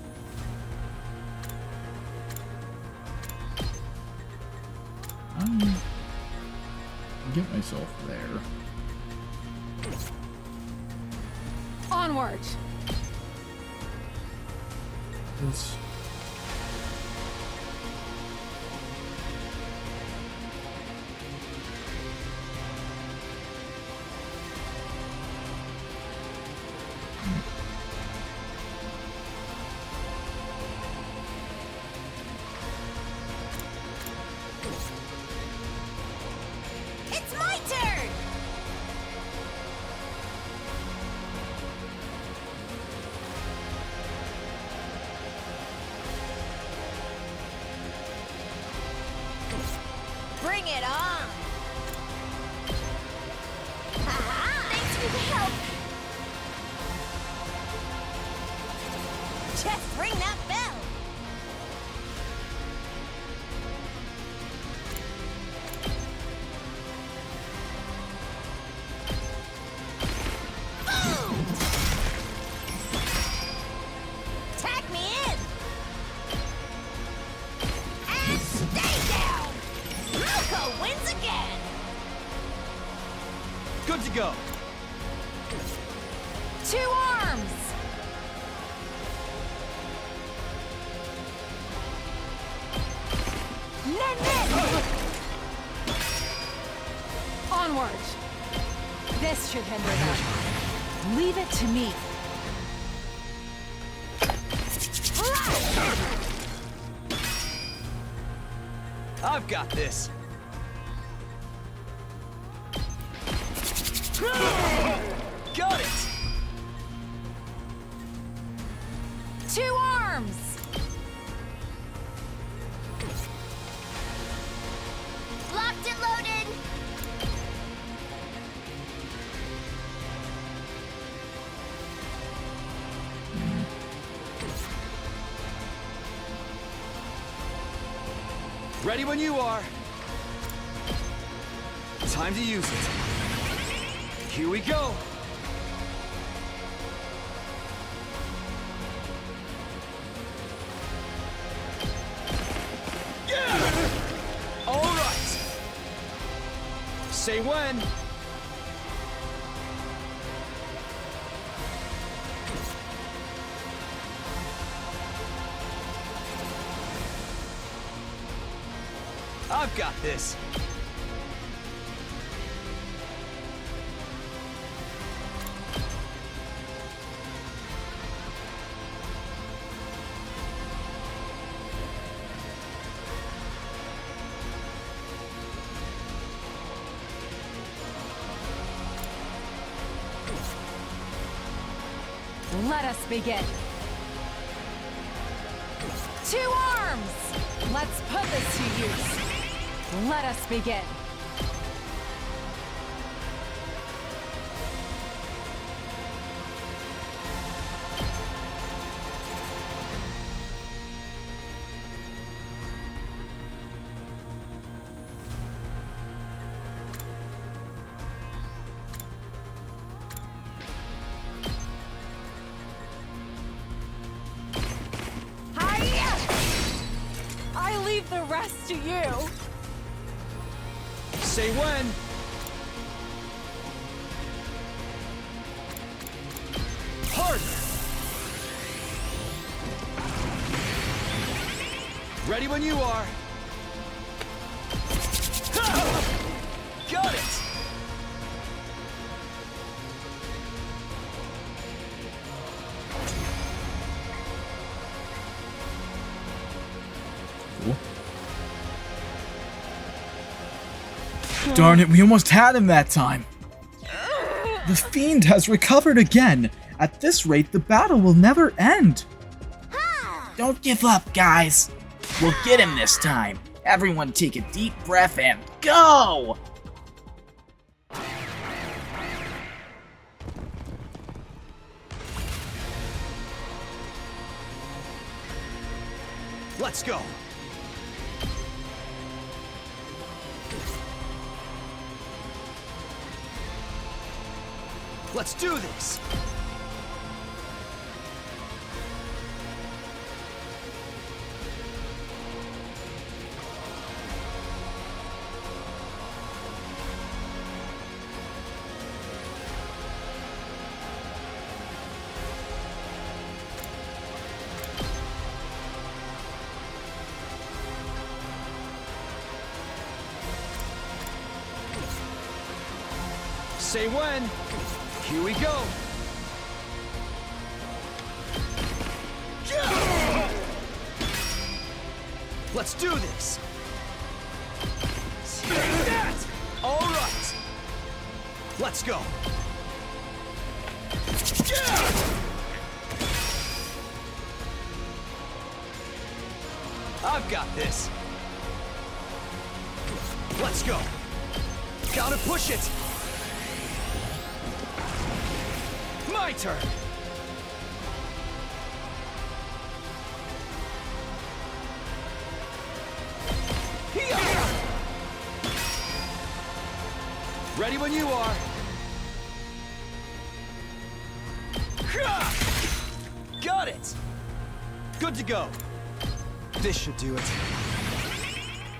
Get myself there. Onward. This. It's my turn! Bring it on! Thanks for the help! Just ring that bell! Boom! Tag me in! And stay down! Moko wins again! Good to go. 2 arms. Onward. This should hinder them. Leave it to me. I've got this. Got it! 2 arms! Locked and loaded! Ready when you are. Time to use it. Here we go. Yeah! All right. Say when. I've got this. Let us begin. 2 arms! Let's put this to use. Let us begin. I leave the rest to you. Say when. Harder. Ready when you are. Got it. Darn it, we almost had him that time. The fiend has recovered again. At this rate, the battle will never end. Don't give up, guys. We'll get him this time. Everyone take a deep breath and go! Let's go. Let's do this! Say when! Here we go! Let's do this! Take that! All right! Let's go! I've got this! Let's go! Gotta push it! My turn! Ready when you are. Got it! Good to go. This should do it.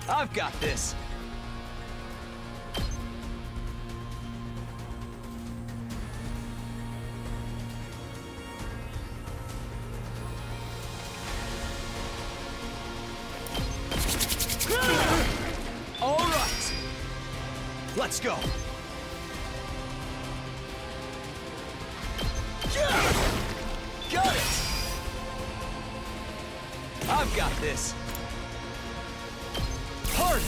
I've got this. All right. Let's go. Got it! I've got this. Harder!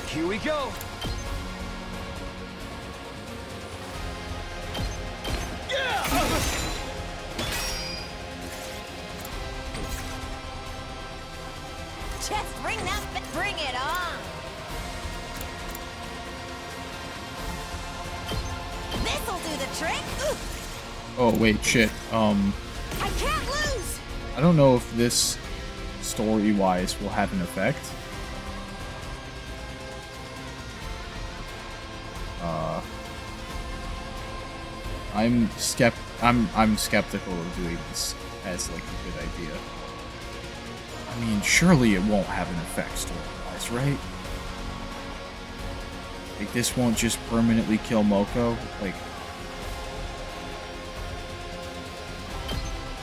Here we go. the trick? Ooh, Oh, wait, shit. I can't lose! I don't know if this, story-wise, will have an effect. I'm skeptical of doing this as, like, a good idea. I mean, surely it won't have an effect story-wise, right? Like, this won't just permanently kill Moko? Like,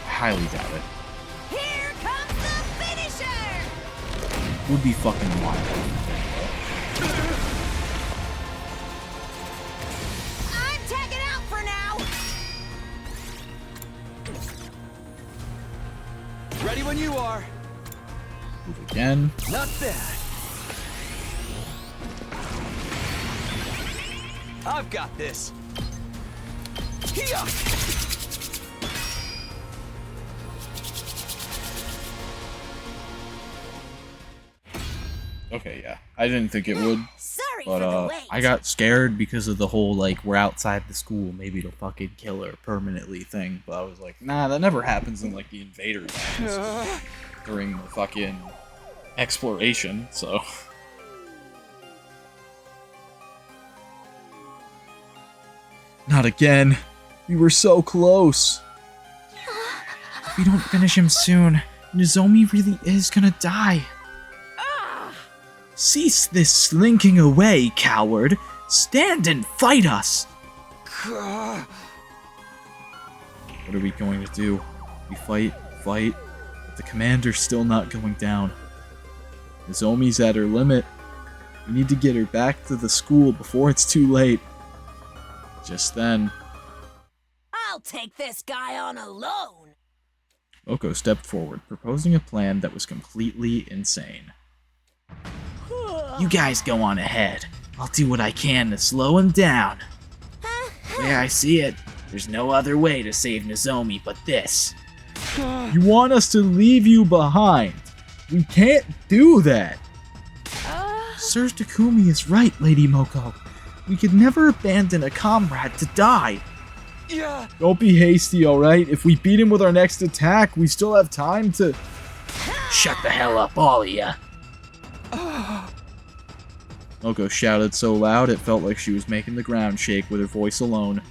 I highly doubt it. Here comes the finisher! Would be fucking wild. I'm tagging out for now! Ready when you are. Move again. Not bad. I've got this. Here. Okay, yeah. I didn't think it would. Sorry But, for the wait. I got scared because of the whole, like, we're outside the school, maybe it'll fucking kill her permanently thing. But I was like, nah, that never happens in, like, the Invader games during the fucking exploration, so. Not again. We were so close. If we don't finish him soon, Nozomi really is gonna die. Cease this slinking away, coward! Stand and fight us! What are we going to do? We fight, but the commander's still not going down. Nozomi's at her limit. We need to get her back to the school before it's too late. Just then, I'll take this guy on alone! Moko stepped forward, proposing a plan that was completely insane. You guys go on ahead. I'll do what I can to slow him down. The way I see it, there's no other way to save Nozomi but this. You want us to leave you behind? We can't do that! Sir Takumi is right, Lady Moko. We could never abandon a comrade to die. Yeah. Don't be hasty, alright? If we beat him with our next attack, we still have time to... Shut the hell up, all of ya. Moko shouted so loud it felt like she was making the ground shake with her voice alone.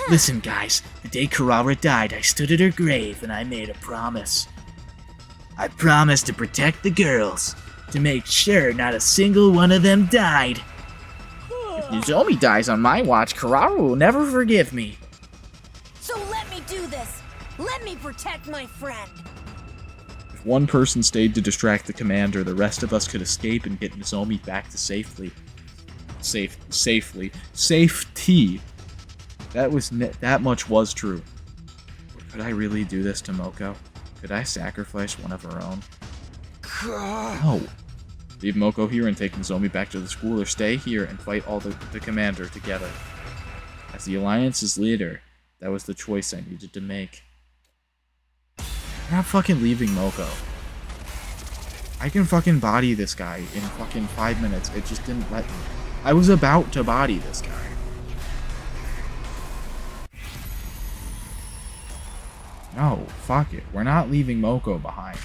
Listen, guys, the day Karara died, I stood at her grave and I made a promise. I promised to protect the girls, to make sure not a single one of them died. If Nozomi dies on my watch, Karara will never forgive me. So let me do this! Let me protect my friend! If one person stayed to distract the commander, the rest of us could escape and get Nozomi back to safety. That much was true. But could I really do this to Moko? Could I sacrifice one of our own? No. Leave Moko here and take Nozomi back to the school, or stay here and fight all the commander together. As the Alliance's leader, that was the choice I needed to make. I'm not fucking leaving Moko. I can fucking body this guy in fucking 5 minutes. It just didn't let me. I was about to body this guy. No, fuck it. We're not leaving Moko behind.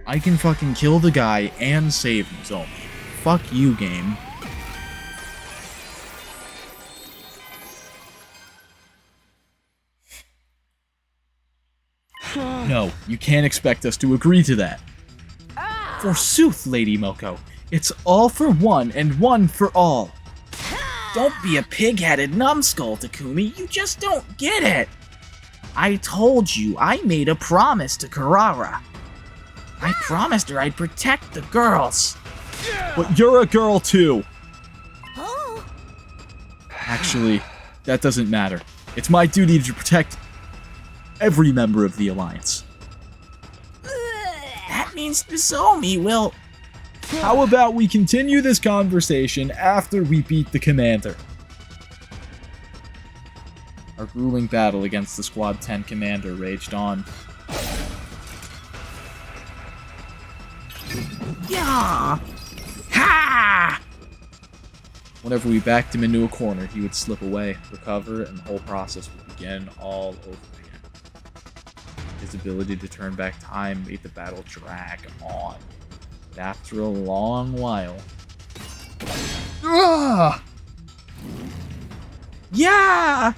I can fucking kill the guy and save Nozomi. Fuck you, game. No, you can't expect us to agree to that. Forsooth, Lady Moko. It's all for one and one for all. Don't be a pig-headed numbskull, Takumi. You just don't get it. I told you I made a promise to Karara. I promised her I'd protect the girls. But you're a girl too. Oh. Actually, that doesn't matter. It's my duty to protect every member of the Alliance. That means Nozomi will... How about we continue this conversation after we beat the commander? Our grueling battle against the Squad 10 commander raged on. Yeah! Ha! Whenever we backed him into a corner, he would slip away, recover, and the whole process would begin all over again. His ability to turn back time made the battle drag on. But after a long while... Yeah!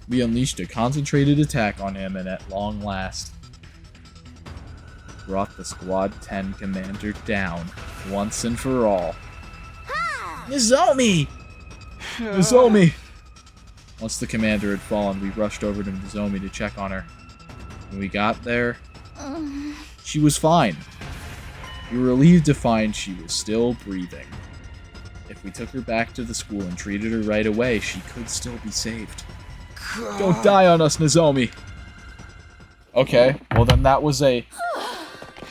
We unleashed a concentrated attack on him, and at long last, brought the Squad 10 commander down, once and for all. Nozomi! Nozomi! Once the commander had fallen, we rushed over to Nozomi to check on her. When we got there, she was fine. We were relieved to find she was still breathing. If we took her back to the school and treated her right away, she could still be saved. Don't die on us, Nozomi! Okay, well then that was a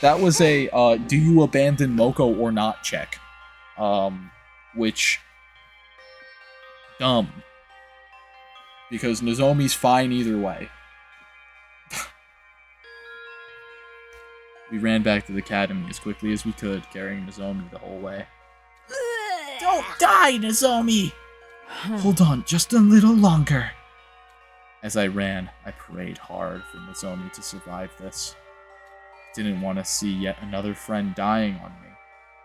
do you abandon Moko or not check. Which, dumb. Because Nozomi's fine either way. We ran back to the academy as quickly as we could, carrying Nozomi the whole way. Don't die, Nozomi! Hold on just a little longer. As I ran, I prayed hard for Nozomi to survive this. I didn't want to see yet another friend dying on me,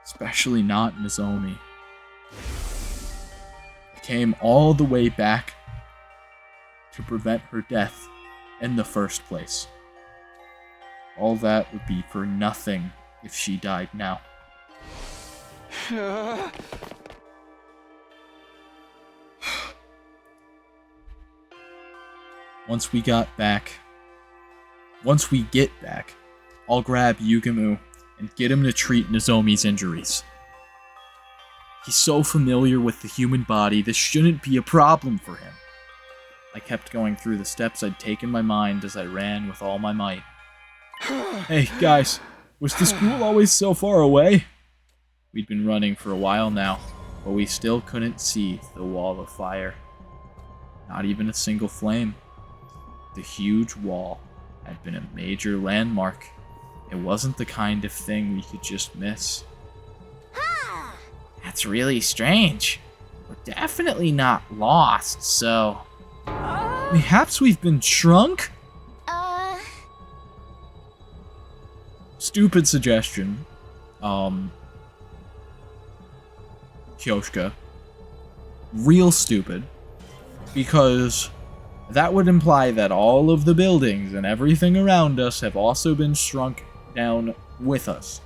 especially not Nozomi. I came all the way back to prevent her death in the first place. All that would be for nothing if she died now. Once we get back, I'll grab Yugamu and get him to treat Nozomi's injuries. He's so familiar with the human body, this shouldn't be a problem for him. I kept going through the steps I'd taken in my mind as I ran with all my might. Hey, guys, was the school always so far away? We'd been running for a while now, but we still couldn't see the wall of fire. Not even a single flame. The huge wall had been a major landmark. It wasn't the kind of thing we could just miss. That's really strange. We're definitely not lost, so... Perhaps we've been shrunk? Stupid suggestion. Kyoshka. Real stupid. Because that would imply that all of the buildings and everything around us have also been shrunk down with us.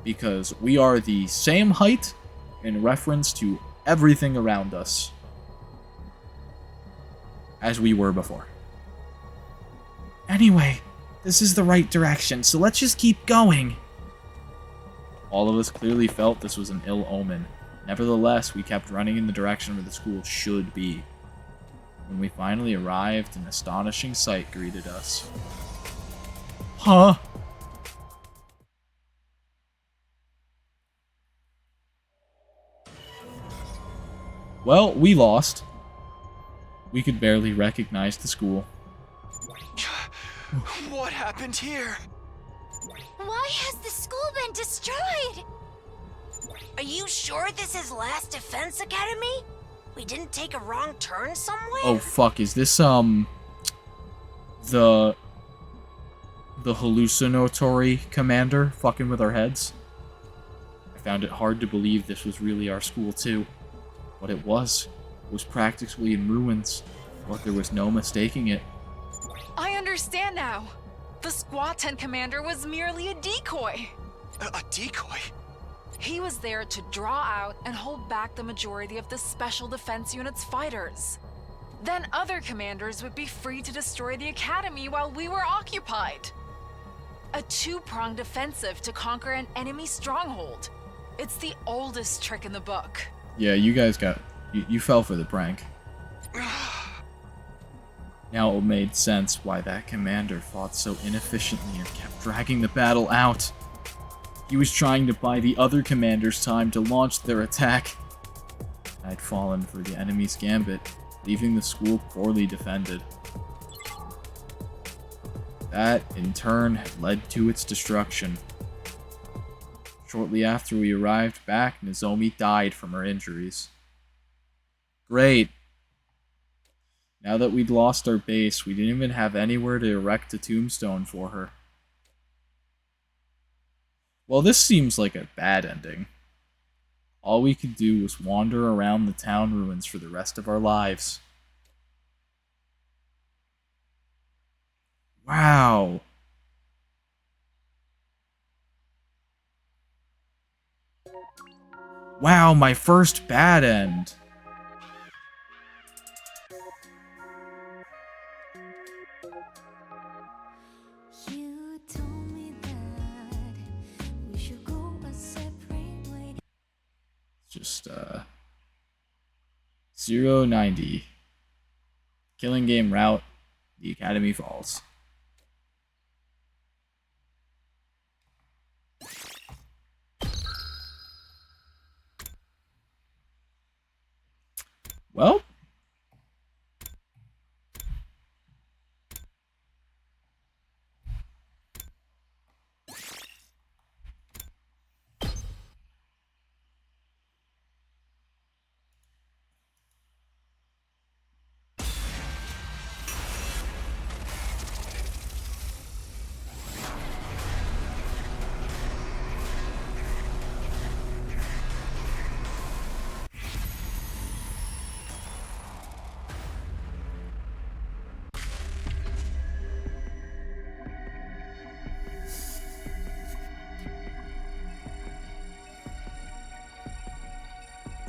Because we are the same height in reference to everything around us as we were before. Anyway, this is the right direction, so let's just keep going. All of us clearly felt this was an ill omen. Nevertheless, we kept running in the direction where the school should be. When we finally arrived, an astonishing sight greeted us. Huh? Well, we lost. We could barely recognize the school. What happened here? Why has the school been destroyed? Are you sure this is Last Defense Academy? We didn't take a wrong turn somewhere? Oh fuck, is this the hallucinatory commander fucking with our heads? I found it hard to believe this was really our school too. What it was practically in ruins, but there was no mistaking it. I understand now. The Squad 10 commander was merely a decoy. A decoy? He was there to draw out and hold back the majority of the Special Defense Unit's fighters. Then other commanders would be free to destroy the academy while we were occupied. A two-pronged offensive to conquer an enemy stronghold. It's the oldest trick in the book. Yeah, you guys you fell for the prank. Now it made sense why that commander fought so inefficiently and kept dragging the battle out. He was trying to buy the other commanders time to launch their attack. I'd fallen for the enemy's gambit, leaving the school poorly defended. That, in turn, had led to its destruction. Shortly after we arrived back, Nozomi died from her injuries. Great. Now that we'd lost our base, we didn't even have anywhere to erect a tombstone for her. Well, this seems like a bad ending. All we could do was wander around the town ruins for the rest of our lives. Wow. Wow, my first bad end. You told me that we should go a separate way. Just, 090. Killing game route, the Academy Falls. Well,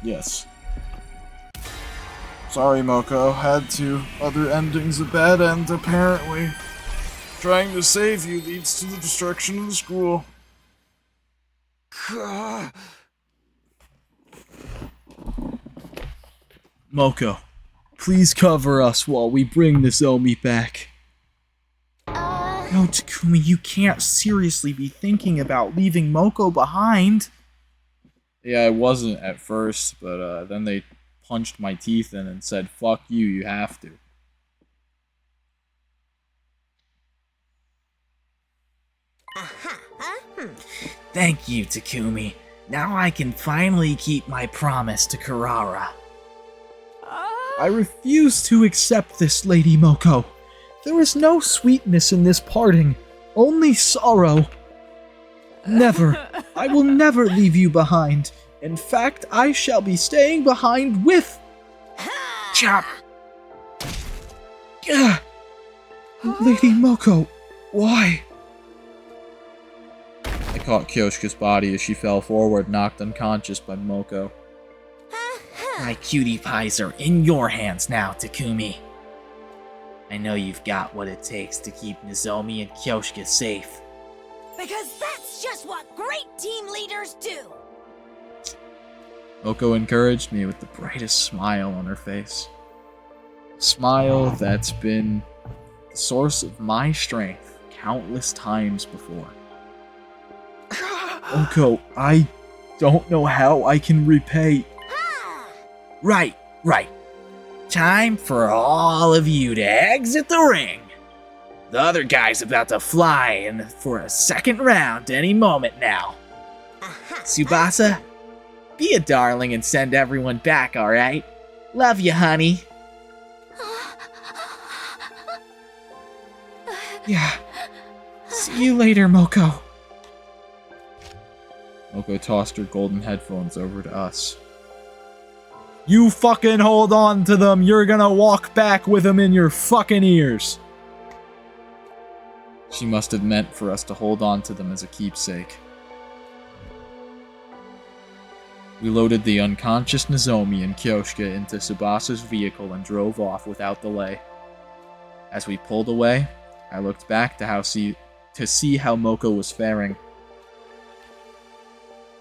yes. Sorry, Moko. Had to. Other ending's a bad end, apparently. Trying to save you leads to the destruction of the school. Moko, please cover us while we bring Nozomi back. No, Takumi, you can't seriously be thinking about leaving Moko behind. Yeah, I wasn't at first, but then they punched my teeth in and said, fuck you, you have to. Thank you, Takumi. Now I can finally keep my promise to Karara. I refuse to accept this, Lady Moko. There is no sweetness in this parting, only sorrow. Never. I will never leave you behind. In fact, I shall be staying behind with... Chop! Lady Moko, why? I caught Kyoshika's body as she fell forward, knocked unconscious by Moko. My cutie pies are in your hands now, Takumi. I know you've got what it takes to keep Nozomi and Kyoshika safe. Because that's just what great team leaders do! Moko encouraged me with the brightest smile on her face. A smile that's been the source of my strength countless times before. Moko, I don't know how I can repay... Right. Time for all of you to exit the ring. The other guy's about to fly in for a second round any moment now. Tsubasa, be a darling and send everyone back, alright? Love you, honey. Yeah. See you later, Moko. Moko tossed her golden headphones over to us. You fucking hold on to them. You're gonna walk back with them in your fucking ears. She must have meant for us to hold on to them as a keepsake. We loaded the unconscious Nozomi and Kyoshika into Tsubasa's vehicle and drove off without delay. As we pulled away, I looked back to see how Moko was faring.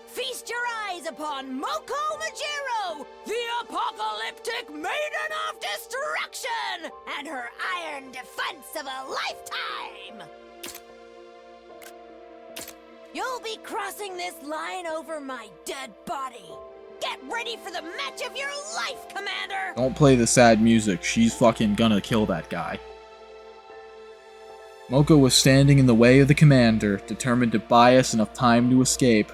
Feast your eyes upon Moko Majiro, the apocalyptic maiden of destruction, and her iron defense of a lifetime! You'll be crossing this line over my dead body. Get ready for the match of your life, Commander! Don't play the sad music, she's fucking gonna kill that guy. Moko was standing in the way of the commander, determined to buy us enough time to escape.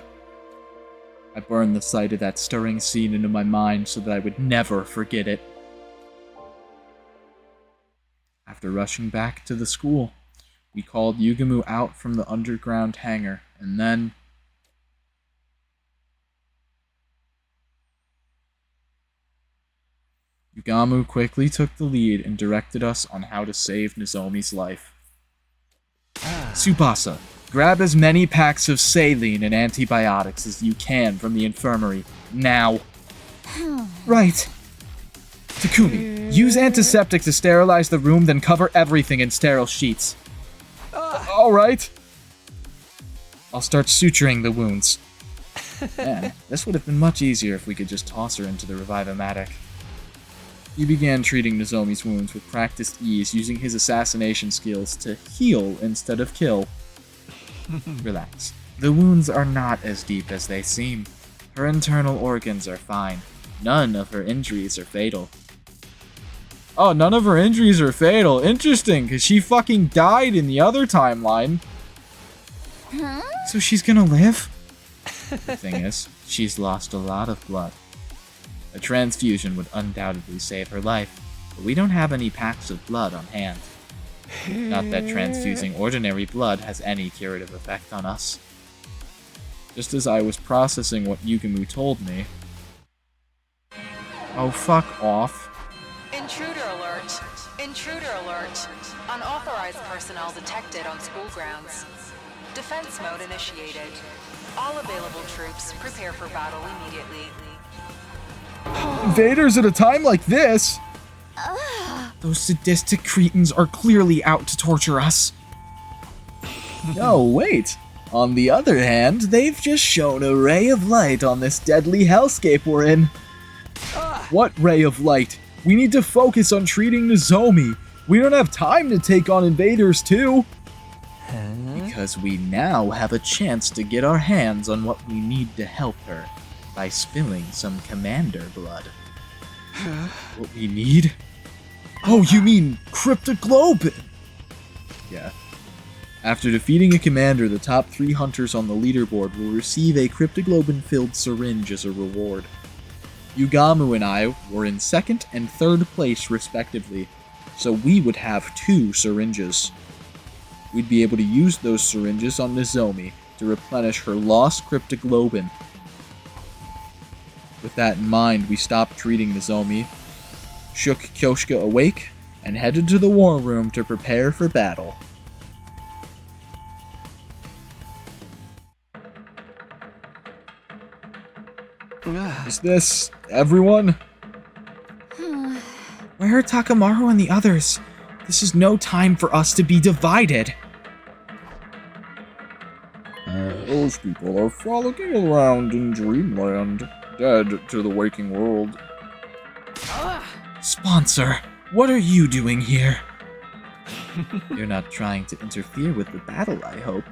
I burned the sight of that stirring scene into my mind so that I would never forget it. After rushing back to the school, we called Yugamu out from the underground hangar, and then... Yugamu quickly took the lead and directed us on how to save Nozomi's life. Tsubasa, grab as many packs of saline and antibiotics as you can from the infirmary, now. Right. Takumi, use antiseptic to sterilize the room, then cover everything in sterile sheets. Alright. I'll start suturing the wounds. Man, this would have been much easier if we could just toss her into the Revive-O-Matic. He began treating Nozomi's wounds with practiced ease, using his assassination skills to heal instead of kill. Relax. The wounds are not as deep as they seem. Her internal organs are fine. None of her injuries are fatal. Oh, none of her injuries are fatal. Interesting, because she fucking died in the other timeline. So she's gonna live? The thing is, she's lost a lot of blood. A transfusion would undoubtedly save her life, but we don't have any packs of blood on hand. Not that transfusing ordinary blood has any curative effect on us. Just as I was processing what Yugamu told me... Oh, fuck off. Intruder alert! Intruder alert! Unauthorized personnel detected on school grounds. Defense mode initiated. All available troops prepare for battle immediately. Invaders at a time like this? Those sadistic cretins are clearly out to torture us. No, wait. On the other hand, they've just shown a ray of light on this deadly hellscape we're in. What ray of light? We need to focus on treating Nozomi. We don't have time to take on invaders too. Because we now have a chance to get our hands on what we need to help her by spilling some commander blood. What we need? Oh, you mean Cryptoglobin? Yeah. After defeating a commander, the top 3 hunters on the leaderboard will receive a Cryptoglobin-filled syringe as a reward. Yugamu and I were in 2nd and 3rd place respectively, so we would have 2 syringes. We'd be able to use those syringes on Nozomi to replenish her lost Cryptoglobin. With that in mind, we stopped treating Nozomi, shook Kyoshka awake, and headed to the war room to prepare for battle. Is this everyone? Where are Takamaru and the others? This is no time for us to be divided. Those people are frolicking around in dreamland, dead to the waking world. Sponsor, what are you doing here? You're not trying to interfere with the battle, I hope.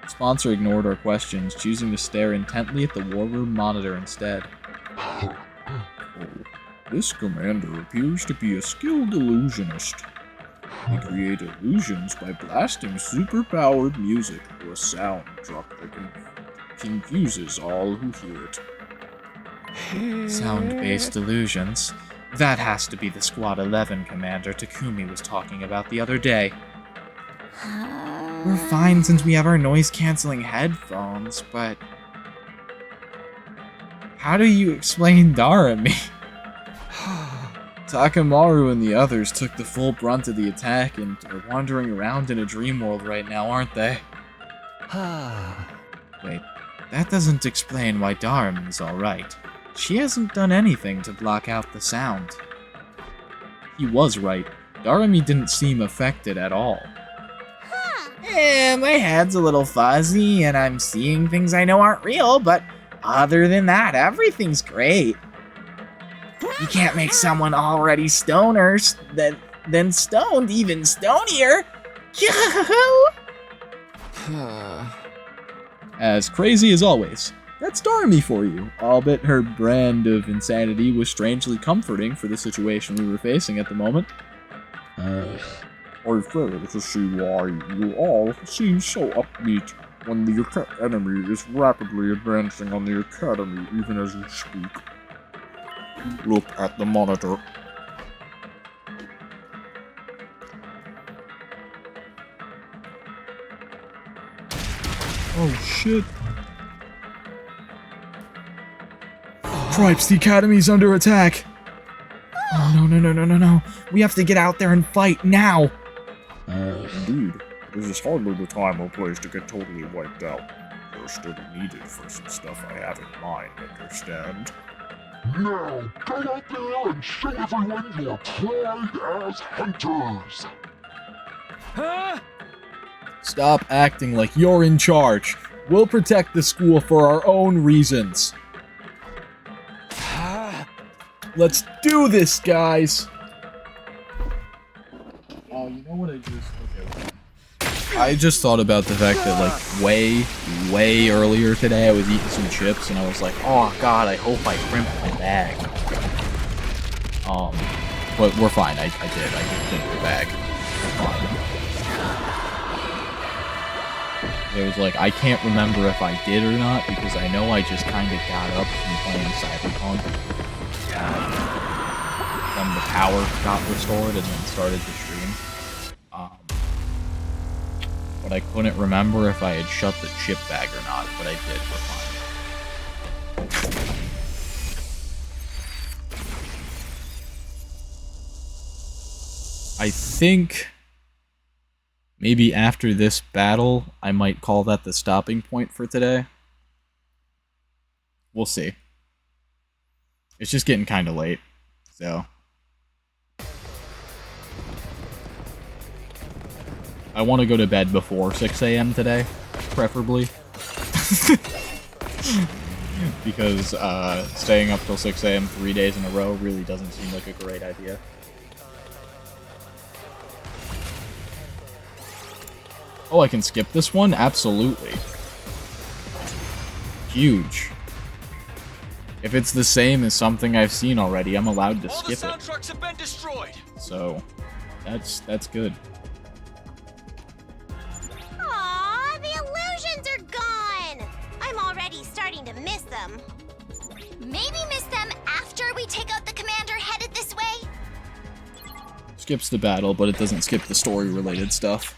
Sponsor ignored our questions, choosing to stare intently at the war room monitor instead. Oh, this commander appears to be a skilled illusionist. He creates illusions by blasting superpowered music or a sound drop that confuses all who hear it. Sound-based illusions? That has to be the Squad 11 commander Takumi was talking about the other day. We're fine since we have our noise-canceling headphones, but... How do you explain Darami? Takamaru and the others took the full brunt of the attack and are wandering around in a dream world right now, aren't they? Wait, that doesn't explain why Darami's alright. She hasn't done anything to block out the sound. He was right. Darami didn't seem affected at all. My head's a little fuzzy, and I'm seeing things I know aren't real, but other than that, everything's great. You can't make someone already stoners, then stoned even stonier. As crazy as always. That's Darami for you, albeit her brand of insanity was strangely comforting for the situation we were facing at the moment. I fail to see why you all seem so upbeat. when the enemy is rapidly advancing on the academy even as you speak. Look at the monitor. Oh shit. Cripes, the academy's under attack. Oh no, no, no, no, no, no. We have to get out there and fight now. Indeed. This is hardly the time or place to get totally wiped out. You're still needed for some stuff I have in mind, understand? Now, go out there and show everyone your pride as hunters! Huh? Stop acting like you're in charge. We'll protect the school for our own reasons. Let's do this, guys! Oh, you know what I just... Okay. I just thought about the fact that, like, way earlier today I was eating some chips and I was like, oh god, I hope I crimped my bag. But we're fine. I did crimp the bag. We're fine. It was like, I can't remember if I did or not, because I know I just kind of got up from playing Cyberpunk. When the power got restored and then started the stream. But I couldn't remember if I had shut the chip bag or not, but I did. We're fine. I think maybe after this battle, I might call that the stopping point for today. We'll see. It's just getting kind of late, so... I want to go to bed before 6 a.m. today, preferably. Because staying up till 6 a.m. 3 days in a row really doesn't seem like a great idea. Oh, I can skip this one? Absolutely. Huge. If it's the same as something I've seen already, I'm allowed to skip it. All the sound trucks have been destroyed. So, that's good. Aw, the illusions are gone! I'm already starting to miss them. Maybe miss them after we take out the commander headed this way? Skips the battle, but it doesn't skip the story-related stuff.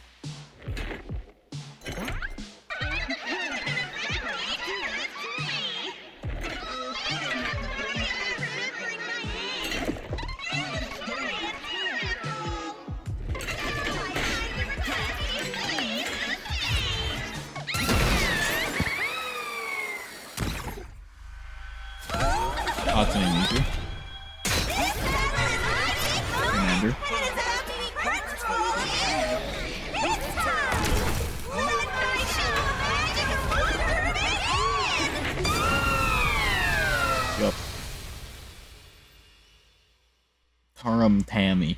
Commander. Yup. Tarum Tammy.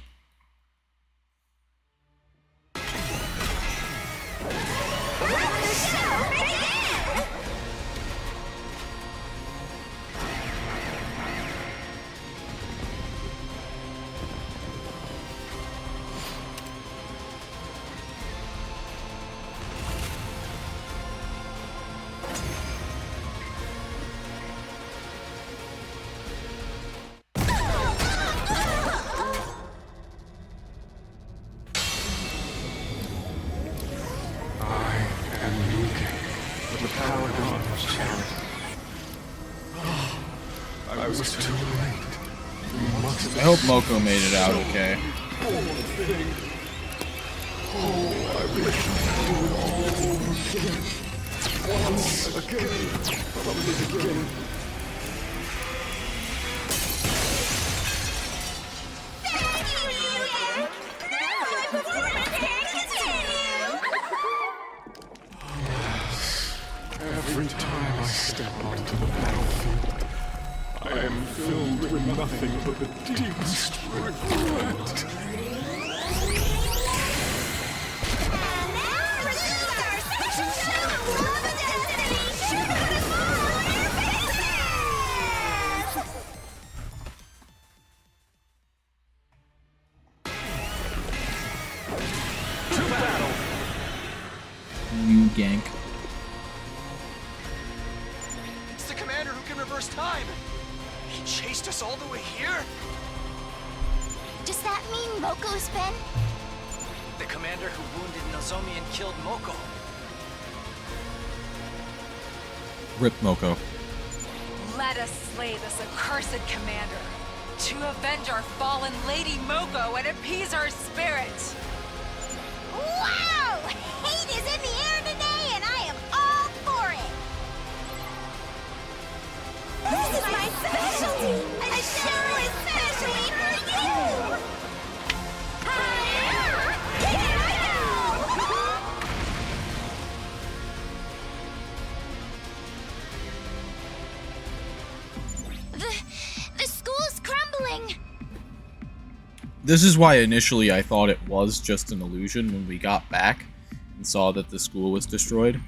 I hope Moko made it out okay. Every time I step onto the battlefield, I am filled with nothing but the deepest regret. New gank. first time. He chased us all the way here? Does that mean Moko's been? The commander who wounded Nozomi and killed Moko. Rip Moko. Let us slay this accursed commander to avenge our fallen Lady Moko and appease her spirit. Wow! Hate is in the air today, and I am all for it! This is my specialty! A show especially for you! Here I go! The school's crumbling! This is why initially I thought it was just an illusion when we got back and saw that the school was destroyed.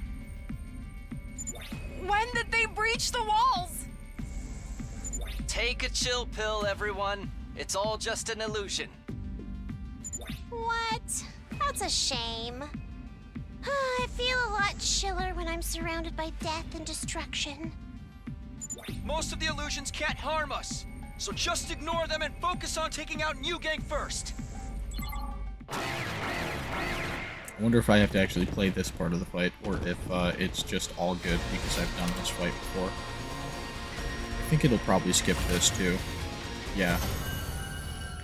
When did they breach the walls? Take a chill pill, everyone. It's all just an illusion. What? That's a shame. I feel a lot chiller when I'm surrounded by death and destruction. Most of the illusions can't harm us, so just ignore them and focus on taking out New Gang first. I wonder if I have to actually play this part of the fight, or if it's just all good because I've done this fight before. I think it'll probably skip this too. Yeah.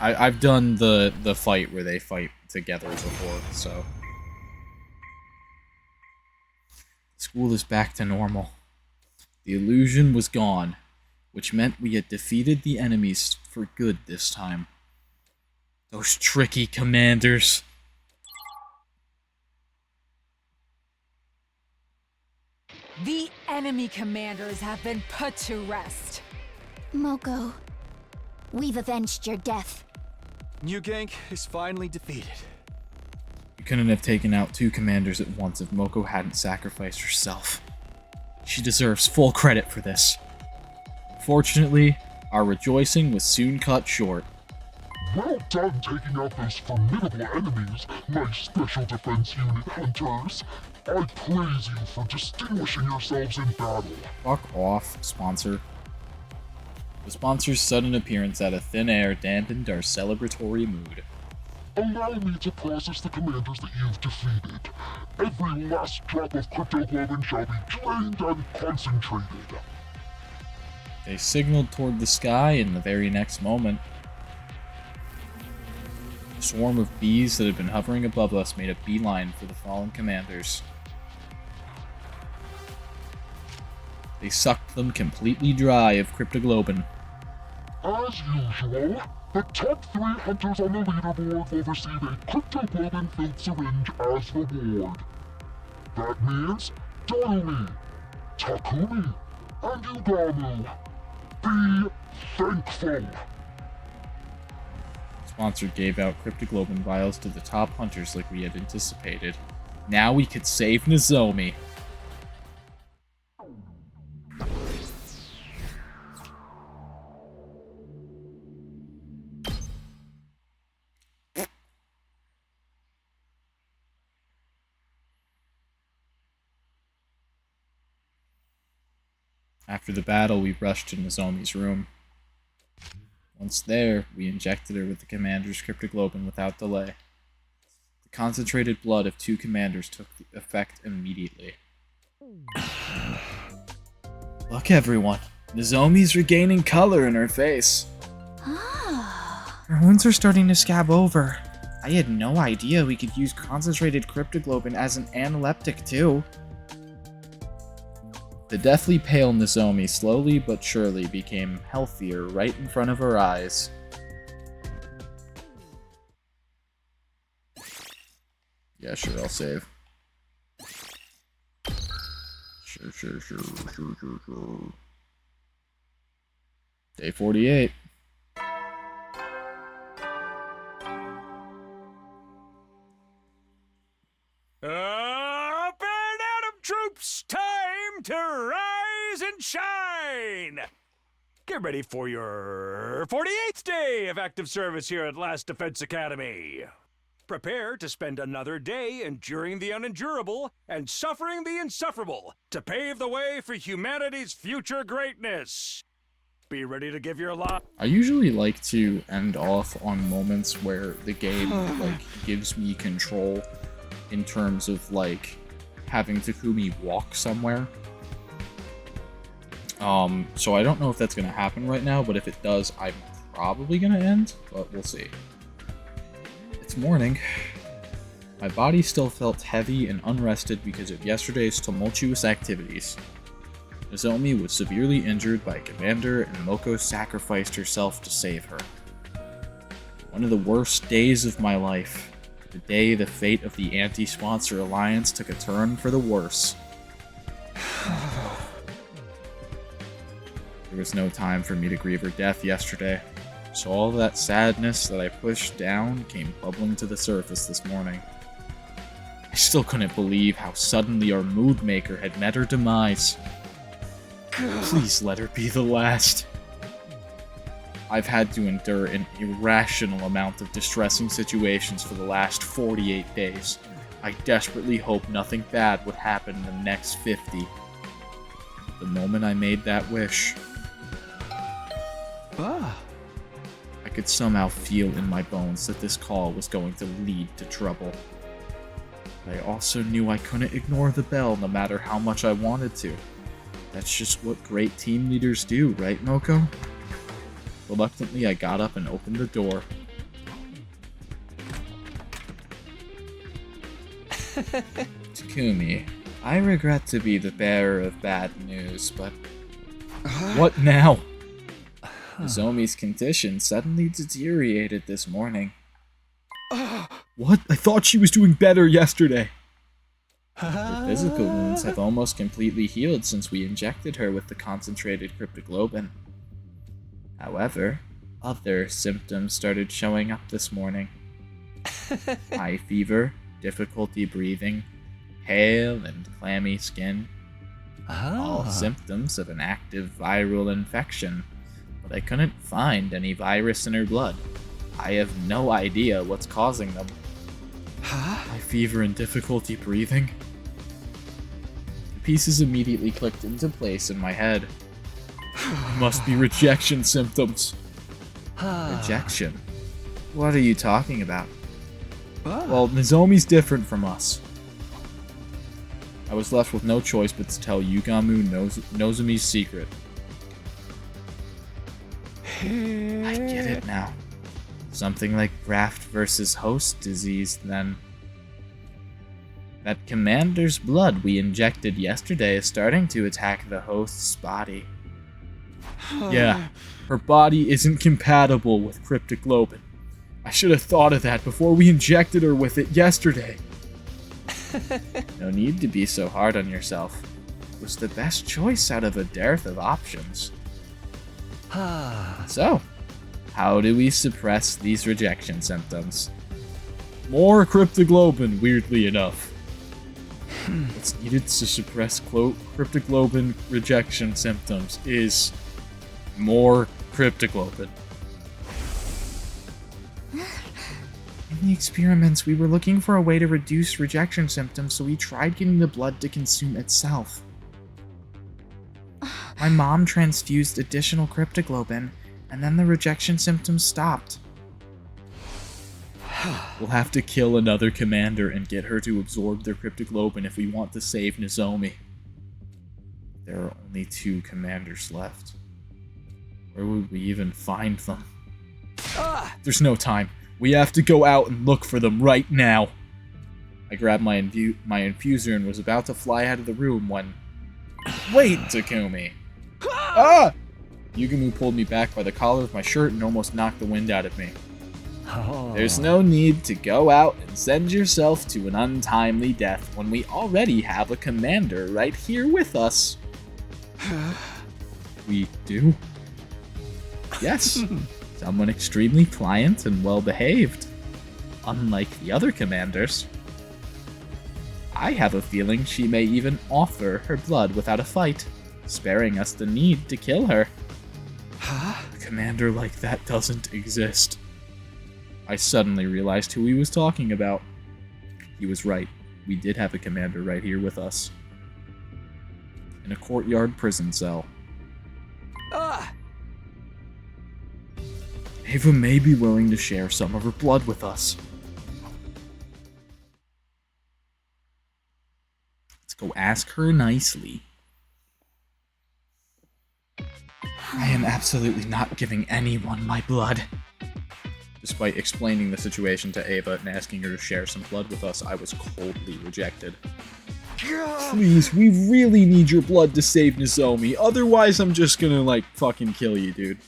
I've done the fight where they fight together before, so... School is back to normal. The illusion was gone, which meant we had defeated the enemies for good this time. Those tricky commanders. The enemy commanders have been put to rest. Moko, we've avenged your death. New Gang is finally defeated. We couldn't have taken out two commanders at once if Moko hadn't sacrificed herself. She deserves full credit for this. Fortunately, our rejoicing was soon cut short. Well done taking out those formidable enemies, my Special Defense Unit hunters. I praise you for distinguishing yourselves in battle. Fuck off, sponsor. The sponsor's sudden appearance out of thin air dampened our celebratory mood. Allow me to process the commanders that you've defeated. Every last drop of cryptoglobin shall be drained and concentrated. They signaled toward the sky in the very next moment. A swarm of bees that had been hovering above us made a beeline for the fallen commanders. They sucked them completely dry of cryptoglobin. As usual, the top 3 hunters on the leaderboard will receive a cryptoglobin-filled syringe as reward. That means Darumi, Takumi, and Udamu. Be thankful! Sponsor gave out cryptoglobin vials to the top hunters like we had anticipated. Now we could save Nozomi. After the battle, we rushed to Nozomi's room. Once there, we injected her with the commander's cryptoglobin without delay. The concentrated blood of 2 commanders took effect immediately. Look, everyone. Nozomi's regaining color in her face. Her wounds are starting to scab over. I had no idea we could use concentrated cryptoglobin as an analeptic, too. The deathly pale Nozomi slowly but surely became healthier right in front of her eyes. Yeah, sure, I'll save. Sure. Day 48. Up and at 'em, troops! Time to rise and shine! Get ready for your 48th day of active service here at Last Defense Academy. prepare to spend another day enduring the unendurable and suffering the insufferable to pave the way for humanity's future greatness. Be ready to give your lot. I usually like to end off on moments where the game like gives me control in terms of like having Takumi walk somewhere. So I don't know if that's gonna happen right now, but if it does, I'm probably gonna end, but we'll see. It's morning. My body still felt heavy and unrested because of yesterday's tumultuous activities. Nozomi was severely injured by a commander, and Moko sacrificed herself to save her. One of the worst days of my life. The day the fate of the anti-sponsor alliance took a turn for the worse. There was no time for me to grieve her death yesterday, so all that sadness that I pushed down came bubbling to the surface this morning. I still couldn't believe how suddenly our mood maker had met her demise. Please let her be the last. I've had to endure an irrational amount of distressing situations for the last 48 days. I desperately hope nothing bad would happen in the next 50. The moment I made that wish, I could somehow feel in my bones that this call was going to lead to trouble. But I also knew I couldn't ignore the bell no matter how much I wanted to. That's just what great team leaders do, right, Moko? Reluctantly, I got up and opened the door. Takumi, I regret to be the bearer of bad news, but... What now? Nozomi's condition suddenly deteriorated this morning. What? I thought she was doing better yesterday. Her physical wounds have almost completely healed since we injected her with the concentrated cryptoglobin. However, other symptoms started showing up this morning. High fever, difficulty breathing, pale and clammy skin. All symptoms of an active viral infection, but I couldn't find any virus in her blood. I have no idea what's causing them. High fever and difficulty breathing? The pieces immediately clicked into place in my head. It must be rejection symptoms. Rejection? What are you talking about? Well, Nozomi's different from us. I was left with no choice but to tell Yugamu Nozomi's secret. I get it now. Something like graft versus host disease, then. That commander's blood we injected yesterday is starting to attack the host's body. Yeah, her body isn't compatible with cryptoglobin. I should have thought of that before we injected her with it yesterday. No need to be so hard on yourself. It was the best choice out of a dearth of options. So, how do we suppress these rejection symptoms? More cryptoglobin, weirdly enough. What's needed to suppress cryptoglobin rejection symptoms is more cryptoglobin. In the experiments, we were looking for a way to reduce rejection symptoms, so we tried getting the blood to consume itself. My mom transfused additional cryptoglobin, and then the rejection symptoms stopped. We'll have to kill another commander and get her to absorb their cryptoglobin if we want to save Nozomi. There are only 2 commanders left. Where would we even find them? There's no time. We have to go out and look for them right now. I grabbed my infuser and was about to fly out of the room when... Wait, Takumi! Ah! Yugamu pulled me back by the collar of my shirt and almost knocked the wind out of me. There's no need to go out and send yourself to an untimely death when we already have a commander right here with us. We do? Yes. Someone extremely pliant and well-behaved. Unlike the other commanders. I have a feeling she may even offer her blood without a fight, sparing us the need to kill her. A commander like that doesn't exist. I suddenly realized who he was talking about. He was right. We did have a commander right here with us. In a courtyard prison cell. Ava may be willing to share some of her blood with us. Let's go ask her nicely. I am absolutely not giving anyone my blood. Despite explaining the situation to Ava and asking her to share some blood with us, I was coldly rejected. Please, we really need your blood to save Nozomi, otherwise I'm just gonna, like, fucking kill you, dude.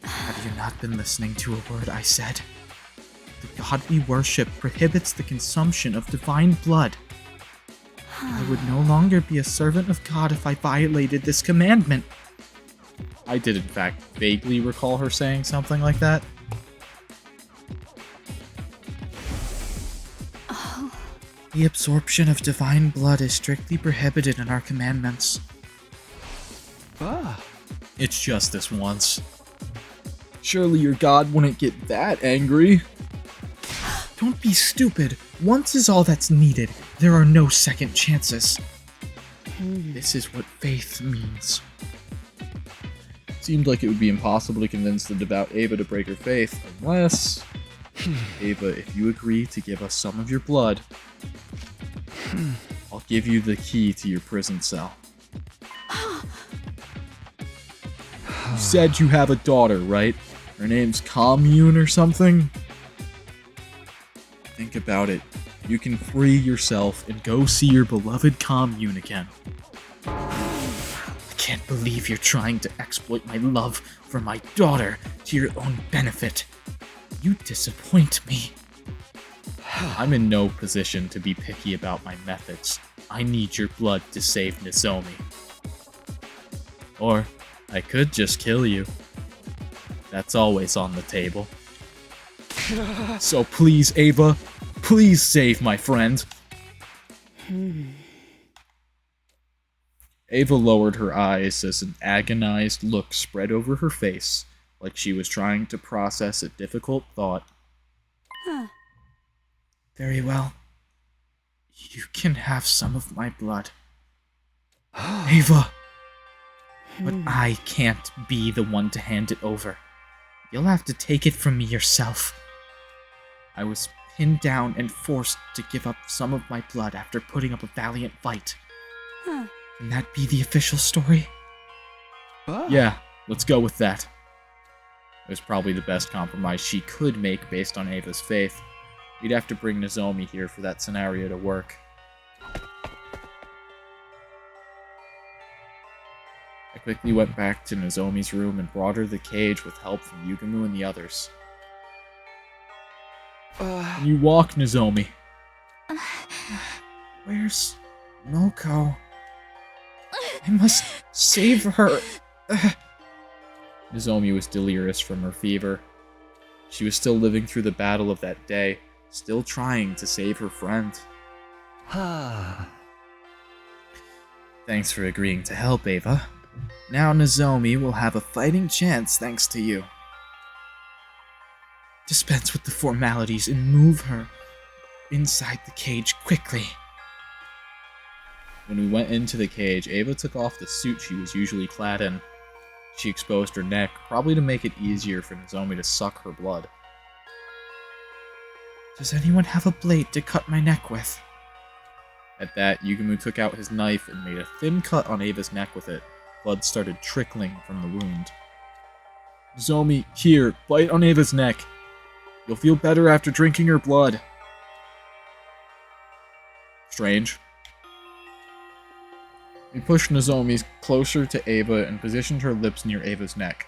Have you not been listening to a word I said? The god we worship prohibits the consumption of divine blood. I would no longer be a servant of God if I violated this commandment. I did, in fact, vaguely recall her saying something like that. The absorption of divine blood is strictly prohibited in our commandments. It's just this once. Surely your god wouldn't get that angry. Don't be stupid. Once is all that's needed. There are no second chances. This is what faith means. It seemed like it would be impossible to convince the devout Ava to break her faith, unless... Ava, if you agree to give us some of your blood, I'll give you the key to your prison cell. You said you have a daughter, right? Her name's Commune or something? Think about it. You can free yourself and go see your beloved Commune again. I can't believe you're trying to exploit my love for my daughter to your own benefit. You disappoint me. I'm in no position to be picky about my methods. I need your blood to save Nozomi. Or, I could just kill you. That's always on the table. So please, Ava, please save my friend. Ava lowered her eyes as an agonized look spread over her face, like she was trying to process a difficult thought. Very well. You can have some of my blood. Ava! But I can't be the one to hand it over. You'll have to take it from me yourself. I was pinned down and forced to give up some of my blood after putting up a valiant fight. Can that be the official story? Yeah, let's go with that. It was probably the best compromise she could make based on Ava's faith. We'd have to bring Nozomi here for that scenario to work. I quickly went back to Nozomi's room and brought her the cage with help from Yugumu and the others. Can you walk, Nozomi? Where's Milko? I must save her. Nozomi was delirious from her fever. She was still living through the battle of that day, still trying to save her friend. Thanks for agreeing to help, Ava. Now Nozomi will have a fighting chance thanks to you. Dispense with the formalities and move her inside the cage quickly. When we went into the cage, Ava took off the suit she was usually clad in. She exposed her neck, probably to make it easier for Nozomi to suck her blood. Does anyone have a blade to cut my neck with? At that, Yugumu took out his knife and made a thin cut on Ava's neck with it. Blood started trickling from the wound. Nozomi, here, bite on Ava's neck. You'll feel better after drinking her blood. Strange. We pushed Nozomi closer to Ava and positioned her lips near Ava's neck.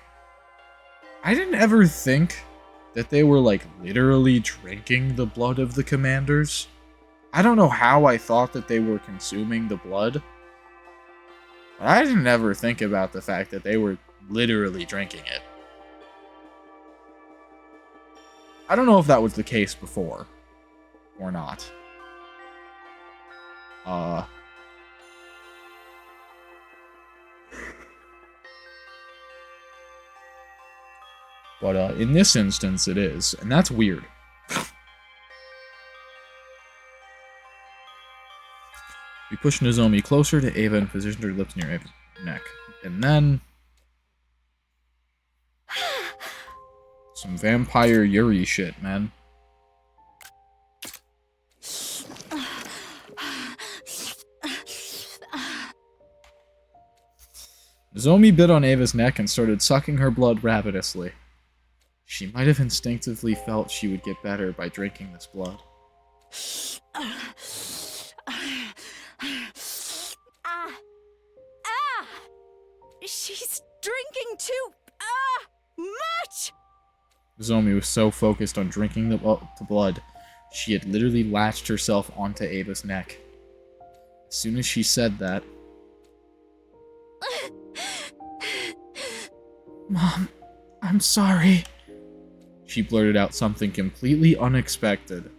I didn't ever think that they were, like, literally drinking the blood of the commanders. I don't know how I thought that they were consuming the blood. But I didn't ever think about the fact that they were literally drinking it. I don't know if that was the case before. Or not. But in this instance, it is, and that's weird. We pushed Nozomi closer to Ava and positioned her lips near Ava's neck. And then... some vampire Yuri shit, man. Nozomi bit on Ava's neck and started sucking her blood ravenously. She might have instinctively felt she would get better by drinking this blood. She's drinking too much! Nozomi was so focused on drinking the blood, she had literally latched herself onto Ava's neck. As soon as she said that... Mom, I'm sorry. She blurted out something completely unexpected.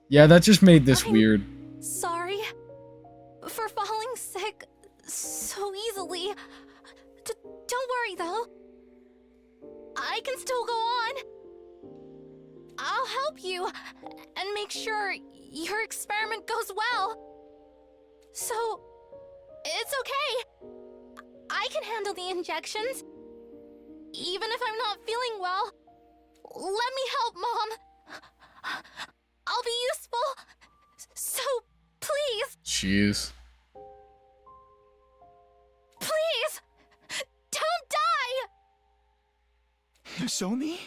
Yeah, that just made this weird. Sorry for falling sick so easily. Don't worry, though. I can still go on. I'll help you and make sure your experiment goes well. So, it's okay. I can handle the injections. Even if I'm not feeling well. Let me help, Mom. I'll be useful. So, please. Jeez. Please! Don't die! Nozomi?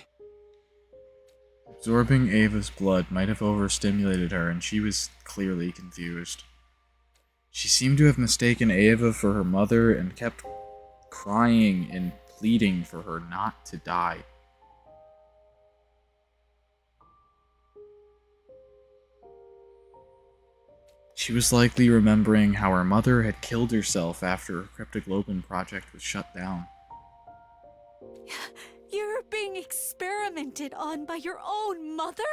Absorbing Ava's blood might have overstimulated her, and she was clearly confused. She seemed to have mistaken Ava for her mother and kept crying and pleading for her not to die. She was likely remembering how her mother had killed herself after her Cryptoglobin project was shut down. You're being experimented on by your own mother?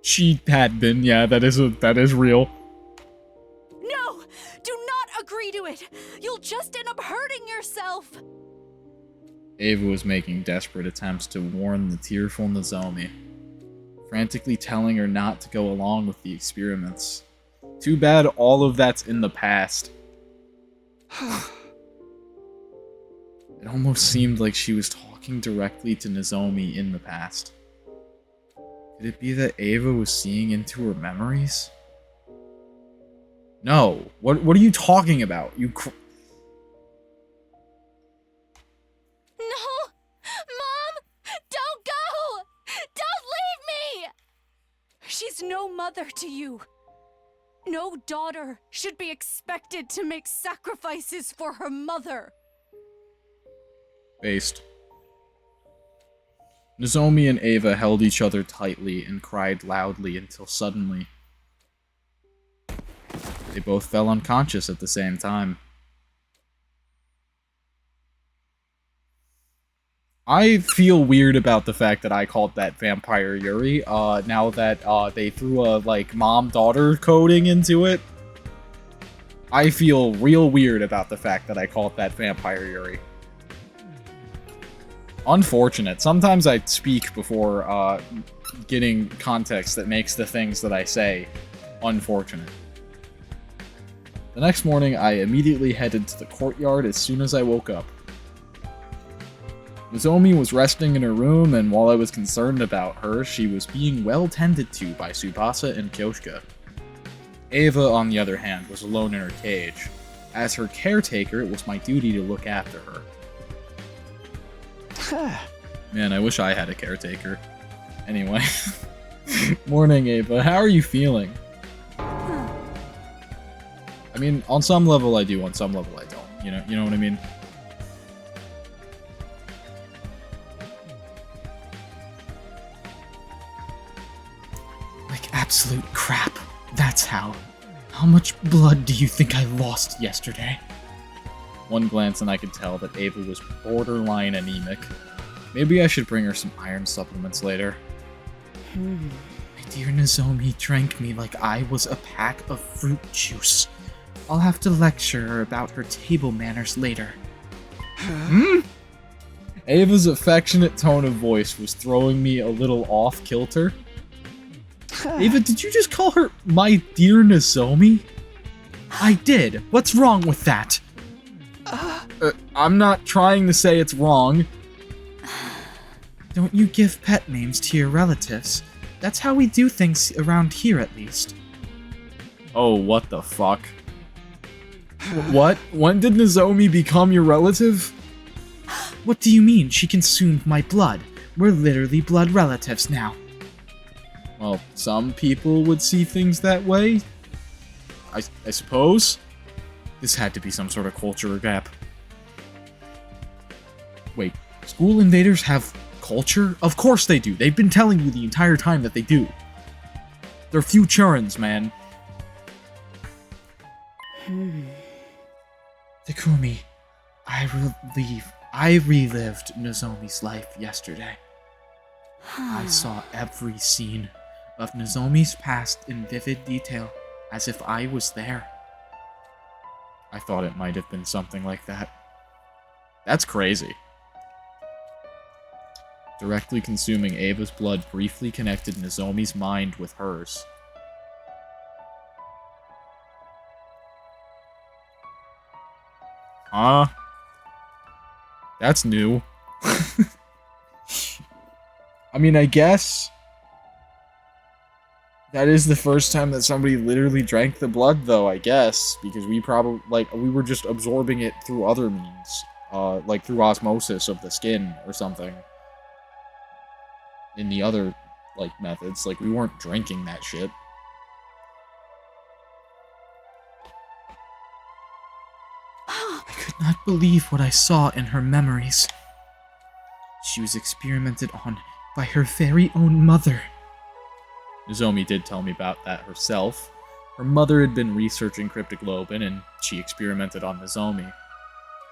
She had been, yeah, that is real. No! Do not agree to it! You'll just end up hurting yourself! Ava was making desperate attempts to warn the tearful Nozomi, frantically telling her not to go along with the experiments. Too bad all of that's in the past. It almost seemed like she was talking directly to Nozomi in the past. Could it be that Ava was seeing into her memories? No. What are you talking about? No! Mom! Don't go! Don't leave me! She's no mother to you. No daughter should be expected to make sacrifices for her mother. Based. Nozomi and Ava held each other tightly and cried loudly until suddenly they both fell unconscious at the same time. I feel weird about the fact that I called that Vampire Yuri, now that they threw a, mom-daughter coding into it. I feel real weird about the fact that I called that Vampire Yuri. Unfortunate. Sometimes I speak before, getting context that makes the things that I say unfortunate. The next morning, I immediately headed to the courtyard as soon as I woke up. Nozomi was resting in her room, and while I was concerned about her, she was being well tended to by Tsubasa and Kyoshika. Ava, on the other hand, was alone in her cage. As her caretaker, it was my duty to look after her. Man, I wish I had a caretaker. Anyway. Morning, Ava. How are you feeling? I mean, on some level I do, on some level I don't. You know what I mean? Absolute crap. That's how. How much blood do you think I lost yesterday? One glance and I could tell that Ava was borderline anemic. Maybe I should bring her some iron supplements later. My dear Nozomi drank me like I was a pack of fruit juice. I'll have to lecture her about her table manners later. Ava's affectionate tone of voice was throwing me a little off kilter. Ava, did you just call her my dear Nozomi? I did. What's wrong with that? I'm not trying to say it's wrong. Don't you give pet names to your relatives? That's how we do things around here, at least. Oh, what the fuck? What? When did Nozomi become your relative? What do you mean? She consumed my blood. We're literally blood relatives now. Well, some people would see things that way. I suppose. This had to be some sort of culture gap. Wait, school invaders have culture? Of course they do. They've been telling you the entire time that they do. They're Futurans, man. Takumi, I relived Nozomi's life yesterday. I saw every scene of Nozomi's past in vivid detail, as if I was there. I thought it might have been something like that. That's crazy. Directly consuming Ava's blood briefly connected Nozomi's mind with hers. Huh? That's new. I mean, I guess that is the first time that somebody literally drank the blood, though, I guess, because we probably, like, we were just absorbing it through other means, like through osmosis of the skin or something. In the other, like, methods, like, we weren't drinking that shit. I could not believe what I saw in her memories. She was experimented on by her very own mother. Nozomi did tell me about that herself. Her mother had been researching cryptoglobin, and she experimented on Nozomi.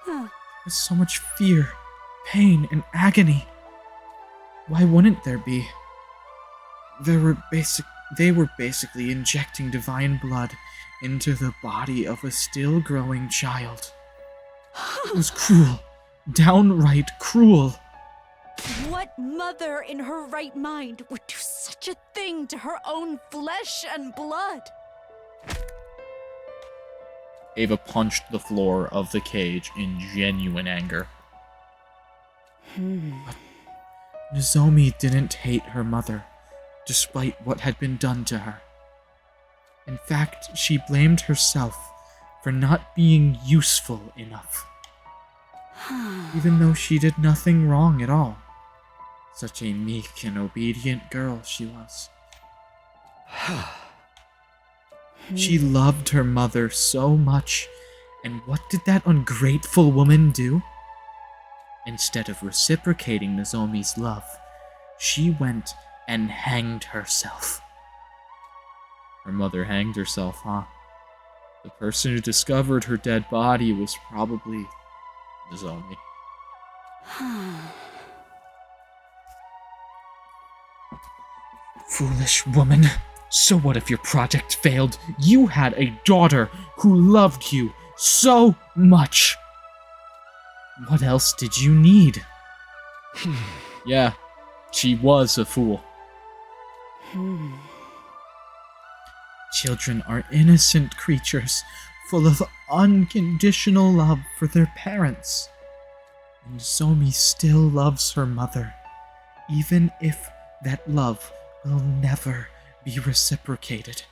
There's so much fear, pain, and agony. Why wouldn't there be? They were basically injecting divine blood into the body of a still-growing child. It was cruel. Downright cruel. What mother in her right mind would do such a thing to her own flesh and blood? Ava punched the floor of the cage in genuine anger. But Nozomi didn't hate her mother, despite what had been done to her. In fact, she blamed herself for not being useful enough. Even though she did nothing wrong at all. Such a meek and obedient girl she was. She loved her mother so much, and what did that ungrateful woman do? Instead of reciprocating Nozomi's love, she went and hanged herself. Her mother hanged herself, huh? The person who discovered her dead body was probably Nozomi. Foolish woman. So what if your project failed? You had a daughter who loved you so much. What else did you need? Yeah, she was a fool. Children are innocent creatures, full of unconditional love for their parents. And Nozomi still loves her mother, even if that love will never be reciprocated.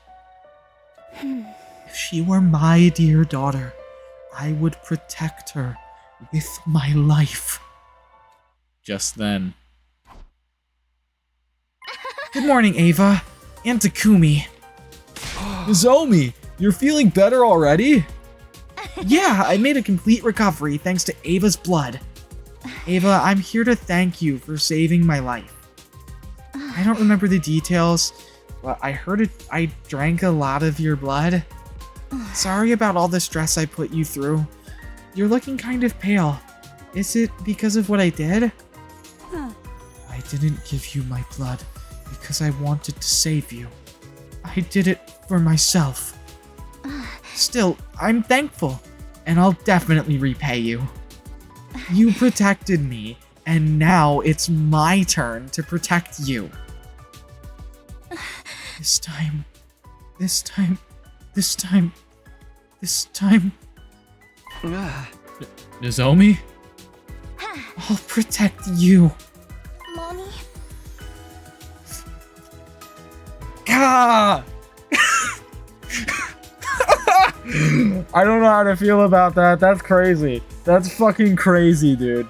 If she were my dear daughter, I would protect her with my life. Just then. Good morning, Ava. And Takumi. Nozomi, you're feeling better already? Yeah, I made a complete recovery thanks to Ava's blood. Ava, I'm here to thank you for saving my life. I don't remember the details, but I heard I drank a lot of your blood. Sorry about all the stress I put you through. You're looking kind of pale. Is it because of what I did? I didn't give you my blood because I wanted to save you. I did it for myself. Still, I'm thankful, and I'll definitely repay you. You protected me, And now it's my turn to protect you. This time. Nozomi? I'll protect you. Mommy? Ah! I don't know how to feel about that. That's crazy. That's fucking crazy, dude.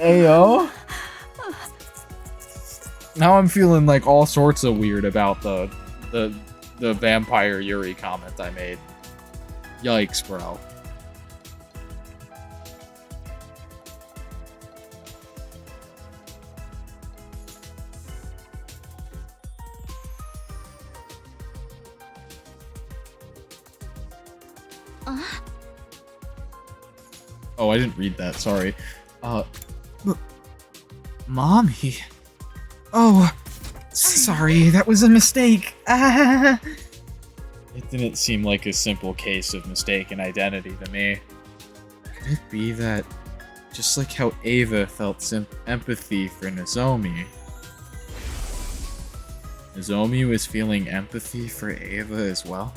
Ayo? Now I'm feeling like all sorts of weird about the vampire Yuri comment I made. Yikes, bro. Oh, I didn't read that, sorry. Mommy. Oh, sorry, that was a mistake. It didn't seem like a simple case of mistaken identity to me. Could it be that, just like how Ava felt empathy for Nozomi, Nozomi was feeling empathy for Ava as well?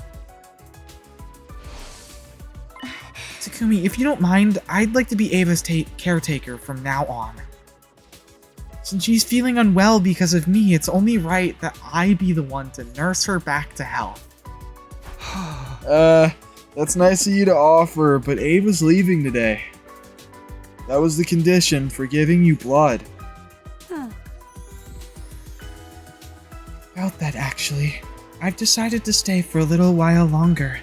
Takumi, if you don't mind, I'd like to be Ava's caretaker from now on. Since she's feeling unwell because of me, it's only right that I be the one to nurse her back to health. That's nice of you to offer, but Ava's leaving today. That was the condition for giving you blood. About that, actually, I've decided to stay for a little while longer.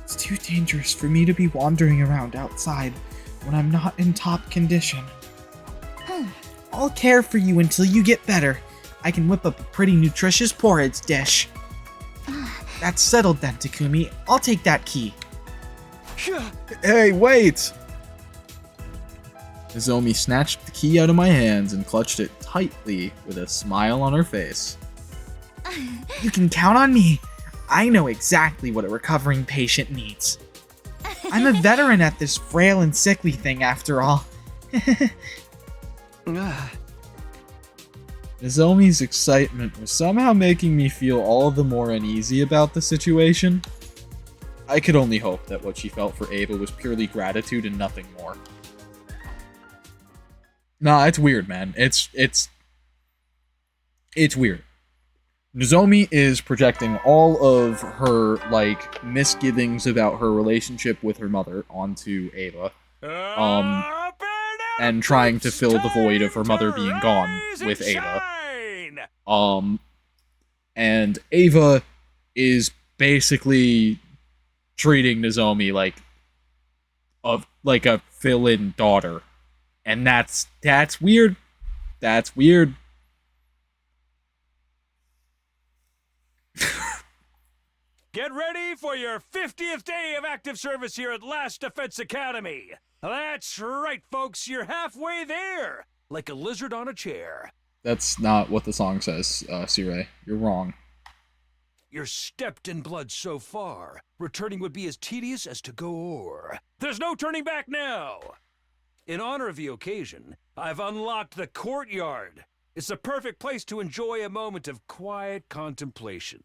It's too dangerous for me to be wandering around outside when I'm not in top condition. I'll care for you until you get better. I can whip up a pretty nutritious porridge dish. That's settled then, Takumi. I'll take that key. Hey, wait! Nozomi snatched the key out of my hands and clutched it tightly with a smile on her face. You can count on me. I know exactly what a recovering patient needs. I'm a veteran at this frail and sickly thing, after all. Nozomi's excitement was somehow making me feel all the more uneasy about the situation. I could only hope that what she felt for Ava was purely gratitude and nothing more. Nah, it's weird, man. It's weird. Nozomi is projecting all of her, like, misgivings about her relationship with her mother onto Ava. And trying to fill the void of her mother being gone with Ava. And Ava is basically treating Nozomi like a fill-in daughter. And that's weird. That's weird. Get ready for your 50th day of active service here at Last Defense Academy. That's right, folks. You're halfway there. Like a lizard on a chair. That's not what the song says, Sirei. You're wrong. You're stepped in blood so far. Returning would be as tedious as to go o'er. There's no turning back now. In honor of the occasion, I've unlocked the courtyard. It's the perfect place to enjoy a moment of quiet contemplation.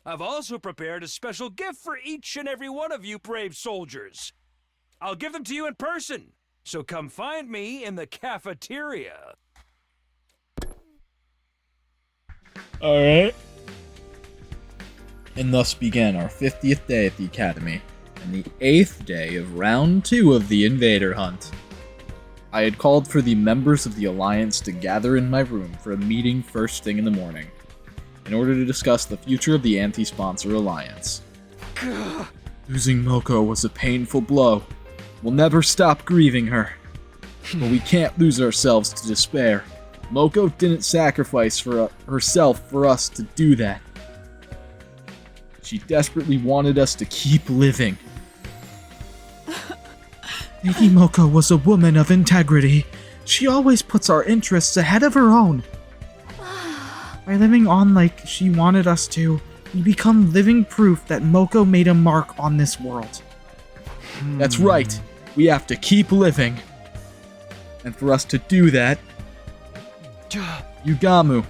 I've also prepared a special gift for each and every one of you brave soldiers. I'll give them to you in person, so come find me in the cafeteria. Alright. And thus began our 50th day at the Academy, and the 8th day of round 2 of the Invader Hunt. I had called for the members of the Alliance to gather in my room for a meeting first thing in the morning, in order to discuss the future of the anti-sponsor alliance. Losing Moko was a painful blow. We'll never stop grieving her. But we can't lose ourselves to despair. Moko didn't sacrifice herself for us to do that. She desperately wanted us to keep living. Lady Moko was a woman of integrity. She always puts our interests ahead of her own. By living on like she wanted us to, we become living proof that Moko made a mark on this world. That's right. We have to keep living. And for us to do that, Yugamu,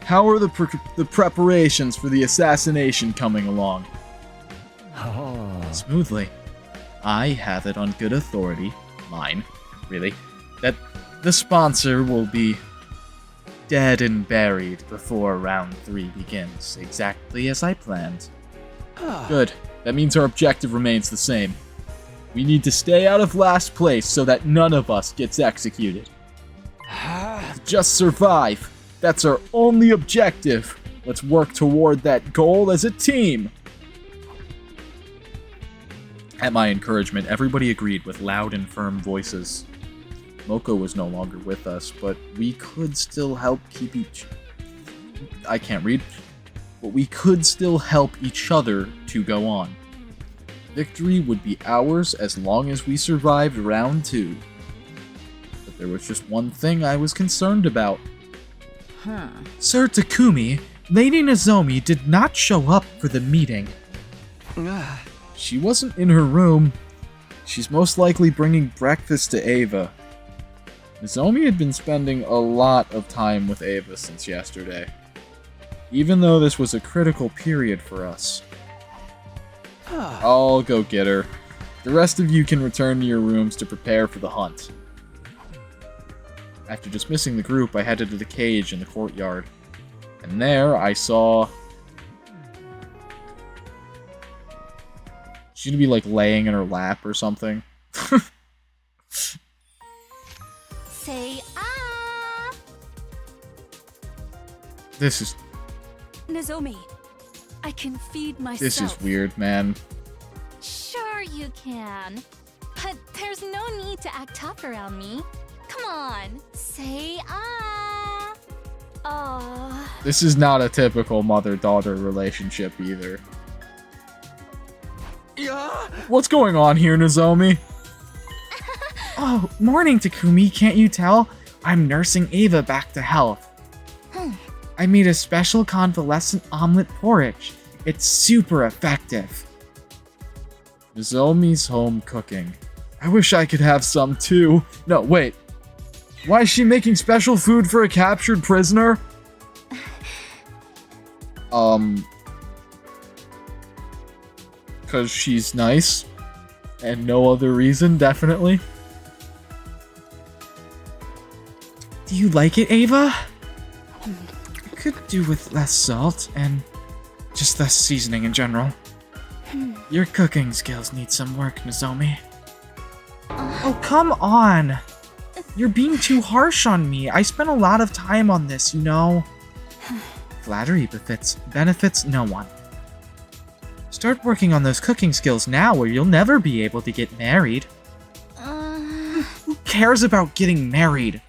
how are the preparations for the assassination coming along? Smoothly. I have it on good authority, mine, really, that the sponsor will be dead and buried before round 3 begins, exactly as I planned. Good. That means our objective remains the same. We need to stay out of last place so that none of us gets executed. Just survive. That's our only objective. Let's work toward that goal as a team. At my encouragement, everybody agreed with loud and firm voices. Moko was no longer with us, but we could still help keep I can't read. But we could still help each other to go on. Victory would be ours as long as we survived round 2. But there was just one thing I was concerned about. Sir Takumi, Lady Nozomi did not show up for the meeting. She wasn't in her room. She's most likely bringing breakfast to Ava. Nozomi had been spending a lot of time with Ava since yesterday, even though this was a critical period for us. I'll go get her. The rest of you can return to your rooms to prepare for the hunt. After dismissing the group, I headed to the cage in the courtyard, and there I saw... She'd be like laying in her lap or something. Say ah! This is Nozomi, I can feed myself. This is weird, man. Sure you can. But there's no need to act tough around me. Come on, say ah. Oh. This is not a typical mother-daughter relationship either. What's going on here, Nozomi? Oh, morning, Takumi. Can't you tell? I'm nursing Ava back to health. I made a special convalescent omelet porridge. It's super effective. Nozomi's home cooking. I wish I could have some too. No, wait. Why is she making special food for a captured prisoner? Because she's nice. And no other reason, definitely. Do you like it, Ava? I could do with less salt and just less seasoning in general. Your cooking skills need some work, Nozomi. Oh, come on! You're being too harsh on me. I spent a lot of time on this, you know. Flattery benefits no one. Start working on those cooking skills now or you'll never be able to get married. Who cares about getting married?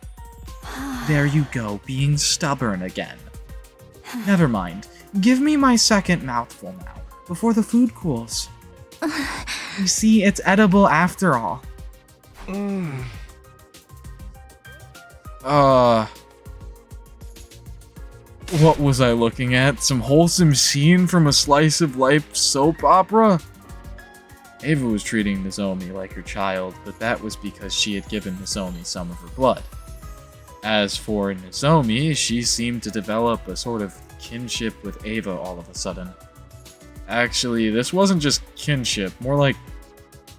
There you go, being stubborn again. Never mind. Give me my second mouthful now, before the food cools. You see, it's edible after all. What was I looking at? Some wholesome scene from a slice of life soap opera? Ava was treating Nozomi like her child, but that was because she had given Nozomi some of her blood. As for Nozomi, she seemed to develop a sort of kinship with Ava all of a sudden. Actually, this wasn't just kinship, more like...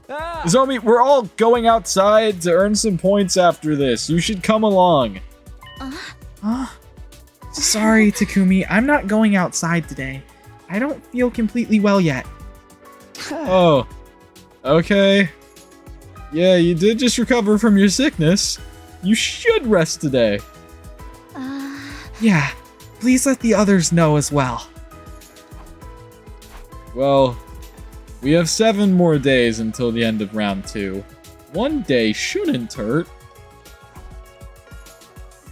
Nozomi, we're all going outside to earn some points after this. You should come along. Sorry, Takumi, I'm not going outside today. I don't feel completely well yet. Oh, okay. Yeah, you did just recover from your sickness. You should rest today. Yeah, please let the others know as well. Well, we have 7 more days until the end of round 2. One day shouldn't hurt.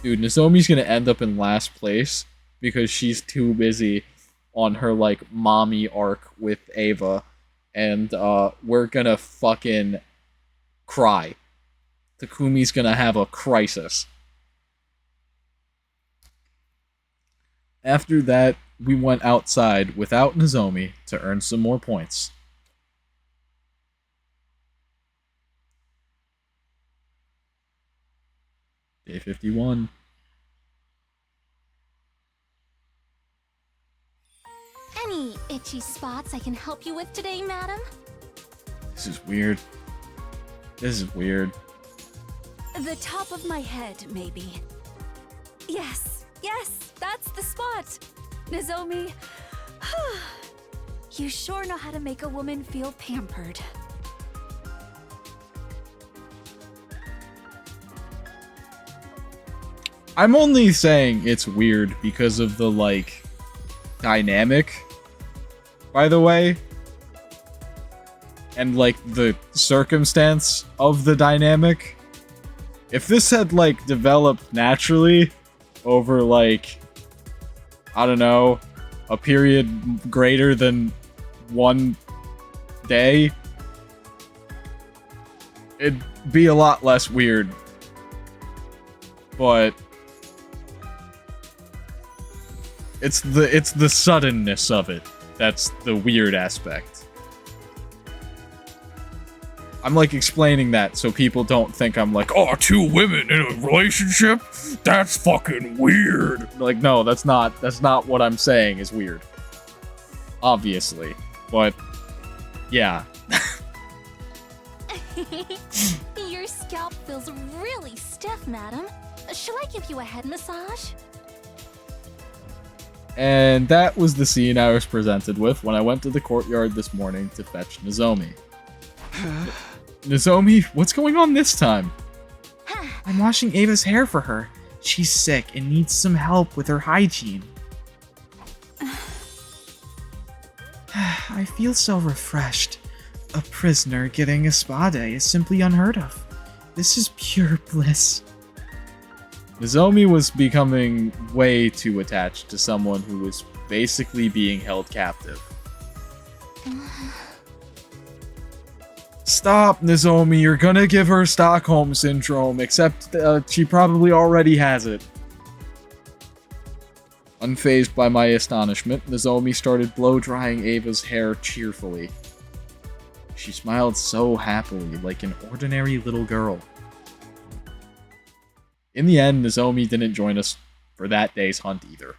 Dude, Nozomi's gonna end up in last place because she's too busy on her, like, mommy arc with Ava. And, we're gonna fucking cry. Takumi's gonna have a crisis. After that, we went outside without Nozomi to earn some more points. Day 51. Any itchy spots I can help you with today, madam? This is weird. This is weird. The top of my head, maybe. Yes, that's the spot. Nozomi, you sure know how to make a woman feel pampered. I'm only saying it's weird because of the, like, dynamic, by the way. And, like, the circumstance of the dynamic. If this had, like, developed naturally over, like, I don't know, a period greater than 1 day, it'd be a lot less weird. But it's the suddenness of it that's the weird aspect. I'm like explaining that so people don't think I'm like, oh, 2 women in a relationship? That's fucking weird. Like, no, that's not what I'm saying is weird. Obviously. But yeah. Your scalp feels really stiff, madam. Shall I give you a head massage? And that was the scene I was presented with when I went to the courtyard this morning to fetch Nozomi. Nozomi, what's going on this time? I'm washing Ava's hair for her. She's sick and needs some help with her hygiene. I feel so refreshed. A prisoner getting a spa day is simply unheard of. This is pure bliss. Nozomi was becoming way too attached to someone who was basically being held captive. Stop, Nozomi, you're gonna give her Stockholm Syndrome, except she probably already has it. Unfazed by my astonishment, Nozomi started blow-drying Ava's hair cheerfully. She smiled so happily, like an ordinary little girl. In the end, Nozomi didn't join us for that day's hunt either.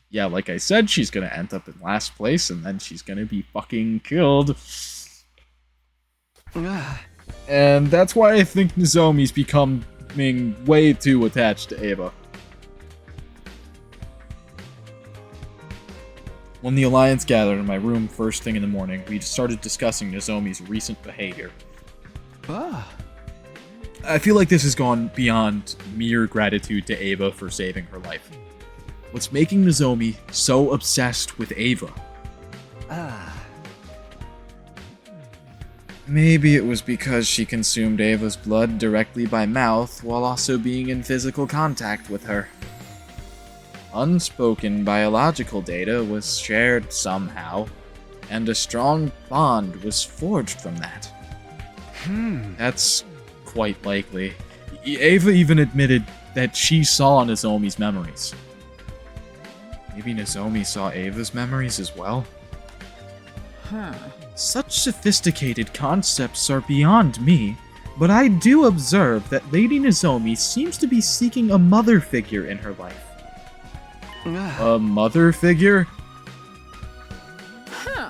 Yeah, like I said, she's gonna end up in last place, and then she's gonna be fucking killed. And that's why I think Nozomi's becoming way too attached to Ava. When the Alliance gathered in my room first thing in the morning, we started discussing Nozomi's recent behavior. I feel like this has gone beyond mere gratitude to Ava for saving her life. What's making Nozomi so obsessed with Ava? Maybe it was because she consumed Ava's blood directly by mouth while also being in physical contact with her. Unspoken biological data was shared somehow, and a strong bond was forged from that. That's quite likely. Ava even admitted that she saw Nozomi's memories. Maybe Nozomi saw Ava's memories as well? Such sophisticated concepts are beyond me, but I do observe that Lady Nozomi seems to be seeking a mother figure in her life. A mother figure?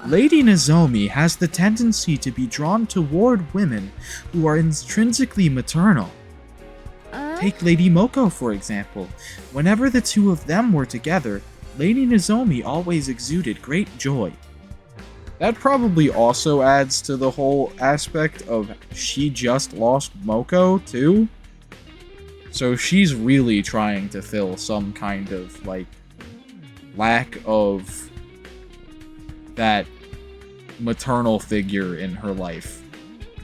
Lady Nozomi has the tendency to be drawn toward women who are intrinsically maternal. Take Lady Moko, for example. Whenever the two of them were together, Lady Nozomi always exuded great joy. That probably also adds to the whole aspect of she just lost Moko, too. So she's really trying to fill some kind of, like, lack of that maternal figure in her life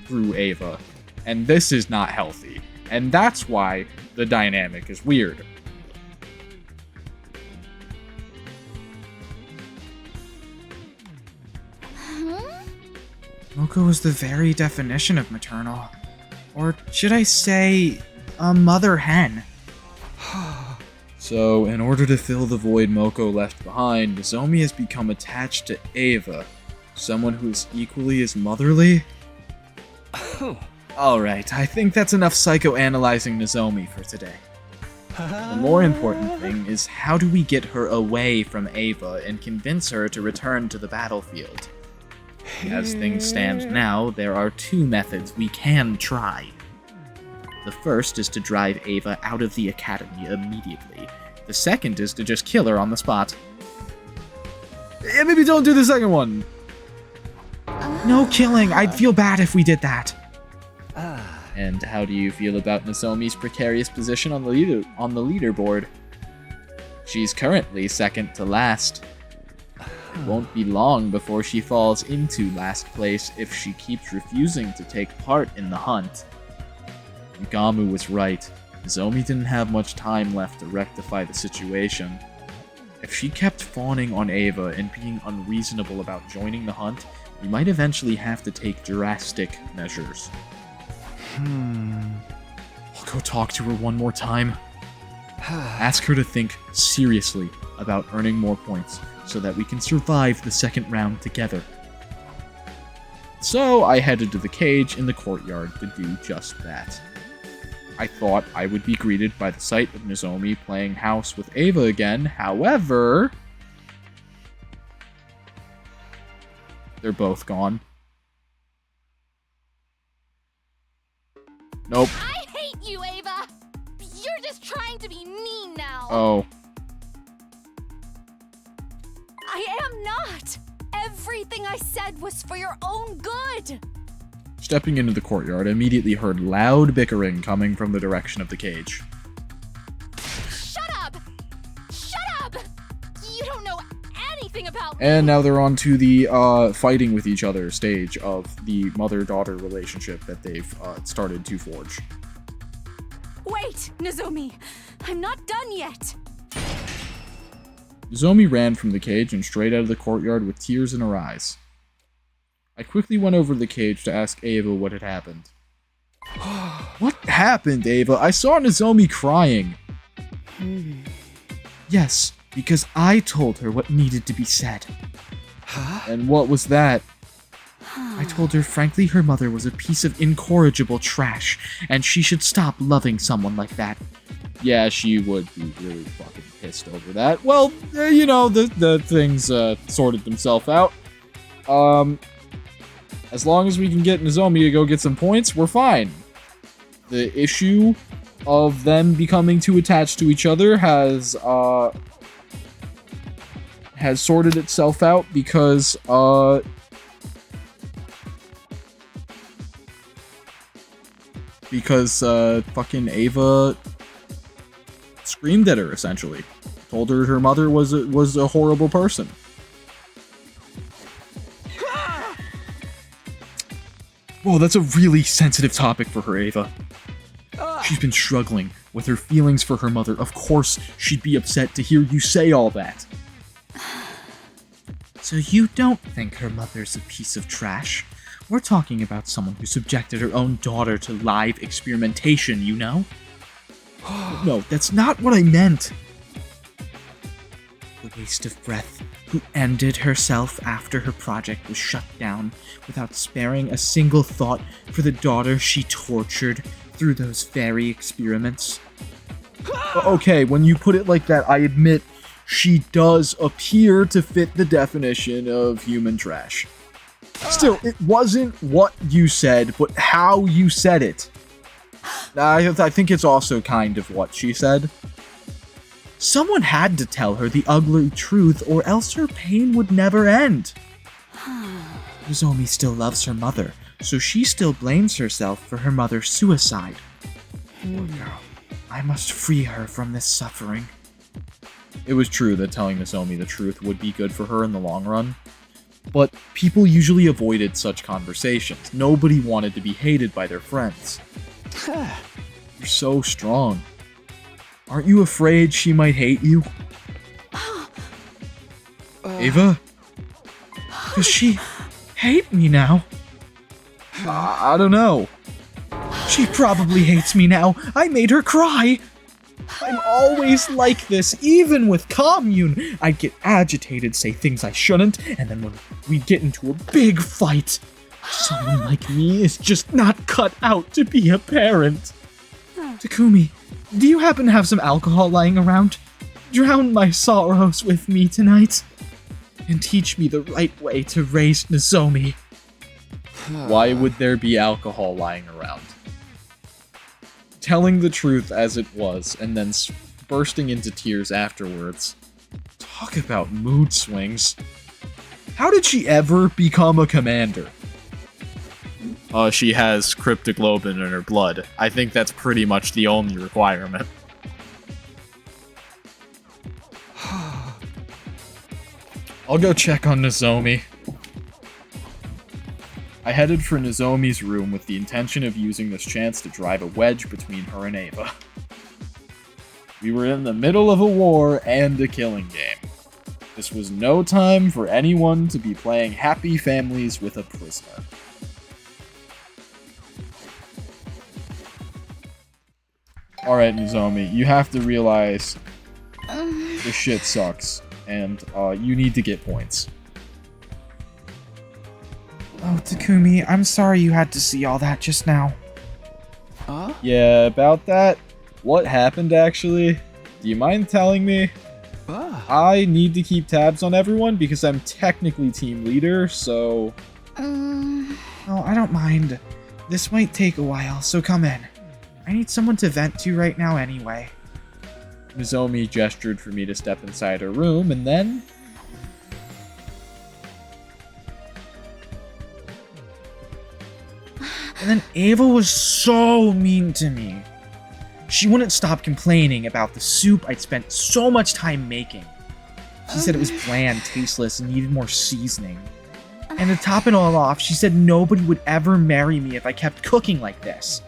through Ava. And this is not healthy. And that's why the dynamic is weird. Moko is the very definition of maternal. Or should I say, a mother hen. So, in order to fill the void Moko left behind, Nozomi has become attached to Ava, someone who is equally as motherly? Alright, I think that's enough psychoanalyzing Nozomi for today. The more important thing is how do we get her away from Ava and convince her to return to the battlefield? As things stand now, there are two methods we can try. The first is to drive Ava out of the academy immediately. The second is to just kill her on the spot. Yeah, maybe don't do the second one. No killing, I'd feel bad if we did that. And how do you feel about Nozomi's precarious position on the leaderboard? She's currently second to last. It won't be long before she falls into last place if she keeps refusing to take part in the hunt. Gamu was right. Nozomi didn't have much time left to rectify the situation. If she kept fawning on Ava and being unreasonable about joining the hunt, we might eventually have to take drastic measures. I'll go talk to her one more time. Ask her to think seriously about earning more points so that we can survive the second round together. So I headed to the cage in the courtyard to do just that. I thought I would be greeted by the sight of Nozomi playing house with Ava again, however... they're both gone. Nope. I hate you, Ava! You're just trying to be mean now! Oh. I am not! Everything I said was for your own good! Stepping into the courtyard, I immediately heard loud bickering coming from the direction of the cage. Shut up! Shut up! You don't know anything about me! And now they're on to the fighting with each other stage of the mother-daughter relationship that they've started to forge. Wait, Nozomi! I'm not done yet! Nozomi ran from the cage and straight out of the courtyard with tears in her eyes. I quickly went over to the cage to ask Ava what had happened. What happened, Ava? I saw Nozomi crying. Yes, because I told her what needed to be said. And what was that? I told her frankly her mother was a piece of incorrigible trash, and she should stop loving someone like that. Yeah, she would be really fucking pissed over that. Well, you know, the things sorted themselves out. As long as we can get Nozomi to go get some points, we're fine. The issue of them becoming too attached to each other has sorted itself out because fucking Ava screamed at her, essentially. Told her her mother was a horrible person. Whoa, that's a really sensitive topic for her, Ava. She's been struggling with her feelings for her mother. Of course, she'd be upset to hear you say all that. So you don't think her mother's a piece of trash? We're talking about someone who subjected her own daughter to live experimentation, you know? No, that's not what I meant. The waste of breath, who ended herself after her project was shut down without sparing a single thought for the daughter she tortured through those very experiments. Okay, when you put it like that, I admit she does appear to fit the definition of human trash. Still, it wasn't what you said, but how you said it. I think it's also kind of what she said. Someone had to tell her the ugly truth, or else her pain would never end. Nozomi still loves her mother, so she still blames herself for her mother's suicide. Poor girl. I must free her from this suffering. It was true that telling Nozomi the truth would be good for her in the long run, but people usually avoided such conversations. Nobody wanted to be hated by their friends. You're so strong. Aren't you afraid she might hate you? Ava? Does she hate me now? I don't know. She probably hates me now. I made her cry. I'm always like this, even with commune. I'd get agitated, say things I shouldn't, and then when we'd get into a big fight, Someone like me is just not cut out to be a parent. Takumi, do you happen to have some alcohol lying around? Drown my sorrows with me tonight. And teach me the right way to raise Nozomi. Why would there be alcohol lying around? Telling the truth as it was, and then bursting into tears afterwards. Talk about mood swings. How did she ever become a commander? She has cryptoglobin in her blood. I think that's pretty much the only requirement. I'll go check on Nozomi. I headed for Nozomi's room with the intention of using this chance to drive a wedge between her and Ava. We were in the middle of a war and a killing game. This was no time for anyone to be playing happy families with a prisoner. Alright, Nozomi, you have to realize this shit sucks, and you need to get points. Oh, Takumi, I'm sorry you had to see all that just now. Huh? Yeah, about that? What happened, actually? Do you mind telling me? I need to keep tabs on everyone because I'm technically team leader, so... Oh, I don't mind. This might take a while, so come in. I need someone to vent to right now anyway. Nozomi gestured for me to step inside her room, and then... And then Ava was so mean to me. She wouldn't stop complaining about the soup I'd spent so much time making. She said it was bland, tasteless, and needed more seasoning. And to top it all off, she said nobody would ever marry me if I kept cooking like this.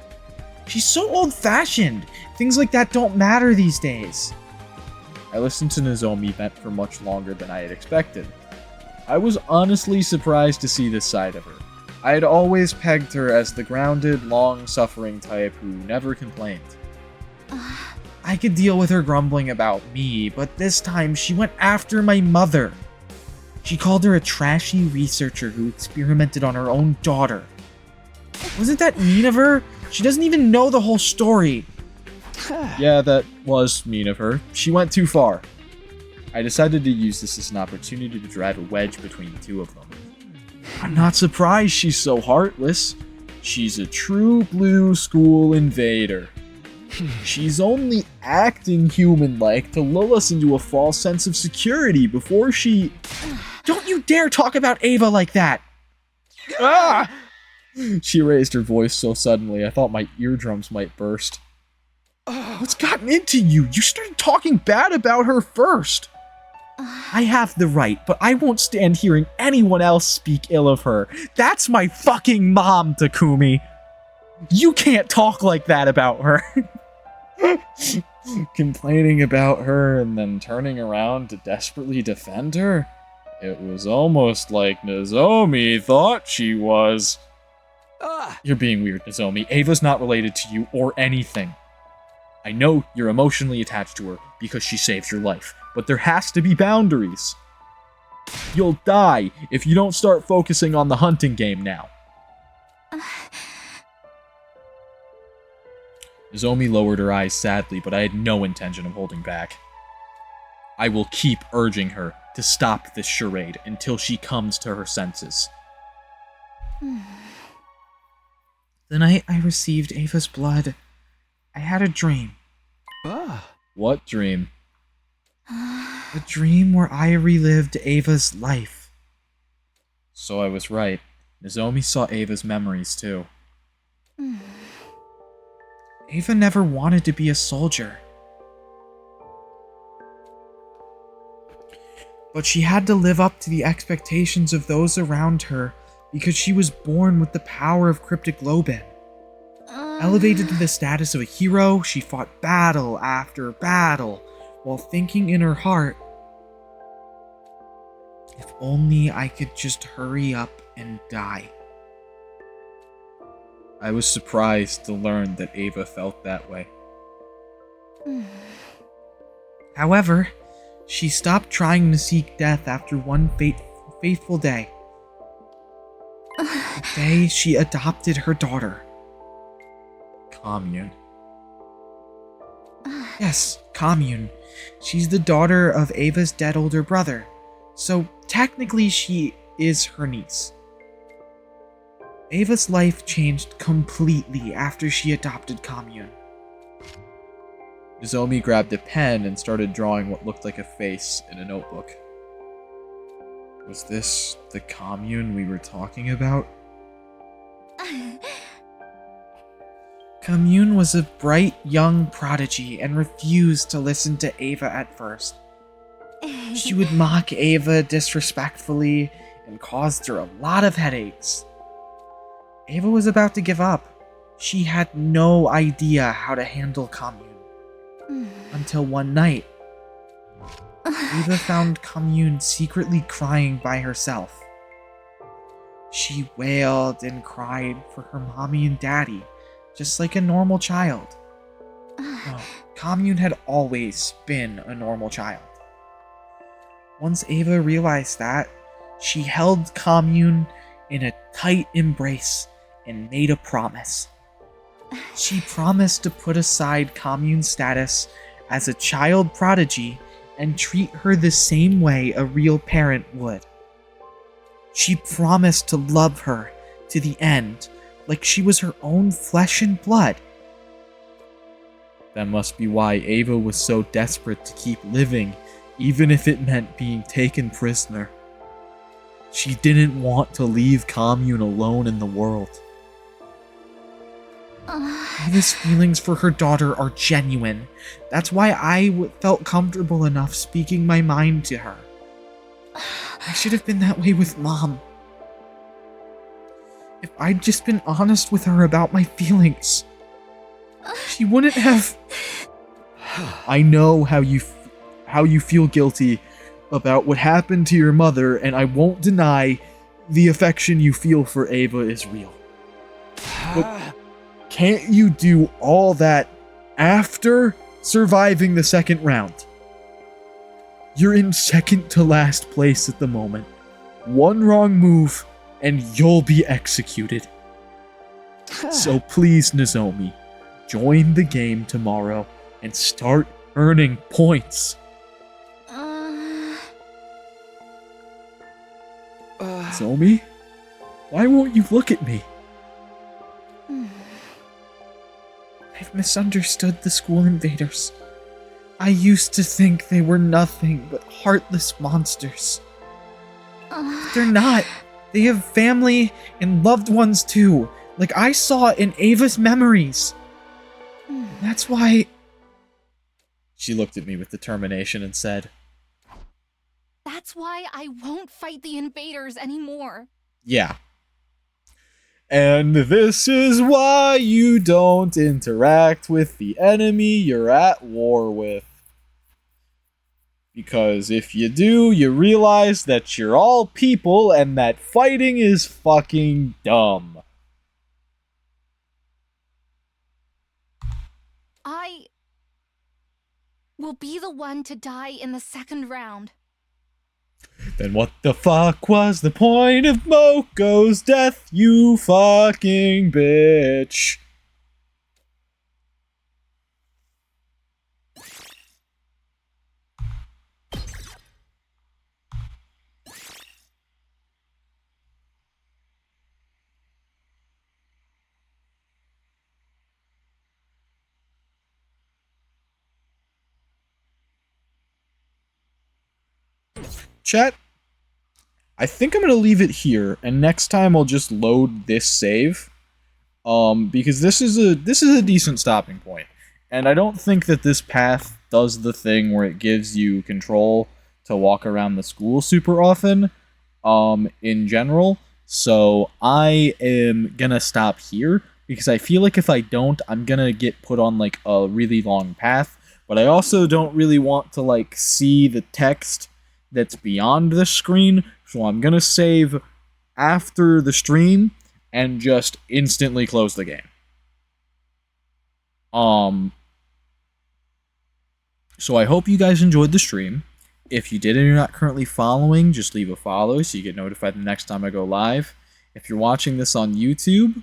She's so old-fashioned. Things like that don't matter these days. I listened to Nozomi vent for much longer than I had expected. I was honestly surprised to see this side of her. I had always pegged her as the grounded, long-suffering type who never complained. I could deal with her grumbling about me, but this time she went after my mother. She called her a trashy researcher who experimented on her own daughter. Wasn't that mean of her? She doesn't even know the whole story. Yeah, that was mean of her. She went too far. I decided to use this as an opportunity to drive a wedge between the two of them. I'm not surprised she's so heartless. She's a true blue school invader. She's only acting human-like to lull us into a false sense of security before she... Don't you dare talk about Ava like that! Ah! She raised her voice so suddenly I thought my eardrums might burst. What's gotten into you? You started talking bad about her first. I have the right, but I won't stand hearing anyone else speak ill of her. That's my fucking mom, Takumi. You can't talk like that about her. Complaining about her and then turning around to desperately defend her? It was almost like Nozomi thought she was. You're being weird, Nozomi. Ava's not related to you or anything. I know you're emotionally attached to her because she saved your life, but there has to be boundaries. You'll die if you don't start focusing on the hunting game now. Nozomi lowered her eyes sadly, but I had no intention of holding back. I will keep urging her to stop this charade until she comes to her senses. The night I received Ava's blood, I had a dream. What dream? A dream where I relived Ava's life. So I was right. Nozomi saw Ava's memories too. Ava never wanted to be a soldier. But she had to live up to the expectations of those around her because she was born with the power of cryptoglobin. Elevated to the status of a hero, she fought battle after battle, while thinking in her heart, if only I could just hurry up and die. I was surprised to learn that Ava felt that way. However, she stopped trying to seek death after one fateful day. The day she adopted her daughter. Commune. Yes, Commune. She's the daughter of Ava's dead older brother, so technically she is her niece. Ava's life changed completely after she adopted Commune. Nozomi grabbed a pen and started drawing what looked like a face in a notebook. Was this the Commune we were talking about? Commune was a bright young prodigy and refused to listen to Ava at first. She would mock Ava disrespectfully and caused her a lot of headaches. Ava was about to give up. She had no idea how to handle Commune. Until one night, Ava found Commune secretly crying by herself. She wailed and cried for her mommy and daddy, just like a normal child. No, Commune had always been a normal child. Once Ava realized that, she held Commune in a tight embrace and made a promise. She promised to put aside Commune's status as a child prodigy and treat her the same way a real parent would. She promised to love her to the end, like she was her own flesh and blood. That must be why Ava was so desperate to keep living, even if it meant being taken prisoner. She didn't want to leave Commune alone in the world. Ava's feelings for her daughter are genuine. That's why I felt comfortable enough speaking my mind to her. I should have been that way with Mom. If I'd just been honest with her about my feelings, she wouldn't have... I know how you feel guilty about what happened to your mother, and I won't deny the affection you feel for Ava is real. But can't you do all that after surviving the second round? You're in second to last place at the moment. One wrong move, and you'll be executed. So please, Nozomi, join the game tomorrow and start earning points. Nozomi? Why won't you look at me? I've misunderstood the school invaders. I used to think they were nothing but heartless monsters. But they're not. They have family and loved ones too, like I saw in Ava's memories. That's why... She looked at me with determination and said, That's why I won't fight the invaders anymore. Yeah. And this is why you don't interact with the enemy you're at war with. Because if you do, you realize that you're all people and that fighting is fucking dumb. I will be the one to die in the second round. Then what the fuck was the point of Moko's death, you fucking bitch? Chat, I think I'm going to leave it here, and next time I'll just load this save, because this is a decent stopping point, and I don't think that this path does the thing where it gives you control to walk around the school super often, in general, so I am going to stop here, because I feel like if I don't, I'm going to get put on, like, a really long path, but I also don't really want to, like, see the text that's beyond the screen, so I'm gonna save after the stream and just instantly close the game. So I hope you guys enjoyed the stream. If you did and you're not currently following, just leave a follow so you get notified the next time I go live. If you're watching this on YouTube,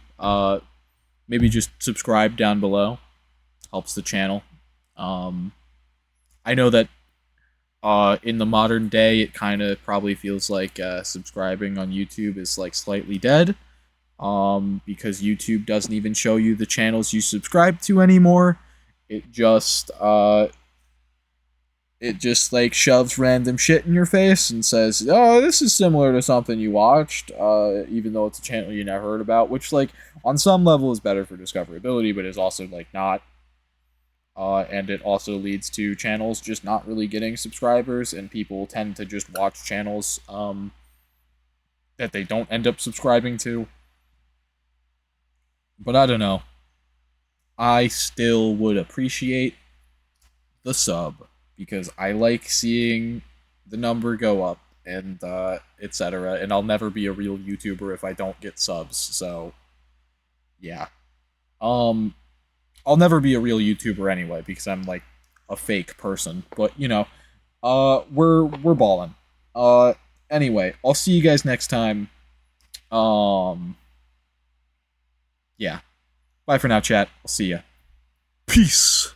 maybe just subscribe down below. Helps the channel. I know that in the modern day, it kind of probably feels like subscribing on YouTube is like slightly dead, because YouTube doesn't even show you the channels you subscribe to anymore. It just like shoves random shit in your face and says, "Oh, this is similar to something you watched," even though it's a channel you never heard about, which like on some level is better for discoverability, but is also like not. And it also leads to channels just not really getting subscribers, and people tend to just watch channels that they don't end up subscribing to. But I don't know. I still would appreciate the sub, because I like seeing the number go up, and etc. And I'll never be a real YouTuber if I don't get subs, so yeah. I'll never be a real YouTuber anyway, because I'm like a fake person. But you know, we're balling. Anyway, I'll see you guys next time. Yeah. Bye for now, chat. I'll see ya. Peace.